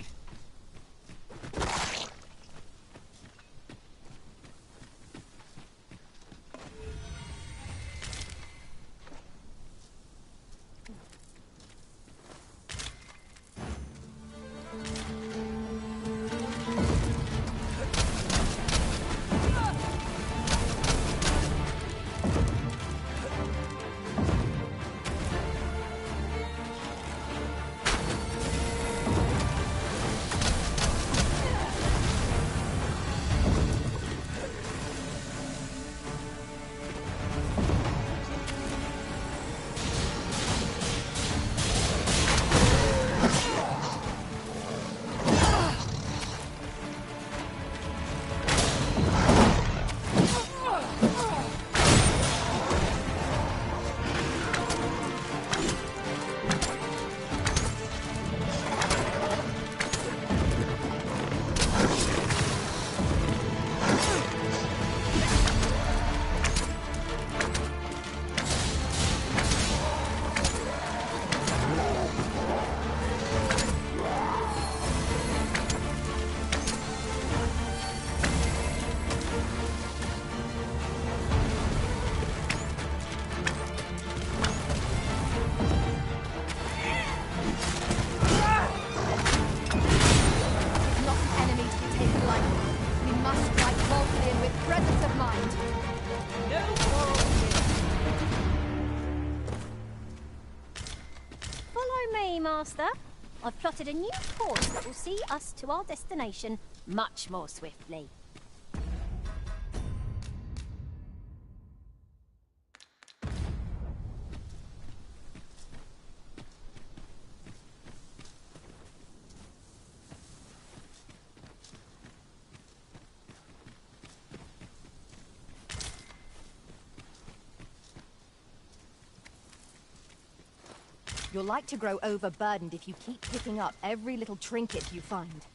Master. I've plotted a new course that will see us to our destination much more swiftly. You're like to grow overburdened if you keep picking up every little trinket you find.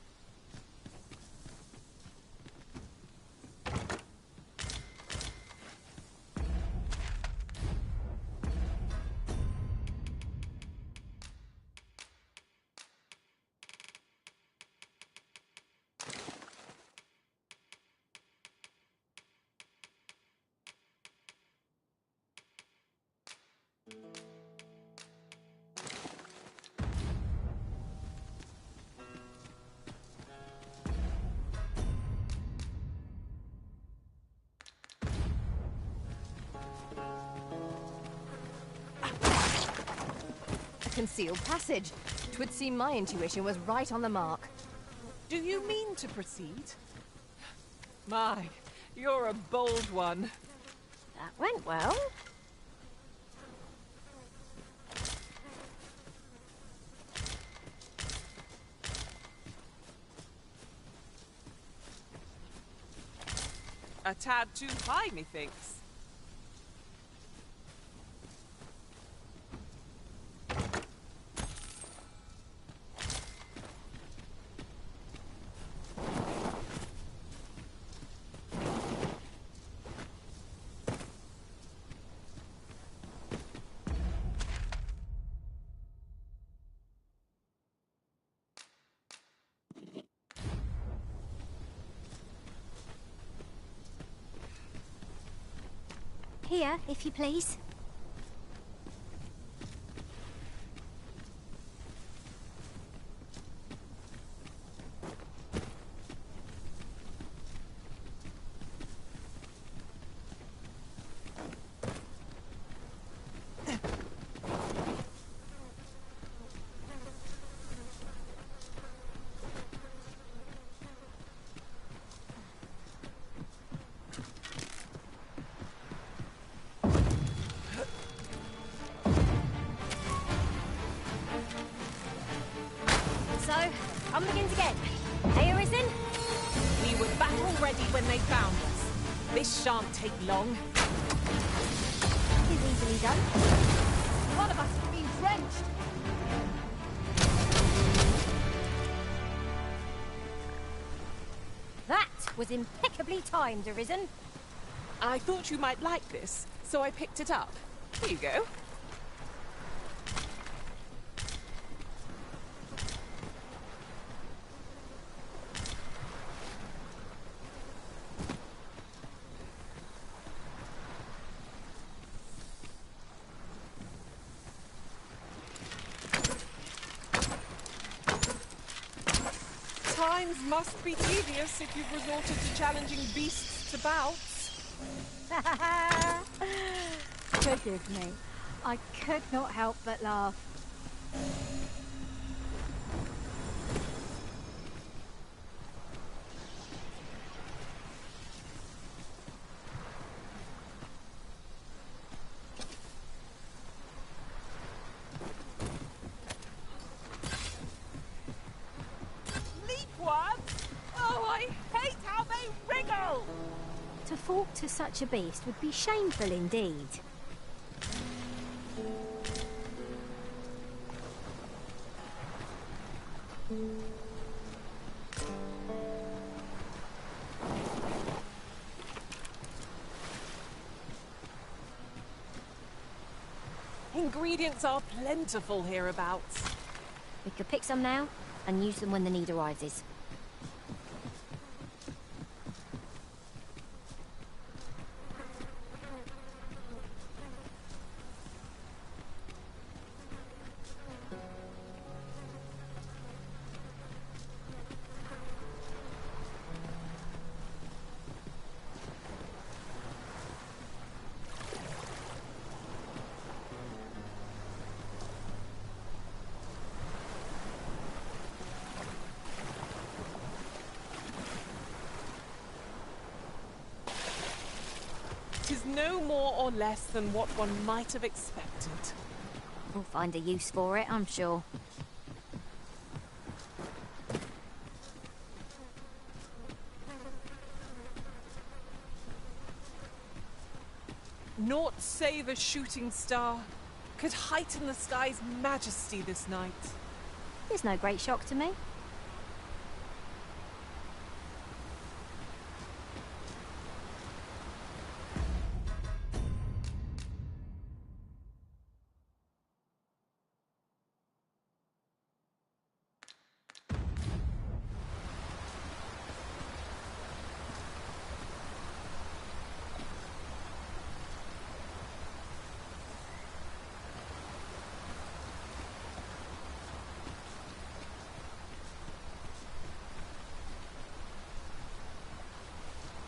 Concealed passage. 'Twould seem my intuition was right on the mark. Do you mean to proceed? My, you're a bold one. That went well. A tad too high, methinks. Here, if you please. Come begins again. Hey, Arisen? We were battle ready when they found us. This shan't take long. Is easily done. One of us has been drenched. was impeccably timed, Arisen. I thought you might like this, so I picked it up. Here you go. Times must be tedious if you've resorted to challenging beasts to bouts. Forgive me. I could not help but laugh. Oh, I hate how they wriggle! To fall to such a beast would be shameful indeed. Ingredients are plentiful hereabouts. We could pick some now and use them when the need arises. Tis no more or less than what one might have expected. We'll find a use for it, I'm sure. Naught save a shooting star could heighten the sky's majesty this night. It's no great shock to me.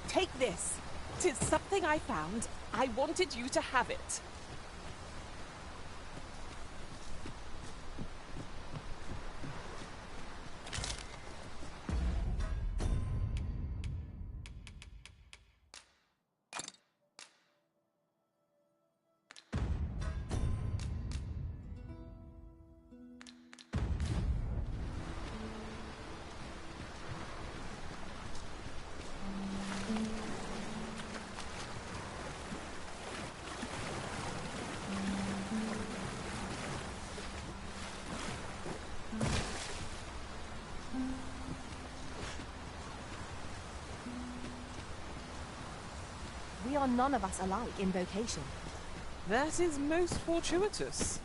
Take this. 'Tis something I found. I wanted you to have it. We are none of us alike in vocation. That is most fortuitous.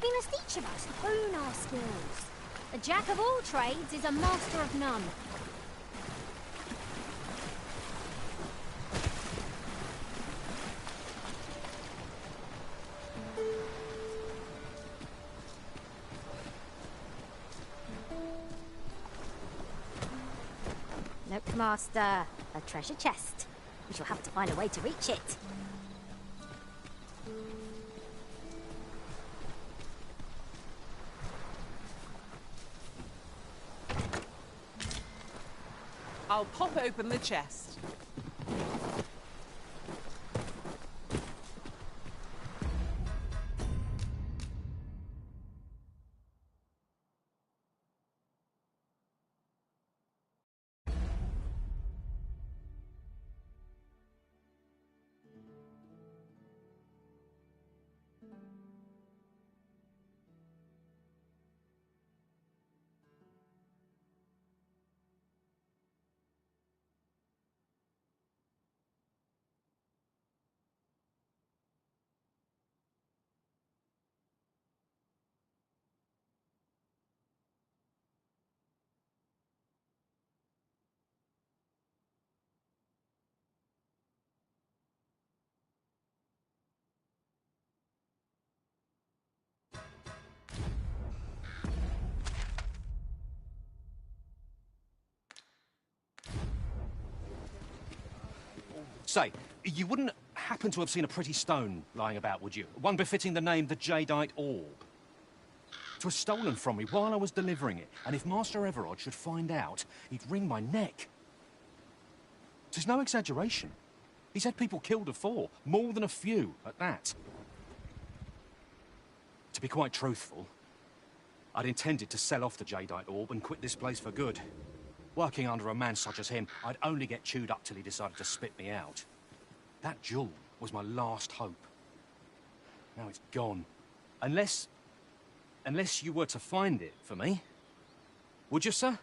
We must each of us hone our skills. A jack of all trades is a master of none. Nope, Master. A treasure chest. We shall have to find a way to reach it. I'll pop open the chest. Say, you wouldn't happen to have seen a pretty stone lying about, would you? One befitting the name the Jadeite Orb. It was stolen from me while I was delivering it, and if Master Everard should find out, he'd wring my neck. There's no exaggeration. He's had people killed before, more than a few at that. To be quite truthful, I'd intended to sell off the Jadeite Orb and quit this place for good. Working under a man such as him, I'd only get chewed up till he decided to spit me out. That jewel was my last hope. Now it's gone. Unless you were to find it for me. Would you, sir?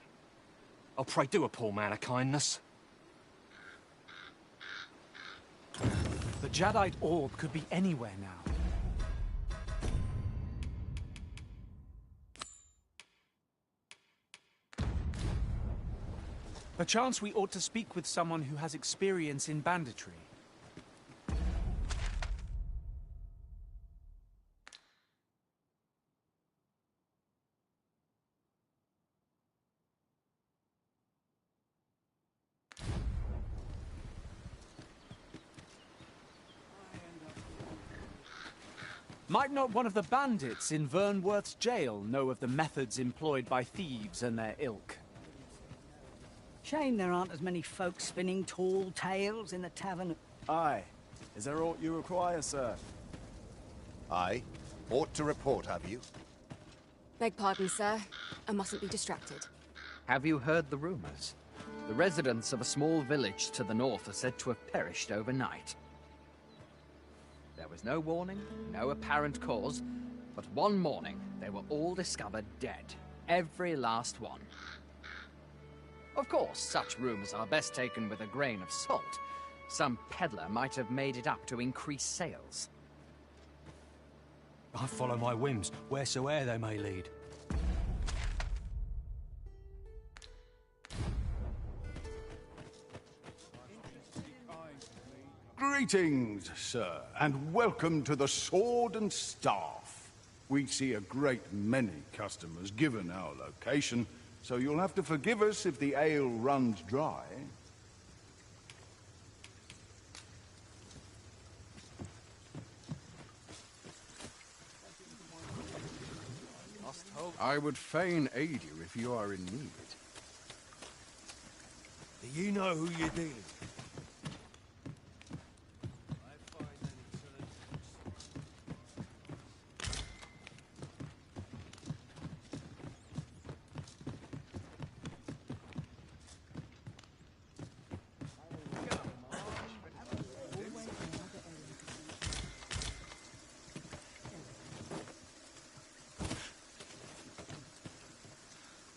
Oh, pray do a poor man a kindness. The Jadeite Orb could be anywhere now. Perchance we ought to speak with someone who has experience in banditry. Might not one of the bandits in Vernworth's jail know of the methods employed by thieves and their ilk? Shame there aren't as many folk spinning tall tales in the tavern. Aye. Is there aught you require, sir? Aye. Aught to report, have you? Beg pardon, sir. I mustn't be distracted. Have you heard the rumors? The residents of a small village to the north are said to have perished overnight. There was no warning, no apparent cause, but one morning they were all discovered dead. Every last one. Of course, such rumors are best taken with a grain of salt. Some peddler might have made it up to increase sales. I follow my whims, wheresoe'er they may lead. Greetings, sir, and welcome to the Sword and Staff. We see a great many customers given our location, so you'll have to forgive us if the ale runs dry. I would fain aid you if you are in need. Do you know who you're dealing with?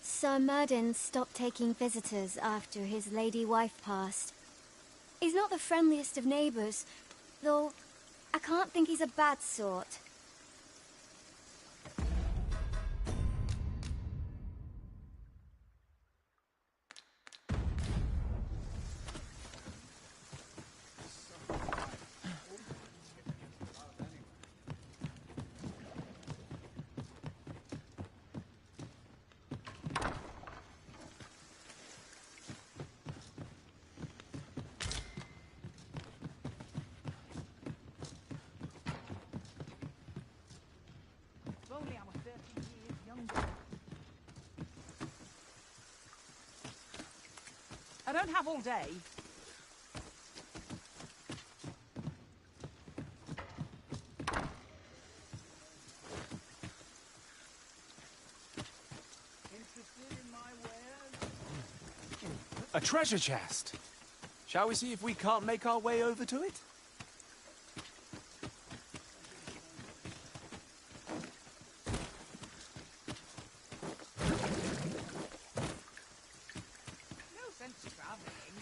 Sir Murden stopped taking visitors after his lady wife passed. He's not the friendliest of neighbours, though I can't think he's a bad sort. I don't have all day. Interested in my wares? A treasure chest! Shall we see if we can't make our way over to it?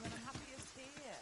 When I'm happiest here.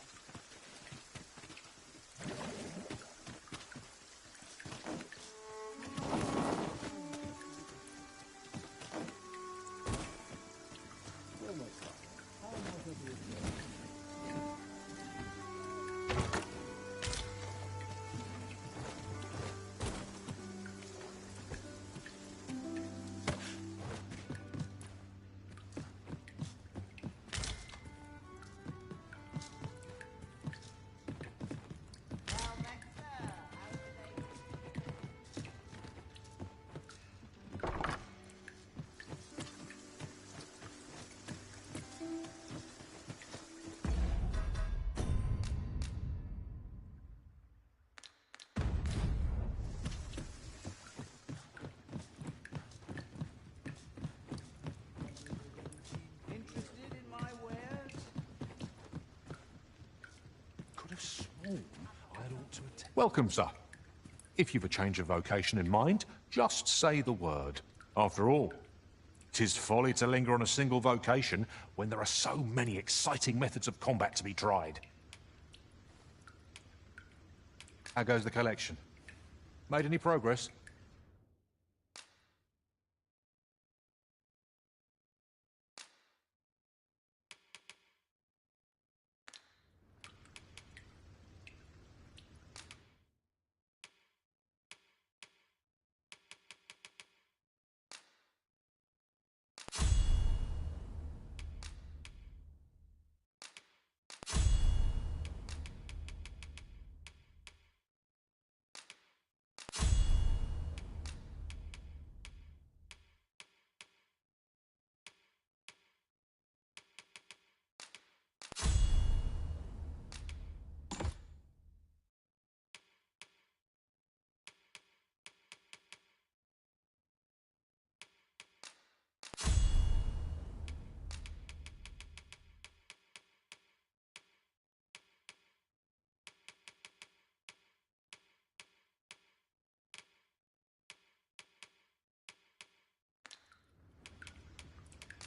Welcome, sir. If you've a change of vocation in mind, just say the word. After all, 'tis folly to linger on a single vocation when there are so many exciting methods of combat to be tried. How goes the collection? Made any progress?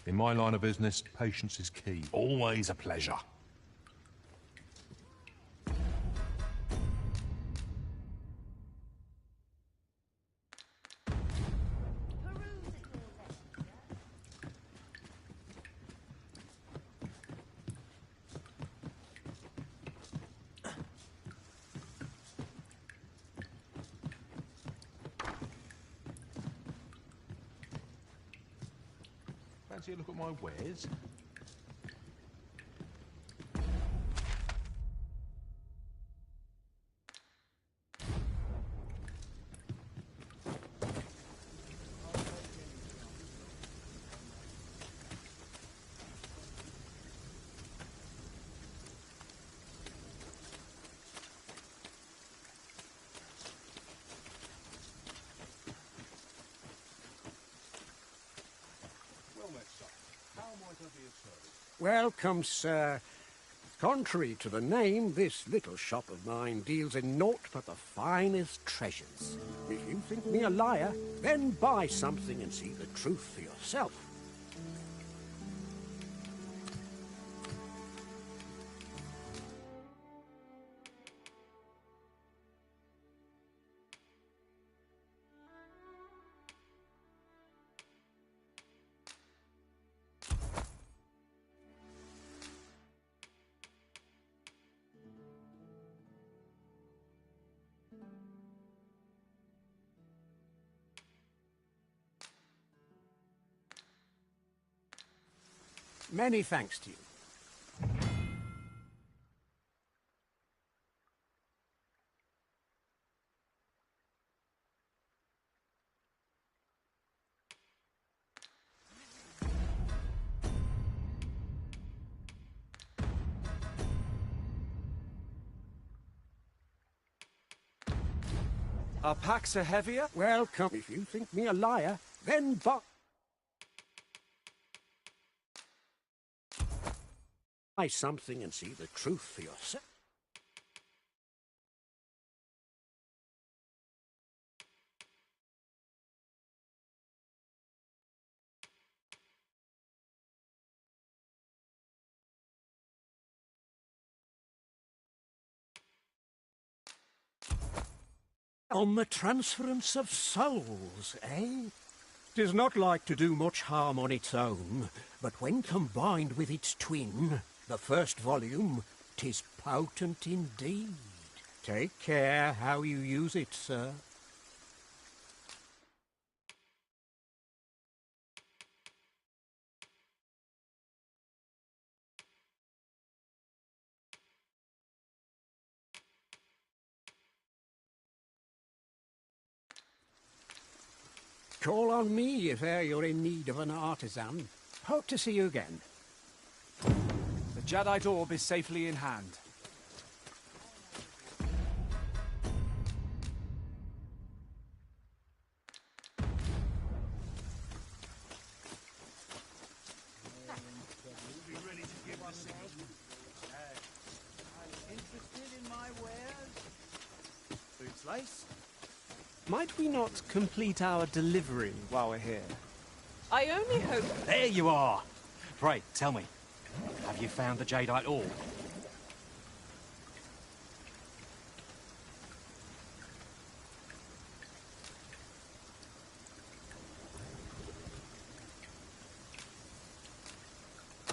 In my line of business, patience is key. Always a pleasure. Fancy a look at my wares? Welcome, sir. Contrary to the name, this little shop of mine deals in naught but the finest treasures. If you think me a liar, then buy something and see the truth for yourself. Many thanks to you. Our packs are heavier? Welcome. If you think me a liar, then buy something and see the truth for yourself. On the transference of souls, eh? 'Tis not like to do much harm on its own, but when combined with its twin, the first volume, 'tis potent indeed. Take care how you use it, sir. Call on me if e'er you're in need of an artisan. Hope to see you again. The Jadeite orb is safely in hand. Interested in my wares? Might we not complete our delivery while we're here? I only hope... There you are! Pray, tell me, have you found the Jadeite orb?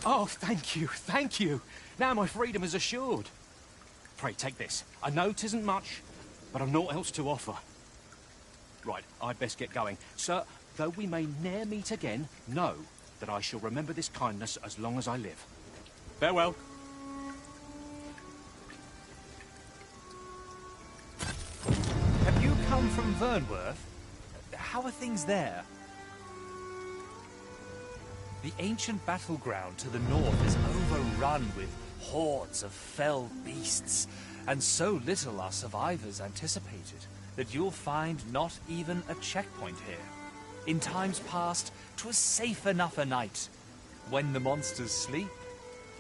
Oh, thank you, thank you. Now my freedom is assured. Pray, take this. I know 'tisn't much, but I've naught else to offer. Right, I'd best get going. Sir, though we may ne'er meet again, know that I shall remember this kindness as long as I live. Farewell. Have you come from Vernworth? How are things there? The ancient battleground to the north is overrun with hordes of fell beasts, and so little are survivors anticipated that you'll find not even a checkpoint here. In times past, 'twas safe enough a night, when the monsters sleep,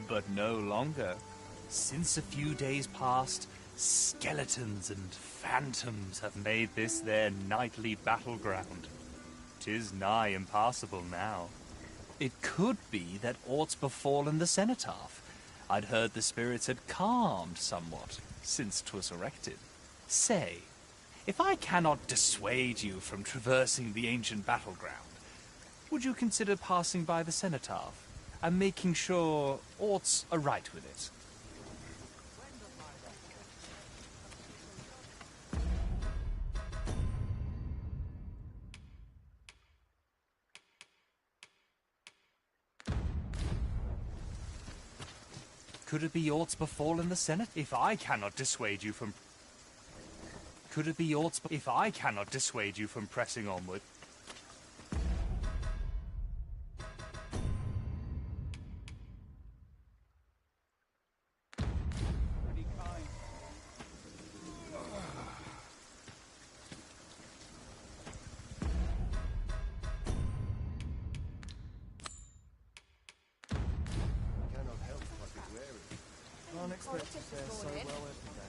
but no longer. Since a few days past, skeletons and phantoms have made this their nightly battleground. 'Tis nigh impassable now. It could be that aught's befallen the cenotaph. I'd heard the spirits had calmed somewhat since 'twas erected. Say, if I cannot dissuade you from traversing the ancient battleground, would you consider passing by the cenotaph and making sure aught's aright with it? Could it be aught's befallen the Senate? If I cannot dissuade you from... Could it be aught's... If I cannot dissuade you from pressing onward... Can't expect to fare so well every day.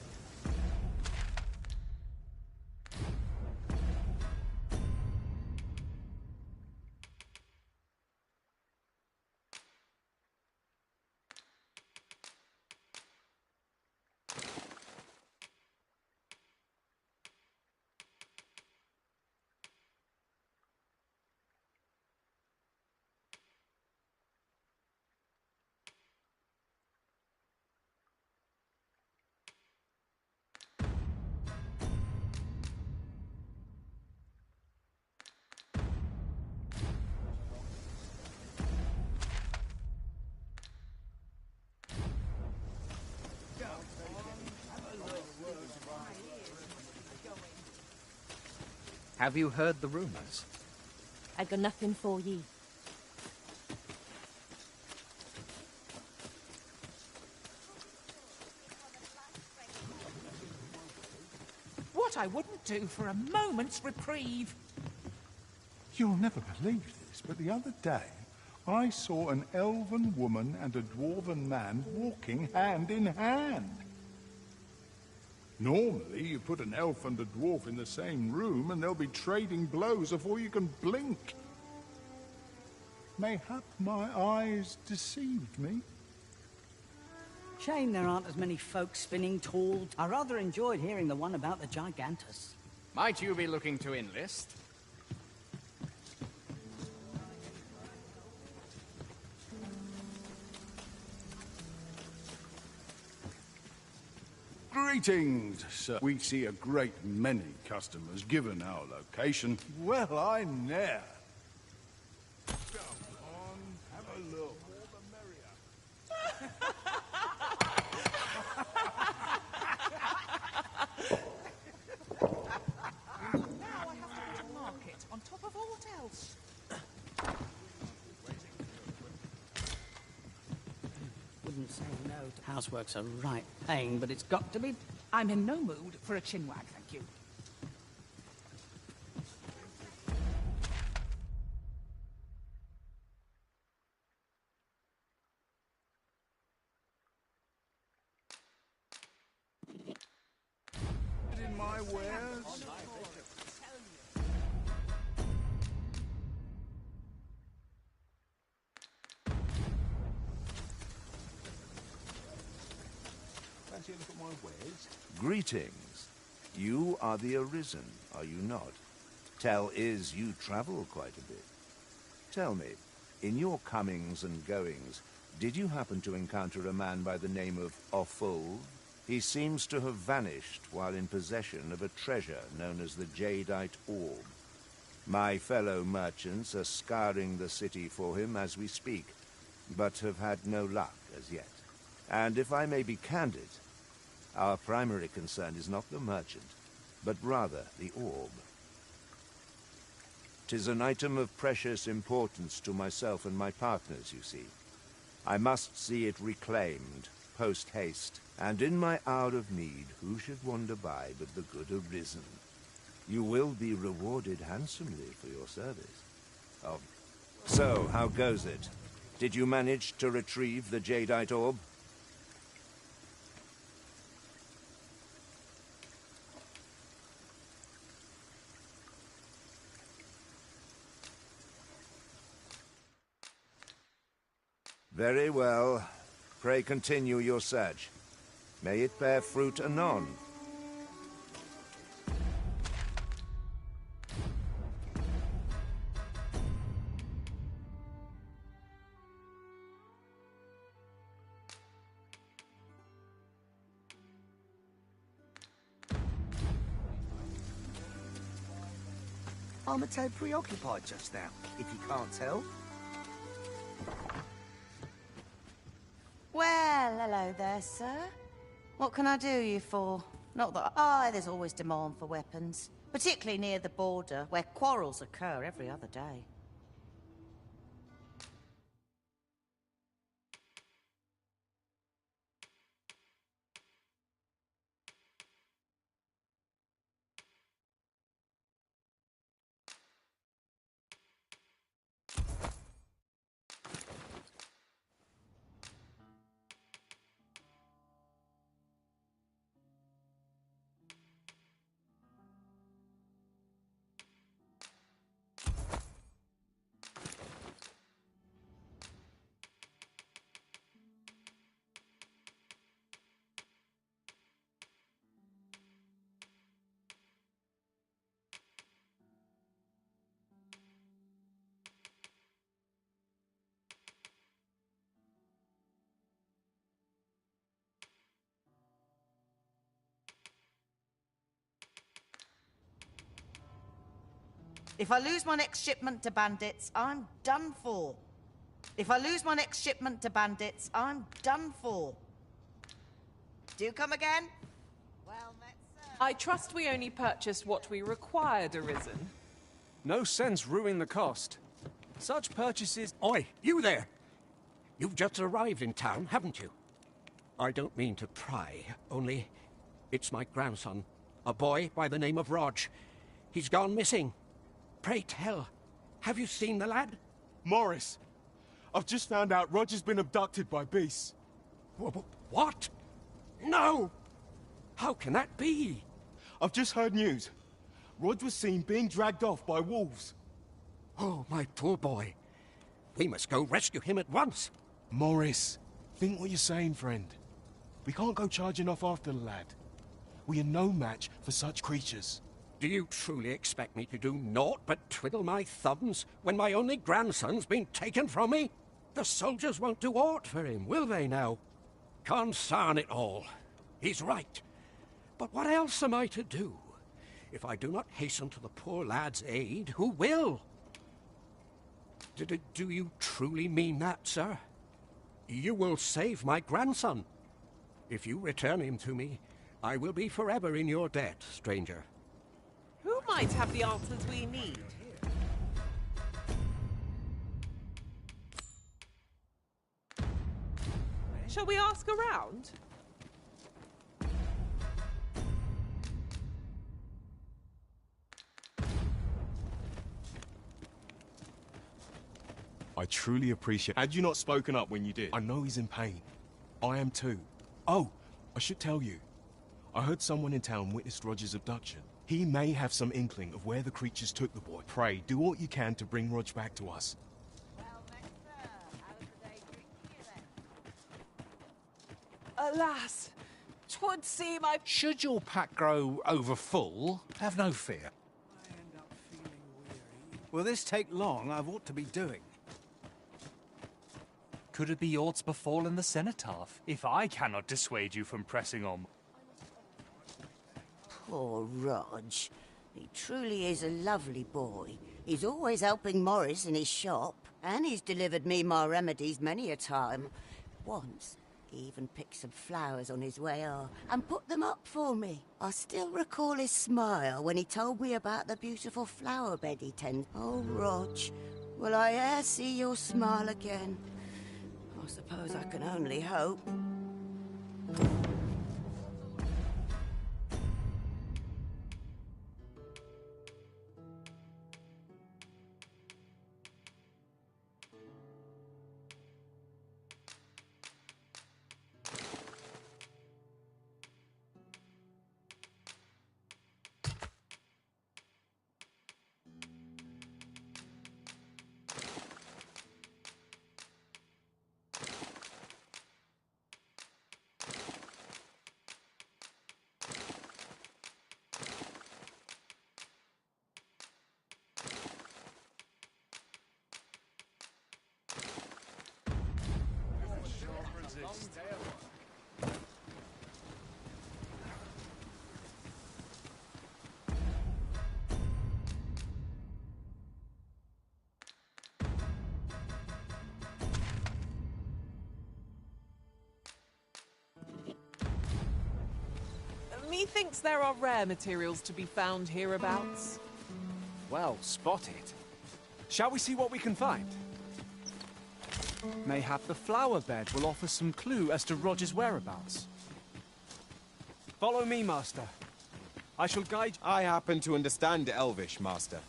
Have you heard the rumors? I got nothing for ye. What I wouldn't do for a moment's reprieve. You'll never believe this, but the other day, I saw an elven woman and a dwarven man walking hand in hand. Normally, you put an elf and a dwarf in the same room and they'll be trading blows before you can blink. Mayhap my eyes deceived me. Shame there aren't as many folk spinning tall. I rather enjoyed hearing the one about the Gigantus. Might you be looking to enlist? Greetings, sir. We see a great many customers given our location. Well, I ne'er. Come on, have a look. All the merrier. Now I have to put a market on top of all else. Wouldn't say no to housework's a right pain, but it's got to be... I'm in no mood for a chinwag, thank you. In my wares. for my wares? Greetings. You are the Arisen, are you not? Tell is you travel quite a bit. Tell me, in your comings and goings, did you happen to encounter a man by the name of Offol? He seems to have vanished while in possession of a treasure known as the Jadeite Orb. My fellow merchants are scouring the city for him as we speak, but have had no luck as yet. And if I may be candid, our primary concern is not the merchant, but rather the orb. 'Tis an item of precious importance to myself and my partners, you see. I must see it reclaimed, post-haste, and in my hour of need, who should wander by but the good Arisen? You will be rewarded handsomely for your service. Oh. So, how goes it? Did you manage to retrieve the Jadeite Orb? Very well. Pray continue your search. May it bear fruit anon. I'm a tad preoccupied just now, if you can't tell. Well, hello there, sir. What can I do you for? Not that... Oh, there's always demand for weapons. Particularly near the border, where quarrels occur every other day. If I lose my next shipment to bandits, I'm done for. If I lose my next shipment to bandits, I'm done for. Do come again? Well met, sir. I trust we only purchased what we required, Arisen. No sense ruining the cost. Such purchases... Oi, you there! You've just arrived in town, haven't you? I don't mean to pry, only it's my grandson, a boy by the name of Rog. He's gone missing. Pray tell, have you seen the lad? Morris, I've just found out Roger's been abducted by beasts. What? No! How can that be? I've just heard news. Rog was seen being dragged off by wolves. Oh, my poor boy. We must go rescue him at once. Morris, think what you're saying, friend. We can't go charging off after the lad. We are no match for such creatures. Do you truly expect me to do naught but twiddle my thumbs when my only grandson's been taken from me? The soldiers won't do aught for him, will they now? Consarn it all. He's right. But what else am I to do? If I do not hasten to the poor lad's aid, who will? Do you truly mean that, sir? You will save my grandson. If you return him to me, I will be forever in your debt, stranger. Who might have the answers we need? Shall we ask around? I truly appreciate... Had you not spoken up when you did, I know he's in pain. I am too. Oh, I should tell you. I heard someone in town witnessed Roger's abduction. He may have some inkling of where the creatures took the boy. Pray, do what you can to bring Rog back to us. Alas, 'Twould seem I've... Should your pack grow over full, have no fear. Will this take long? I've ought to be doing. Could it be aught's befallen the cenotaph, if I cannot dissuade you from pressing on? Poor Rog. He truly is a lovely boy. He's always helping Morris in his shop, and he's delivered me my remedies many a time. Once, he even picked some flowers on his way on and put them up for me. I still recall his smile when he told me about the beautiful flower bed he tends. Oh, Rog, will I e'er see your smile again? I suppose I can only hope. Methinks there are rare materials to be found hereabouts. Well spotted. Shall we see what we can find? Mayhap the flower bed will offer some clue as to Roger's whereabouts. Follow me, Master. I shall guide you. I happen to understand Elvish, Master.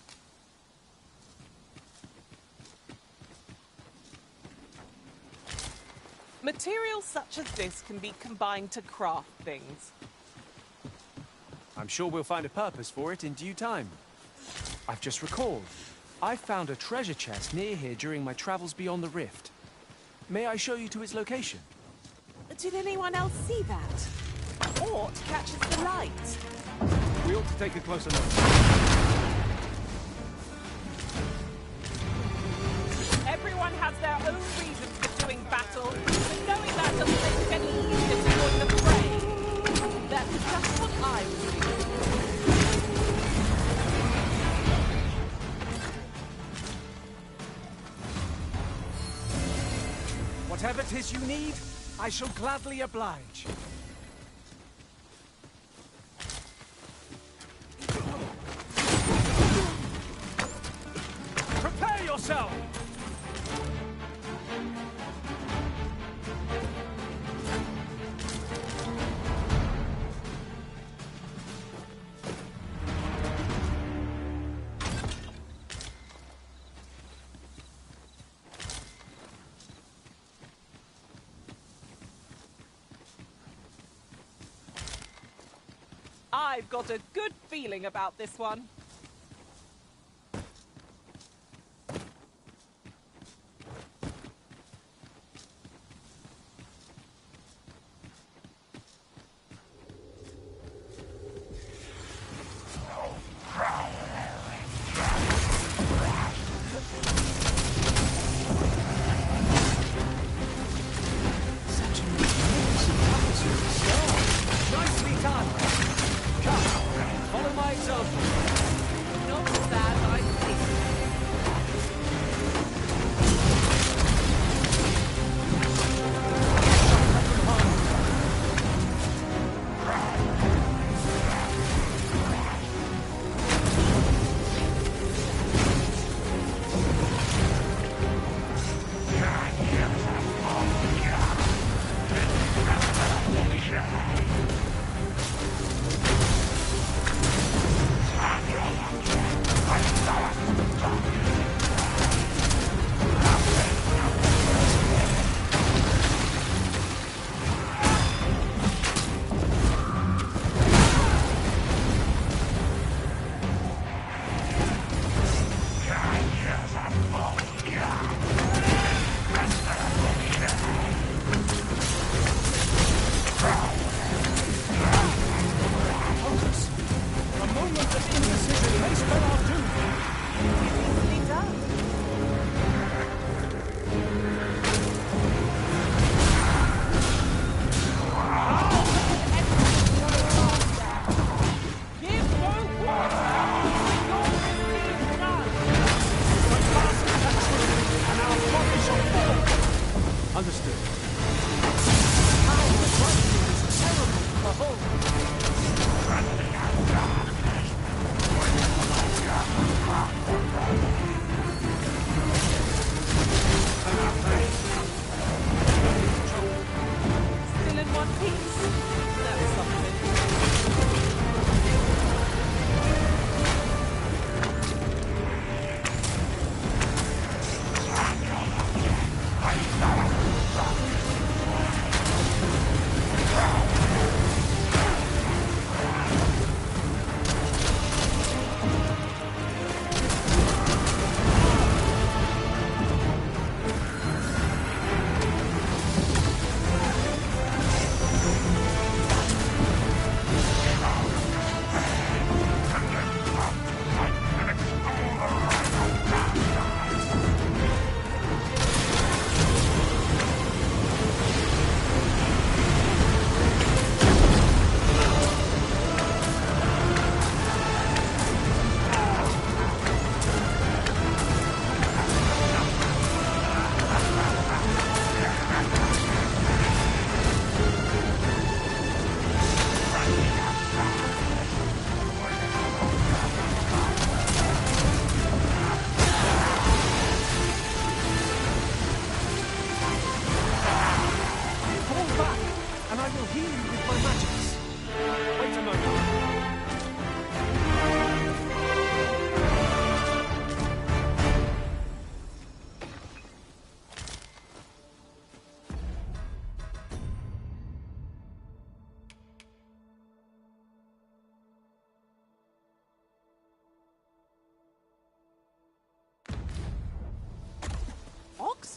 Materials such as this can be combined to craft things. I'm sure we'll find a purpose for it in due time. I've just recalled. I found a treasure chest near here during my travels beyond the rift. May I show you to its location? Did anyone else see that? Ort catches the light. We ought to take a closer look. Everyone has their own reasons for doing battle, and knowing that doesn't make it any easier to join the fray. That's just what I would do. Whatever 'tis you need, I shall gladly oblige. Prepare yourself! I've got a good feeling about this one. Nicely done! Come, follow my example.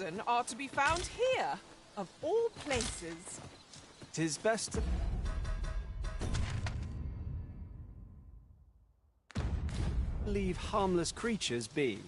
Arisen are to be found here, of all places. 'Tis best to leave harmless creatures be.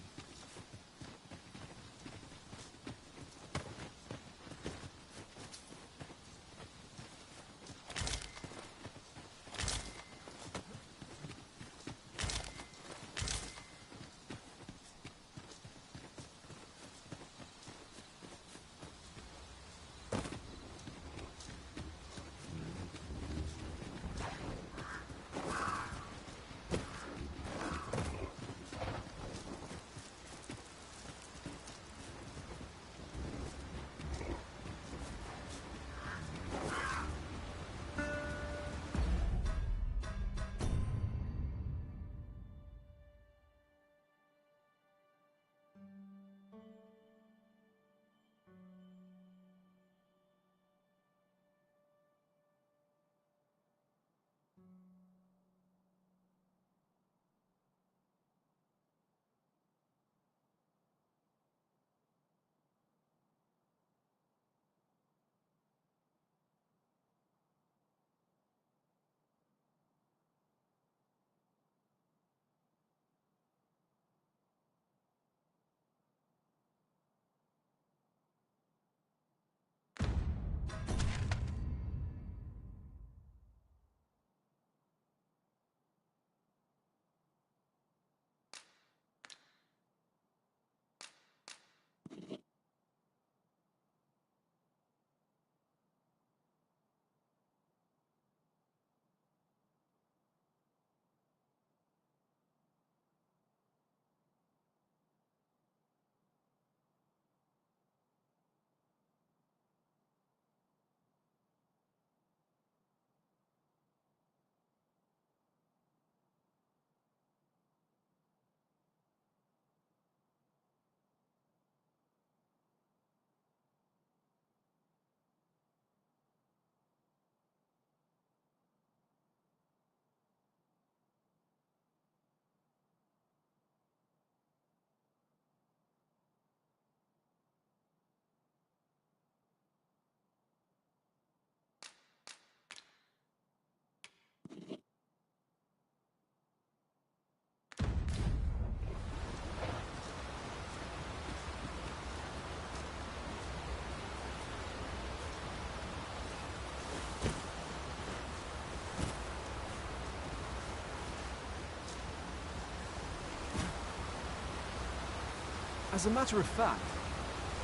As a matter of fact,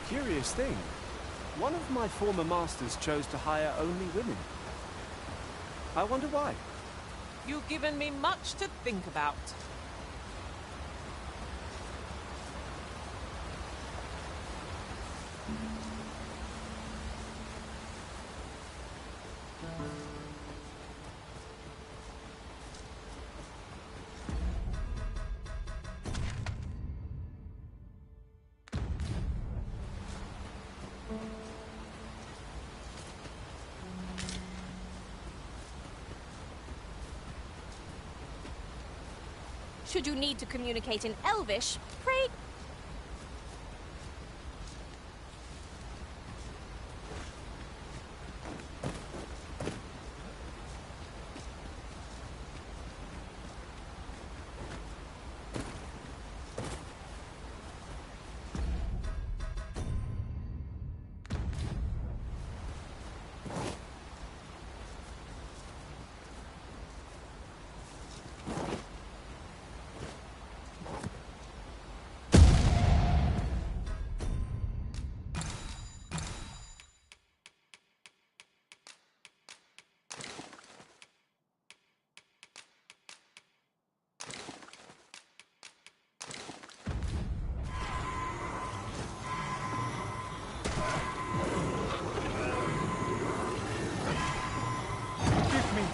curious thing, one of my former masters chose to hire only women. I wonder why. You've given me much to think about. Should you need to communicate in Elvish, pray...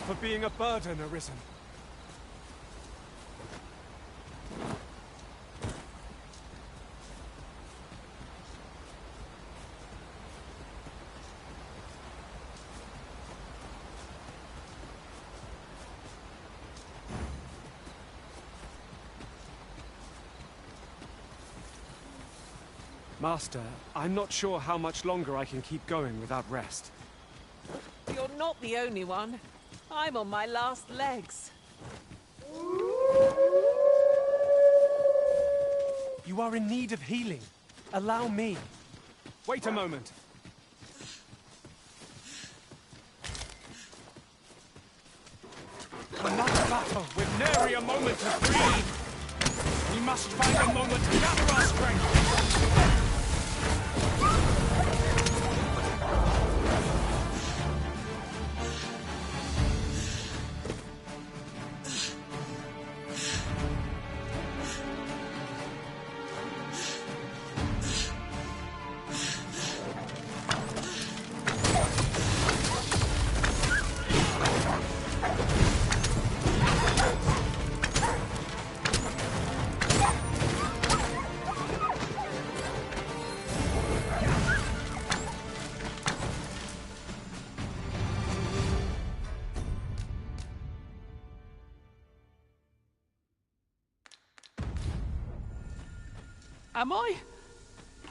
For being a burden, Arisen. Master, I'm not sure how much longer I can keep going without rest. You're not the only one. I'm on my last legs. You are in need of healing. Allow me. Wait a moment. Another battle with nary a moment to breathe. We must find a moment to gather our strength. Am I?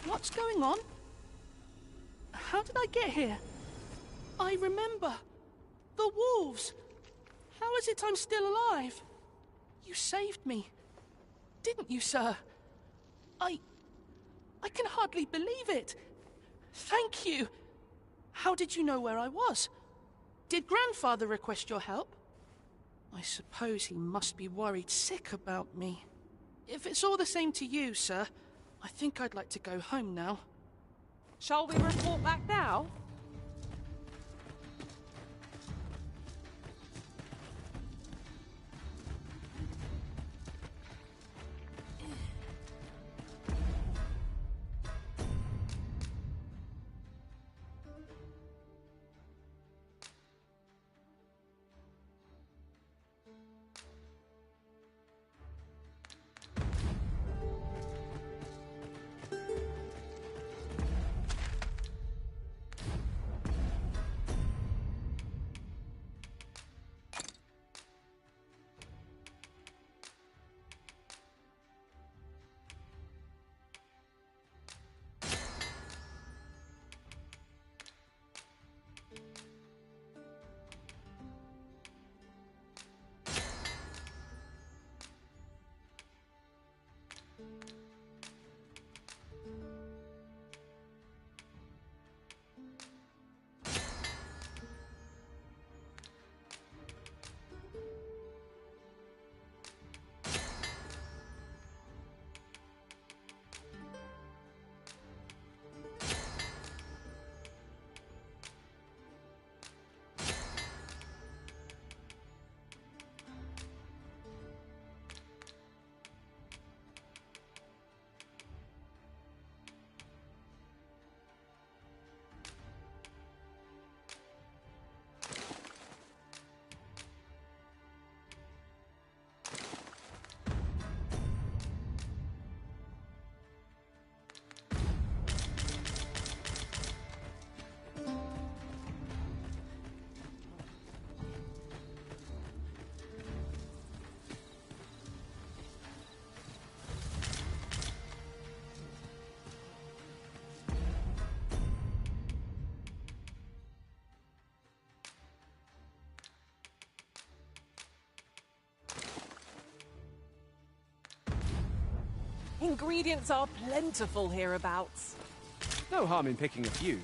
What's going on? How did I get here? I remember. The wolves. How is it I'm still alive? You saved me. Didn't you, sir? I can hardly believe it. Thank you. How did you know where I was? Did Grandfather request your help? I suppose he must be worried sick about me. If it's all the same to you, sir, I think I'd like to go home now. Shall we report back now? Ingredients are plentiful hereabouts. No harm in picking a few.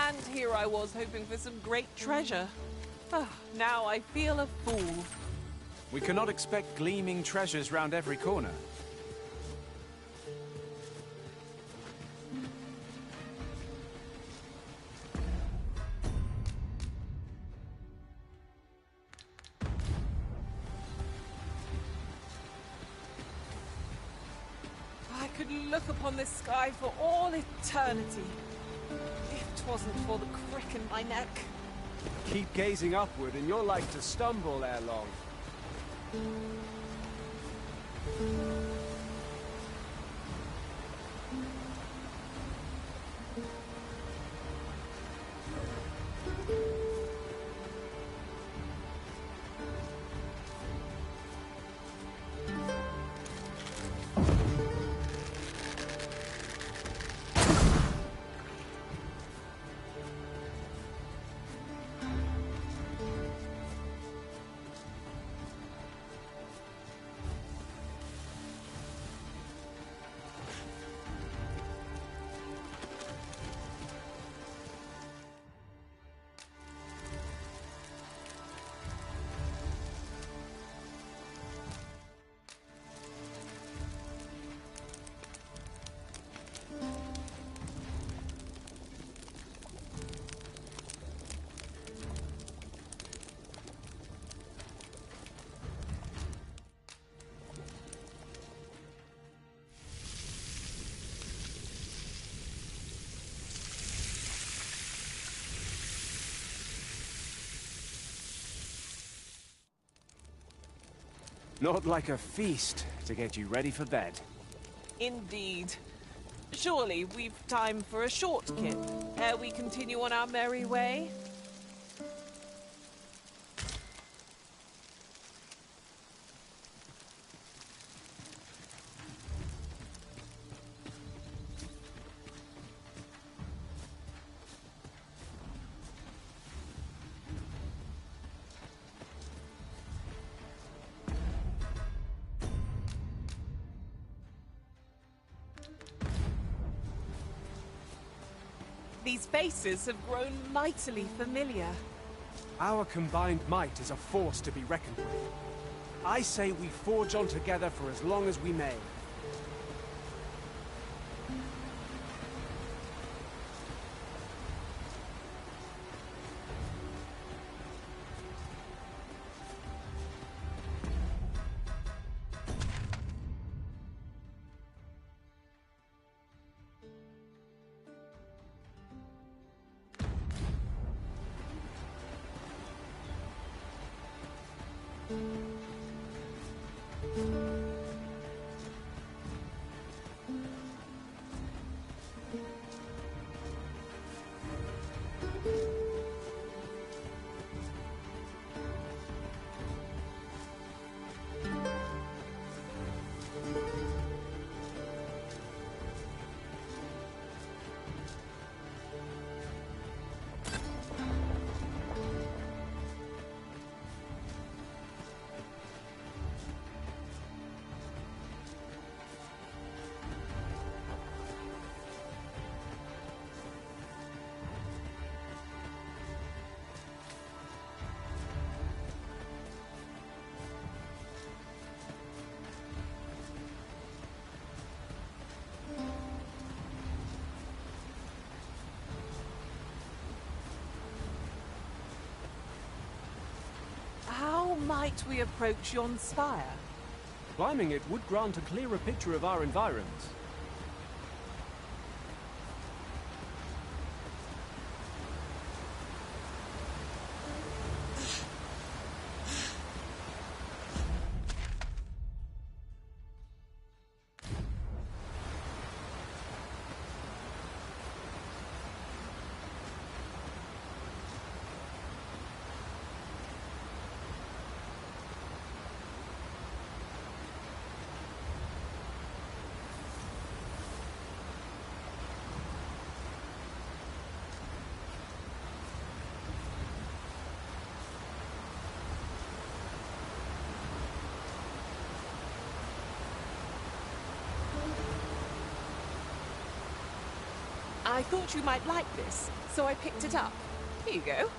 And here I was hoping for some great treasure. Now I feel a fool. We cannot expect gleaming treasures round every corner. could look upon this sky for all eternity. If 'twasn't for the crick in my neck. Keep gazing upward and you're like to stumble ere long. Not like a feast to get you ready for bed. Indeed. Surely we've time for a short kip, ere we continue on our merry way. These faces have grown mightily familiar. Our combined might is a force to be reckoned with. I say we forge on together for as long as we may. How might we approach yon spire? Climbing it would grant a clearer picture of our environs. I thought you might like this, so I picked it up. Here you go.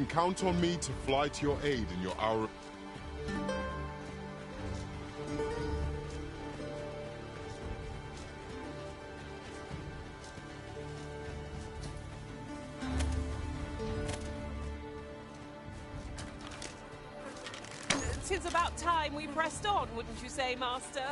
can count on me to fly to your aid in your hour. It's about time we pressed on, wouldn't you say, Master?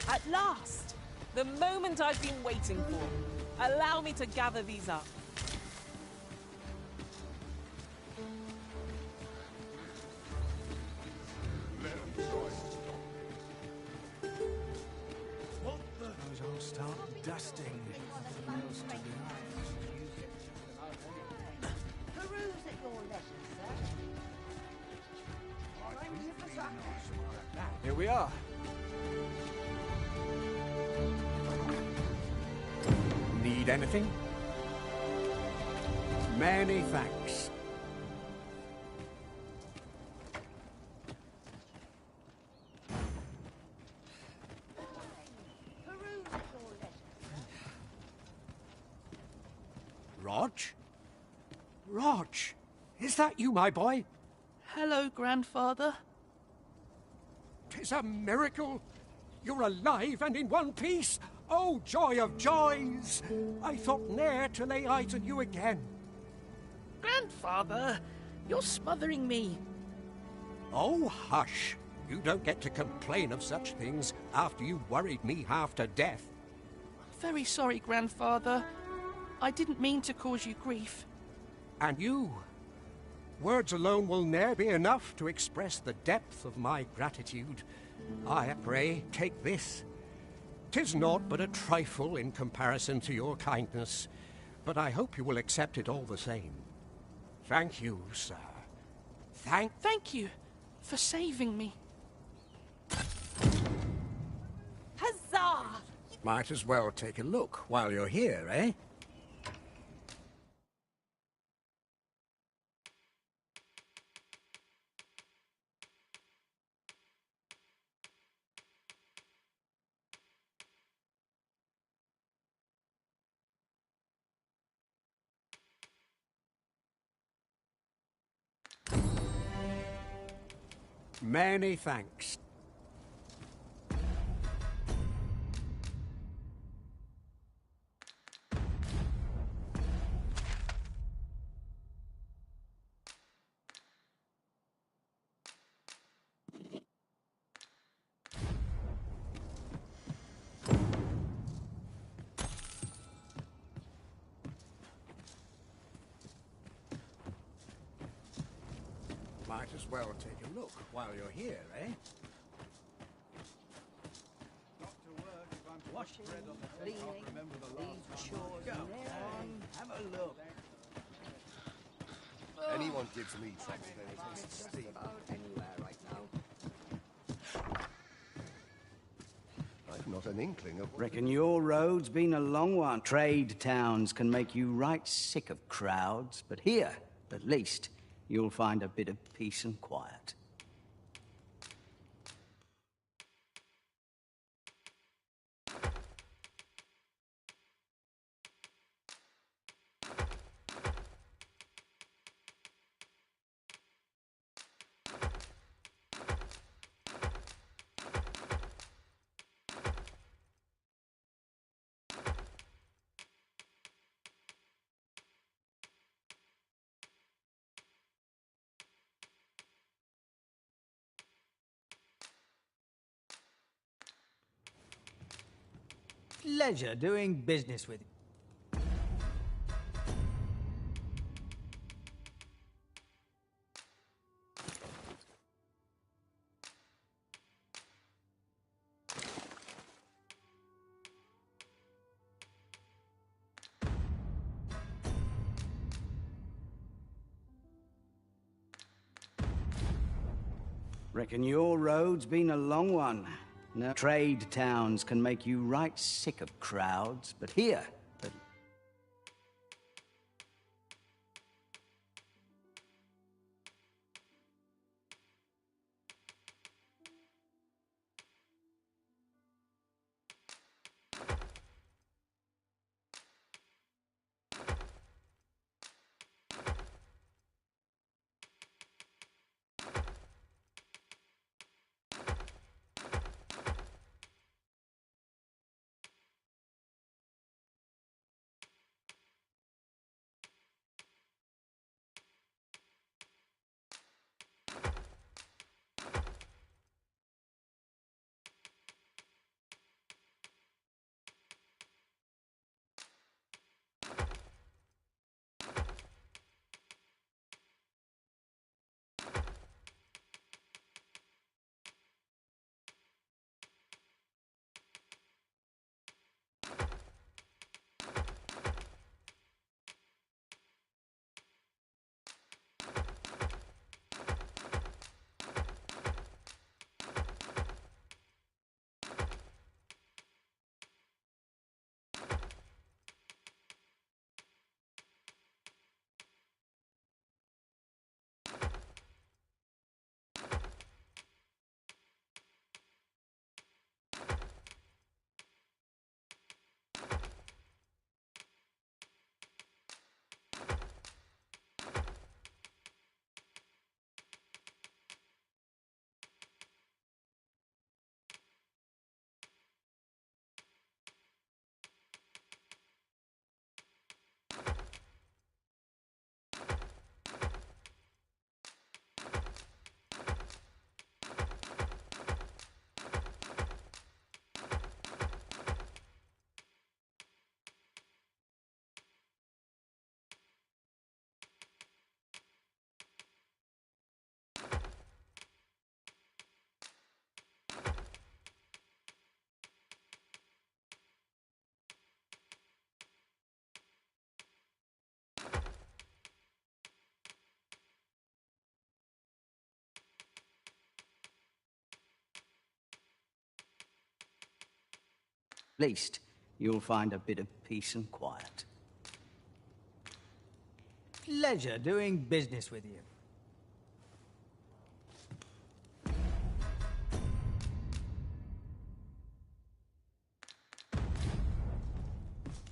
At last! The moment I've been waiting for. Allow me to gather these up. What the? I'll start dusting. Peruse at your leisure, sir. Here we are. Need anything? Many thanks. Rog? Rog, is that you, my boy? Hello, Grandfather. 'Tis a miracle. You're alive and in one piece. Oh, joy of joys! I thought ne'er to lay eyes on you again. Grandfather, you're smothering me. Oh, hush. You don't get to complain of such things after you worried me half to death. Very sorry, Grandfather. I didn't mean to cause you grief. And you? Words alone will ne'er be enough to express the depth of my gratitude. I pray, take this. 'Tis naught but a trifle in comparison to your kindness, but I hope you will accept it all the same. Thank you, sir. Thank you for saving me. Huzzah! Might as well take a look while you're here, eh? Many thanks. Might as well take a look while you're here, eh? Got to work if I'm to wash bread on the table. Can't remember the last chores. Go on, have a look. Anyone gives me trouble, then it tastes steam. Anywhere right now. I've not an inkling of... Reckon your road's been a long one. Trade towns can make you right sick of crowds, but here, at least, you'll find a bit of peace and quiet. Pleasure doing business with you. Reckon your road's been a long one. No trade towns can make you right sick of crowds, but here... least you'll find a bit of peace and quiet. Pleasure doing business with you.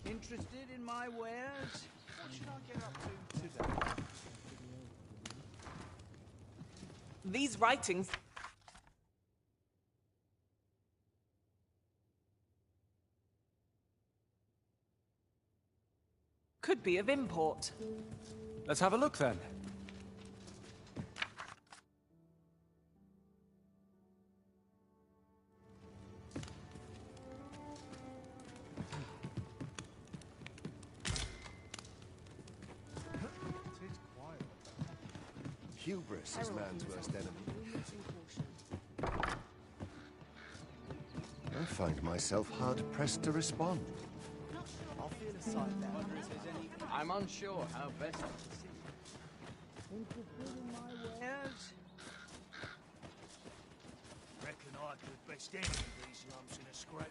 Interested in my wares? What should I get up to today? These writings... could be of import. Let's have a look then. Hubris is man's worst enemy. I find myself hard-pressed to respond. I'll feel a side there. I'm unsure how best to proceed. Interested in my wares? Reckon I could best any of these lumps in a scrape.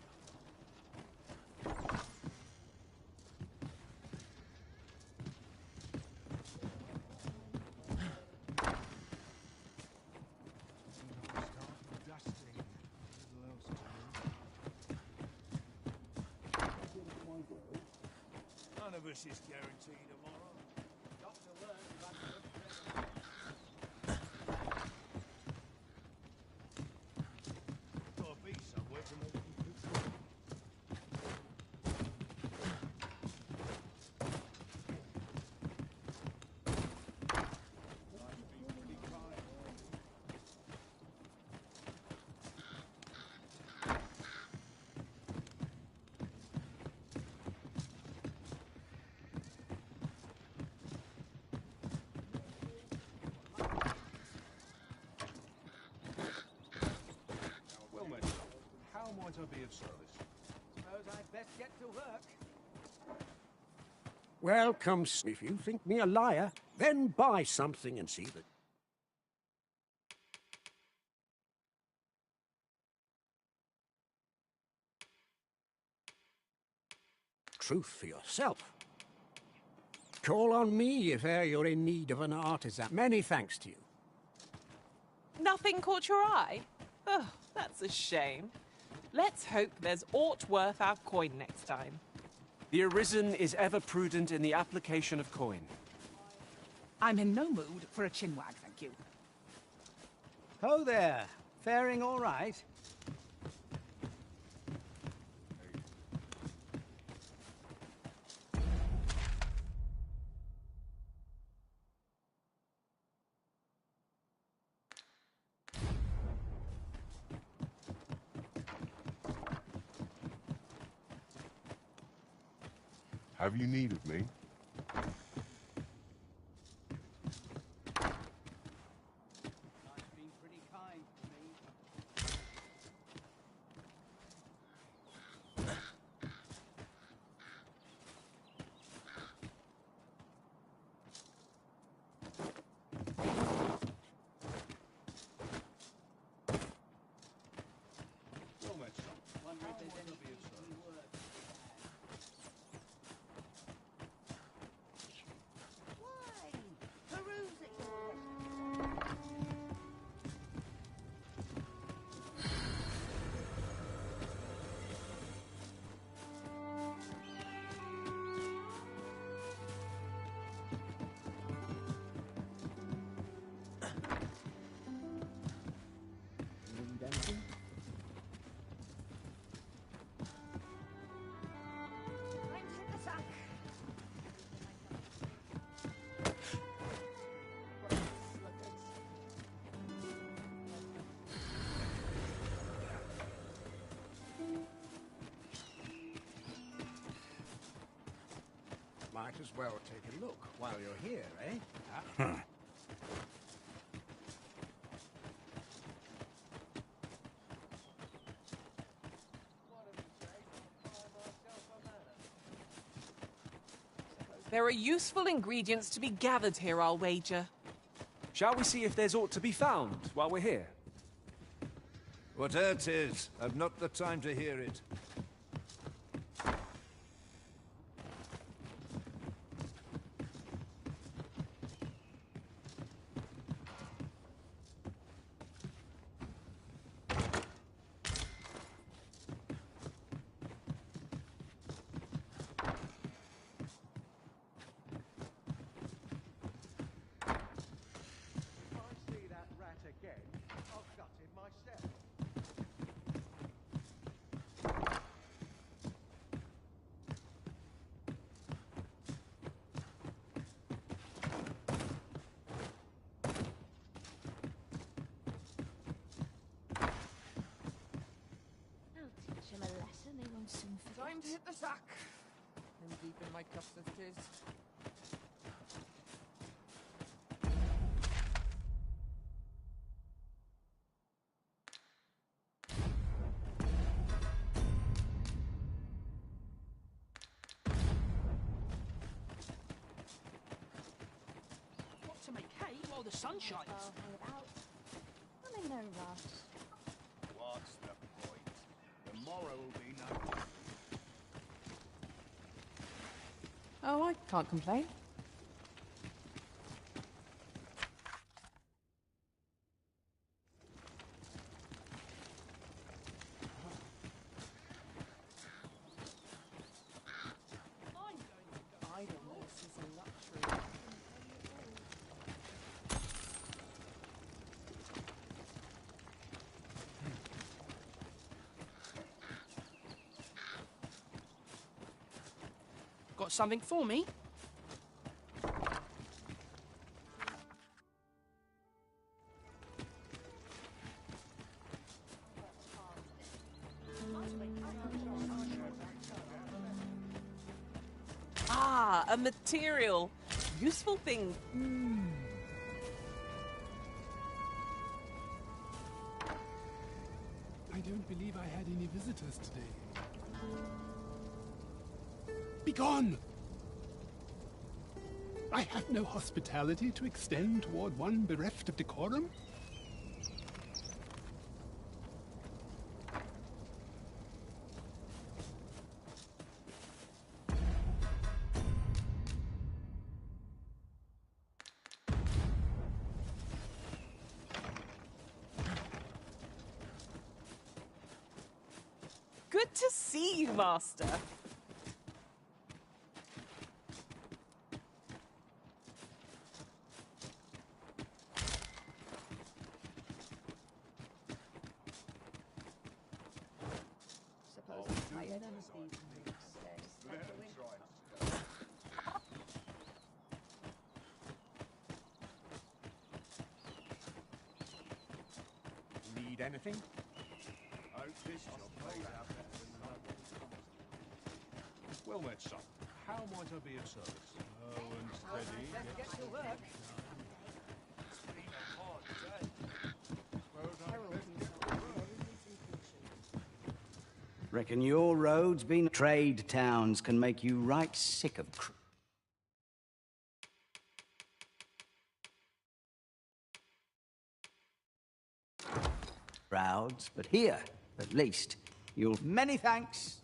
None of us is guaranteed tomorrow. Gotta be somewhere to make you feel. I be of service? Suppose I'd best get to work. Well, come, if you think me a liar, then buy something and see the truth for yourself. Call on me if e'er you're in need of an artisan. Many thanks to you. Nothing caught your eye? Oh, that's a shame. Let's hope there's aught worth our coin next time. The Arisen is ever prudent in the application of coin. I'm in no mood for a chinwag, thank you. Ho there. Faring all right? Have you need of me? Might as well take a look while you're here, eh? There are useful ingredients to be gathered here, I'll wager. Shall we see if there's aught to be found while we're here? Whate'er 'tis, I've not the time to hear it. Time to hit the sack. I'm deep in my cups of tis. What to make hay while the sun shines? I'm in no rush. What's the point? Tomorrow will be no... Oh, I can't complain. Idleness is a luxury. Got something for me? Ah, a material. Useful thing. I don't believe I had any visitors today. Begone! I have no hospitality to extend toward one bereft of decorum? Good to see you, Master. Need anything? Well met, son. How might I be of service? Oh, and steady. Get to work. Reckon your road's been... Trade towns can make you right sick of... crowds, but here, at least, you'll... Many thanks.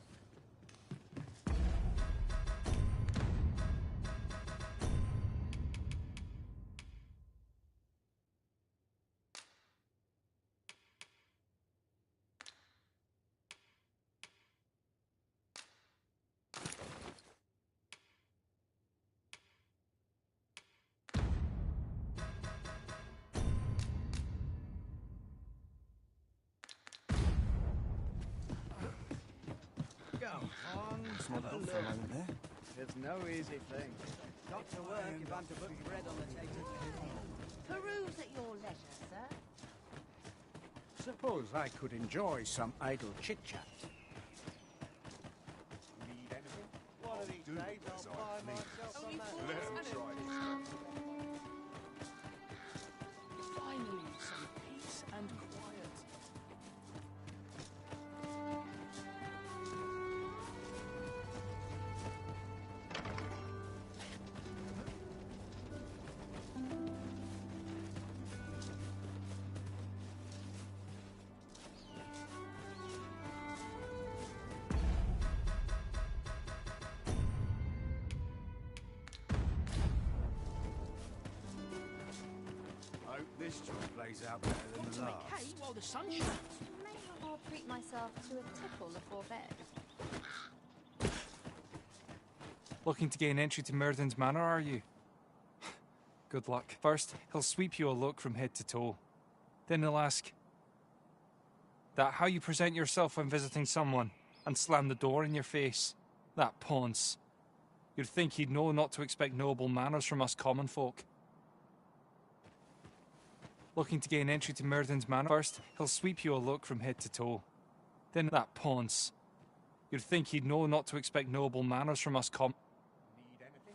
Have a look. It's no easy thing. Got to work if I'm to put bread on the table. Peruse at your leisure, sir. Suppose I could enjoy some idle chit-chat. Need anything? One of these days I'll buy myself some... Let him try it. Finally, some peace and quiet. Hope this joint plays out better than the last. Hey, while the sun shines. Maybe I'll treat myself to a tipple before bed. Looking to gain entry to Myrddin's Manor, are you? Good luck. First, he'll sweep you a look from head to toe. Then he'll ask that how you present yourself when visiting someone, and slam the door in your face. That ponce. You'd think he'd know not to expect noble manners from us common folk. Looking to gain entry to Myrddin's Manor. First, he'll sweep you a look from head to toe. Then that ponce. You'd think he'd know not to expect noble manners from us common... Need anything?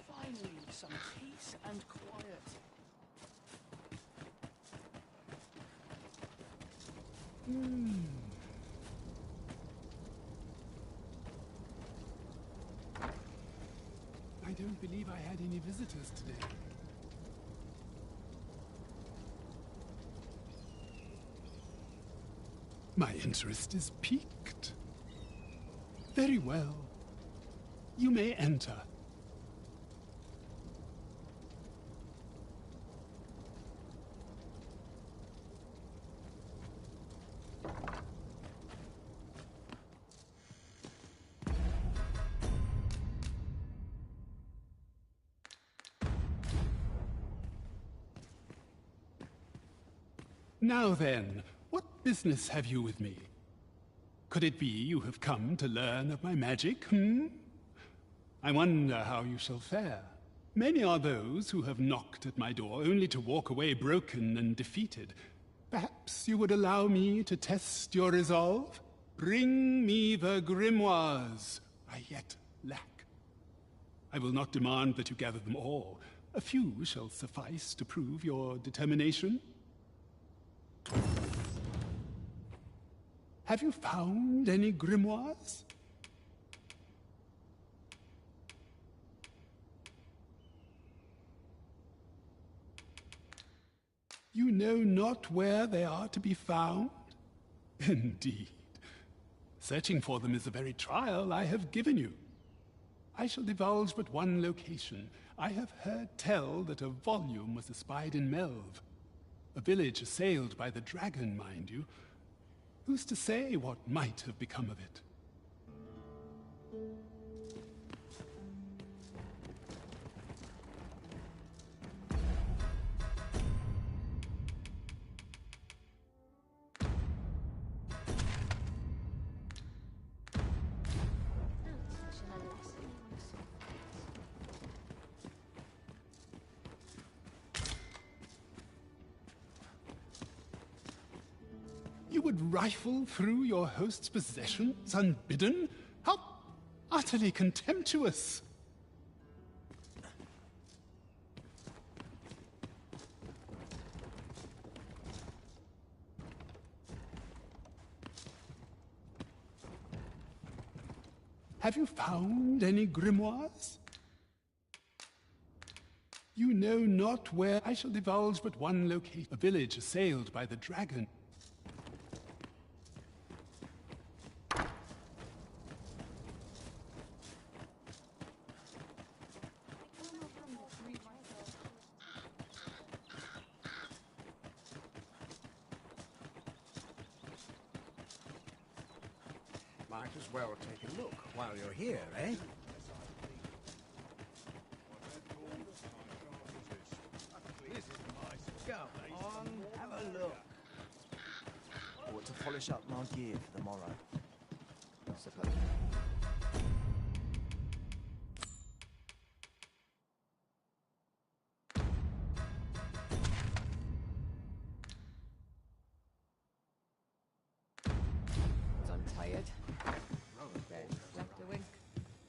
Finally, some peace and quiet. I don't believe I had any visitors today. My interest is piqued. Very well. You may enter. Now then, what business have you with me? Could it be you have come to learn of my magic, I wonder how you shall fare. Many are those who have knocked at my door only to walk away broken and defeated. Perhaps you would allow me to test your resolve? Bring me the grimoires I yet lack. I will not demand that you gather them all. A few shall suffice to prove your determination. Have you found any grimoires? You know not where they are to be found? Indeed. Searching for them is the very trial I have given you. I shall divulge but one location. I have heard tell that a volume was espied in Melve. A village assailed by the dragon, mind you. Who's to say what might have become of it? You would rifle through your host's possessions unbidden? How utterly contemptuous! Have you found any grimoires? You know not where. I shall divulge but one location. A village assailed by the dragon. Might as well take a look while you're here, eh? Go on, have a look. Or to polish up my gear for the morrow, I suppose. I'm tired. Left a wink.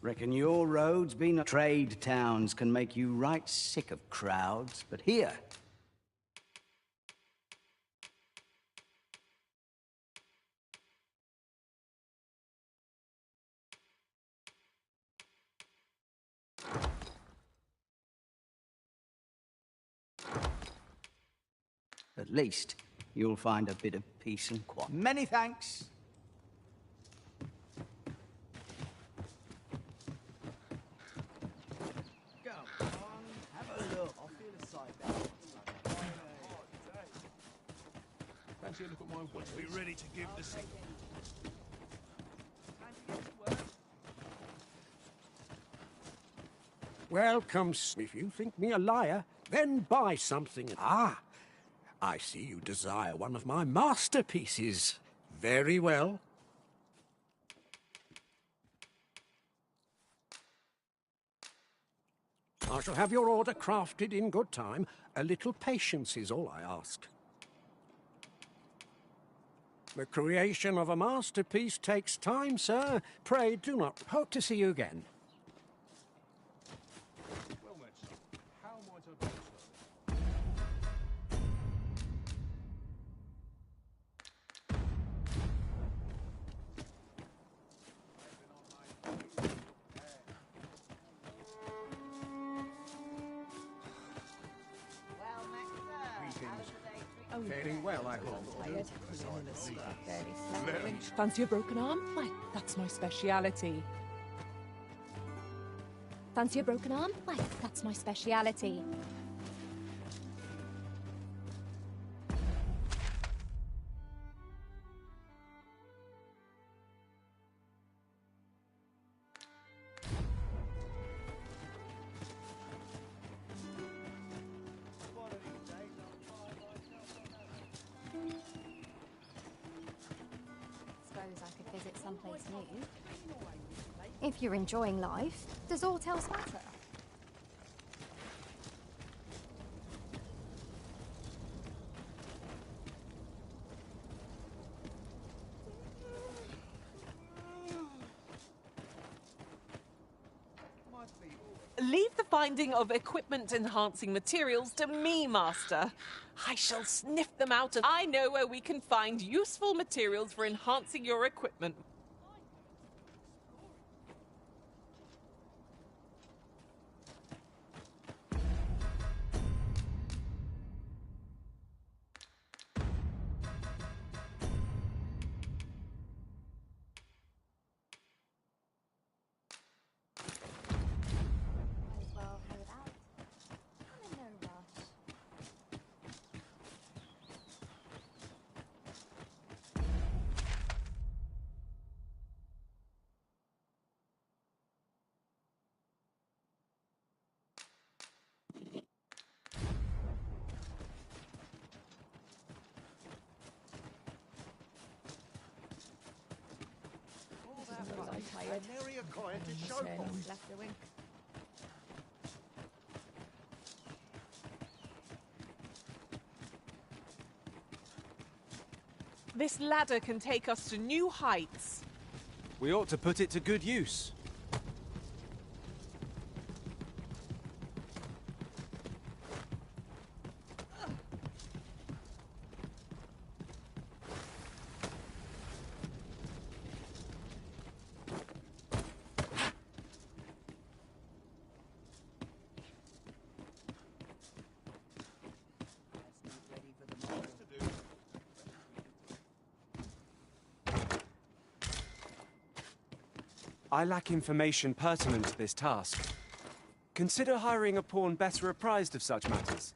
Reckon your roads being trade towns can make you right sick of crowds, but here... At least you'll find a bit of peace and quiet. Many thanks. Go on, have a look. I'll feel a side down. Fancy a look at my watch? Be ready to give the signal. Welcome. If you think me a liar, then buy something. Ah, I see you desire one of my masterpieces. Very well. I shall have your order crafted in good time. A little patience is all I ask. The creation of a masterpiece takes time, sir. Pray do not. Hope to see you again. Well met, son. How might I do Very well, I hope. Fancy a broken arm? Why, that's my speciality. Fancy a broken arm? Why, that's my speciality. Suppose I could visit someplace new. If you're enjoying life, does aught else matter? finding of equipment-enhancing materials to me, Master. I shall sniff them out, and I know where we can find useful materials for enhancing your equipment. Well, head out. I'm in no rush. I'm tired. Nary a coin to show for it. Left the wink. This ladder can take us to new heights. We ought to put it to good use. I lack information pertinent to this task. Consider hiring a pawn better apprised of such matters.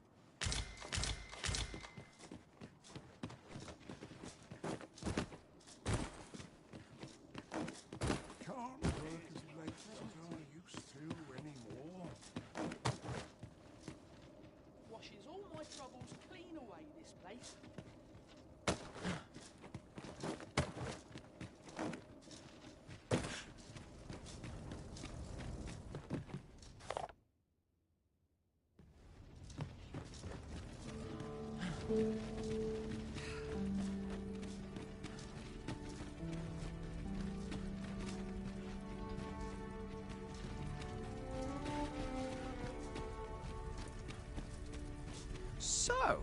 Can't work as late as I used to anymore. Washes all my troubles clean away, this place. So,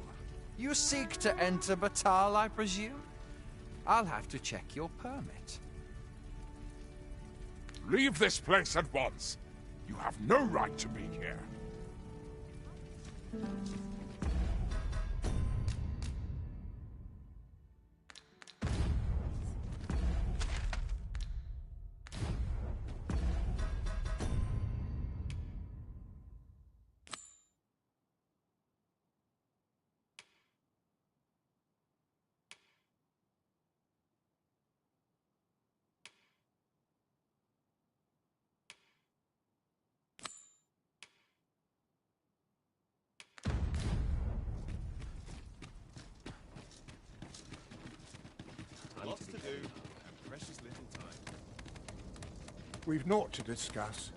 you seek to enter Batal, I presume? I'll have to check your permit. Leave this place at once. You have no right to be here. Lots to do, and precious little time. We've naught to discuss.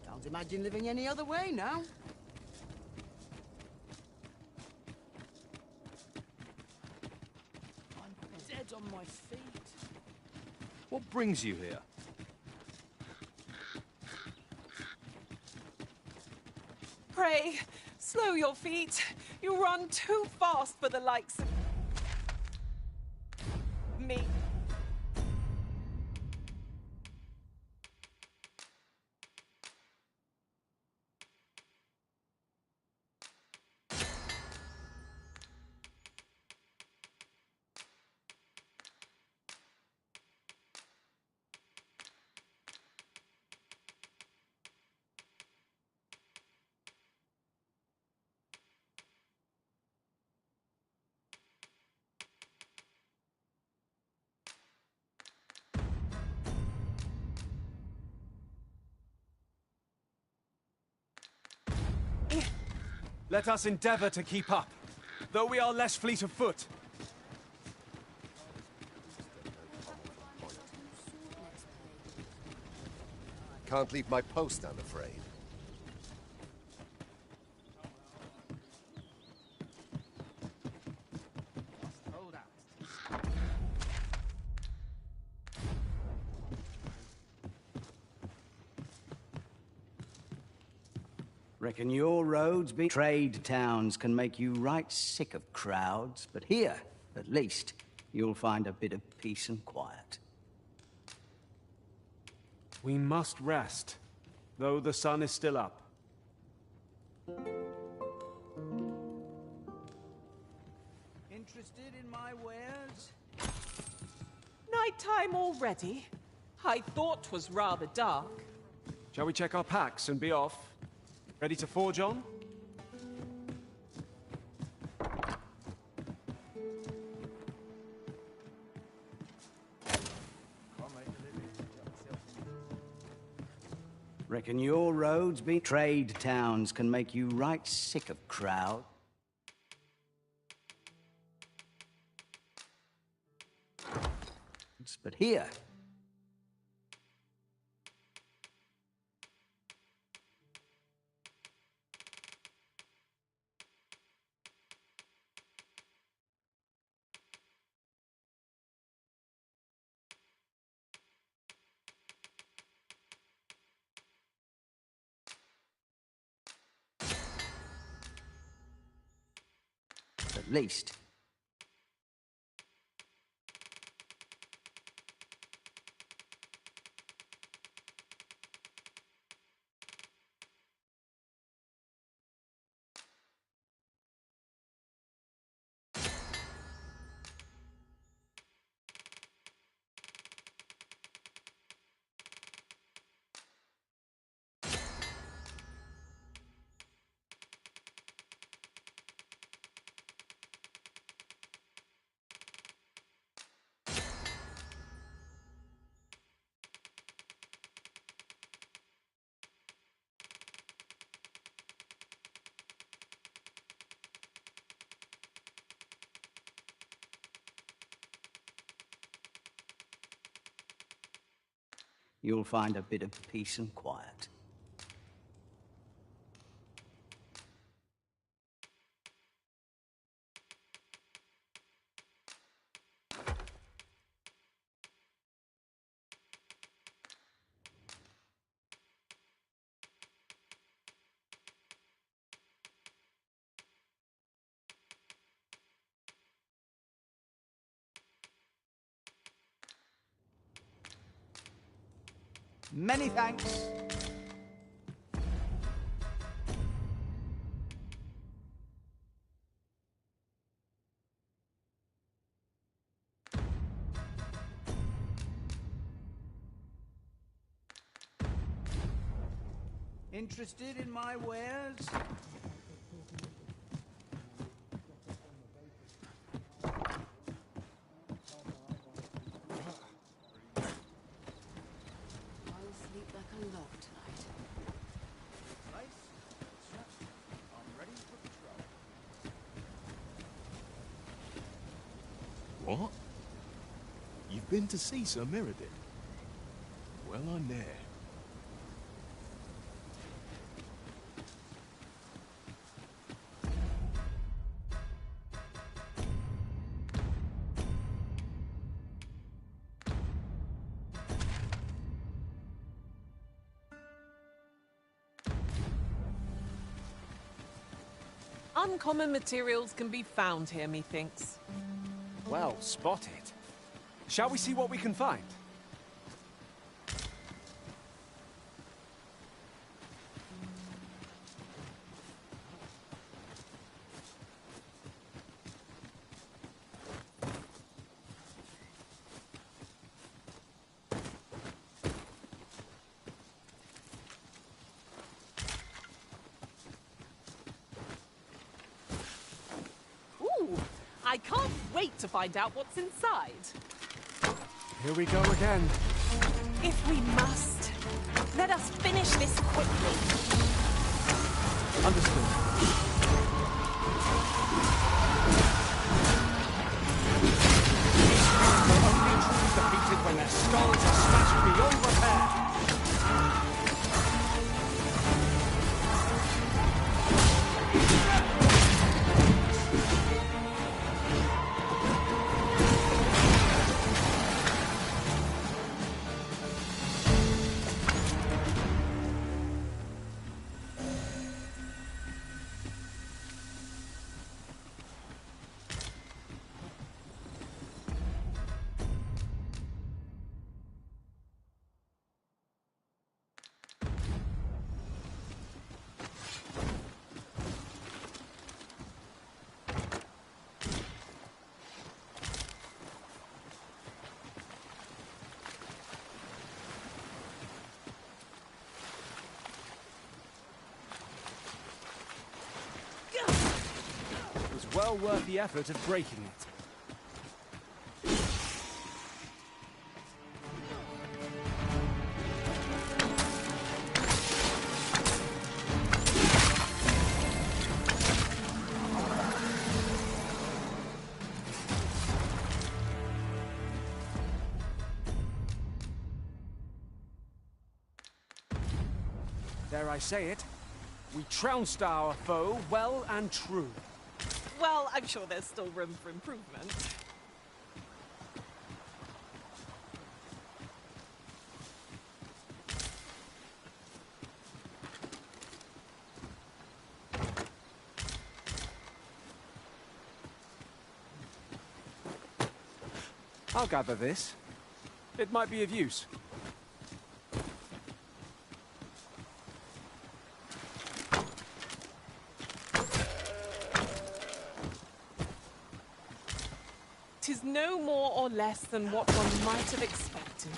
Can't imagine living any other way now. I'm dead on my feet. What brings you here? Pray, slow your feet. You run too fast for the likes of me. Let us endeavor to keep up, though we are less fleet of foot. Can't leave my post, I'm afraid. Reckon your roads be trade towns can make you right sick of crowds, but here, at least, you'll find a bit of peace and quiet. We must rest, though the sun is still up. Interested in my wares? Nighttime already? I thought 'twas rather dark. Shall we check our packs and be off? Ready to forge on? Reckon your roads be trade towns can make you right sick of crowd. But here, at least. You'll find a bit of peace and quiet. Many thanks. Interested in my wares? What? You've been to see Sir Mirrodin? Well, I'm there. Uncommon materials can be found here, methinks. Well spotted. Shall we see what we can find? Ooh, I can't wait to find out what's inside. Here we go again. If we must, let us finish this quickly. Understood. They're only truly defeated when their skulls are smashed beyond repair. well worth the effort of breaking it. Dare I say it? We trounced our foe well and true. Well, I'm sure there's still room for improvement. I'll gather this. It might be of use. Tis no more or less than what one might have expected.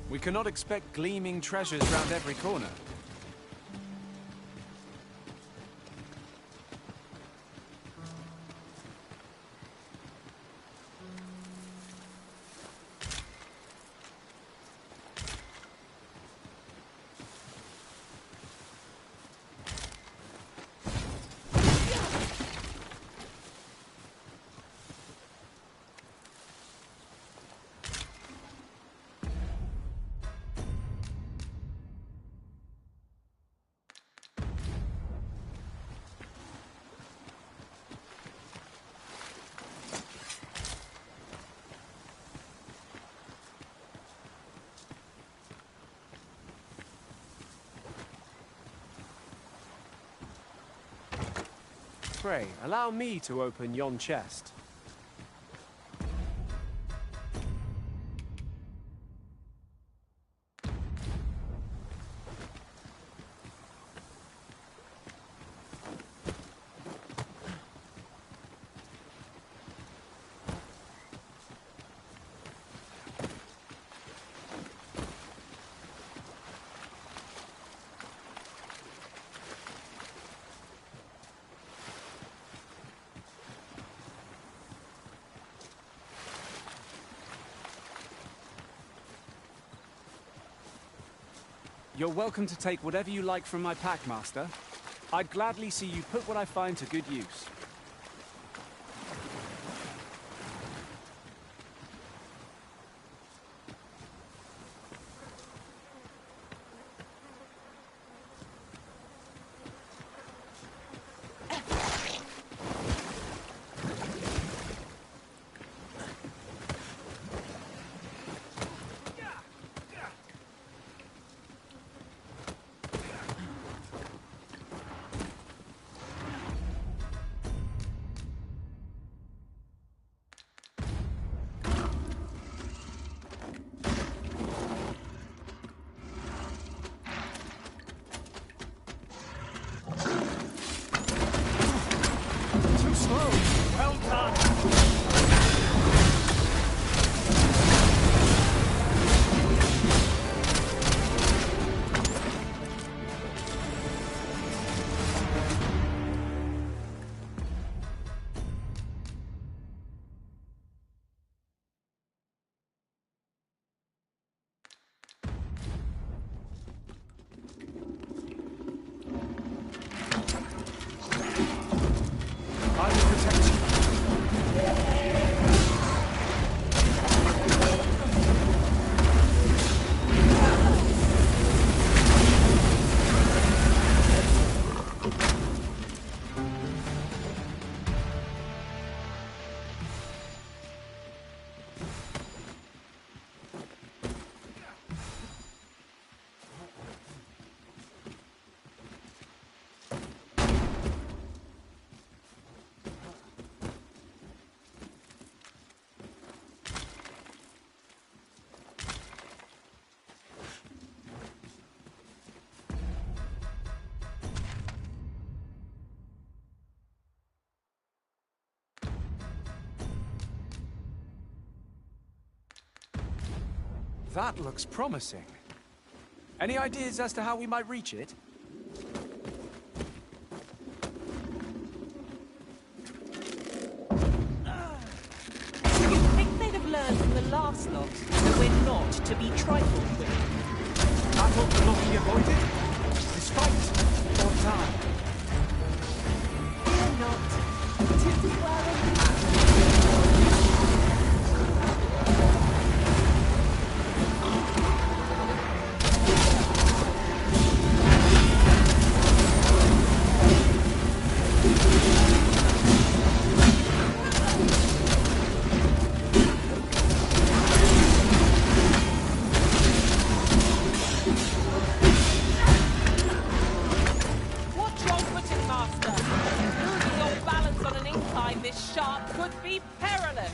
We cannot expect gleaming treasures round every corner. Pray, allow me to open yon chest. You're welcome to take whatever you like from my pack, Master. I'd gladly see you put what I find to good use. Well done! I will protect you. That looks promising. Any ideas as to how we might reach it? You'd think they'd have learned from the last lot that we're not to be trifled with. Battle cannot be avoided. This fight or die. Fear not. It is well in hand. Could be perilous.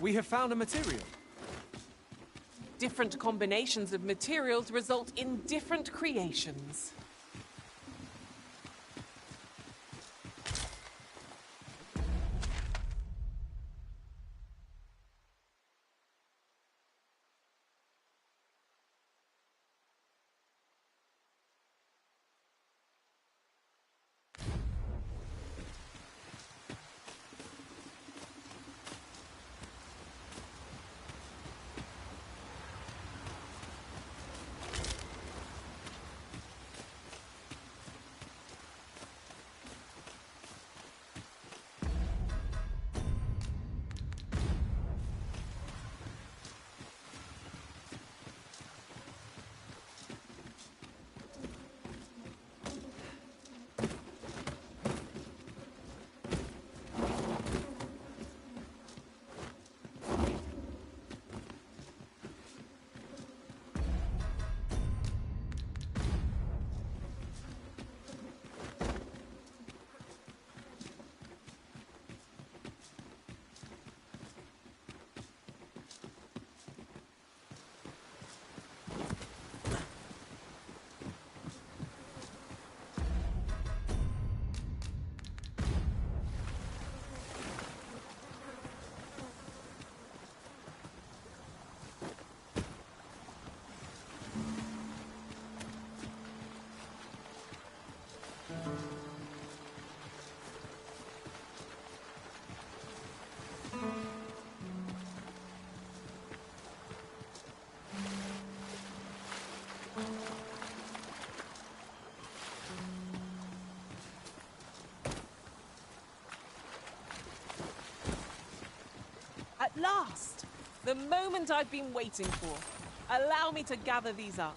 We have found a material. Different combinations of materials result in different creations. At last! The moment I've been waiting for. Allow me to gather these up.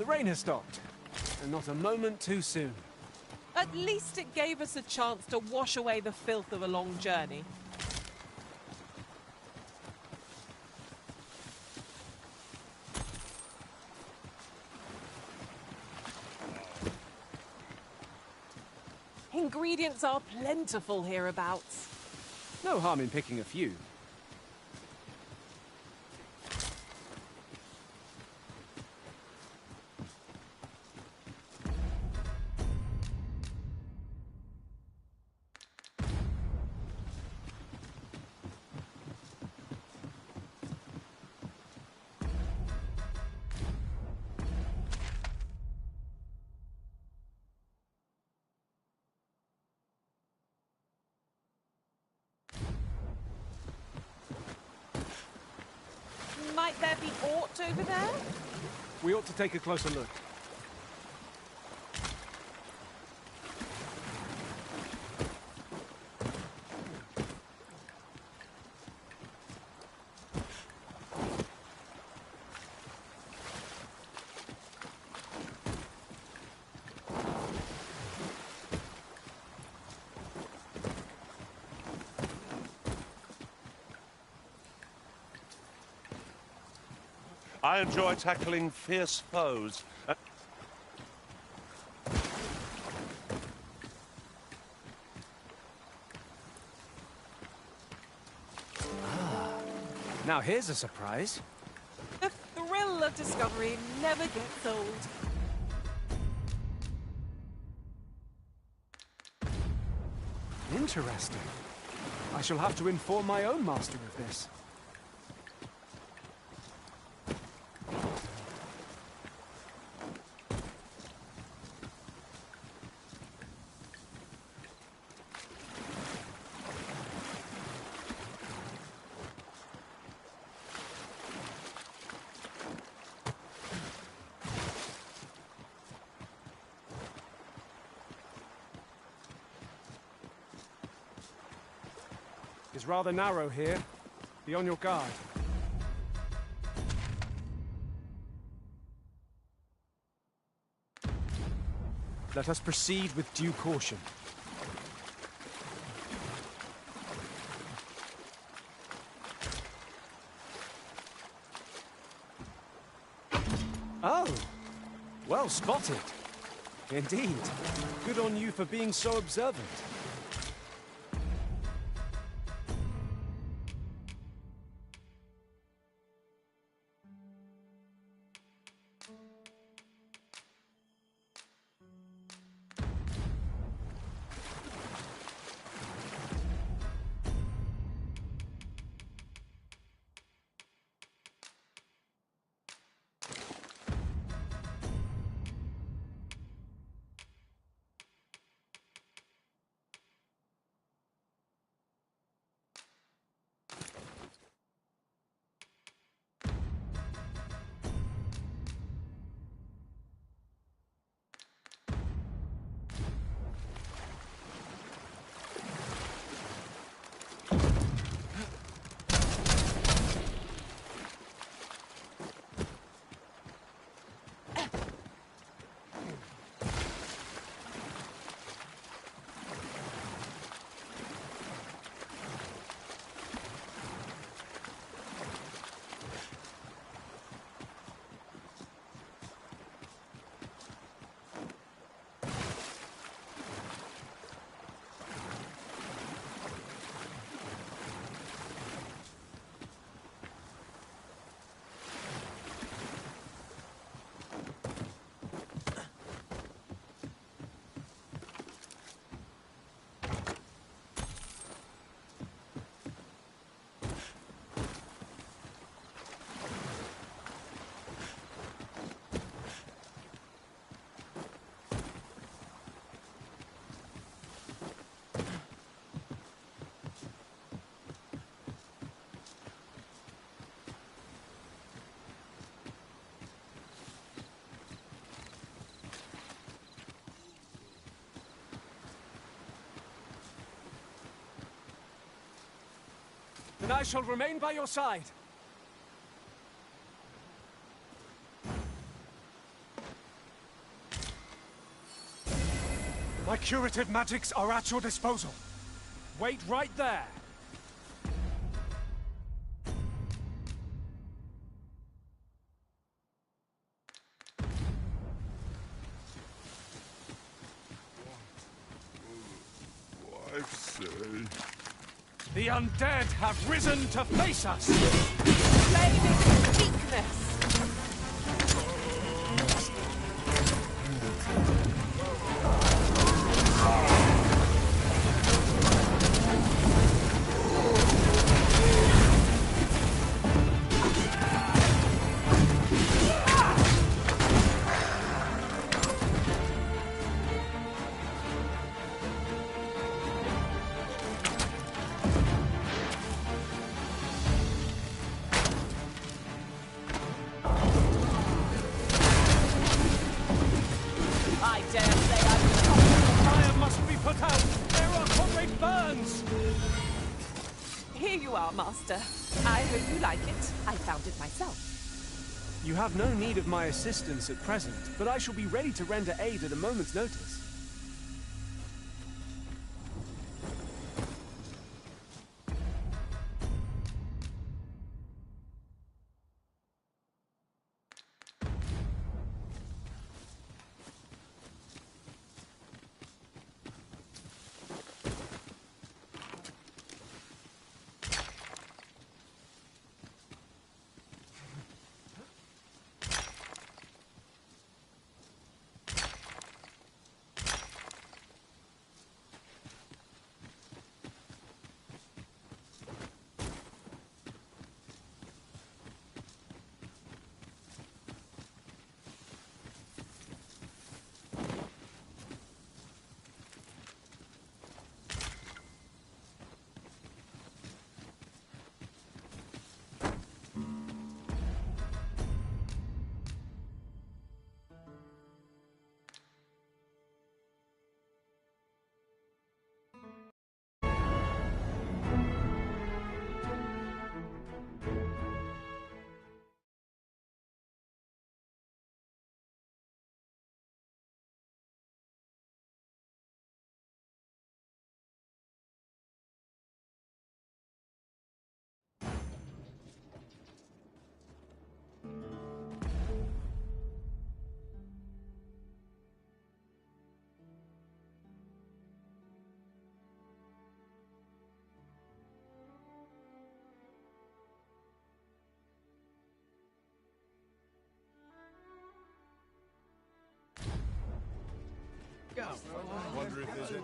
The rain has stopped, and not a moment too soon. At least it gave us a chance to wash away the filth of a long journey. Ingredients are plentiful hereabouts. No harm in picking a few. Might there be aught over there? We ought to take a closer look. I enjoy tackling fierce foes. Now here's a surprise. The thrill of discovery never gets old. Interesting. I shall have to inform my own master of this. It's rather narrow here. Be on your guard. Let us proceed with due caution. Oh! Well spotted. Indeed. Good on you for being so observant. Then I shall remain by your side. My curative magics are at your disposal. Wait right there. Wife say. The undead have risen to face us! Blaming weakness! I dare say The fire must be put out! There are Comrade Burns! Here you are, Master. I hope you like it. I found it myself. You have no need of my assistance at present, but I shall be ready to render aid at a moment's notice. Wonder if there's any.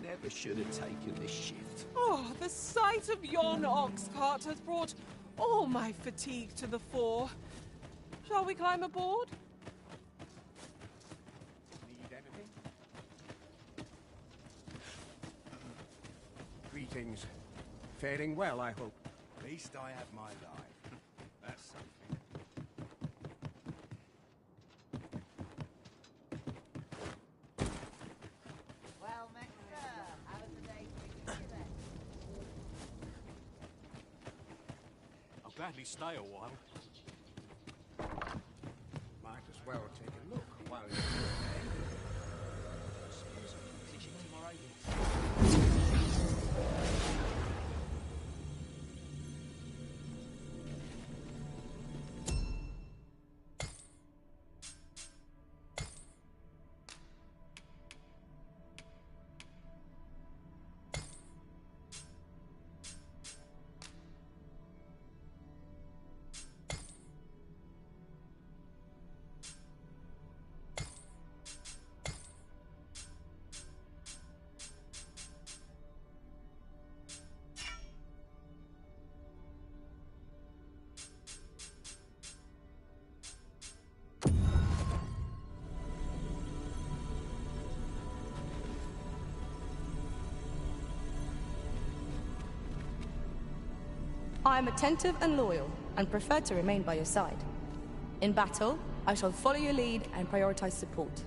Never should have taken this shift. Oh, the sight of yon ox cart has brought all my fatigue to the fore. Shall we climb aboard? Need anything? Greetings. Faring well, I hope. At least I have my life. That's something. Well met, sir. How was the day treating you then? I'll gladly stay a while. Might as well take a look while you're here. I am attentive and loyal, and prefer to remain by your side. In battle, I shall follow your lead and prioritize support.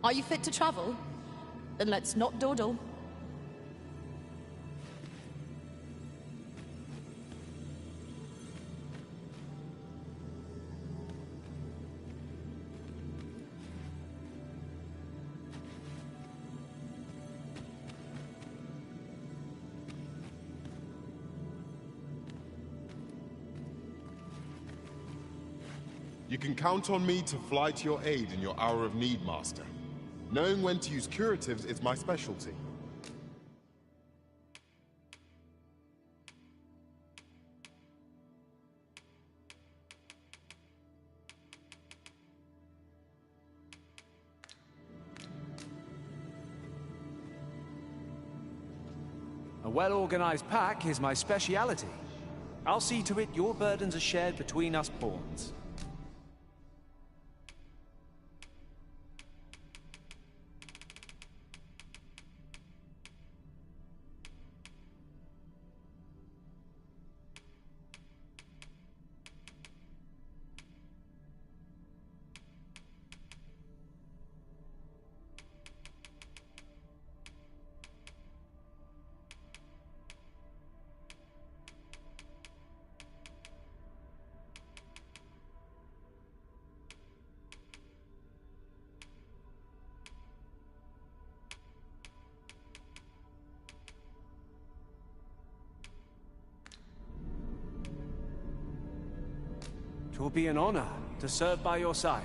Are you fit to travel? Then let's not dawdle. You can count on me to fly to your aid in your hour of need, Master. Knowing when to use curatives is my specialty. A well-organized pack is my speciality. I'll see to it your burdens are shared between us pawns. It will be an honor to serve by your side.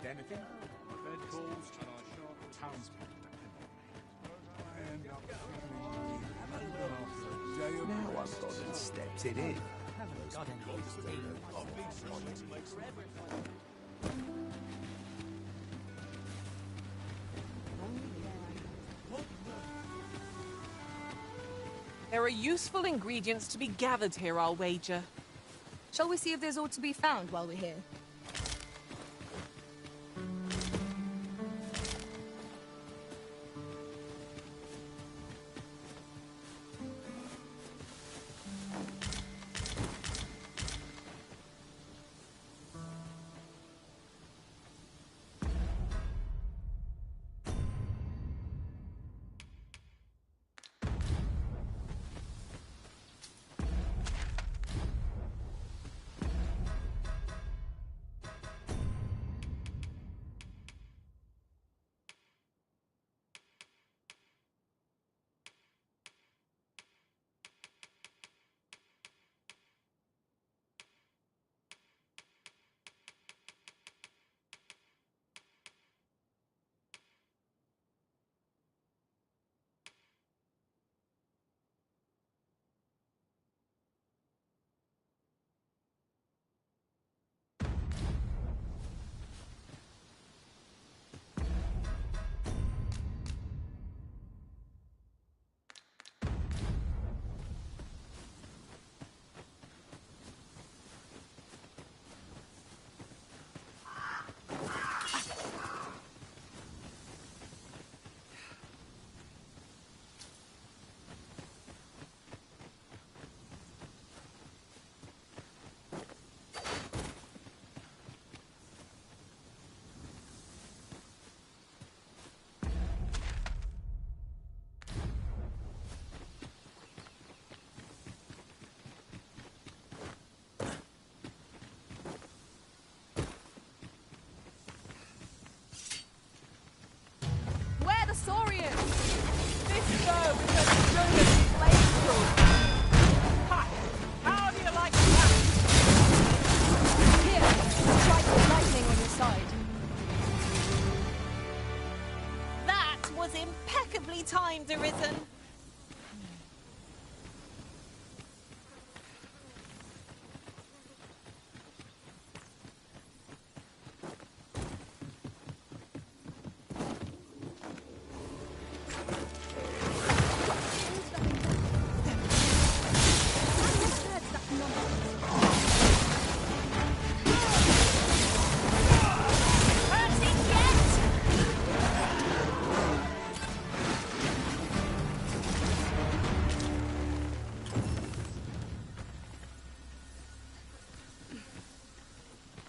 Anything? Fed calls and our sharp townspeople depend on me. Now I've gone and stepped it in. There are useful ingredients to be gathered here, I'll wager. Shall we see if there's aught to be found while we're here?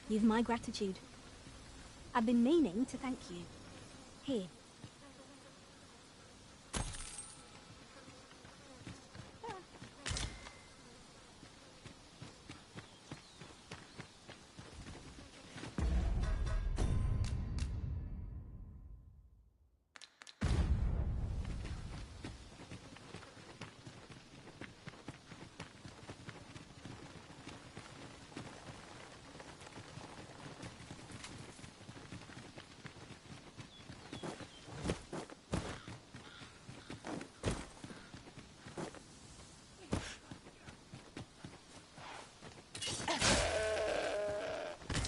You've my gratitude. I've been meaning to thank you. Here.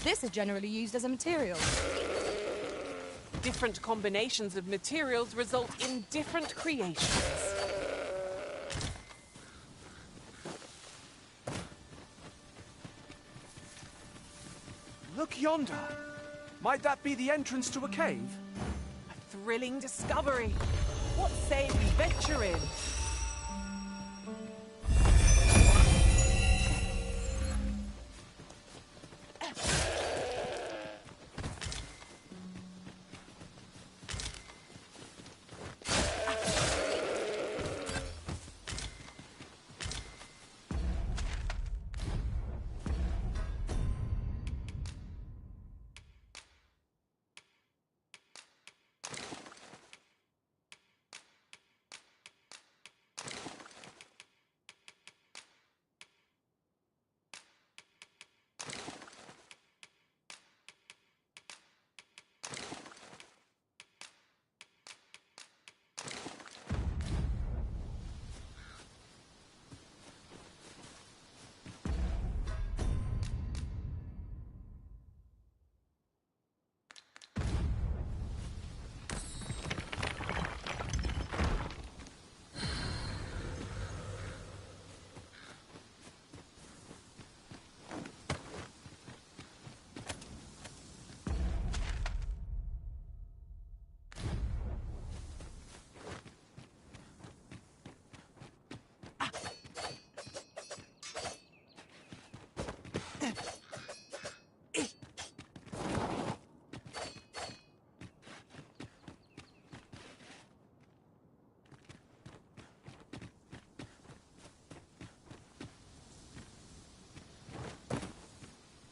This is generally used as a material. Different combinations of materials result in different creations. Look yonder. Might that be the entrance to a cave? A thrilling discovery. What say we venture in?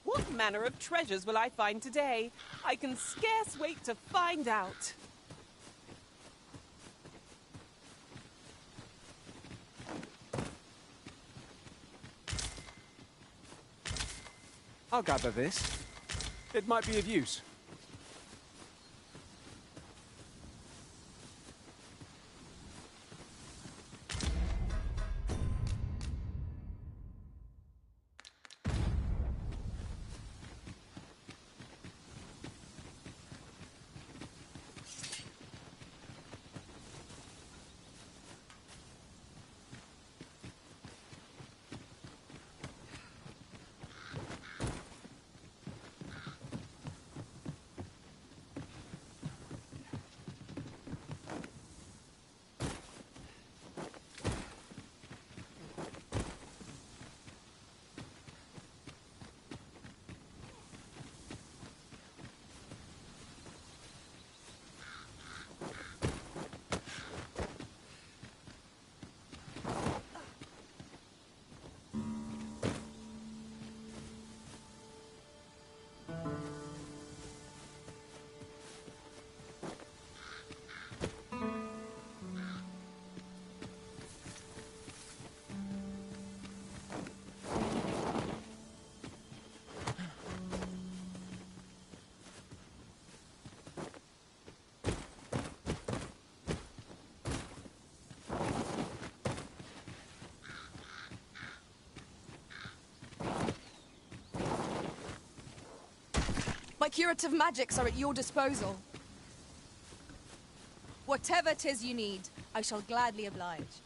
What manner of treasures will I find today? I can scarce wait to find out. I'll gather this. It might be of use. My curative magics are at your disposal. Whatever 'tis you need, I shall gladly oblige.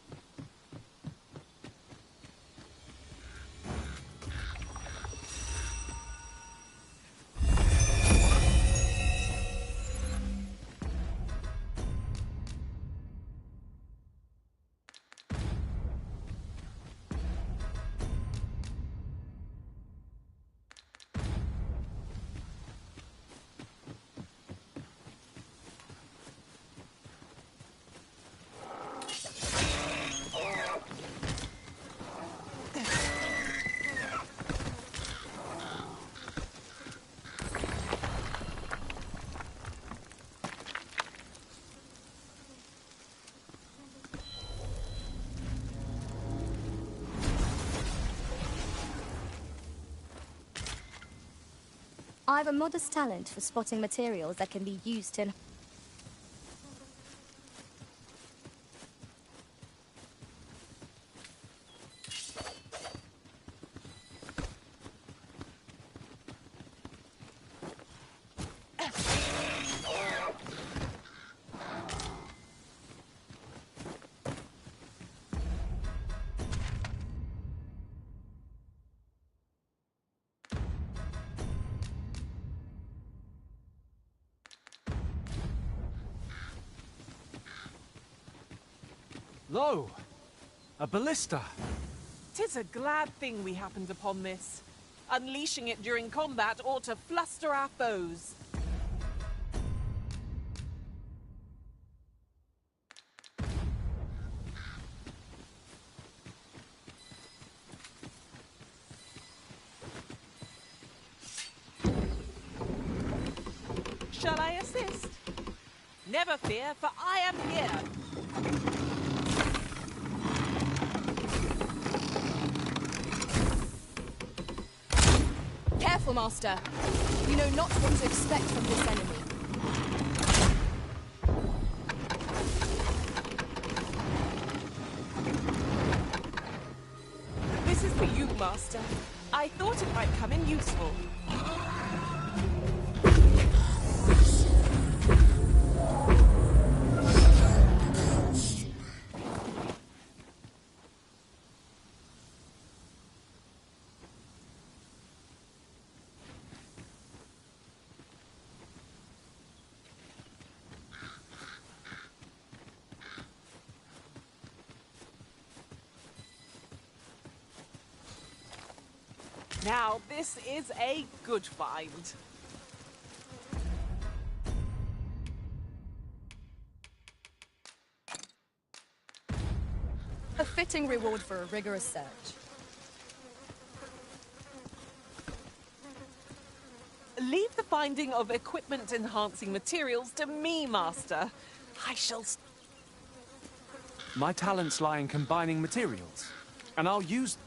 I've a modest talent for spotting materials that can be used to... Lo! A ballista! 'Tis a glad thing we happened upon this. Unleashing it during combat ought to fluster our foes. Shall I assist? Never fear, for I am here. Careful, Master. You know not what to expect from this enemy. This is for you, Master. I thought it might come in useful. Now, this is a good find. A fitting reward for a rigorous search. Leave the finding of equipment-enhancing materials to me, Master. I shall... My talents lie in combining materials, and I'll use...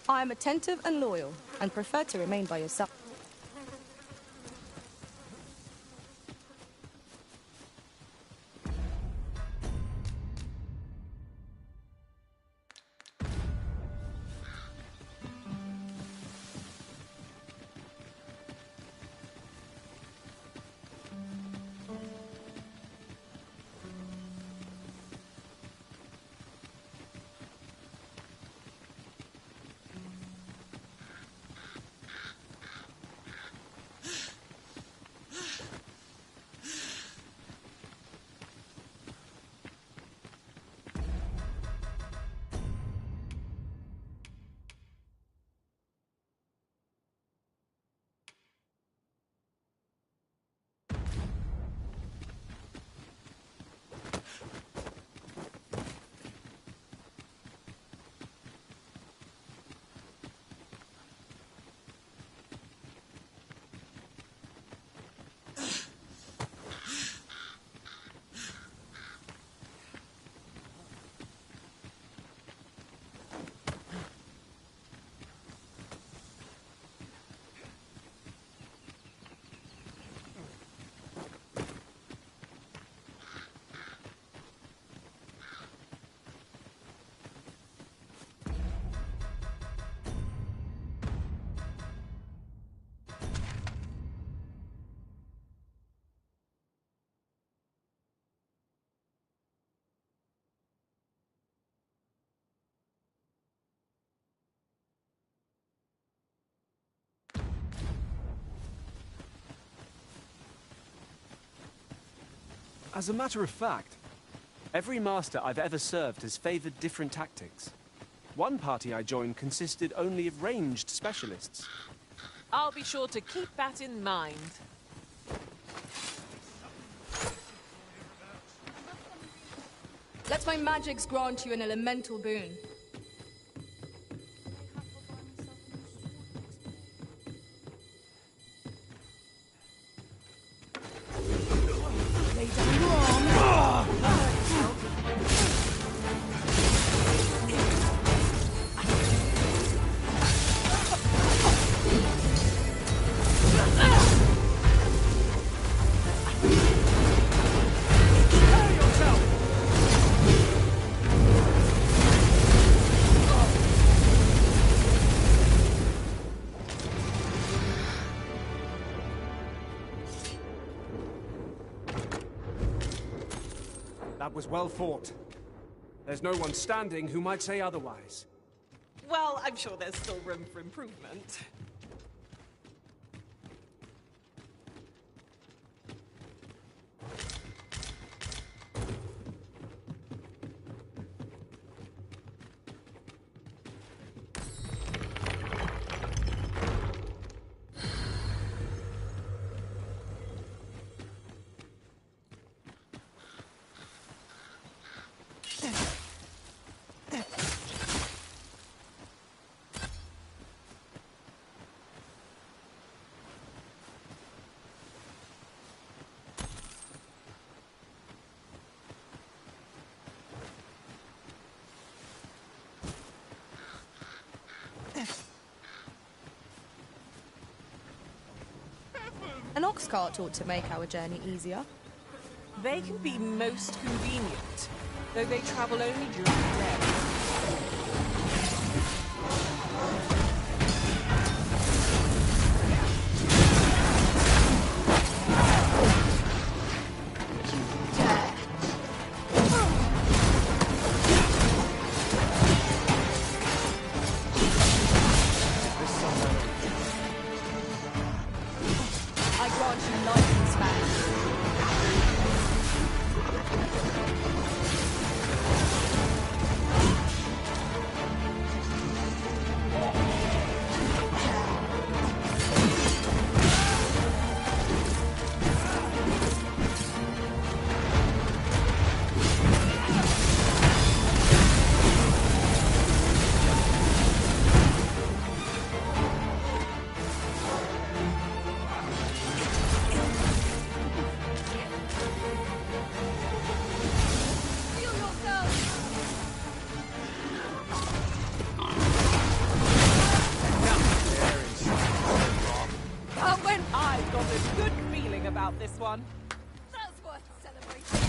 I am attentive and loyal, and prefer to remain by your side. As a matter of fact, every master I've ever served has favored different tactics. One party I joined consisted only of ranged specialists. I'll be sure to keep that in mind. Let my magics grant you an elemental boon. That was well fought. There's no one standing who might say otherwise. Well, I'm sure there's still room for improvement. An ox cart ought to make our journey easier. They can be most convenient, though they travel only during the day. This one. That's worth celebrating.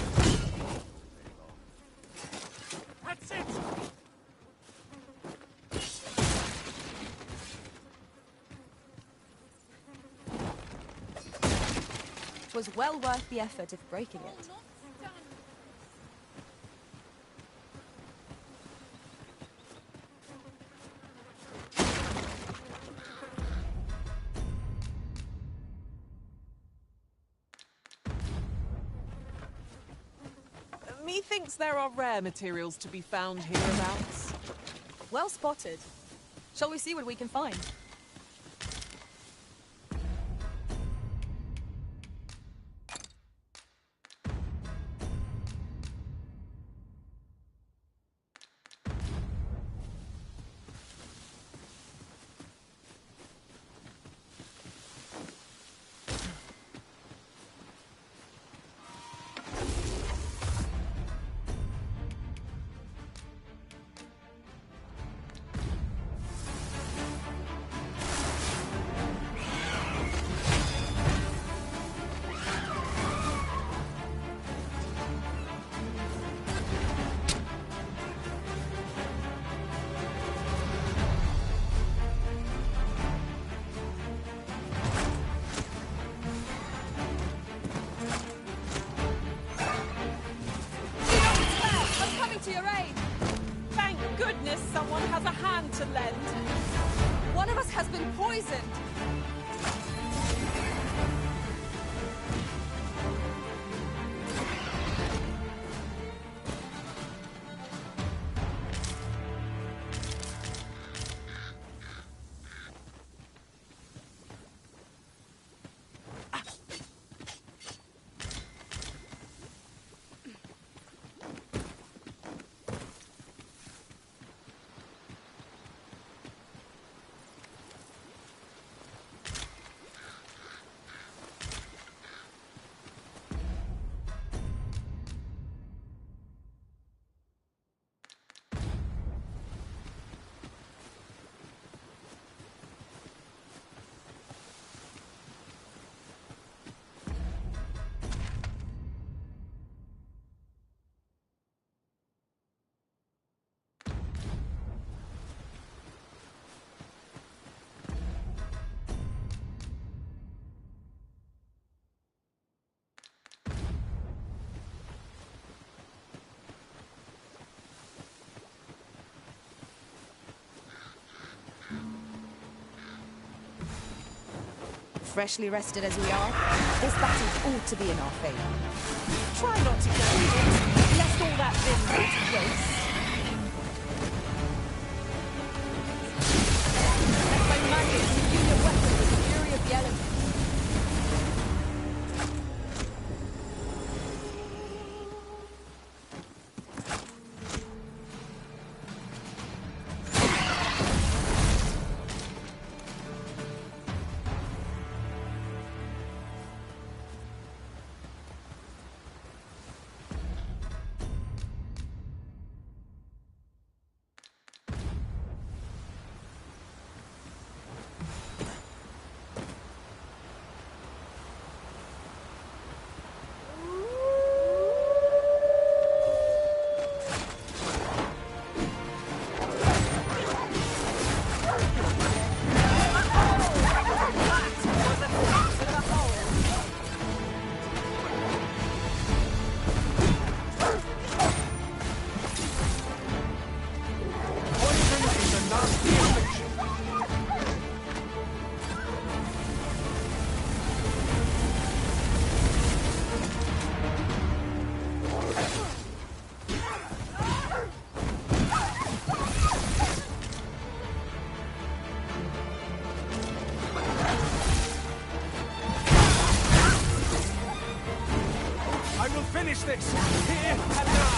That's it! It was well worth the effort of breaking it. Methinks there are rare materials to be found hereabouts. Well spotted. Shall we see what we can find? To your aid. Thank goodness someone has a hand to lend. One of us has been poisoned. freshly rested as we are, this battle ought to be in our favor. Try not to go it, lest all that vim go to waste. Let my magic imbue your weapon with the fury of the elements. This, here and now!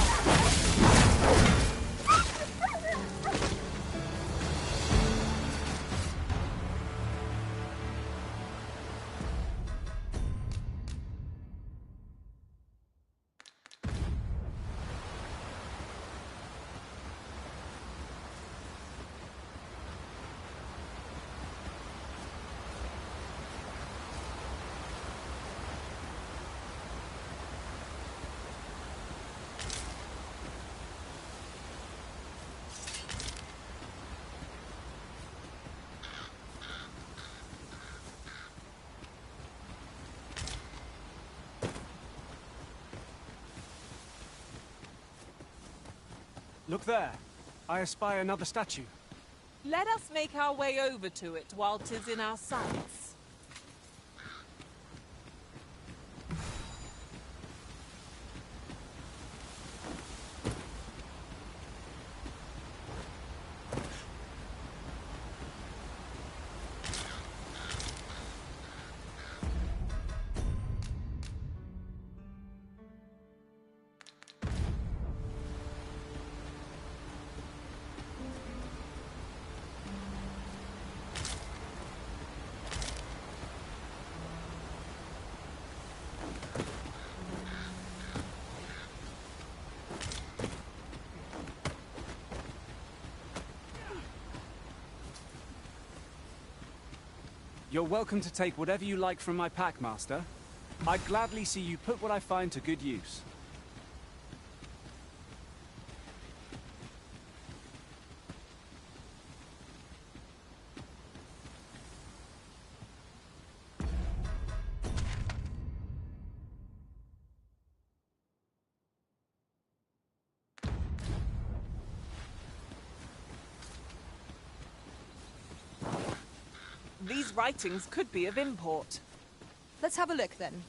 Look there. I espy another statue. Let us make our way over to it while 'tis in our sights. You're welcome to take whatever you like from my pack, Master. I'd gladly see you put what I find to good use. These writings could be of import. Let's have a look then.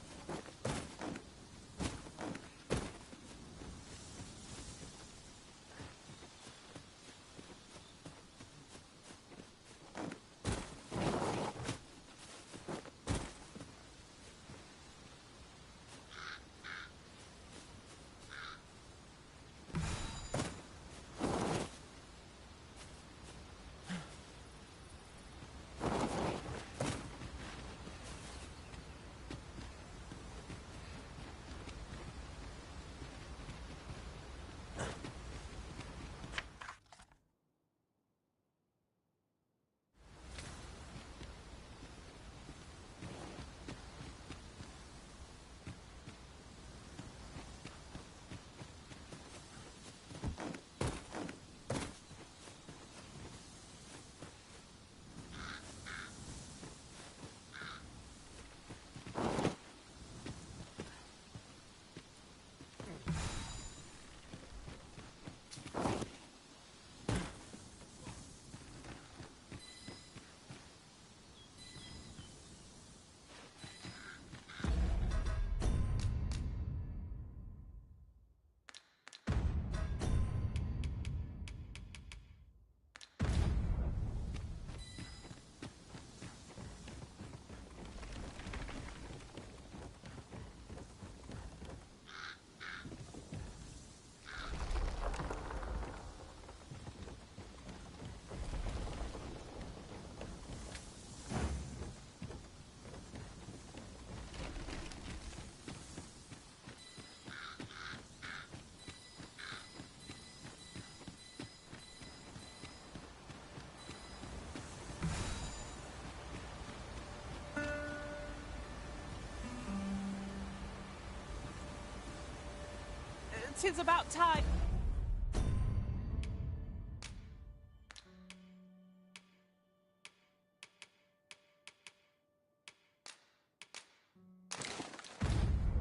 'tis about time.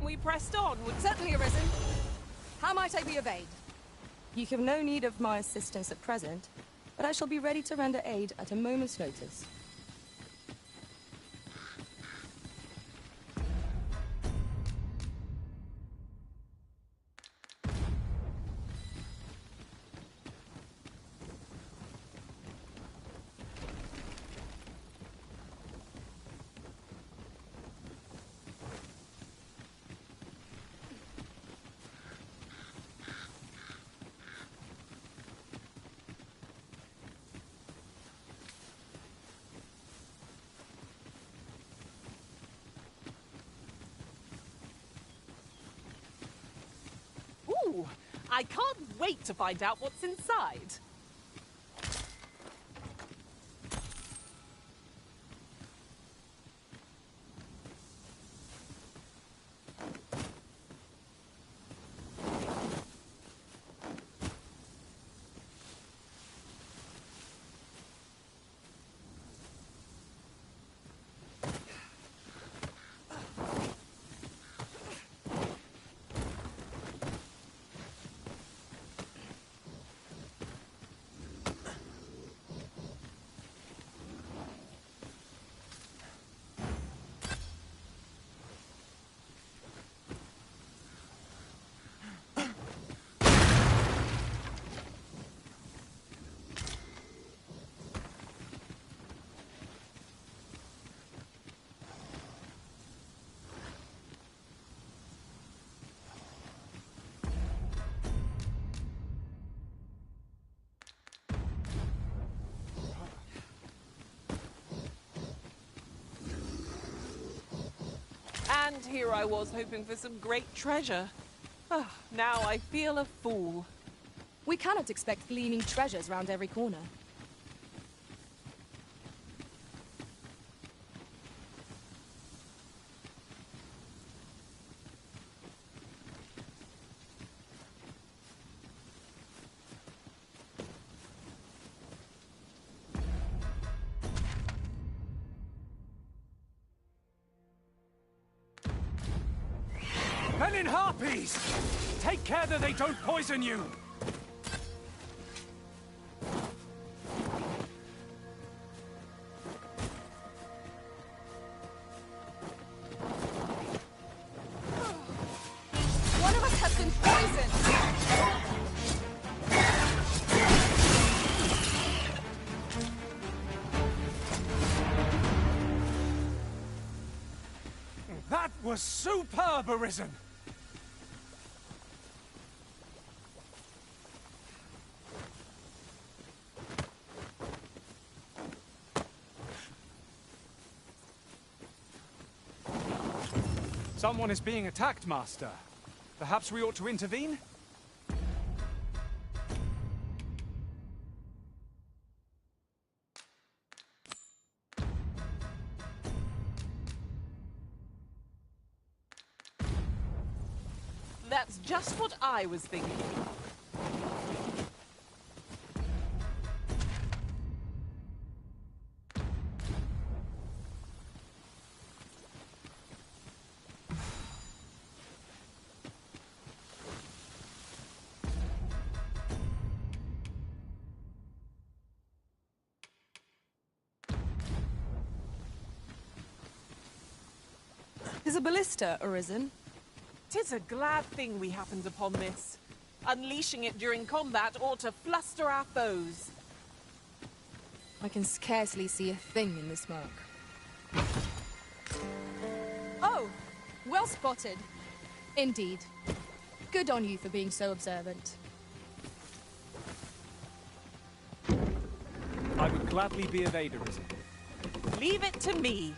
We pressed on, would Certainly, Arisen. How might I be of aid? You have no need of my assistance at present, but I shall be ready to render aid at a moment's notice. Ooh, I can't wait to find out what's inside. And here I was hoping for some great treasure. Oh, now I feel a fool. We cannot expect gleaming treasures round every corner. Men in harpies! Take care that they don't poison you! One of us has been poisoned! That was superb, Arisen! Someone is being attacked, Master. Perhaps we ought to intervene? That's just what I was thinking. Is a ballista arisen? 'Tis a glad thing we happened upon this. Unleashing it during combat ought to fluster our foes. I can scarcely see a thing in the smoke. Oh! Well spotted. Indeed. Good on you for being so observant. I would gladly be of aid, Arisen. Leave it to me.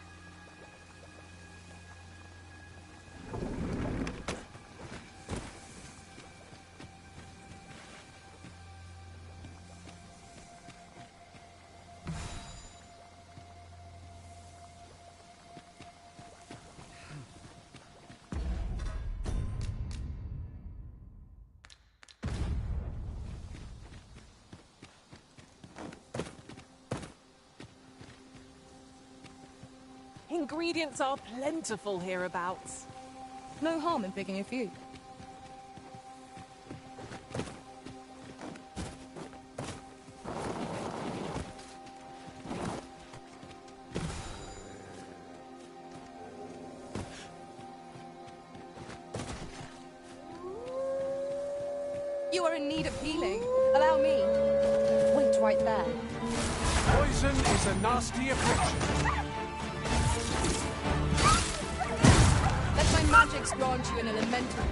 Ingredients are plentiful hereabouts. No harm in picking a few. You are in need of healing. Allow me. Wait right there. Poison is a nasty affliction. Let my magics grant you an elemental.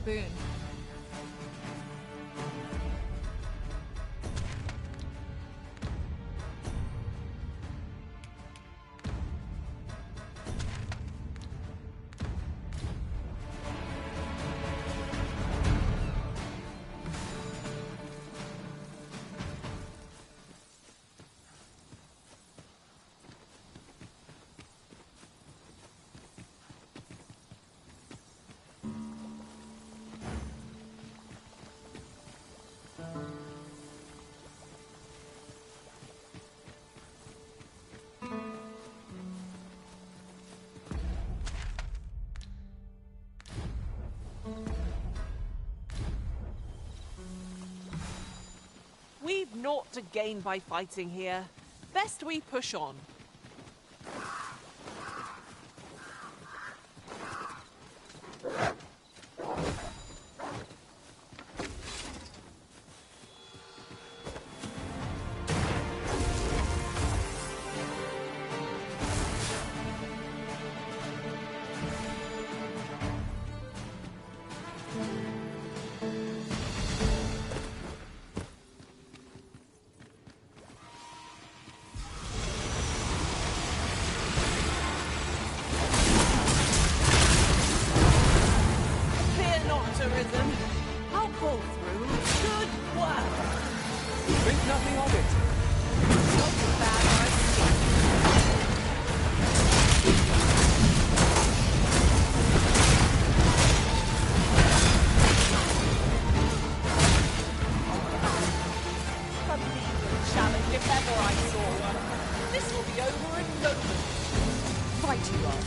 Boon. We've naught to gain by fighting here. Best we push on. I'll pull through. Good work. Think nothing of it. Not so bad, a legal challenge if ever I saw one. This will be over in no time. Fight you are.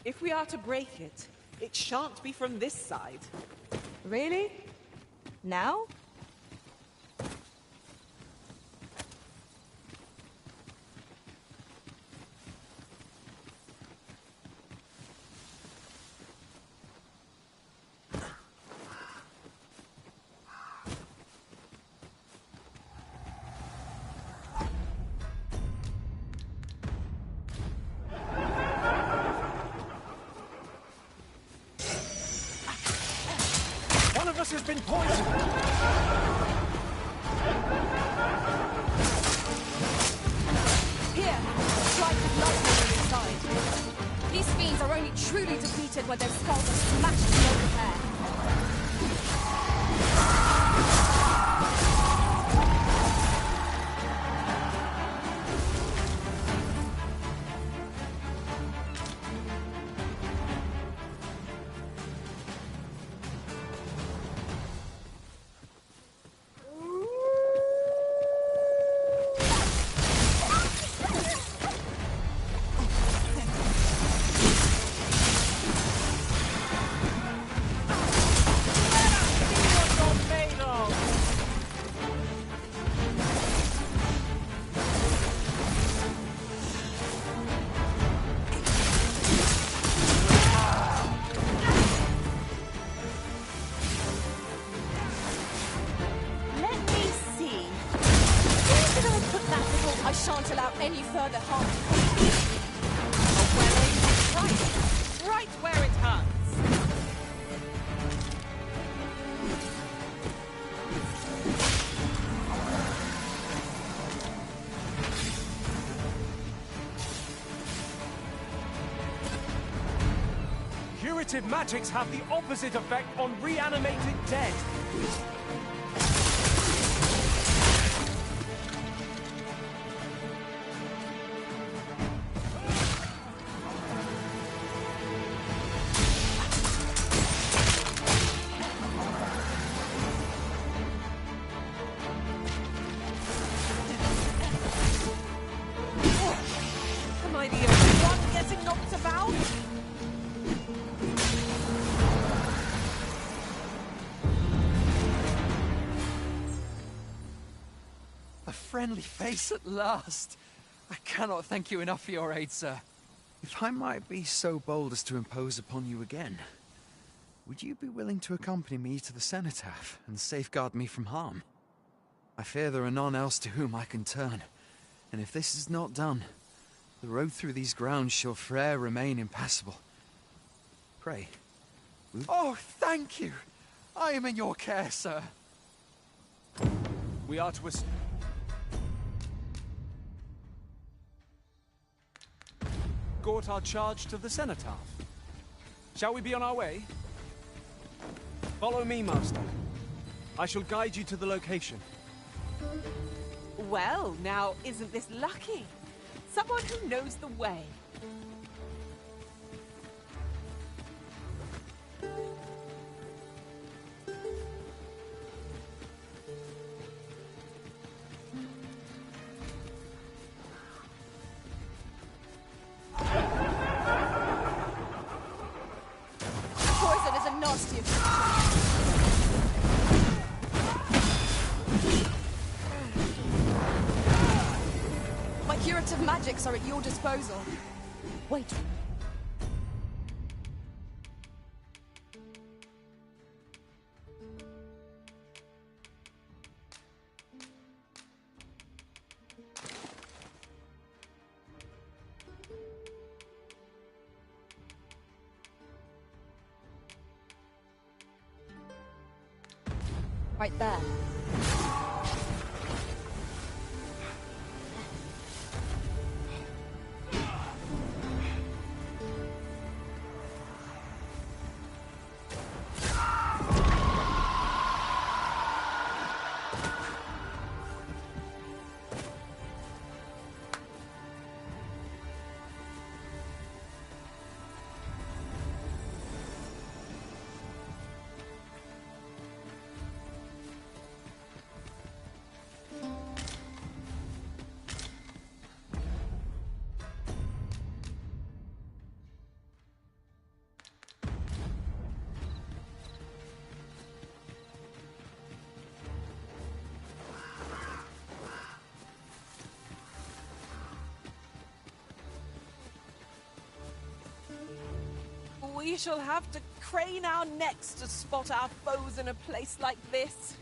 If we are to break it, it shan't be from this side. Really? Now? One of us has been poisoned! Here, strike with lightning on inside. These fiends are only truly defeated when their skulls are smashed to no repair. Shan't allow any further harm to come. A well-aimed strike, right where it hurts. Curative magics have the opposite effect on reanimated dead. Am I the only one getting knocked about? A friendly face at last. I cannot thank you enough for your aid, sir. If I might be so bold as to impose upon you again, would you be willing to accompany me to the cenotaph and safeguard me from harm? I fear there are none else to whom I can turn, and if this is not done, the road through these grounds shall forever remain impassable. Pray. Oh, thank you! I am in your care, sir. We are to escort our charge to the cenotaph. Shall we be on our way? Follow me, Master. I shall guide you to the location. Well, now, isn't this lucky? Someone who knows the way. Poison is a nasty affliction. My curative magics are at your disposal. Wait. Right there. We shall have to crane our necks to spot our foes in a place like this.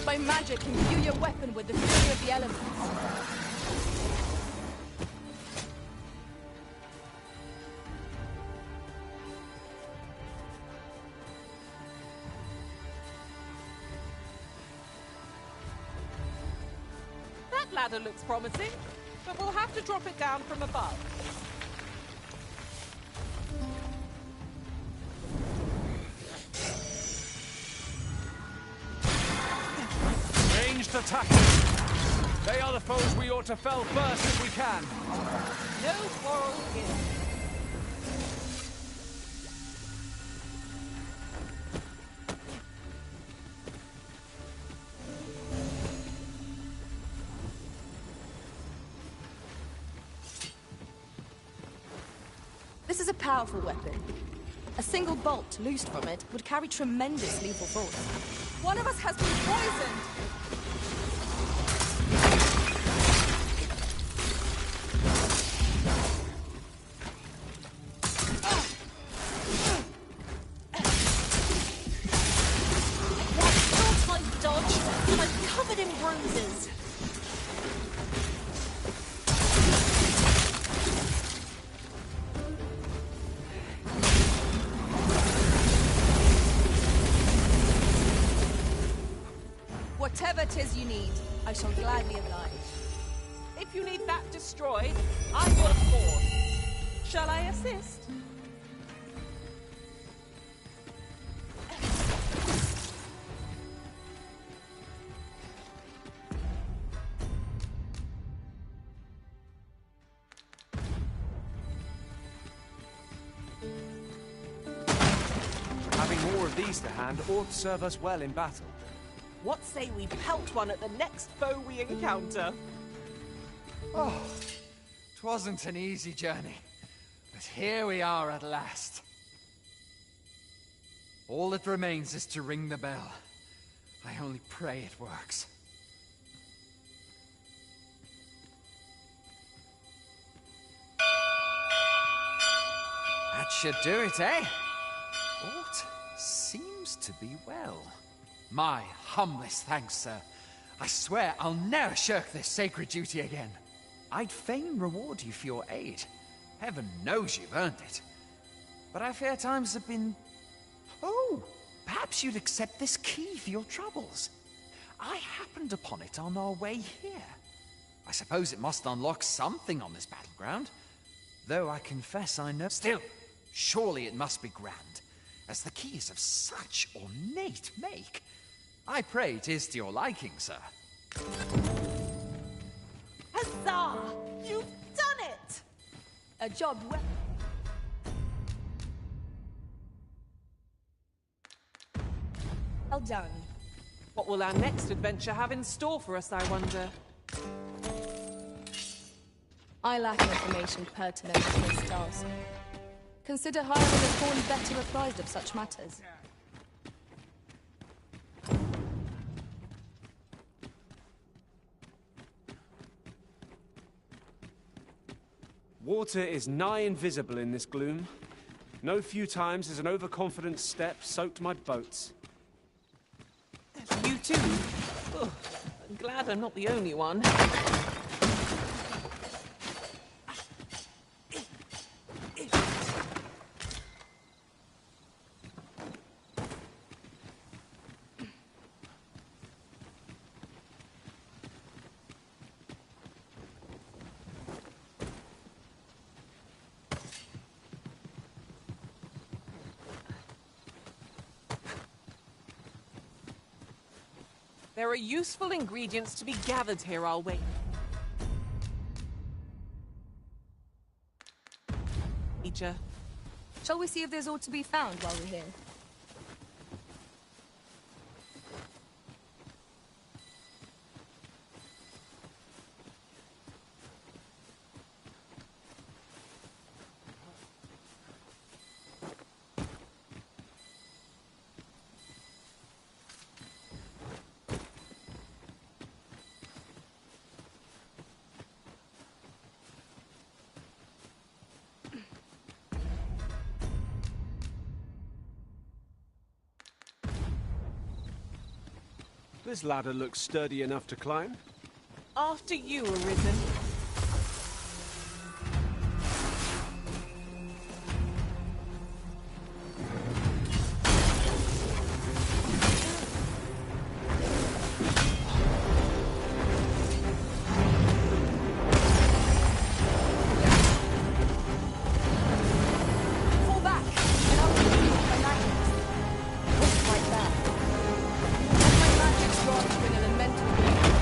My magic imbue your weapon with the fury of the elements. That ladder looks promising, but we'll have to drop it down from above. Attackers! They are the foes we ought to fell first if we can. No quarrel here. This is a powerful weapon. A single bolt loosed from it would carry tremendous lethal force. One of us has been poisoned! Whatever 'tis you need, I shall gladly oblige. If you need that destroyed, I'm your force. Shall I assist? Having more of these to hand ought to serve us well in battle. What say we pelt one at the next foe we encounter? Oh, 'twasn't an easy journey, but here we are at last. All that remains is to ring the bell. I only pray it works. That should do it, eh? Aught seems to be well. My humblest thanks, sir. I swear I'll never shirk this sacred duty again. I'd fain reward you for your aid. Heaven knows you've earned it. But I fear times have been... Oh, perhaps you'd accept this key for your troubles. I happened upon it on our way here. I suppose it must unlock something on this battleground. Though I confess I know... Still, surely it must be grand, as the key is of such ornate make. I pray it is to your liking, sir. Huzzah! You've done it! A job well... Well done. What will our next adventure have in store for us, I wonder? I lack information pertinent to this task. Consider hiring a pawn better apprised of such matters. Water is nigh invisible in this gloom. No few times has an overconfident step soaked my boats. You too? Oh, I'm glad I'm not the only one. There are useful ingredients to be gathered here, I'll wait. Teacher. Shall we see if there's aught to be found while we're here? This ladder looks sturdy enough to climb. After you, Arisen. Fall back, and I'll give you my magnets. Just like that. Let my magic strong bring elemental beauty.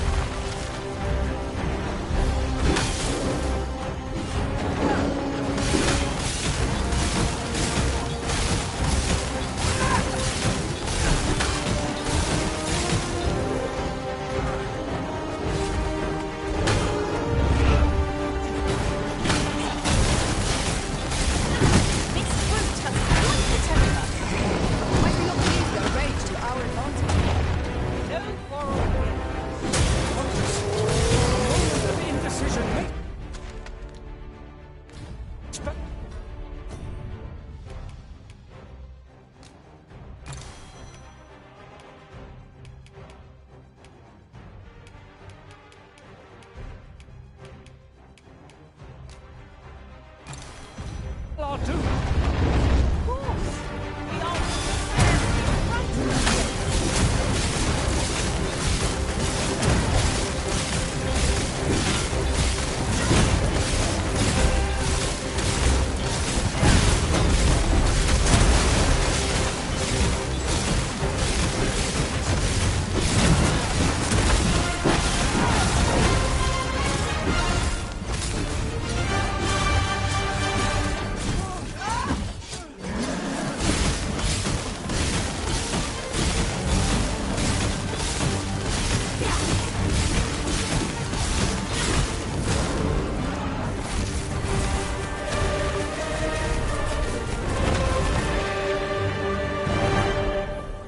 This fruit has quite the temper. Might we not use their rage to our advantage? No quarrel here. Moment of indecision, mate. I'll do. Of course. We are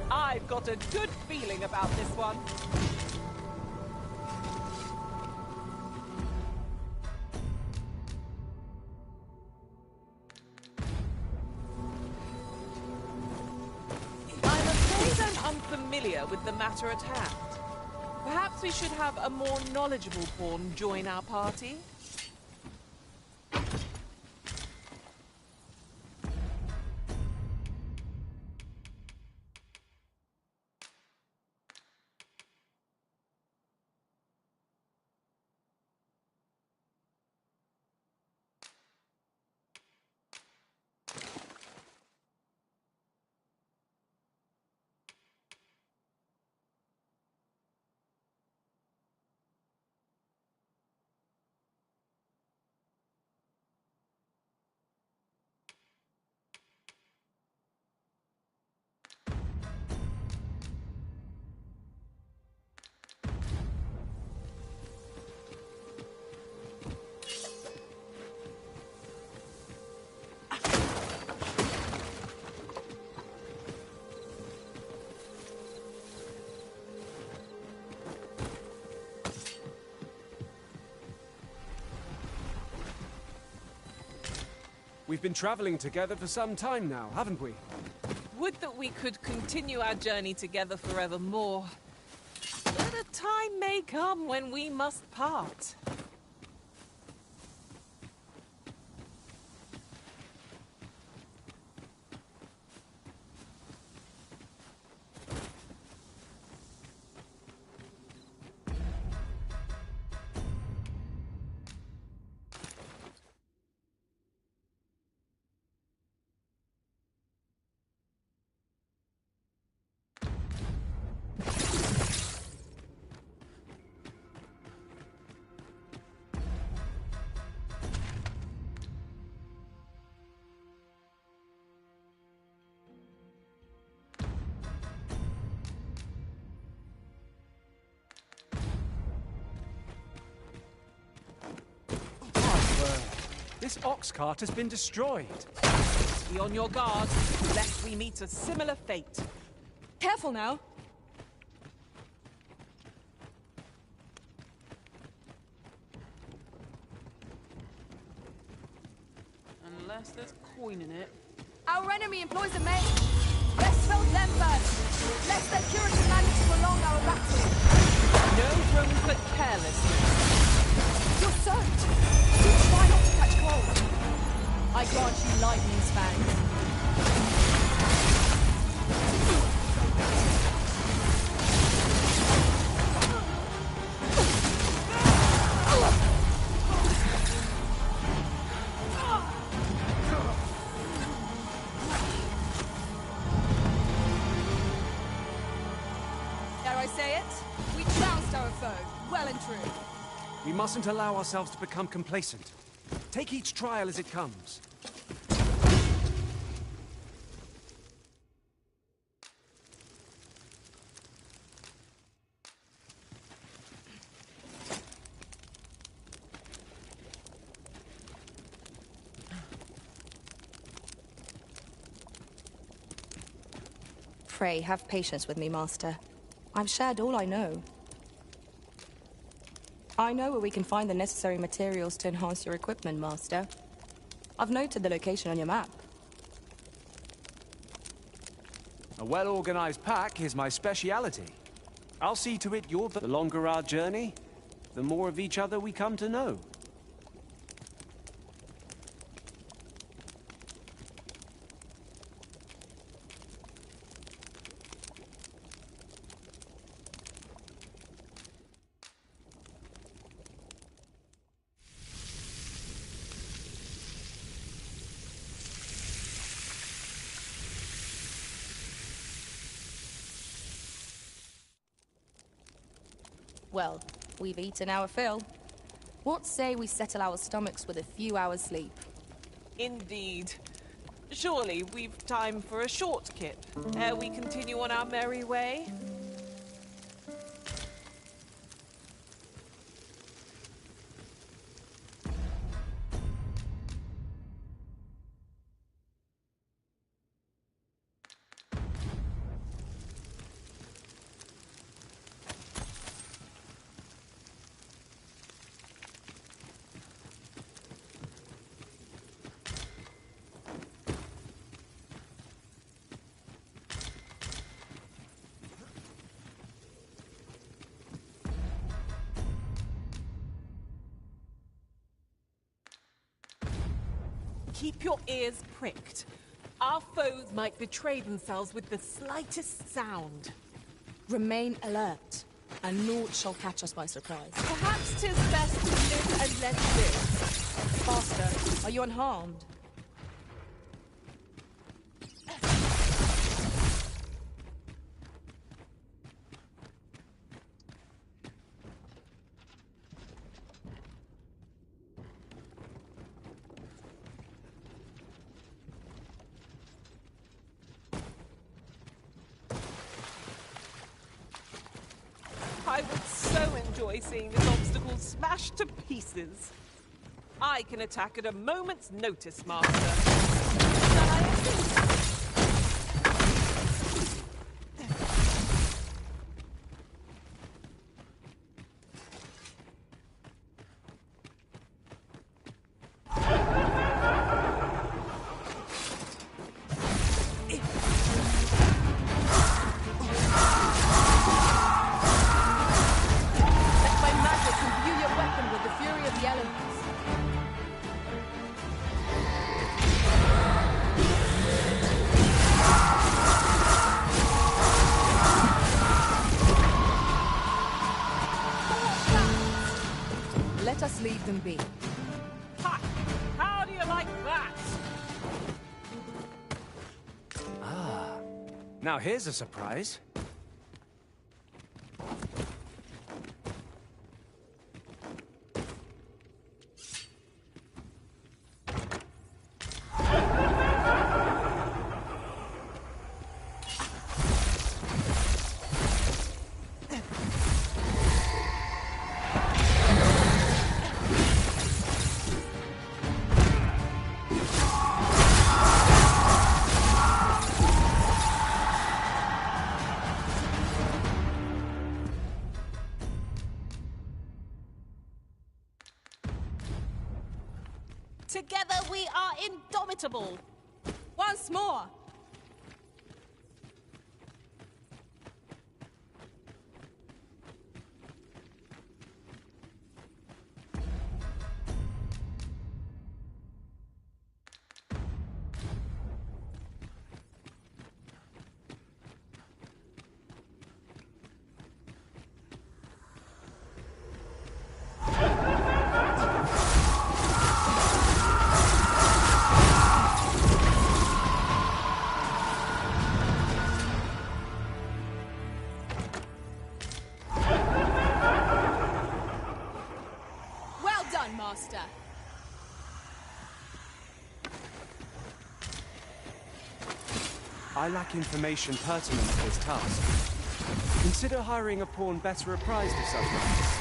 I've got a good feeling about this one. I'm afraid I'm unfamiliar with the matter at hand. Perhaps we should have a more knowledgeable pawn join our party? We've been traveling together for some time now, haven't we? Would that we could continue our journey together forevermore. But a time may come when we must part. This ox cart has been destroyed. Be on your guard, lest we meet a similar fate. Careful now. Unless there's coin in it. Our enemy employs a maid. Let's fill them first. Lest their curative manage to prolong our battle. No room for carelessness. You're soaked. Do try not to catch cold. I grant you lightning's fangs. Dare I say it? We trounced our foe, well and true. We mustn't allow ourselves to become complacent. Take each trial as it comes. Pray, have patience with me, Master. I've shared all I know. I know where we can find the necessary materials to enhance your equipment, Master. I've noted the location on your map. A well-organized pack is my speciality. I'll see to it the longer our journey, the more of each other we come to know. Well, we've eaten our fill. What say we settle our stomachs with a few hours' sleep? Indeed. Surely we've time for a short kip, ere we continue on our merry way. Keep your ears pricked. Our foes might betray themselves with the slightest sound. Remain alert, and naught shall catch us by surprise. Perhaps 'tis best to live and let live. Master, are you unharmed? I would so enjoy seeing this obstacle smashed to pieces. I can attack at a moment's notice, Master. Shall I assist? them be. Ha! How do you like that? Ah. Now here's a surprise. Together we are indomitable. Once more. Well done, Master. I lack information pertinent to this task. Consider hiring a pawn better apprised of such matters.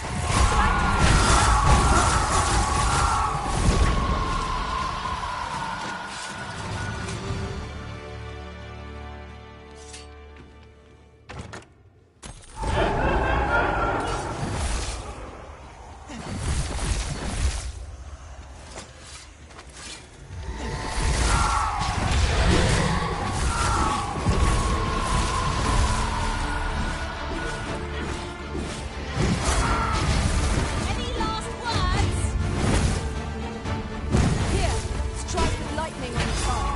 Any last words? Here, strike with lightning on the side.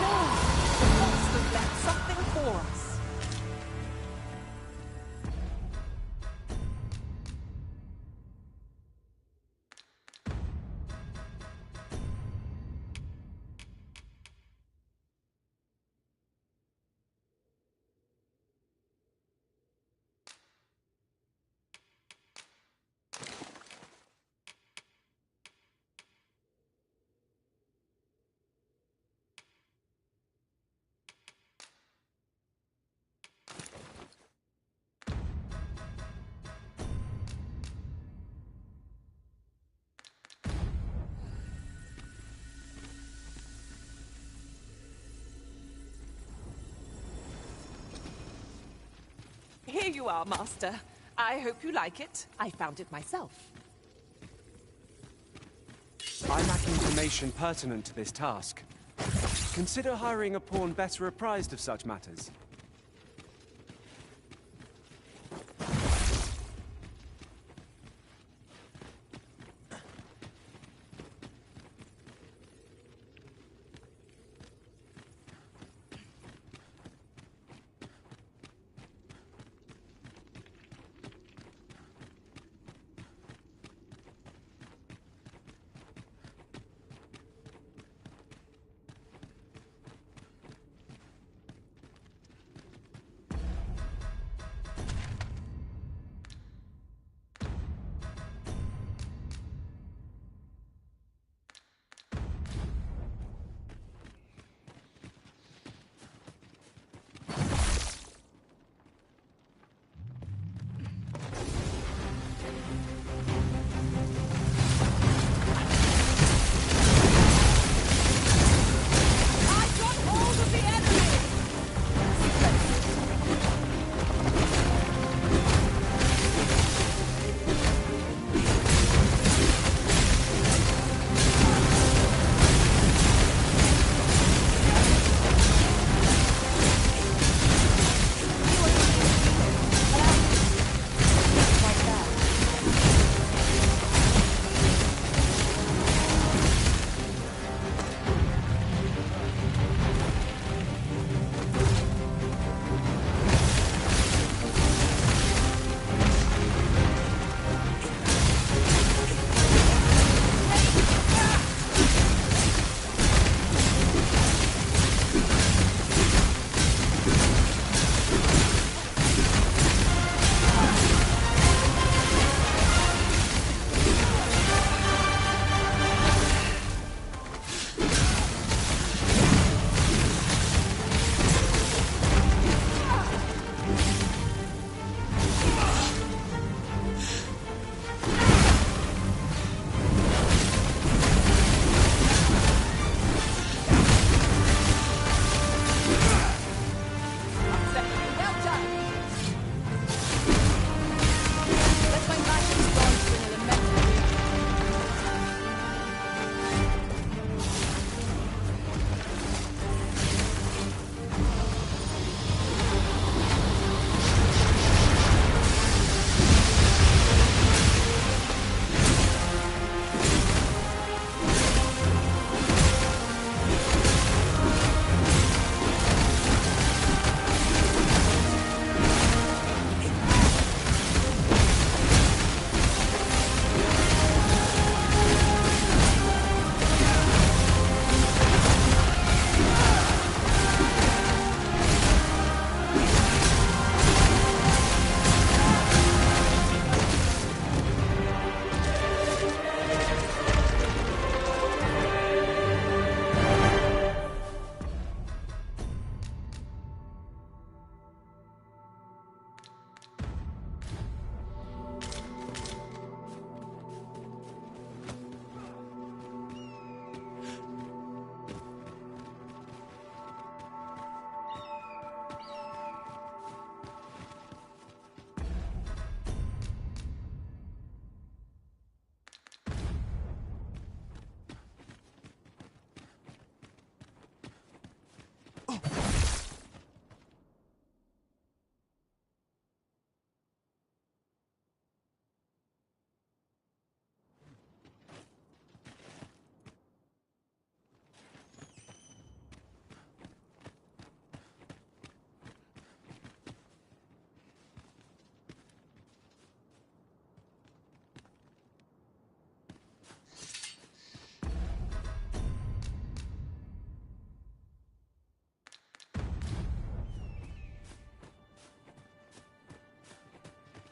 No! The monsters left something for us. Here you are, Master. I hope you like it. I found it myself. I lack information pertinent to this task. Consider hiring a pawn better apprised of such matters.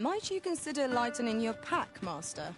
Might you consider lightening your pack, Master?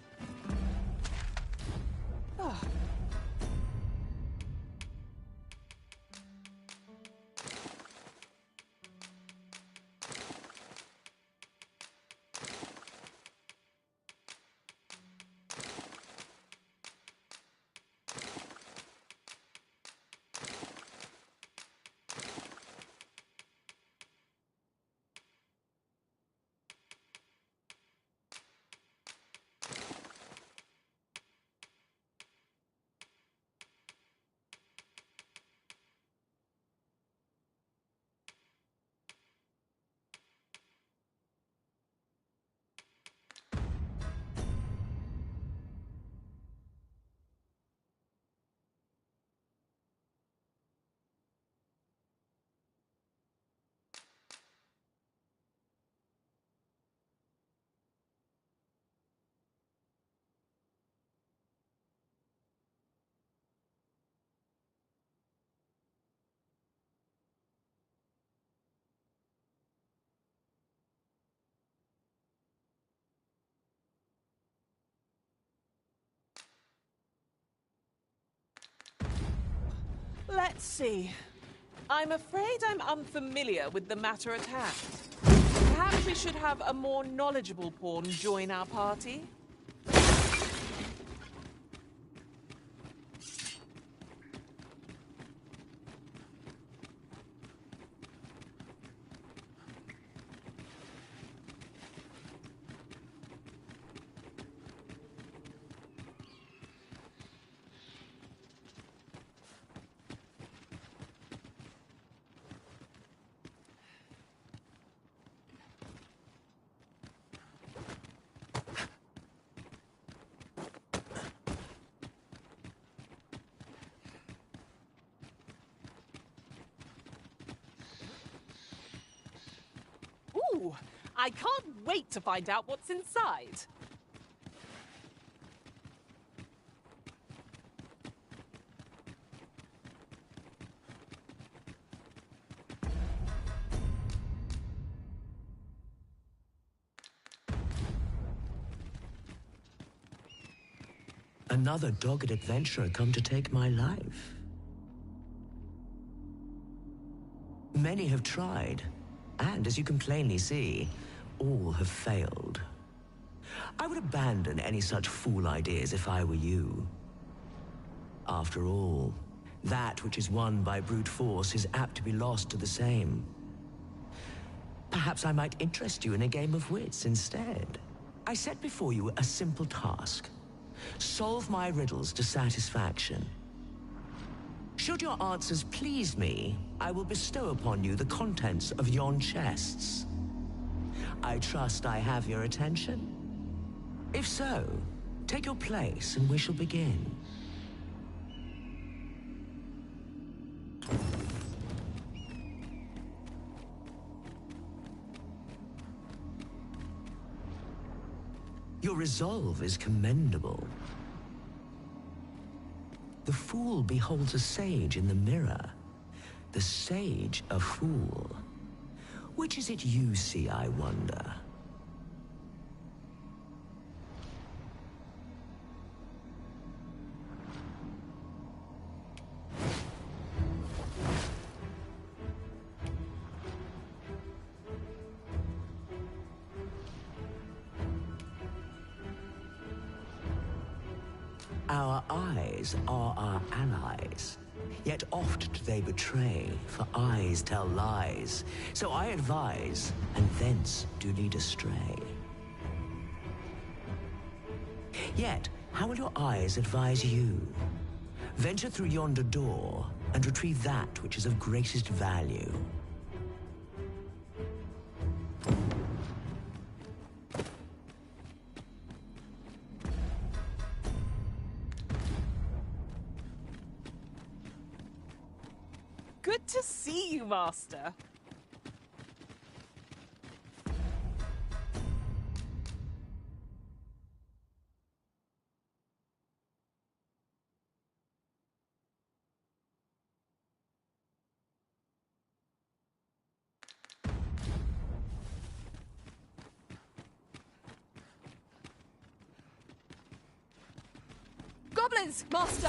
Let's see. I'm afraid I'm unfamiliar with the matter at hand. Perhaps we should have a more knowledgeable pawn join our party? Ooh, I can't wait to find out what's inside. Another dogged adventurer come to take my life. Many have tried, and as you can plainly see, all have failed. I would abandon any such fool ideas if I were you. After all, that which is won by brute force is apt to be lost to the same. Perhaps I might interest you in a game of wits instead. I set before you a simple task. Solve my riddles to satisfaction. Should your answers please me, I will bestow upon you the contents of yon chests. I trust I have your attention? If so, take your place and we shall begin. Your resolve is commendable. The fool beholds a sage in the mirror. The sage a fool. Which is it you see, I wonder? Our eyes are our allies, yet oft do they betray, for eyes tell lies. So I advise, and thence do lead astray. Yet, how will your eyes advise you? Venture through yonder door, and retrieve that which is of greatest value. Good to see you, Master. Goblins, Master!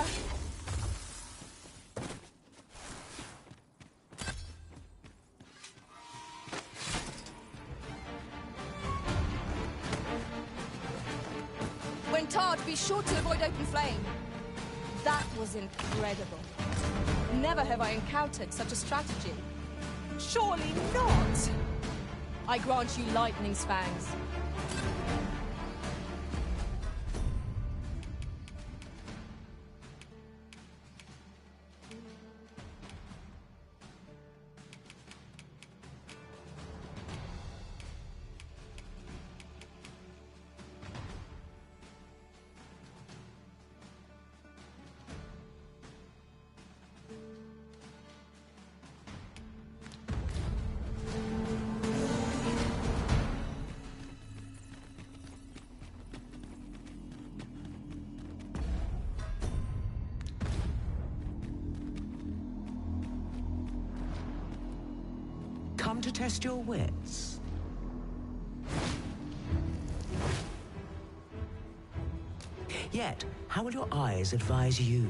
When tarred, be sure to avoid open flame. That was incredible. Never have I encountered such a strategy. Surely not! I grant you lightning's fangs. Come to test your wits. Yet, how will your eyes advise you?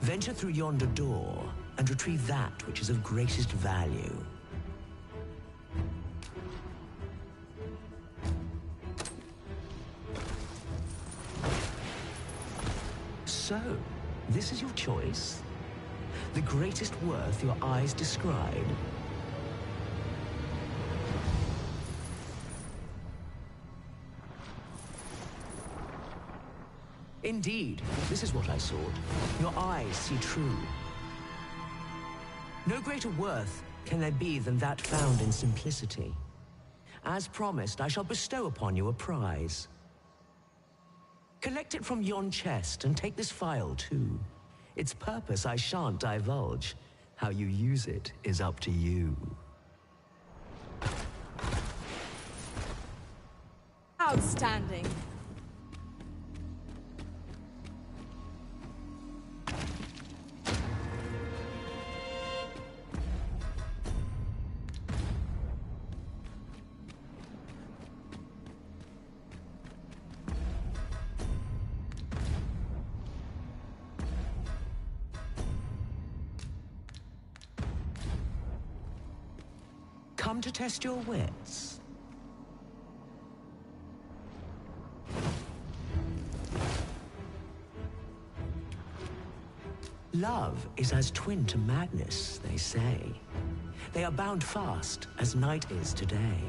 Venture through yonder door and retrieve that which is of greatest value. So, this is your choice? The greatest worth your eyes describe? Indeed, this is what I sought. Your eyes see true. No greater worth can there be than that found in simplicity. As promised, I shall bestow upon you a prize. Collect it from yon chest and take this file too. Its purpose I shan't divulge. How you use it is up to you. Outstanding. Come to test your wits. Love is as twin to madness, they say. They are bound fast as night is today.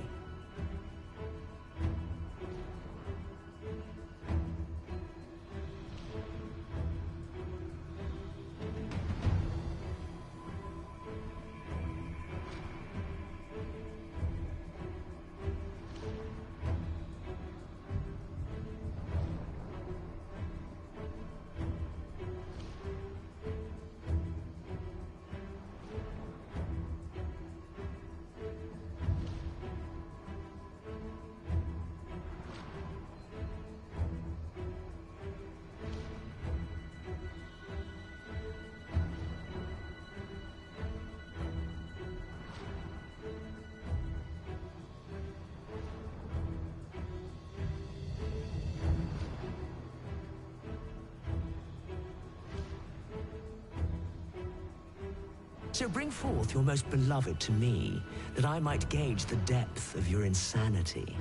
So bring forth your most beloved to me, that I might gauge the depth of your insanity.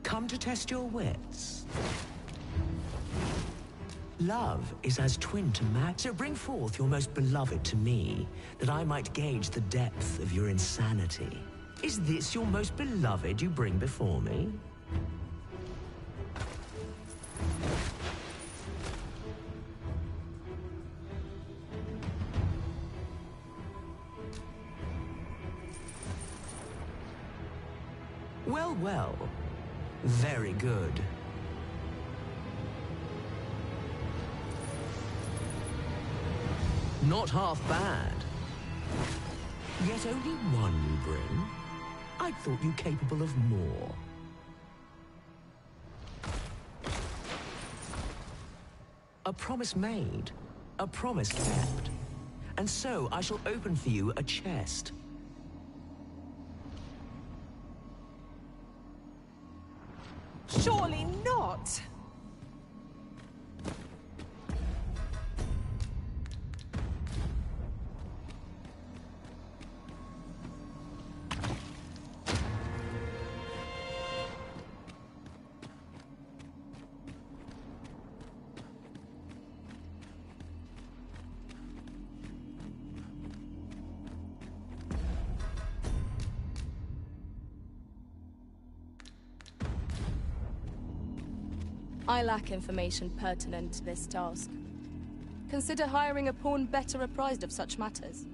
Come to test your wits. Love is as twin to mad. So bring forth your most beloved to me, that I might gauge the depth of your insanity. Is this your most beloved you bring before me? Well, well. Very good. Not half bad. Yet only one you bring? I thought you capable of more. A promise made, a promise kept. And so I shall open for you a chest. Surely not! I lack information pertinent to this task. Consider hiring a pawn better apprised of such matters.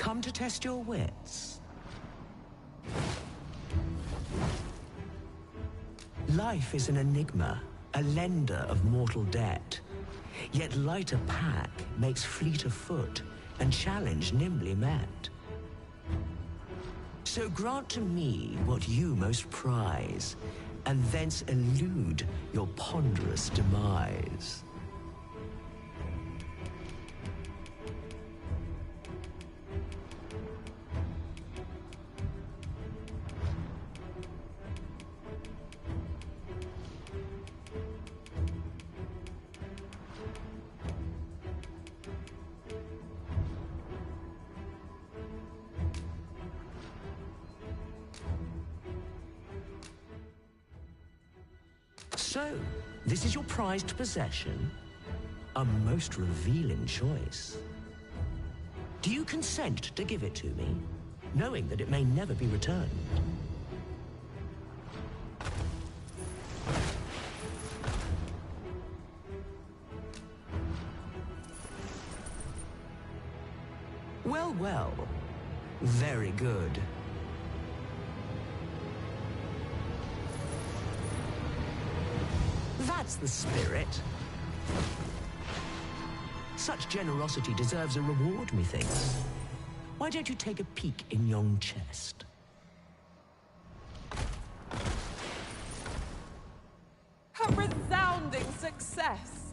Come to test your wits. Life is an enigma, a lender of mortal debt. Yet lighter pack makes fleeter foot, and challenge nimbly met. So grant to me what you most prize, and thence elude your ponderous demise. So, this is your prized possession? A most revealing choice. Do you consent to give it to me, knowing that it may never be returned? Well, well. Very good. That's the spirit. Such generosity deserves a reward, methinks. Why don't you take a peek in yon chest? A resounding success!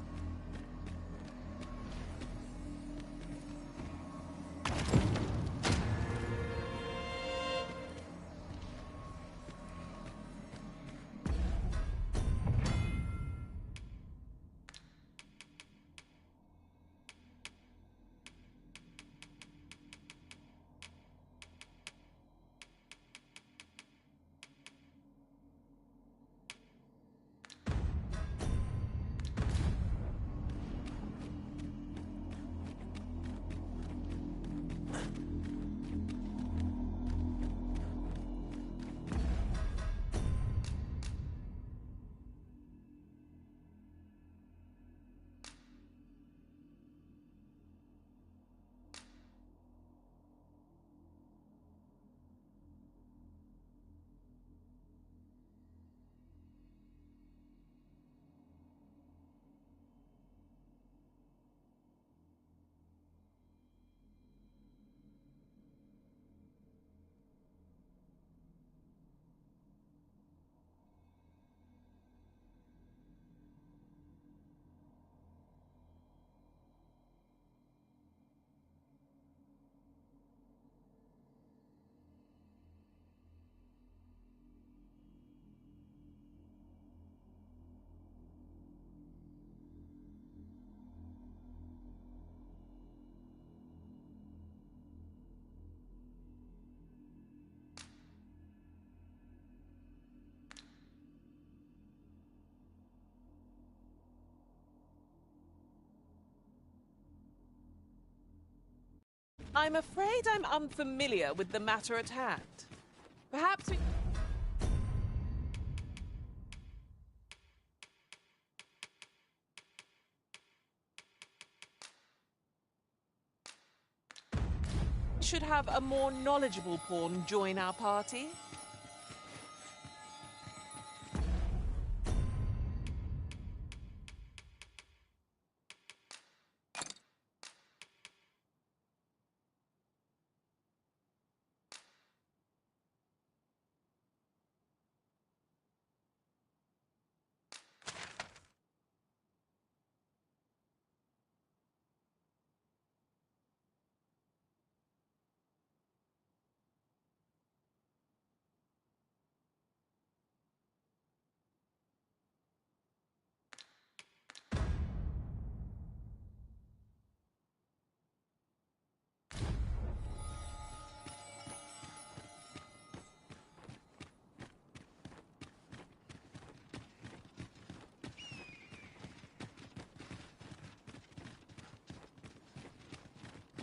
I'm afraid I'm unfamiliar with the matter at hand. Perhaps we... should have a more knowledgeable pawn join our party.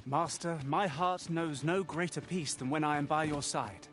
Master, my heart knows no greater peace than when I am by your side.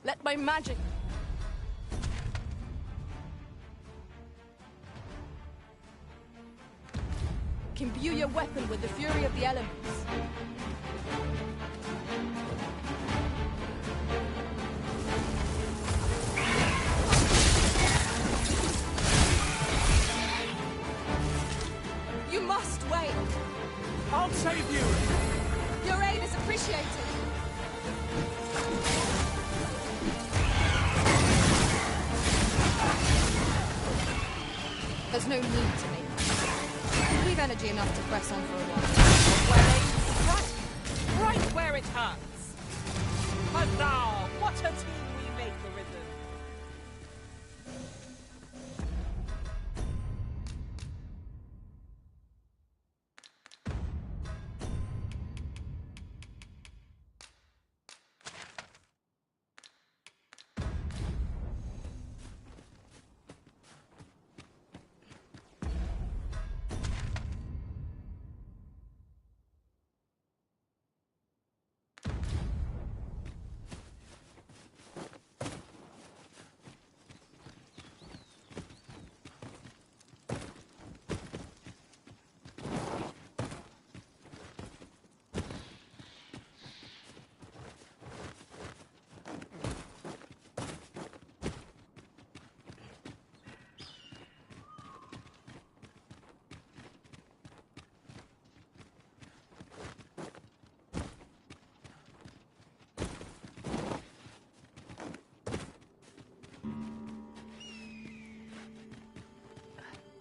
Let my magic... imbue your weapon with the fury of the elements. You must wait. I'll save you. Your aid is appreciated. There's no need to make it. We've energy enough to press on for a while. Right where it hurts. Huzzah! What a team we make, the Risen.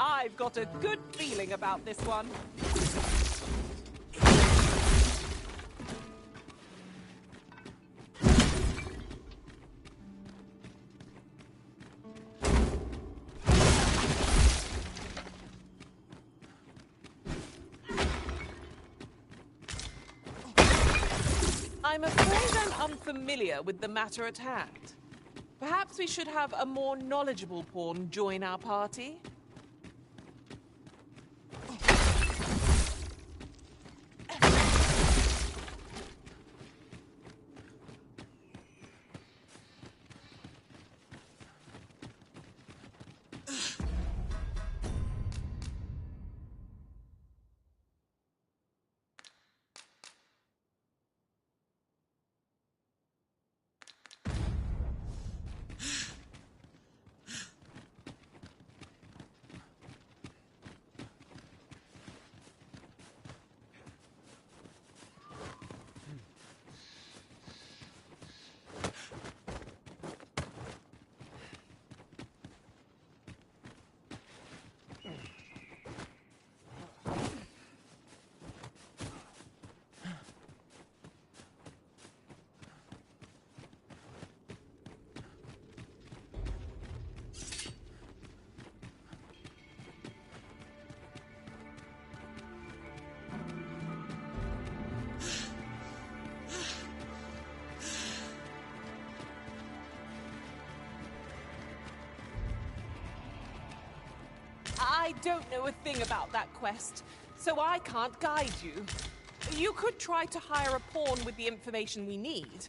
I've got a good feeling about this one. I'm afraid I'm unfamiliar with the matter at hand. Perhaps we should have a more knowledgeable pawn join our party. I don't know a thing about that quest, so I can't guide you. You could try to hire a pawn with the information we need.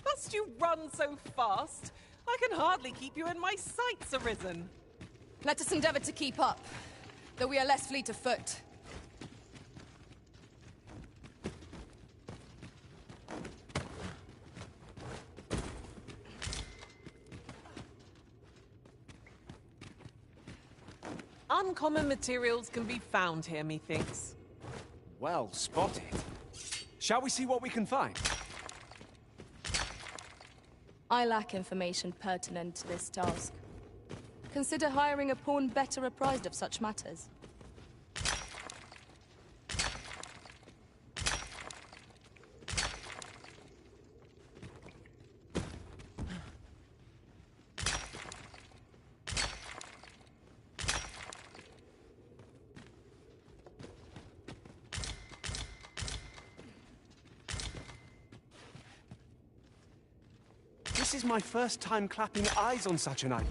Must you run so fast? I can hardly keep you in my sights, Arisen. Let us endeavor to keep up, though we are less fleet of foot. Uncommon materials can be found here, methinks. Well spotted. Shall we see what we can find? I lack information pertinent to this task. Consider hiring a pawn better apprised of such matters. This is my first time clapping eyes on such an item.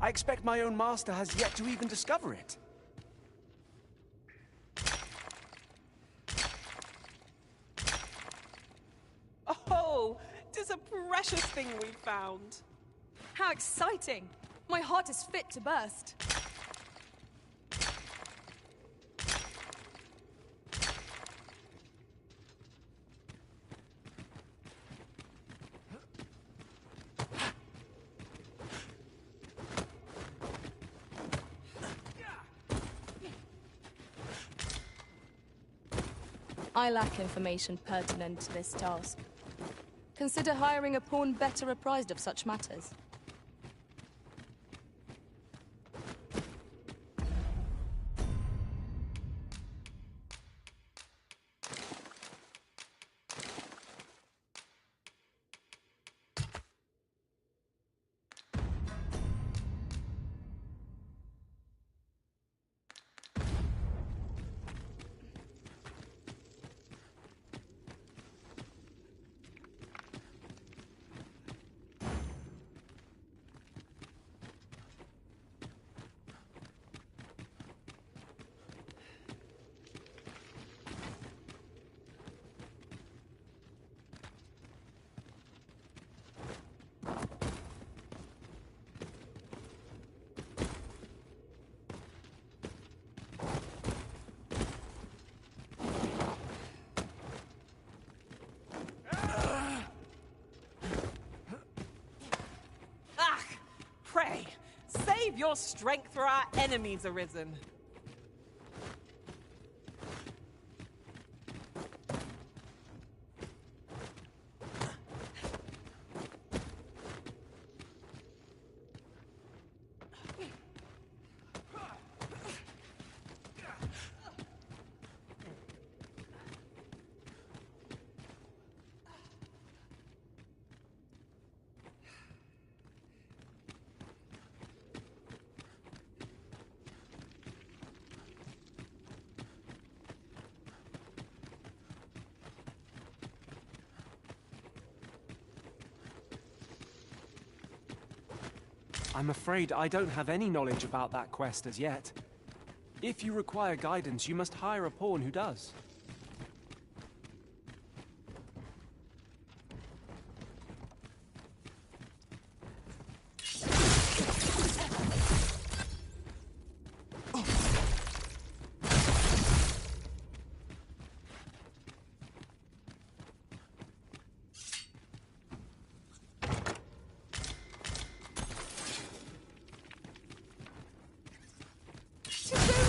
I expect my own master has yet to even discover it. Oh, 'tis a precious thing we found. How exciting! My heart is fit to burst. I lack information pertinent to this task. Consider hiring a pawn better apprised of such matters. Pray, save your strength for our enemies, Arisen. I'm afraid I don't have any knowledge about that quest as yet. If you require guidance, you must hire a pawn who does.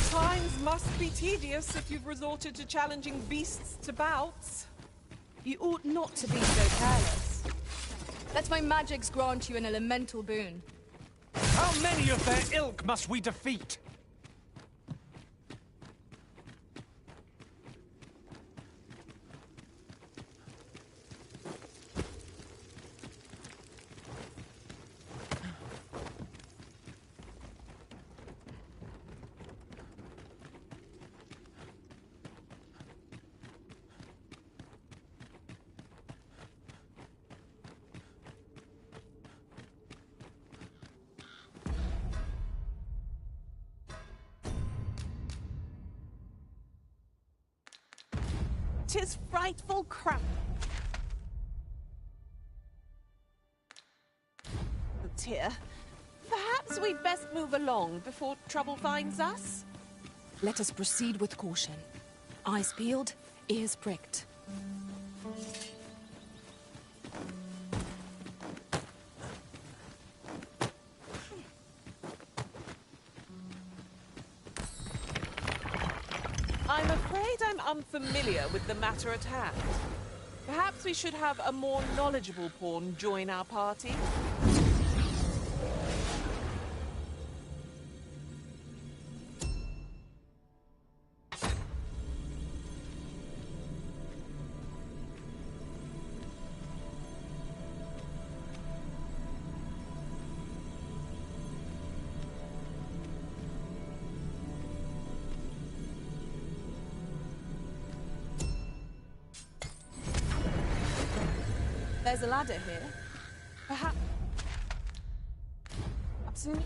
Times must be tedious if you've resorted to challenging beasts to bouts. You ought not to be so careless. Let my magics grant you an elemental boon. How many of their ilk must we defeat? Tis frightful crap. Tyr, perhaps we'd best move along before trouble finds us? Let us proceed with caution. Eyes peeled, ears pricked. I'm afraid I'm unfamiliar with the matter at hand. Perhaps we should have a more knowledgeable pawn join our party. There's a ladder here. Perhaps... Absolutely.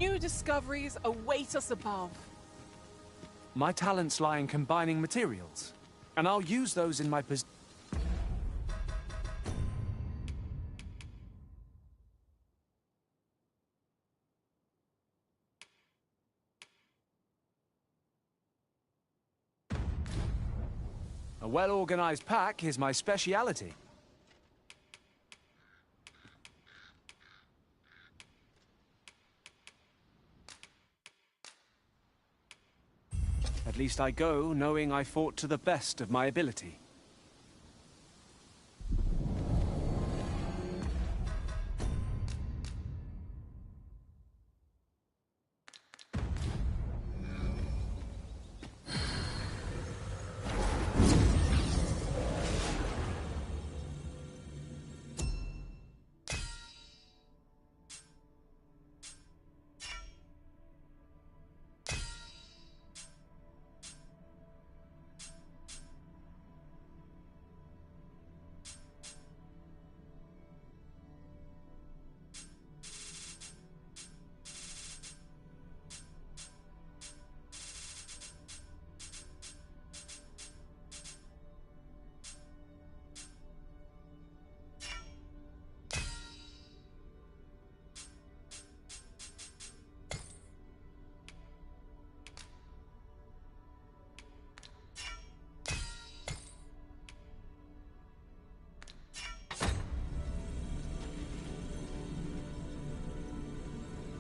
New discoveries await us above. My talents lie in combining materials, and I'll use those in my A well-organized pack is my speciality. At least I go knowing I fought to the best of my ability.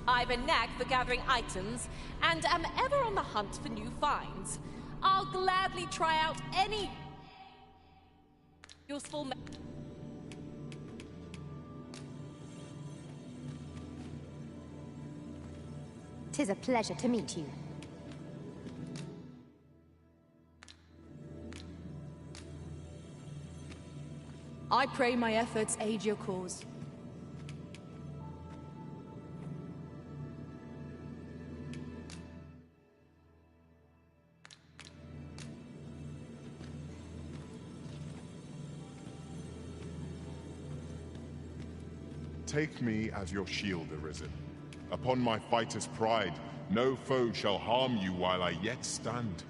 I've a knack for gathering items, and am ever on the hunt for new finds. I'll gladly try out any useful. 'Tis a pleasure to meet you. I pray my efforts aid your cause. Take me as your shield, Arisen. Upon my fighter's pride, no foe shall harm you while I yet stand.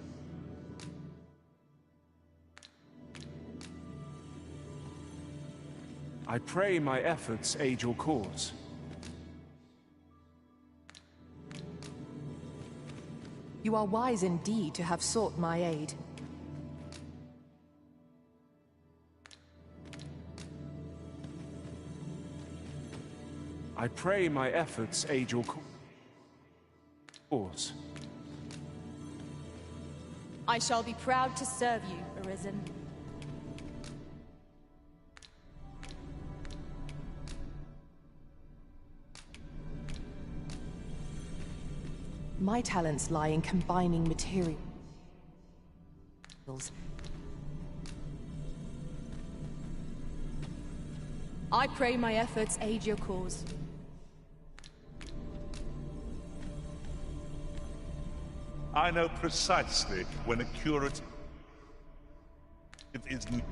I pray my efforts aid your cause. You are wise indeed to have sought my aid. I pray my efforts aid your cause. I shall be proud to serve you, Arisen. My talents lie in combining materials. I pray my efforts aid your cause. I know precisely when a curative is needed.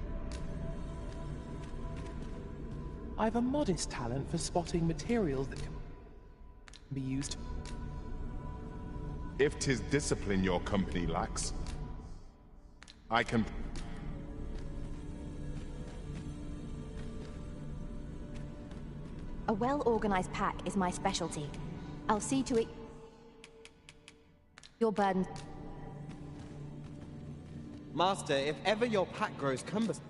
I've a modest talent for spotting materials that can be used. If 'tis discipline your company lacks, I can... A well-organized pack is my specialty. I'll see to it your burden. Master, if ever your pack grows cumbersome...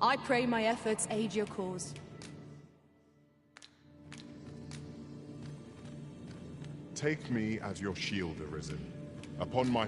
I pray my efforts aid your cause. Take me as your shield, Arisen. Upon my...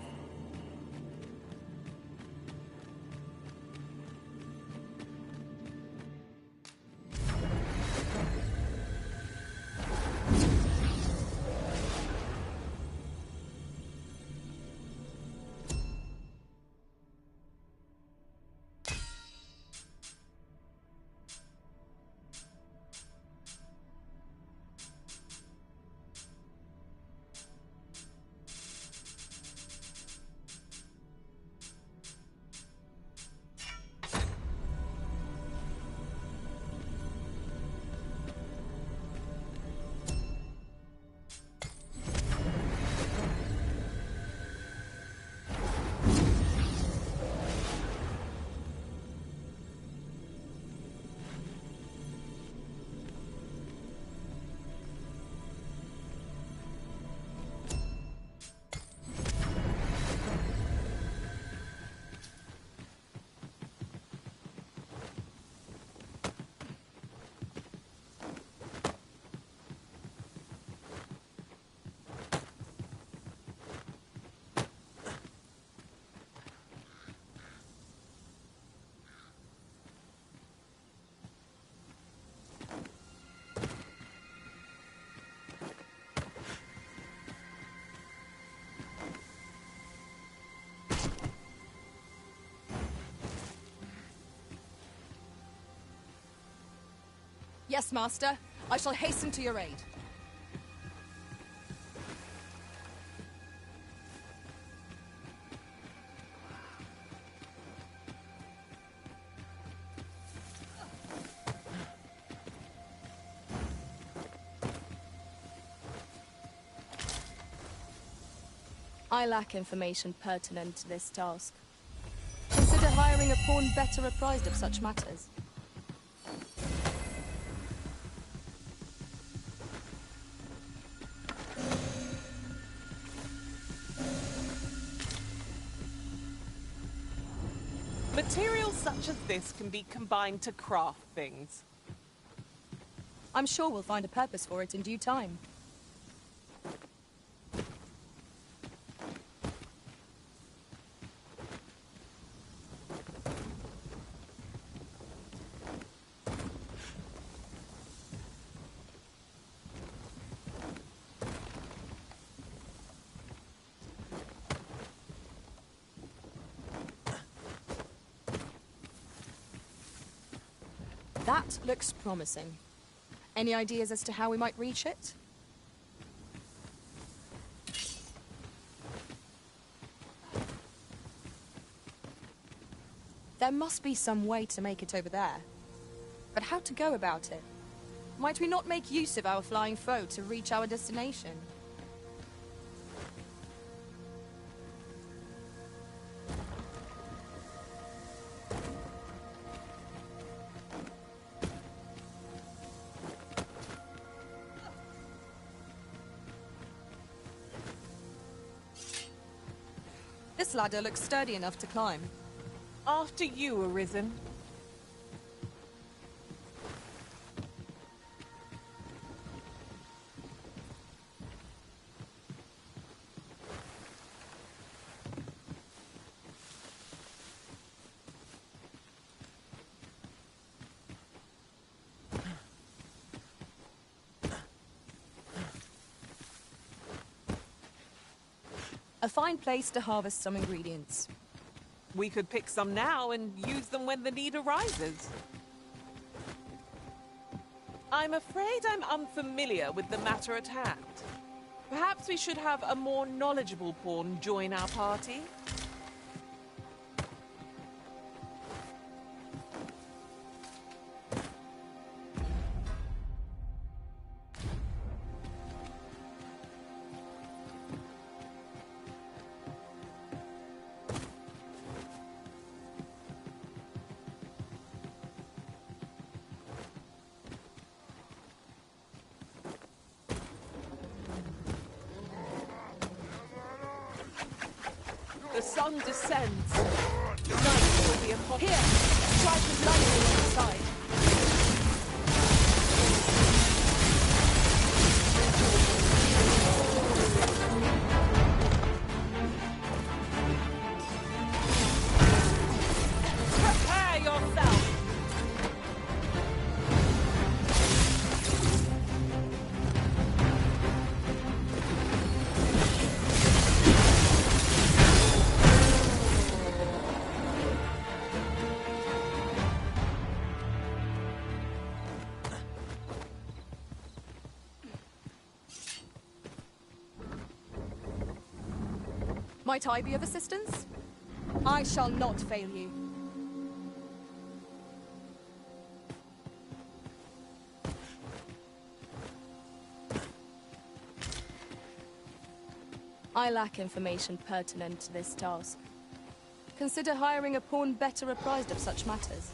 Yes, Master. I shall hasten to your aid. I lack information pertinent to this task. Consider hiring a pawn better apprised of such matters. Materials such as this can be combined to craft things. I'm sure we'll find a purpose for it in due time. That looks promising. Any ideas as to how we might reach it? There must be some way to make it over there. But how to go about it? Might we not make use of our flying foe to reach our destination? This ladder looks sturdy enough to climb. After you, Arisen. A fine place to harvest some ingredients. We could pick some now and use them when the need arises. I'm afraid I'm unfamiliar with the matter at hand. Perhaps we should have a more knowledgeable pawn join our party? The sun descends. Night will be upon us. Here! Strike with lightning on the side. Prepare yourself! Might I be of assistance? I shall not fail you. I lack information pertinent to this task. Consider hiring a pawn better apprised of such matters.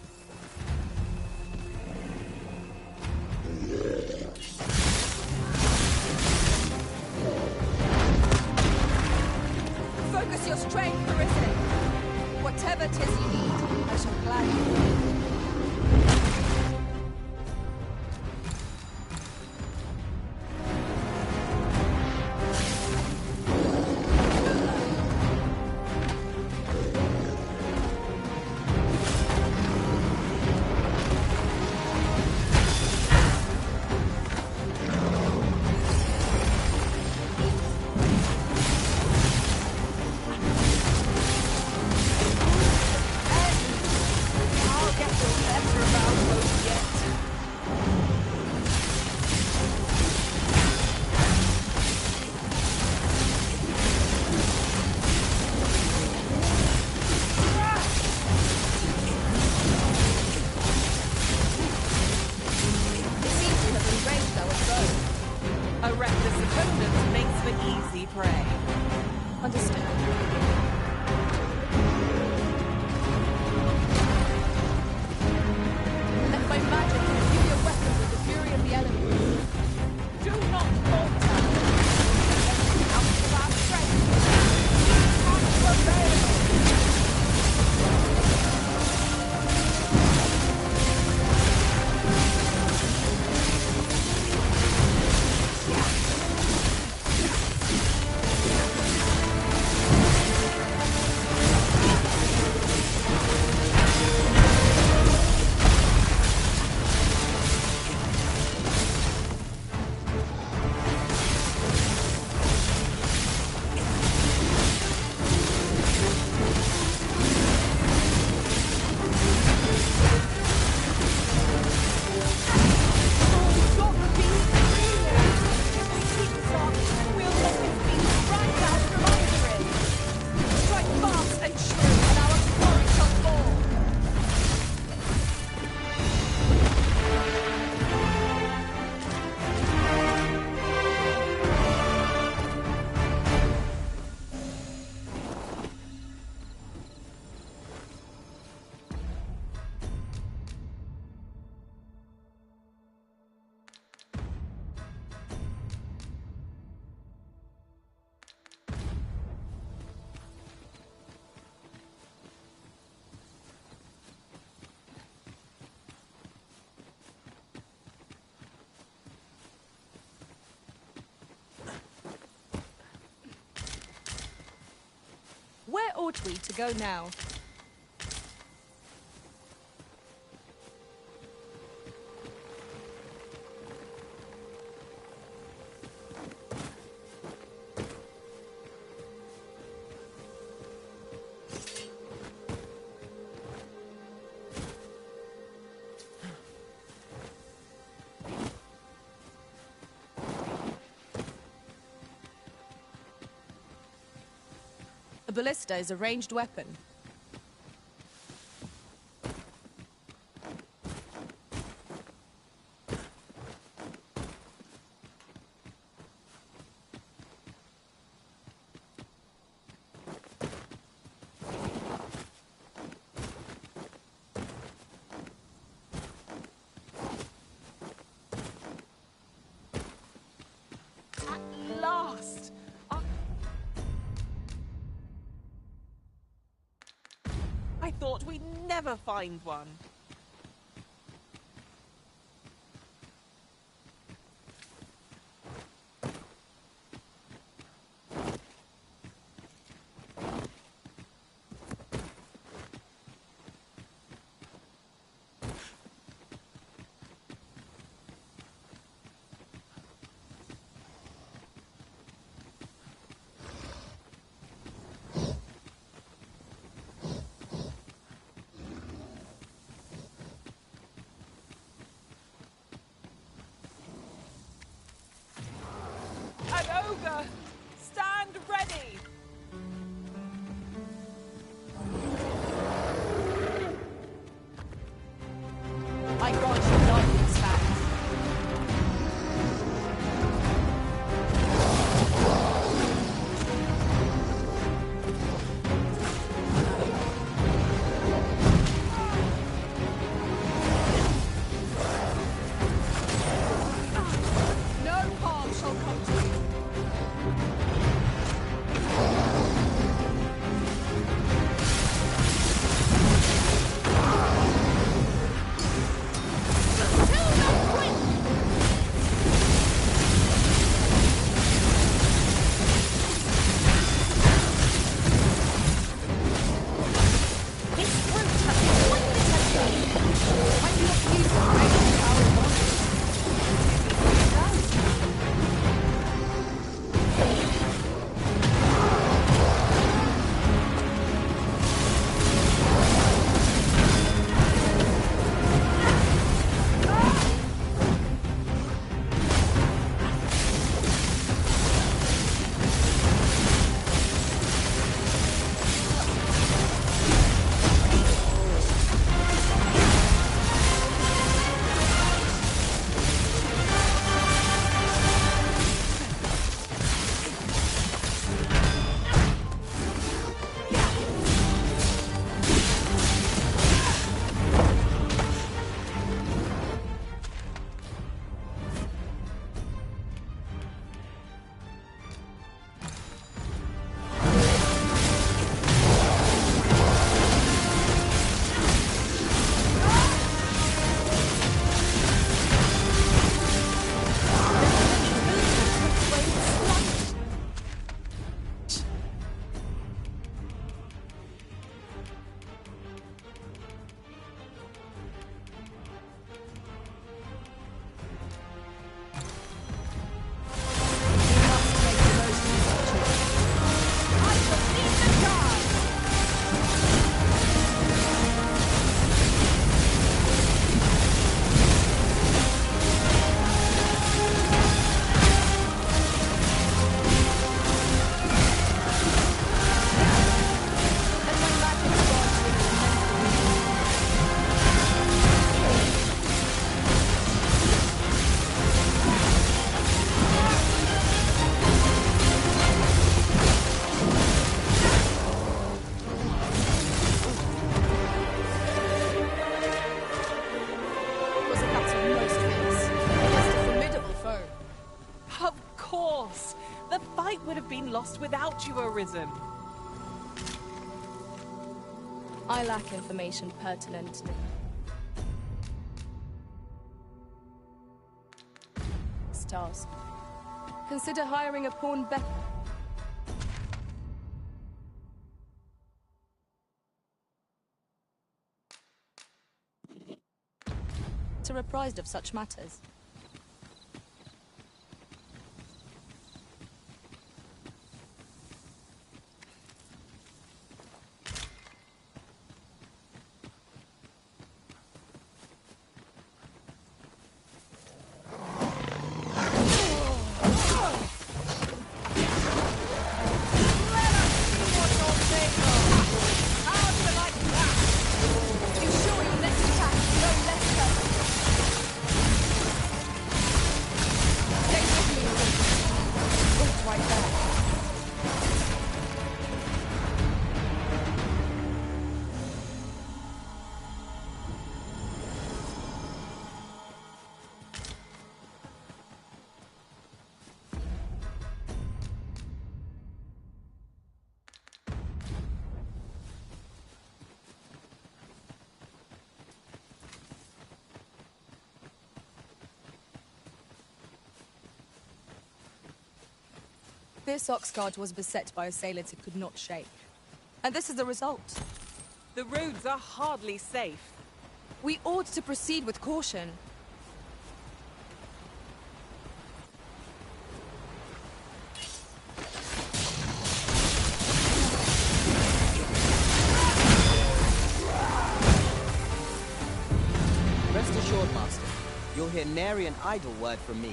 Focus your strength, Arisen. Whatever 'tis you need, I shall gladly. ought we to go now? A ballista is a ranged weapon. At last! I thought we'd never find one. An ogre! Stand ready! I grant you none these facts. No harm shall come to you. lost without you, Arisen. I lack information pertinent. Stars. Consider hiring a pawn better apprised of such matters. This Oxguard was beset by assailants it could not shake. And this is the result. The roads are hardly safe. We ought to proceed with caution. Rest assured, Master. You'll hear nary an idle word from me.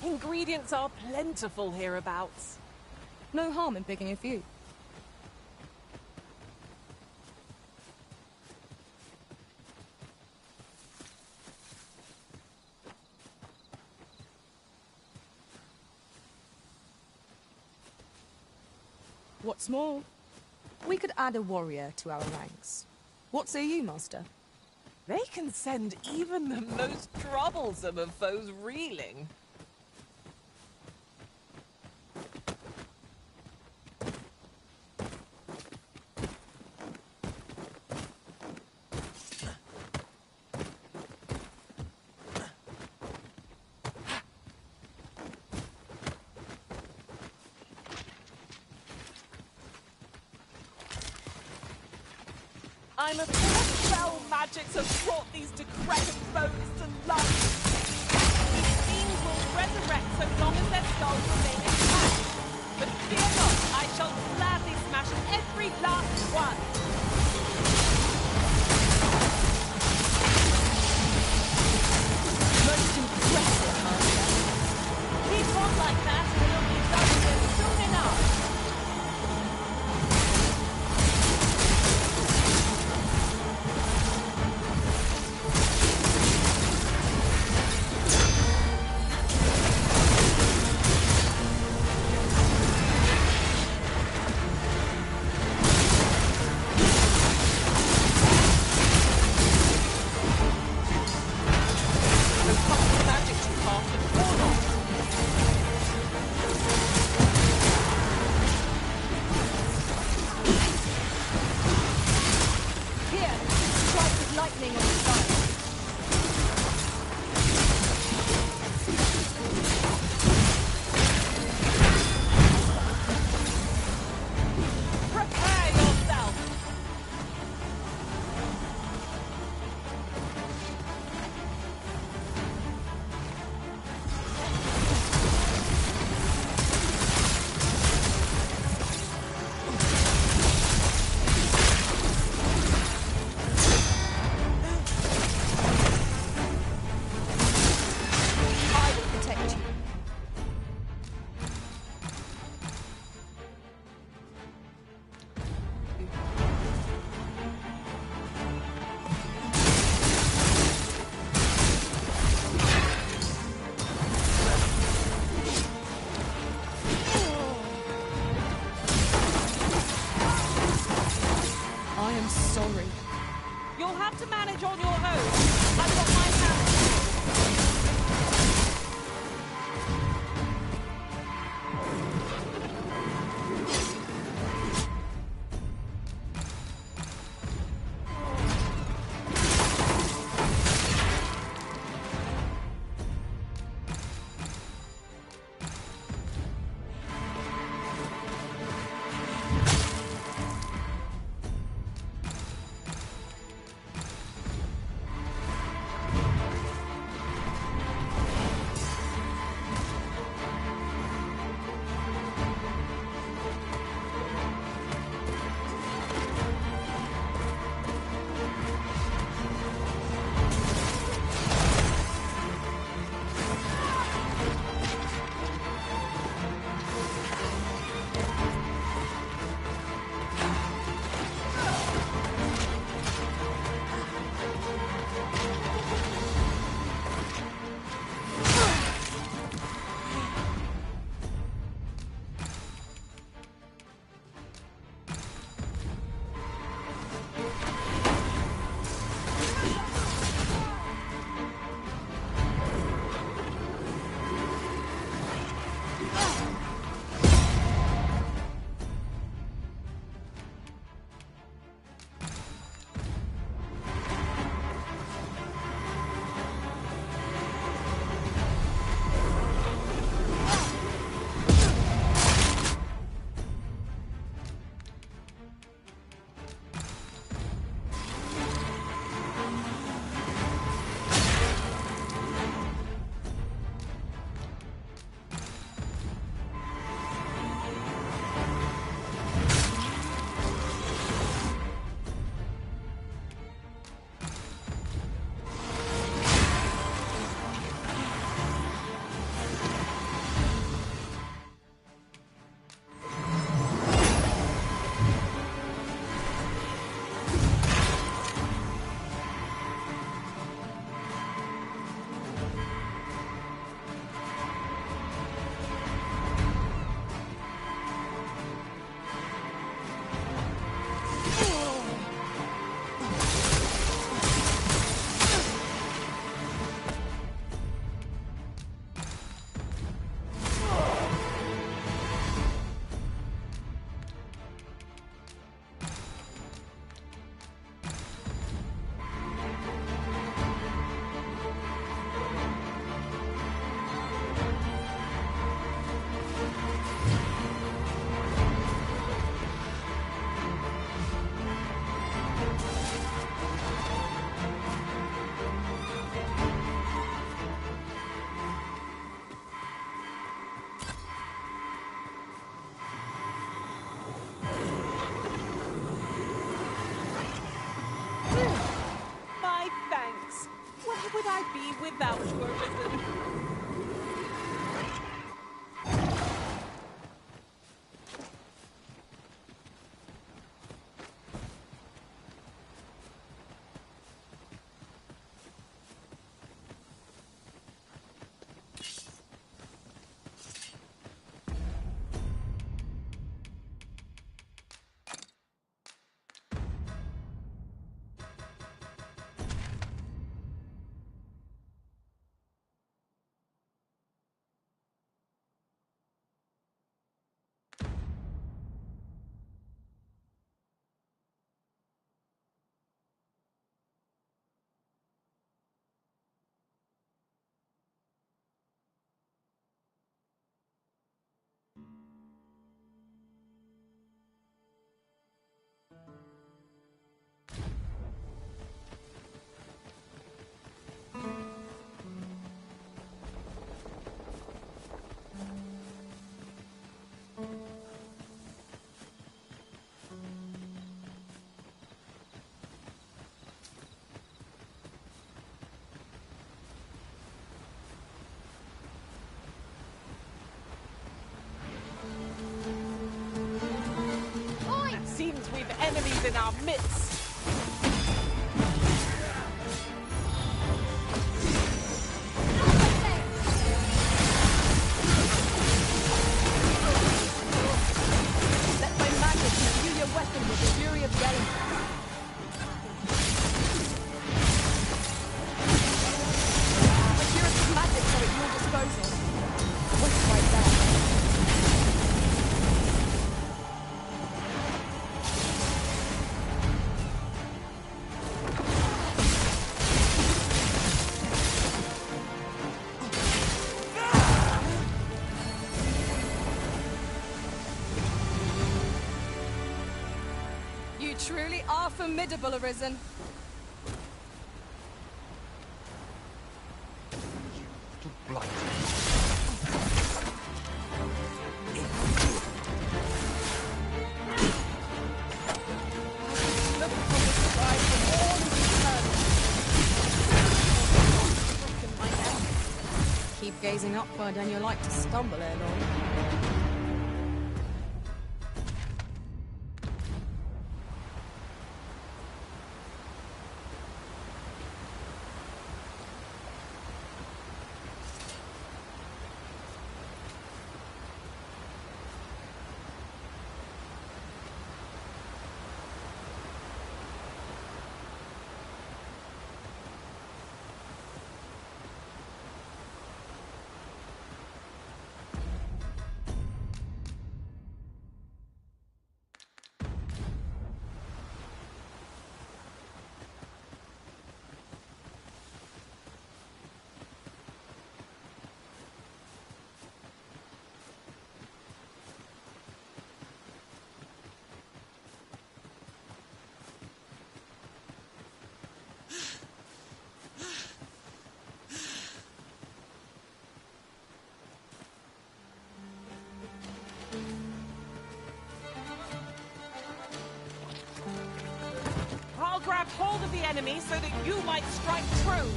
Ingredients are plentiful hereabouts. No harm in picking a few. What's more, we could add a warrior to our ranks. What say you, Master? They can send even the most troublesome of foes reeling. I'm afraid spell magics have brought these decrepit bones to life. These fiends will resurrect so long as their skulls remain intact. But fear not, I shall gladly smash every last one. Most impressive, Master. Keep on like that and it'll be done here soon enough. I'm sorry. You'll have to manage on your own. I've got my hands full. Where would I be without you, Arisen? Seems we've enemies in our midst. Let my magic imbue your weapon with the fury of the elements. truly are formidable, Arisen. Keep gazing upward and you're like to stumble ere long. I'll grab hold of the enemy so that you might strike true.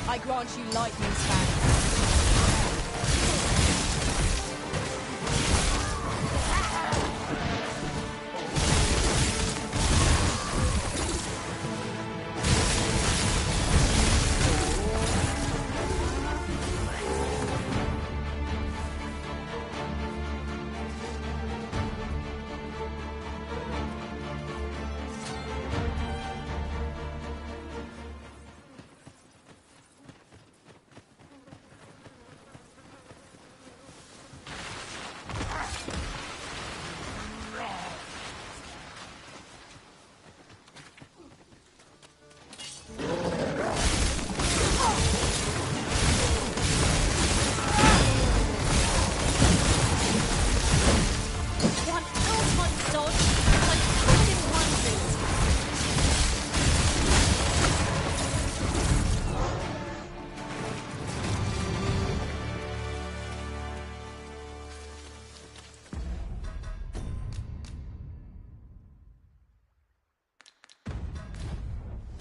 I grant you lightning span.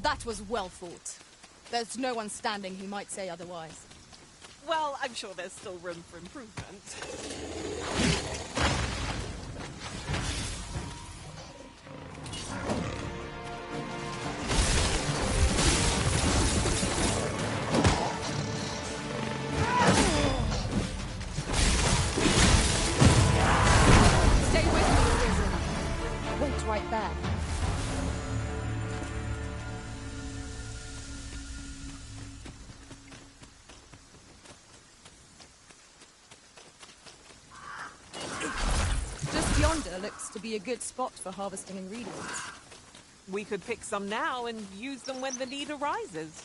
That was well fought. There's no one standing who might say otherwise. Well, I'm sure there's still room for improvement. Stay with me, Arisen. Wait right there. Just yonder looks to be a good spot for harvesting ingredients. We could pick some now and use them when the need arises.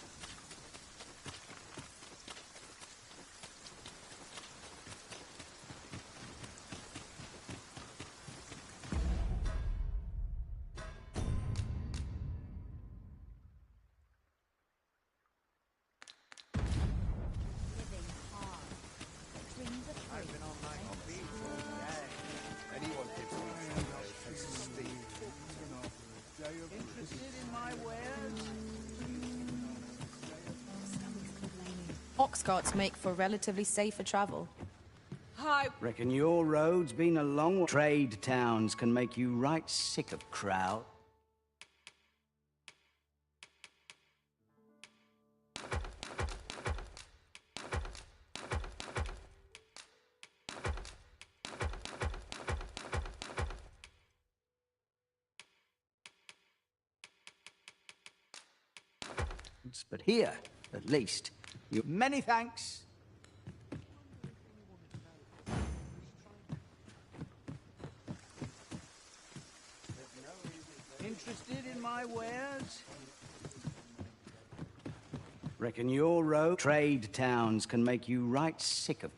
Ox carts make for relatively safer travel. Reckon your road's been a long way. Trade towns can make you right sick of crowd. But here, at least, you... Many thanks. Interested in my wares? Reckon your trade towns can make you right sick of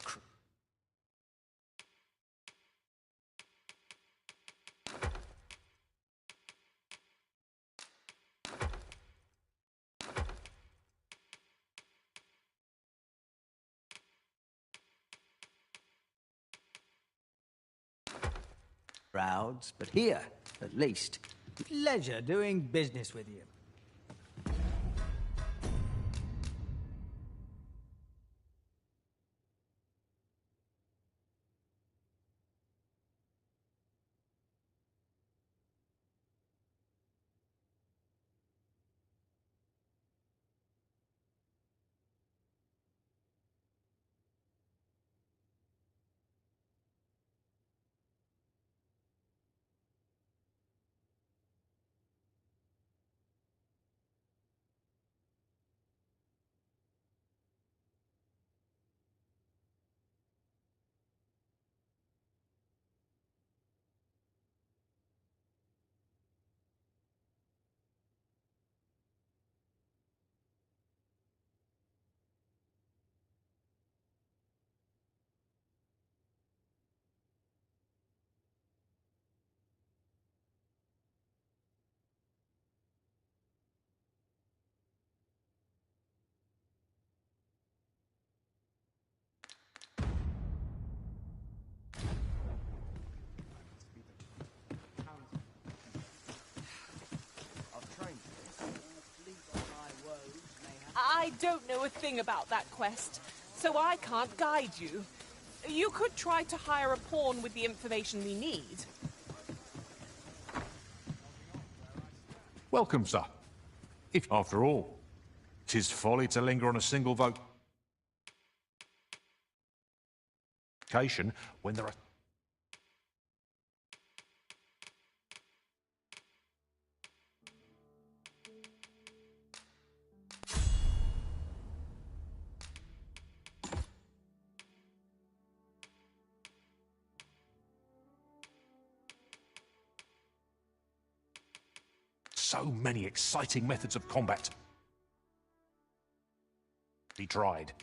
crowds, but here, at least. Pleasure doing business with you. I don't know a thing about that quest, so I can't guide you. You could try to hire a pawn with the information we need. Welcome, sir. If, after all, 'tis folly to linger on a single vocation when there are... so many exciting methods of combat. Be tried.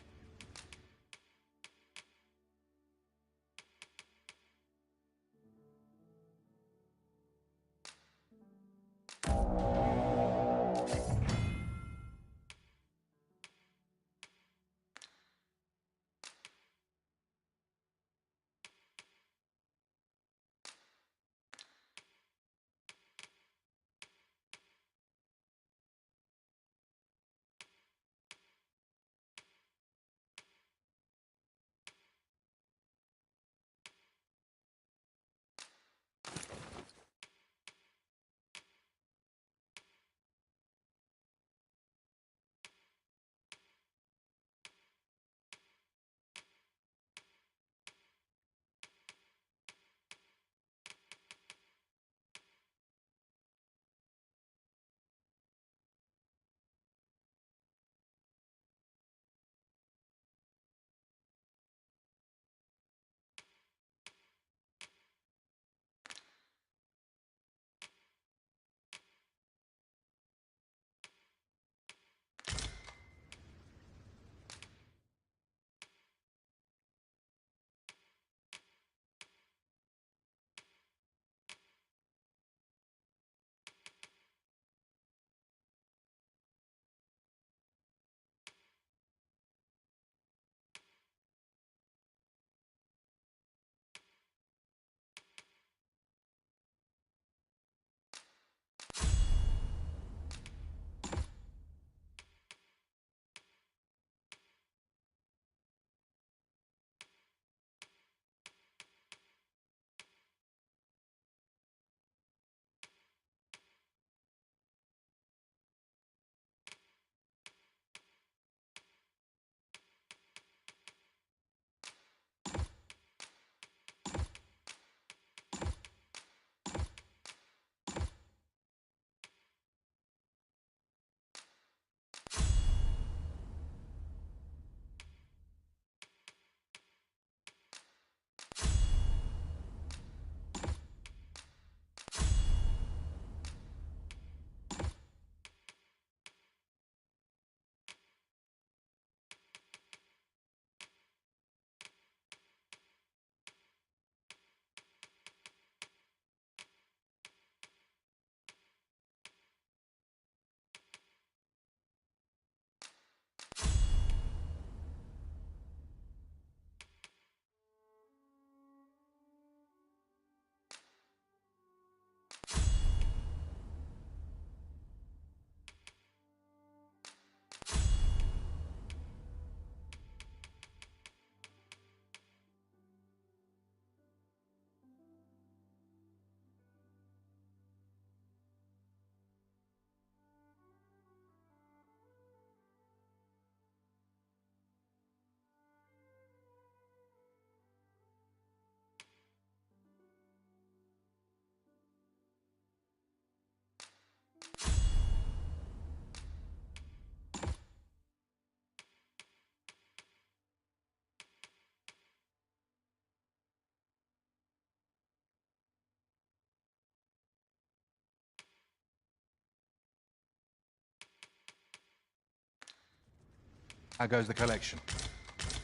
How goes the collection?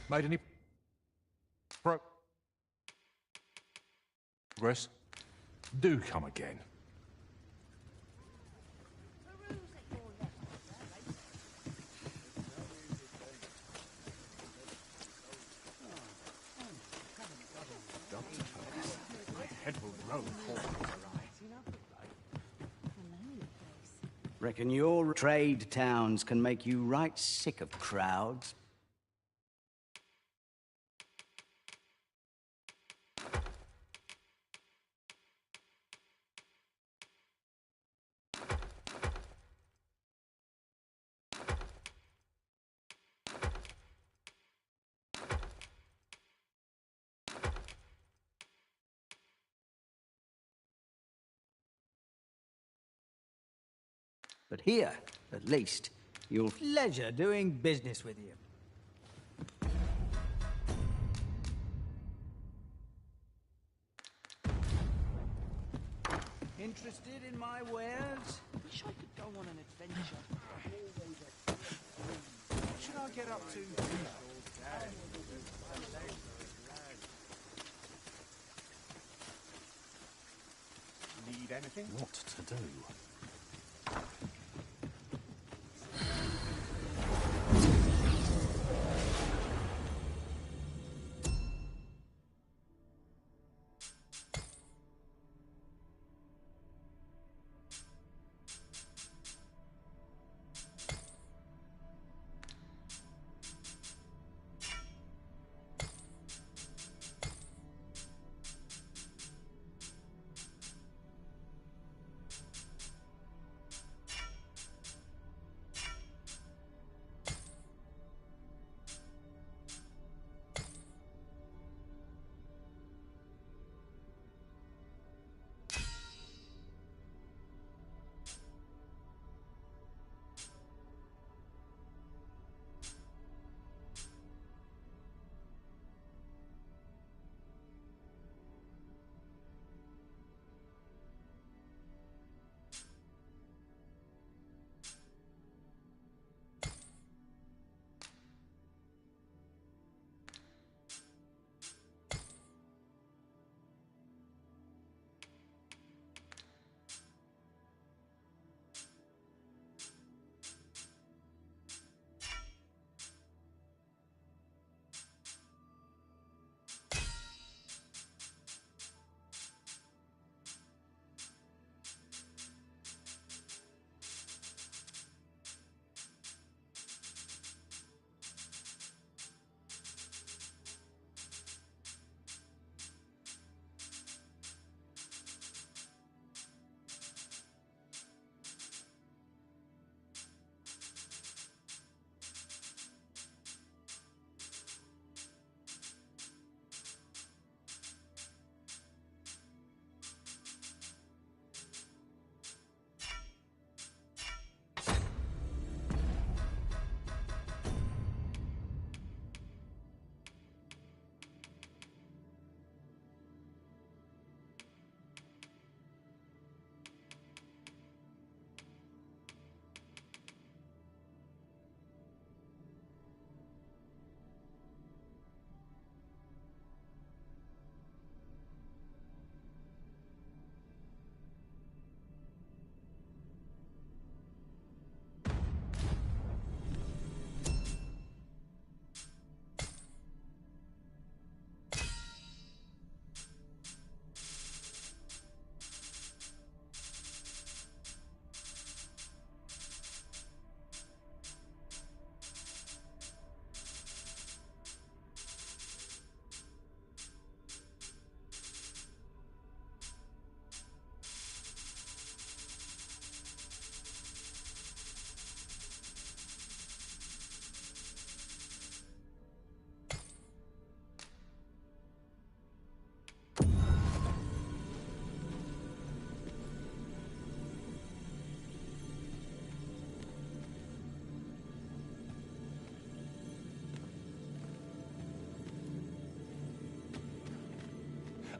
Made any progress? Do come again. Reckon your trade towns can make you right sick of crowds. But here, at least, you'll Pleasure doing business with you. Interested in my wares? Wish I could go on an adventure. What should I get up to? Need anything? What to do?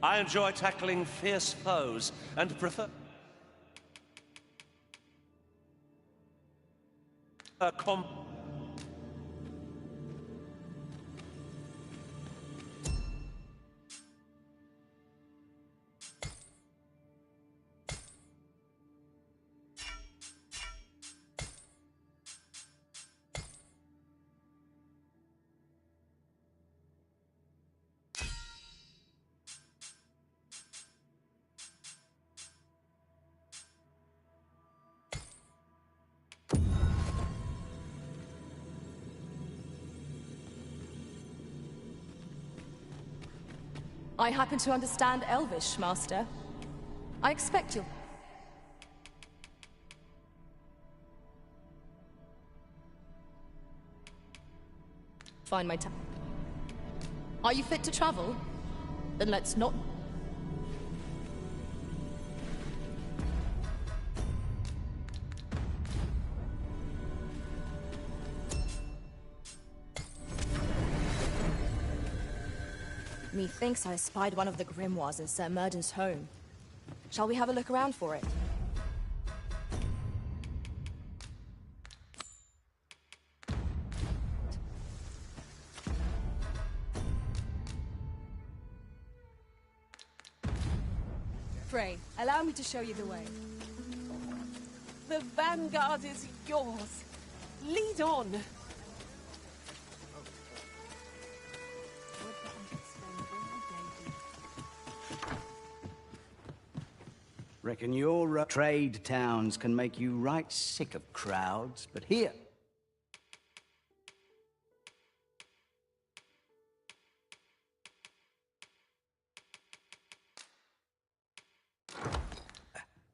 I enjoy tackling fierce foes and prefer I happen to understand Elvish, Master. I expect you'll... find my time. Are you fit to travel? Then let's not... Methinks I spied one of the grimoires in Sir Murden's home. Shall we have a look around for it? Pray, allow me to show you the way. The vanguard is yours. Lead on. Reckon your trade towns can make you right sick of crowds, but here...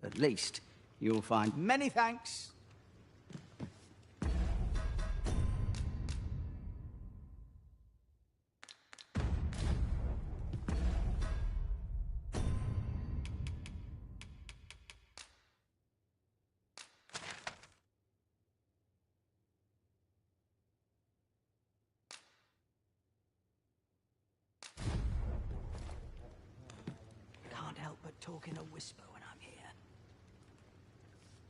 at least you'll find... Many thanks. Can't help but talk in a whisper when I'm here.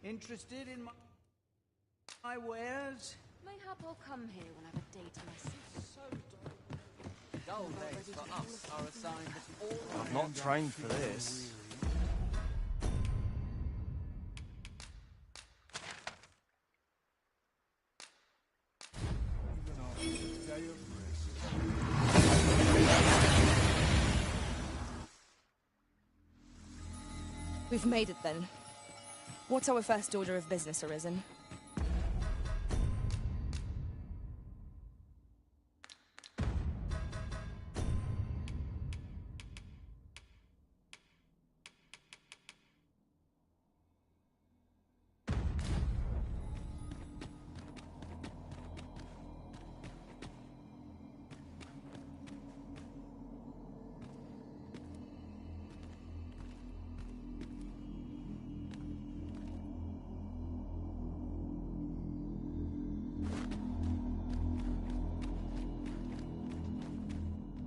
Interested in my wares? Mayhap I'll come here when I've a day to myself. Dull days for us are a sign that all... I've not trained for this. We've made it then. What's our first order of business, Arisen?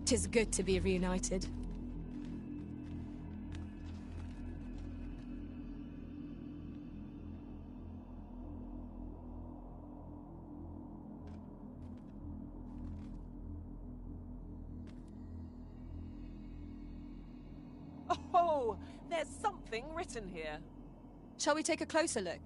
Tis good to be reunited. Oh, there's something written here. Shall we take a closer look?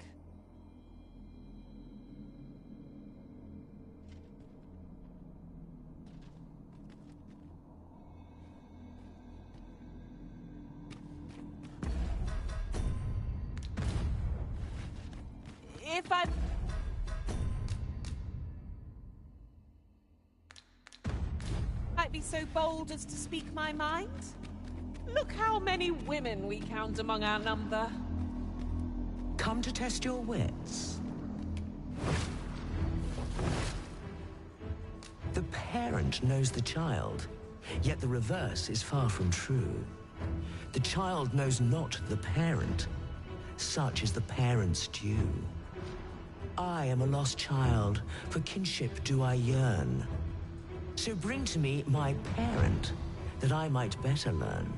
If I... might be so bold as to speak my mind? Look how many women we count among our number. Come to test your wits. The parent knows the child, yet the reverse is far from true. The child knows not the parent. Such is the parent's due. I am a lost child, for kinship do I yearn. So bring to me my parent, that I might better learn.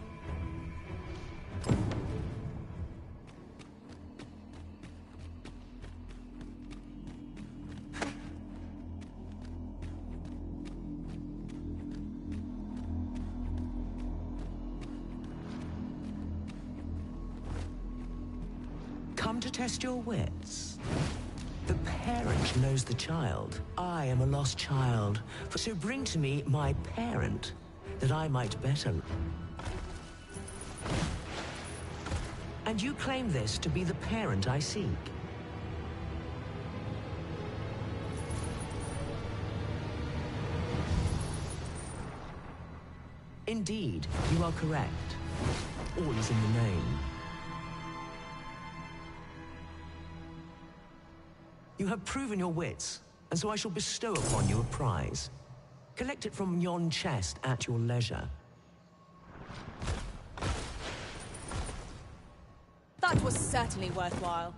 Come to test your wits. The parent knows the child. I am a lost child. So bring to me my parent, that I might better... And you claim this to be the parent I seek? Indeed, you are correct. All is in the name. You have proven your wits, and so I shall bestow upon you a prize. Collect it from yon chest at your leisure. That was certainly worthwhile.